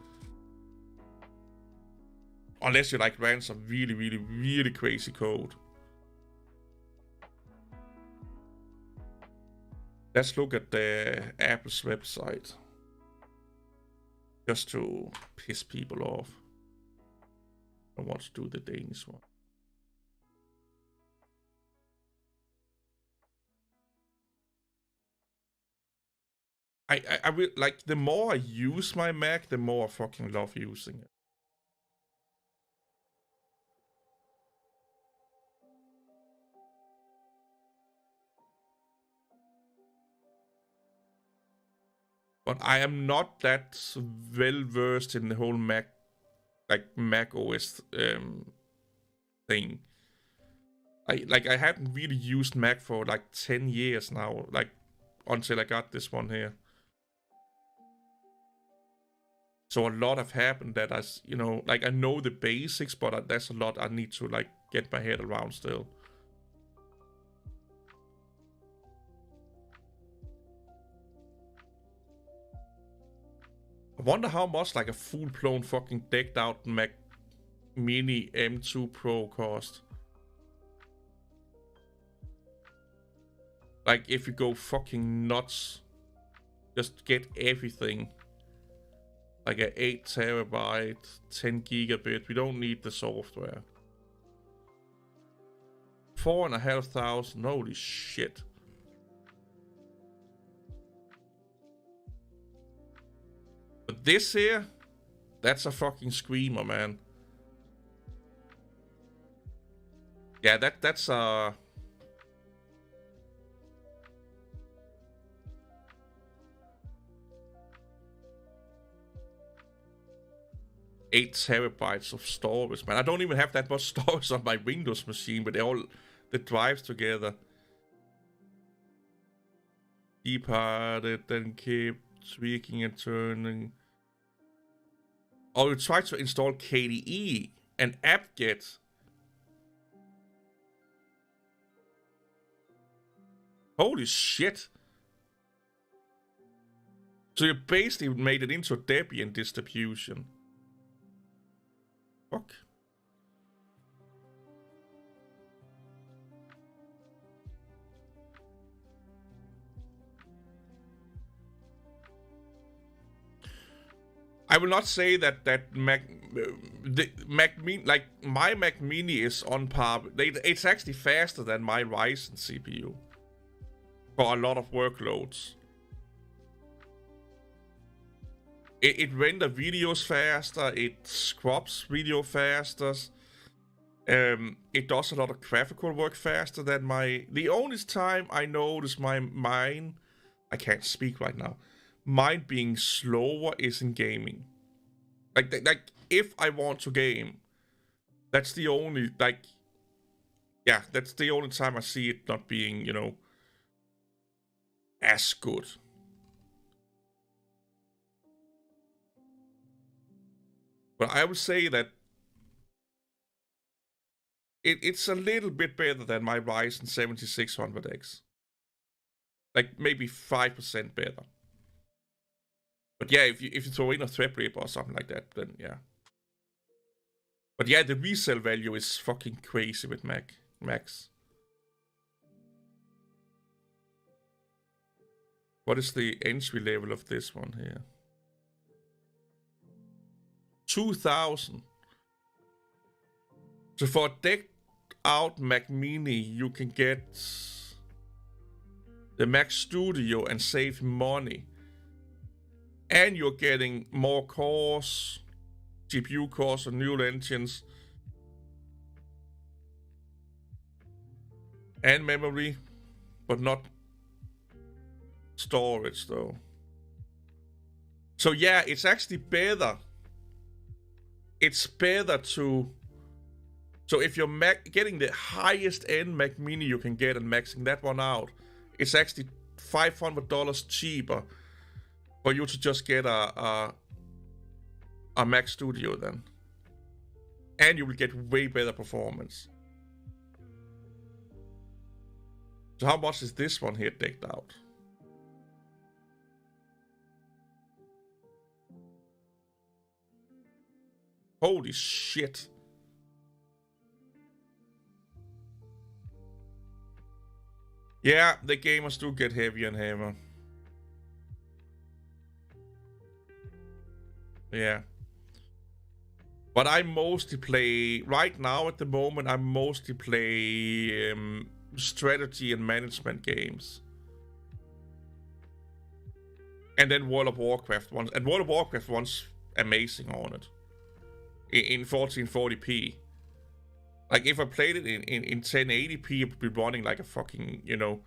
Unless you, like, ran some really crazy code. Let's look at the Apple's website. Just to piss people off. I want to do the Danish one. I will, like, the more I use my Mac, the more I fucking love using it. But I am not that well versed in the whole Mac, like, Mac OS thing. I haven't really used Mac for like 10 years now, like, until I got this one here. So a lot have happened that you know, like, I know the basics, but there's a lot I need to, like, get my head around still. I wonder how much, like, a full-blown fucking decked out Mac Mini M2 Pro cost. Like, if you go fucking nuts, just get everything. Like a 8 terabyte, 10 gigabit. We don't need the software. 4,500. Holy shit. But this here, that's a fucking screamer, man. Yeah, that's 8 terabytes of storage, man. I don't even have that much storage on my Windows machine, but the drives together. Departed, then keep tweaking and turning. Oh, you try to install KDE and apt-get. Holy shit. So you basically made it into a Debian distribution. Fuck. I will not say that the Mac Mini, like, my Mac Mini is on par. It's actually faster than my Ryzen CPU for a lot of workloads. It renders videos faster, it scrubs video faster, It does a lot of graphical work faster than my... The only time I notice mine... I can't speak right now. Mine being slower is in gaming. Like if I want to game, that's the only, like... Yeah, that's the only time I see it not being, you know, as good. But I would say that it's a little bit better than my Ryzen 7600X. Like maybe 5% better. But yeah, if you throw in a Threadripper or something like that, then yeah. But yeah, the resale value is fucking crazy with Max. What is the entry level of this one here? 2,000. So for a decked out Mac Mini, you can get the Mac Studio and save money. And you're getting more cores, GPU cores and neural engines. And memory, but not storage though. So yeah, it's actually better. It's better to... So if you're getting the highest end Mac Mini you can get and maxing that one out, it's actually $500 cheaper for you to just get a Mac Studio then. And you will get way better performance. So how much is this one here decked out? Holy shit. Yeah, the gamers do get heavier and heavier. Yeah. But I mostly play, right now at the moment, I mostly play strategy and management games. And then World of Warcraft ones. And World of Warcraft one's amazing on it. In 1440p. Like, if I played it in 1080p, it would be running like a fucking, you know...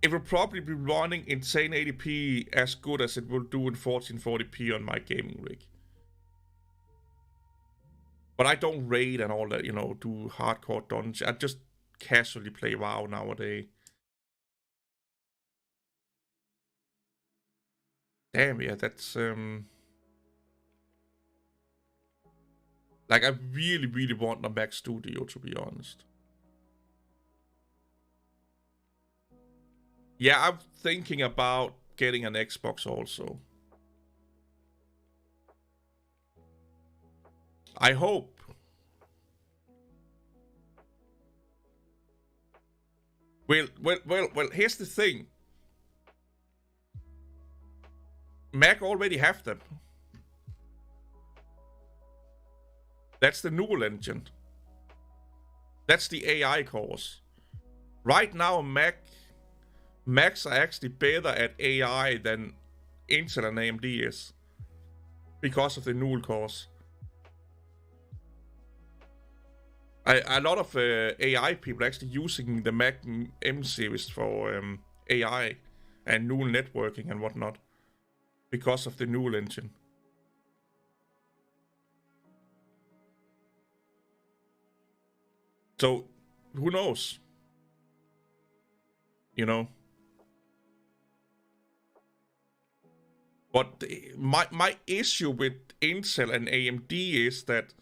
It would probably be running in 1080p as good as it will do in 1440p on my gaming rig. But I don't raid and all that, you know, do hardcore dungeons. I just casually play WoW nowadays. Damn, yeah, that's... Like, I really, really want a Mac Studio, to be honest. Yeah, I'm thinking about getting an Xbox also. I hope. Well, here's the thing. Mac already have them. That's the neural engine. That's the AI cores. Right now, Macs are actually better at AI than Intel and AMD is. Because of the neural cores. A lot of AI people are actually using the Mac M series for AI and neural networking and whatnot. Because of the neural engine. So, who knows? You know? But my issue with Intel and AMD is that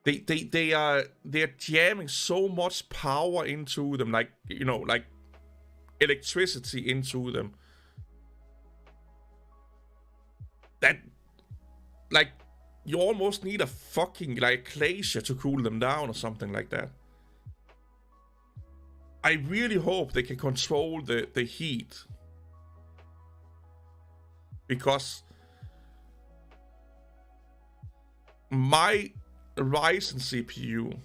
they're jamming so much power into them, like, you know, like electricity into them. That, like, you almost need a fucking, like, glacier to cool them down or something like that. I really hope they can control the heat. Because my Ryzen CPU,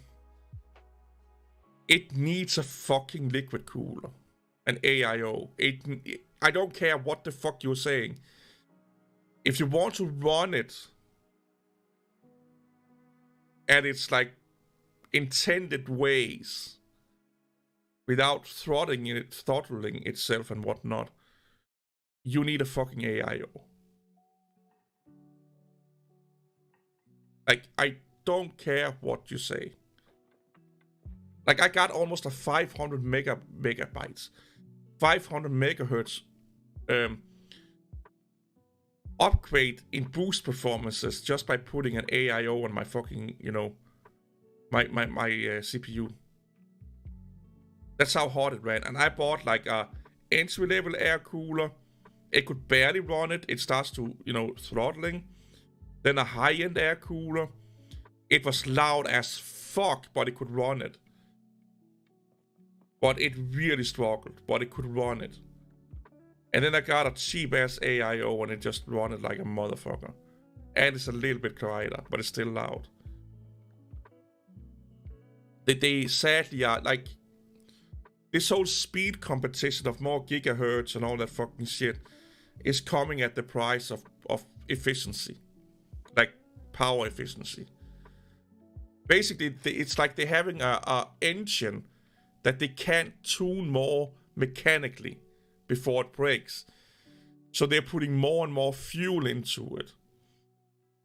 it needs a fucking liquid cooler. An AIO. I don't care what the fuck you're saying. If you want to run it, and it's like intended ways without throttling itself and whatnot, you need a fucking AIO. Like, I don't care what you say. Like, I got almost a 500 megabytes, 500 megahertz upgrade in boost performances just by putting an AIO on my fucking, you know, my CPU. That's how hard it ran. And I bought like a entry-level air cooler. It could barely run it. It starts to, you know, throttling. Then a high-end air cooler. It was loud as fuck, but it could run it. But it really struggled, but it could run it. And then I got a cheap-ass AIO and it just run it like a motherfucker. And it's a little bit quieter, but it's still loud. They sadly are, like, this whole speed competition of more gigahertz and all that fucking shit is coming at the price of efficiency. Like, power efficiency. Basically, it's like they're having a engine that they can't tune more mechanically before it breaks. So they're putting more and more fuel into it.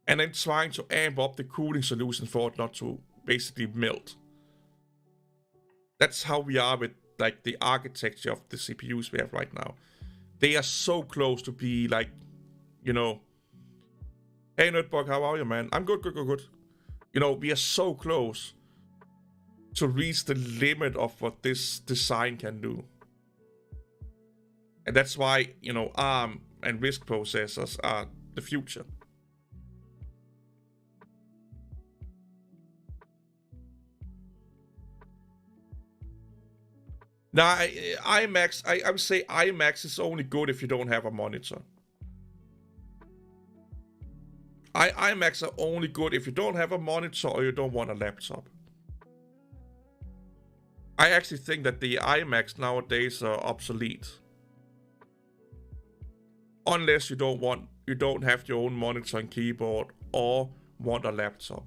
And then trying to amp up the cooling solution for it not to basically melt. That's how we are with like the architecture of the CPUs we have right now. They are so close to be like, you know, hey Nerdbug, how are you, man? I'm good. You know, we are so close to reach the limit of what this design can do. And that's why, you know, ARM and RISC processors are the future. Now, iMacs, I would say iMacs is only good if you don't have a monitor. iMacs are only good if you don't have a monitor or you don't want a laptop. I actually think that the iMacs nowadays are obsolete. Unless you don't have your own monitor and keyboard or want a laptop.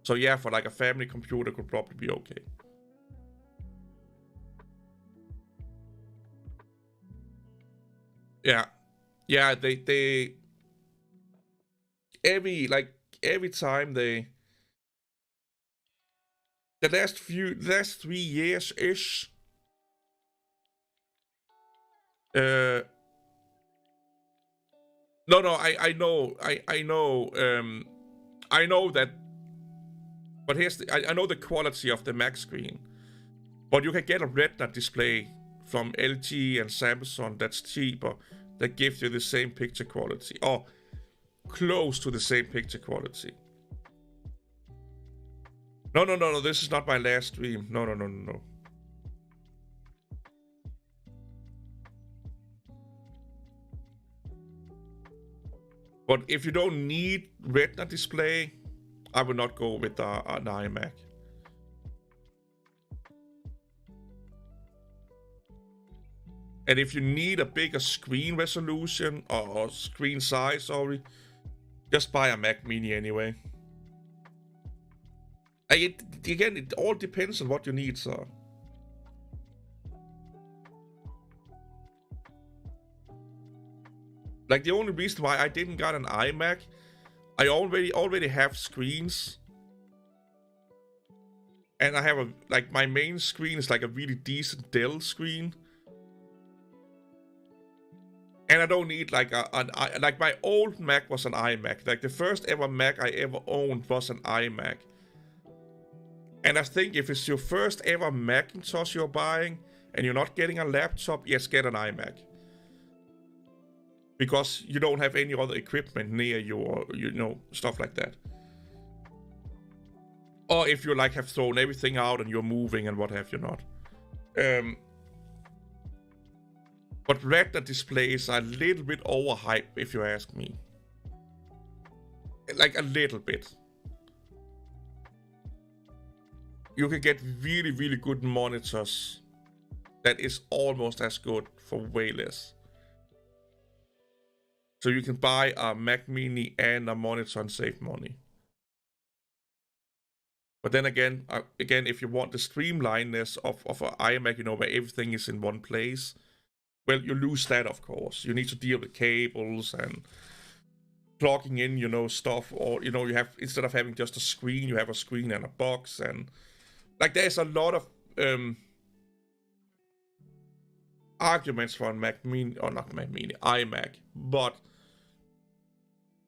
So yeah, for like a family computer could probably be okay. Yeah, they every time the last 3 years ish, no, I know that, but I know the quality of the Mac screen, but you can get a Retina display from LG and Samsung that's cheaper, that gives you the same picture quality, or close to the same picture quality. No, this is not my last stream. No. But if you don't need Retina display, I would not go with an iMac. And if you need a bigger screen resolution or screen size, sorry, just buy a Mac Mini anyway. Again, it all depends on what your needs are. Like, the only reason why I didn't get an iMac, I already have screens. And I have my main screen is like a really decent Dell screen. And I don't need like like my old Mac was an iMac. Like the first ever Mac I ever owned was an iMac. And I think if it's your first ever Macintosh you're buying and you're not getting a laptop, yes, get an iMac. Because you don't have any other equipment near you, or, you know, stuff like that. Or if you like have thrown everything out and you're moving and what have you not. But Retina displays are a little bit overhyped, if you ask me. Like a little bit. You can get really, really good monitors that is almost as good for way less. So you can buy a Mac Mini and a monitor and save money. But then again, if you want the streamlinedness of an iMac, you know, where everything is in one place, well, you lose that, of course. You need to deal with cables and plugging in, you know, stuff, or, you know, you have, instead of having just a screen, you have a screen and a box, and like there's a lot of arguments for a Mac Mini, or not Mac Mini, iMac, but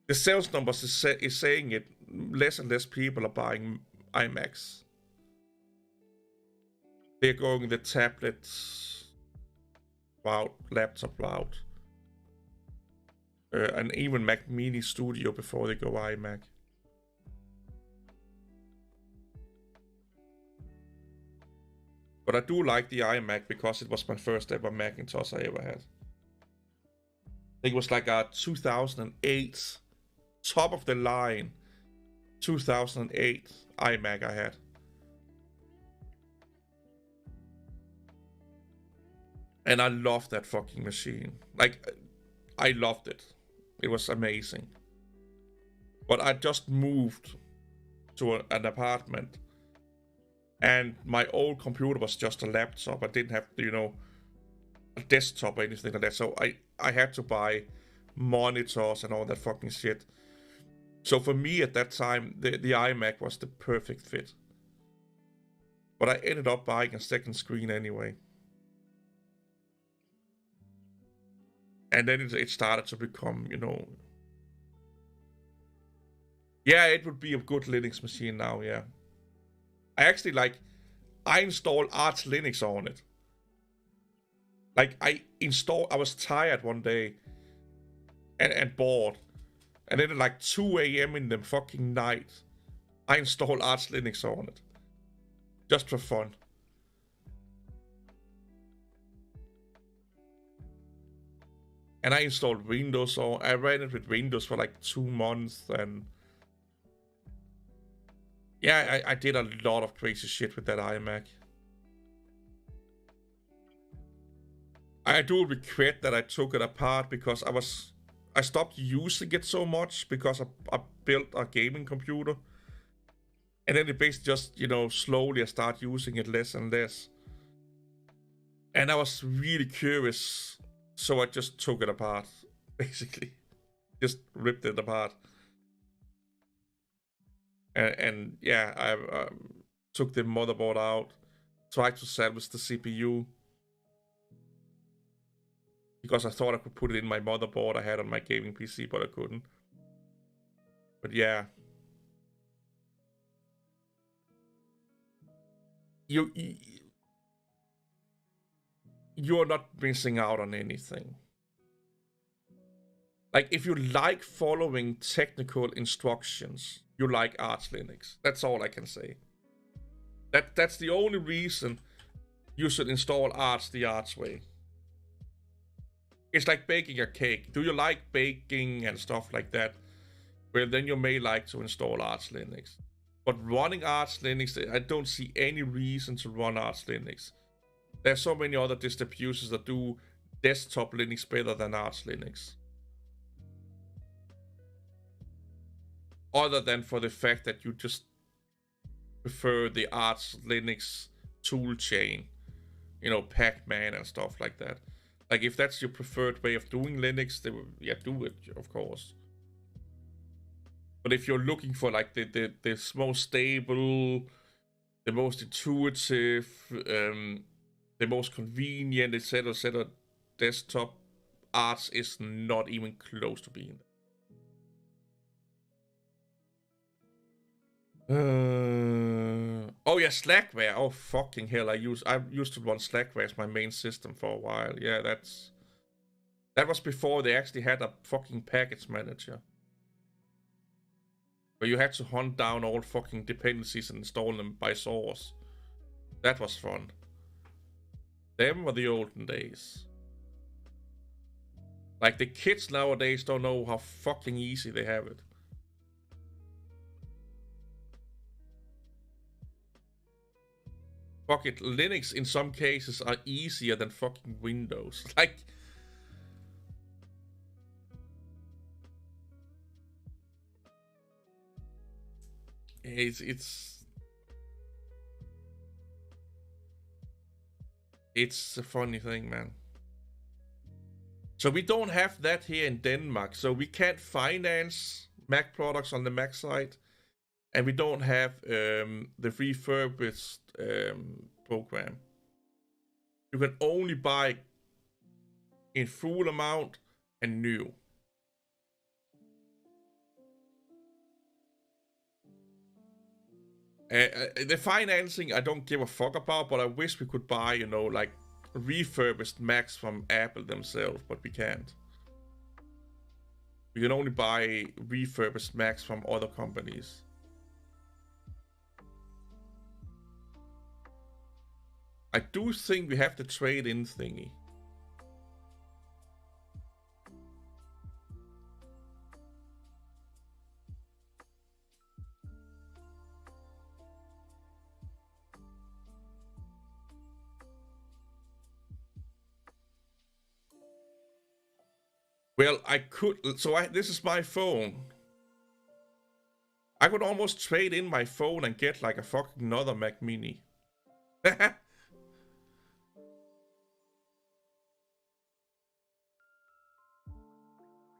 the sales numbers is saying it. Less and less people are buying iMacs. They're going the tablet route, laptop route, and even Mac Mini Studio before they go iMac. But I do like the iMac because it was my first ever Macintosh I ever had. I think it was like a 2008, top of the line 2008 iMac I had. And I loved that fucking machine. Like, I loved it. It was amazing. But I just moved to an apartment, and my old computer was just a laptop. I didn't have, you know, a desktop or anything like that. So I had to buy monitors and all that fucking shit. So for me at that time, the iMac was the perfect fit. But I ended up buying a second screen anyway. And then it started to become, you know... Yeah, it would be a good Linux machine now, yeah. I actually, I installed Arch Linux on it. Like, I was tired one day and bored. And then at like 2 a.m. in the fucking night, I installed Arch Linux on it. Just for fun. And I installed Windows, so I ran it with Windows for like 2 months, and yeah, I did a lot of crazy shit with that iMac. I do regret that I took it apart because I stopped using it so much because I built a gaming computer. And then it basically just, you know, slowly I start using it less and less. And I was really curious, so I just took it apart, basically. Just ripped it apart. And yeah, I took the motherboard out, tried to salvage the CPU, because I thought I could put it in my motherboard I had on my gaming PC, but I couldn't. But yeah. You're not missing out on anything. Like, if you like following technical instructions, you like Arch Linux. That's all I can say. That's the only reason you should install Arch the Arch way. It's like baking a cake. Do you like baking and stuff like that? Well, then you may like to install Arch Linux. But running Arch Linux, I don't see any reason to run Arch Linux. There's so many other distributions that do desktop Linux better than Arch Linux. Other than for the fact that you just prefer the Arch Linux toolchain, you know, Pac-Man and stuff like that. Like, if that's your preferred way of doing Linux, then yeah, do it, of course. But if you're looking for like the most stable, the most intuitive, the most convenient, etc., desktop, Arch is not even close to being there. Oh yeah, Slackware. Oh fucking hell! I used to run Slackware as my main system for a while. Yeah, that was before they actually had a fucking package manager, where you had to hunt down all fucking dependencies and install them by source. That was fun. Them were the olden days. Like, the kids nowadays don't know how fucking easy they have it. Fuck it, Linux in some cases are easier than fucking Windows. Like, it's It's a funny thing, man. So we don't have that here in Denmark. So we can't finance Mac products on the Mac side, and we don't have the refurbished program. You can only buy in full amount and new. The financing I don't give a fuck about, but I wish we could buy, you know, like refurbished Macs from Apple themselves, but we can't. We can only buy refurbished Macs from other companies. I do think we have the trade-in thingy. Well, I could. So this is my phone. I could almost trade in my phone and get like a fucking another Mac Mini.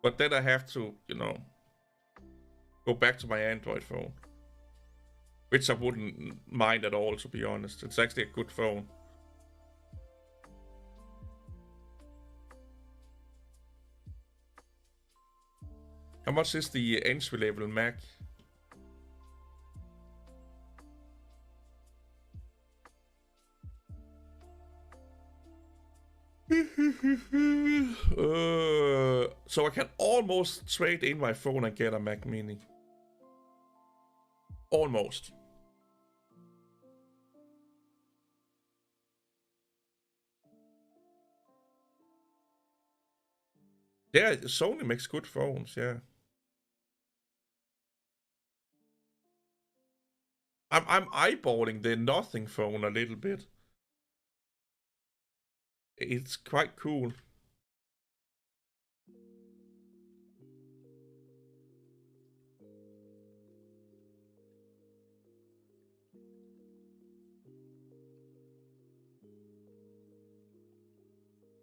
But then I have to, you know, go back to my Android phone. Which I wouldn't mind at all, to be honest. It's actually a good phone. How much is the entry level Mac? So I can almost trade in my phone and get a Mac Mini. Almost. Yeah, Sony makes good phones, yeah. I'm eyeballing the Nothing phone a little bit. It's quite cool.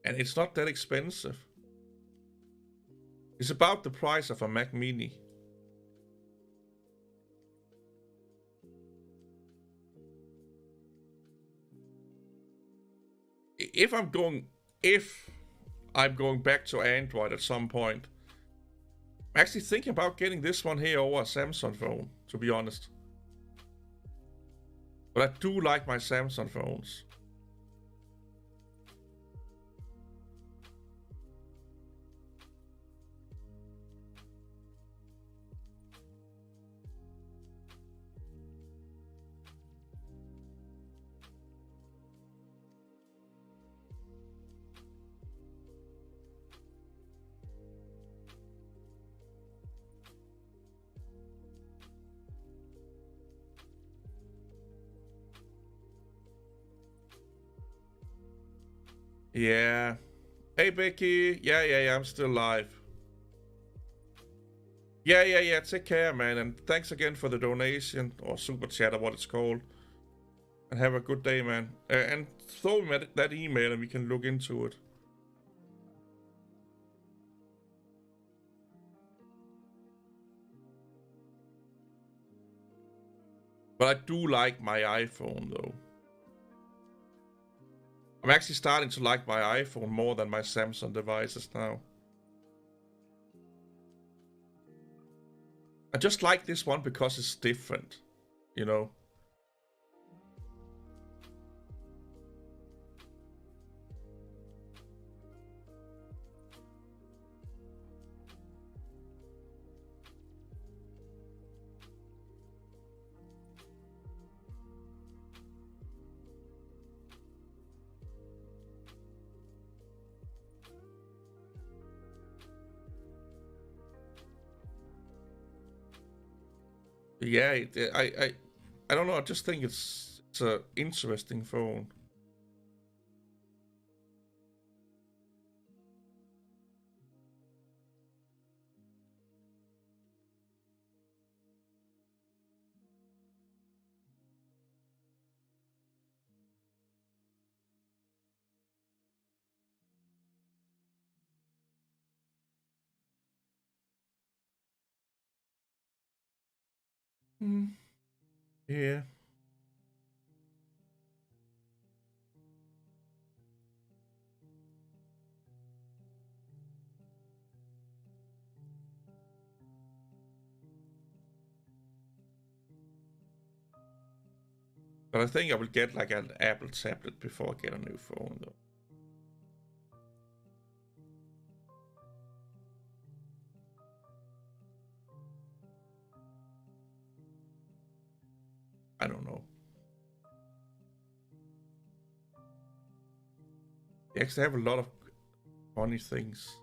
And it's not that expensive. It's about the price of a Mac Mini. If I'm going back to Android at some point, I'm actually thinking about getting this one here over a Samsung phone, to be honest. But I do like my Samsung phones. Yeah. Hey, Becky. Yeah, I'm still live. Yeah. Take care, man. And thanks again for the donation, or super chat, or what it's called. And have a good day, man. And throw me that email and we can look into it. But I do like my iPhone, though. I'm actually starting to like my iPhone more than my Samsung devices now. I just like this one because it's different, you know? Yeah, I don't know. I just think it's an interesting phone. Yeah. But I think I will get like an Apple tablet before I get a new phone, though. I don't know. They actually have a lot of funny things.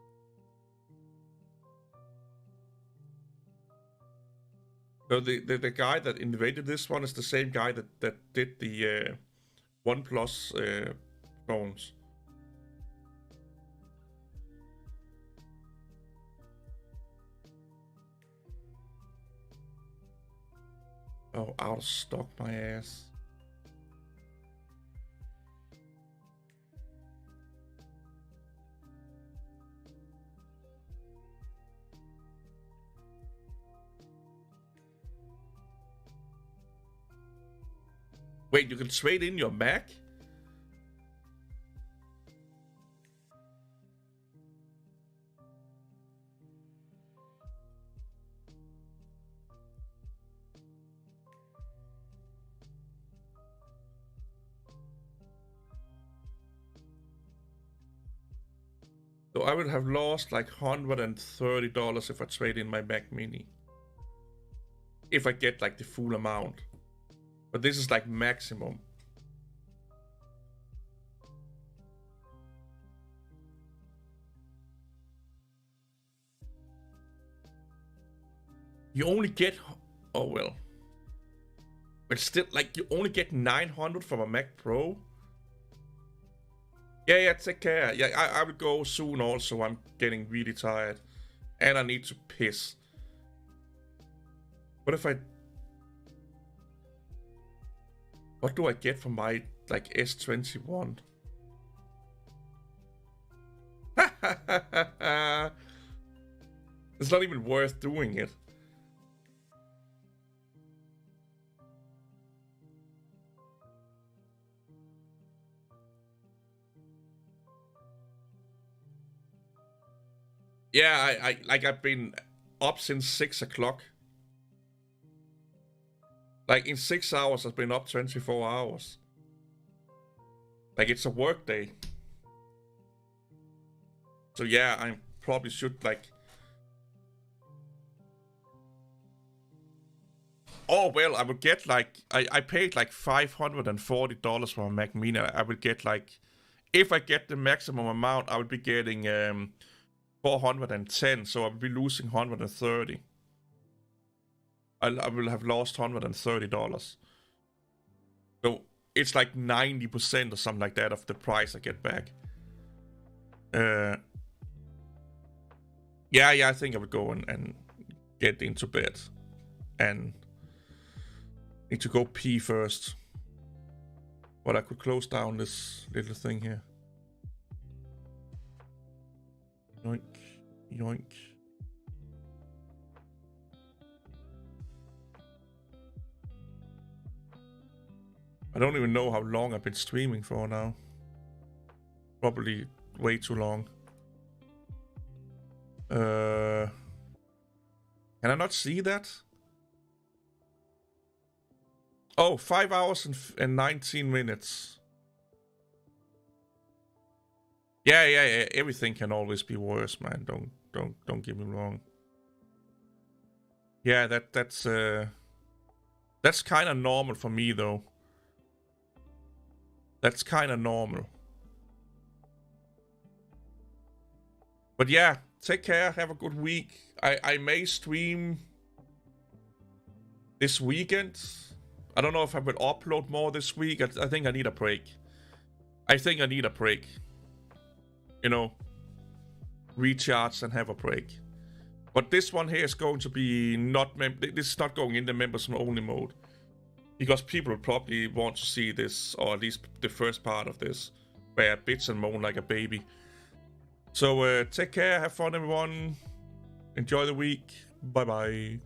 So the guy that invented this one is the same guy that did the OnePlus phones. Oh, out of stock, my ass. Wait, you can trade in your Mac? So I would have lost like $130 if I trade in my Mac Mini. If I get like the full amount. But this is like maximum. You only get, oh well. But still, like you only get 900 from a Mac Pro. Yeah, take care. Yeah, I will go soon also. I'm getting really tired. And I need to piss. What if I... What do I get for my, like, S21? It's not even worth doing it. Yeah, I've been up since 6 o'clock. Like in 6 hours, I've been up 24 hours. Like it's a work day. So yeah, I probably should like... Oh, well, I would get like... I paid like $540 for a Mac Mini. I would get like... If I get the maximum amount, I would be getting 410, so I would be losing 130. I will have lost $130. So it's like 90% or something like that of the price I get back. Yeah, I think I would go and get into bed. And need to go pee first. But I could close down this little thing here. Yoink, yoink. I don't even know how long I've been streaming for now. Probably way too long. Can I not see that? Oh, 5 hours and 19 minutes. Yeah. Everything can always be worse, man. Don't get me wrong. Yeah, that's kind of normal for me though. That's kind of normal. But yeah, take care. Have a good week. I may stream this weekend. I don't know if I will upload more this week. I think I need a break. You know, recharge and have a break. But this one here is going to be not... This is not going in the members only mode. Because people will probably want to see this, or at least the first part of this, where I bitch and moan like a baby. So take care, have fun everyone. Enjoy the week. Bye bye.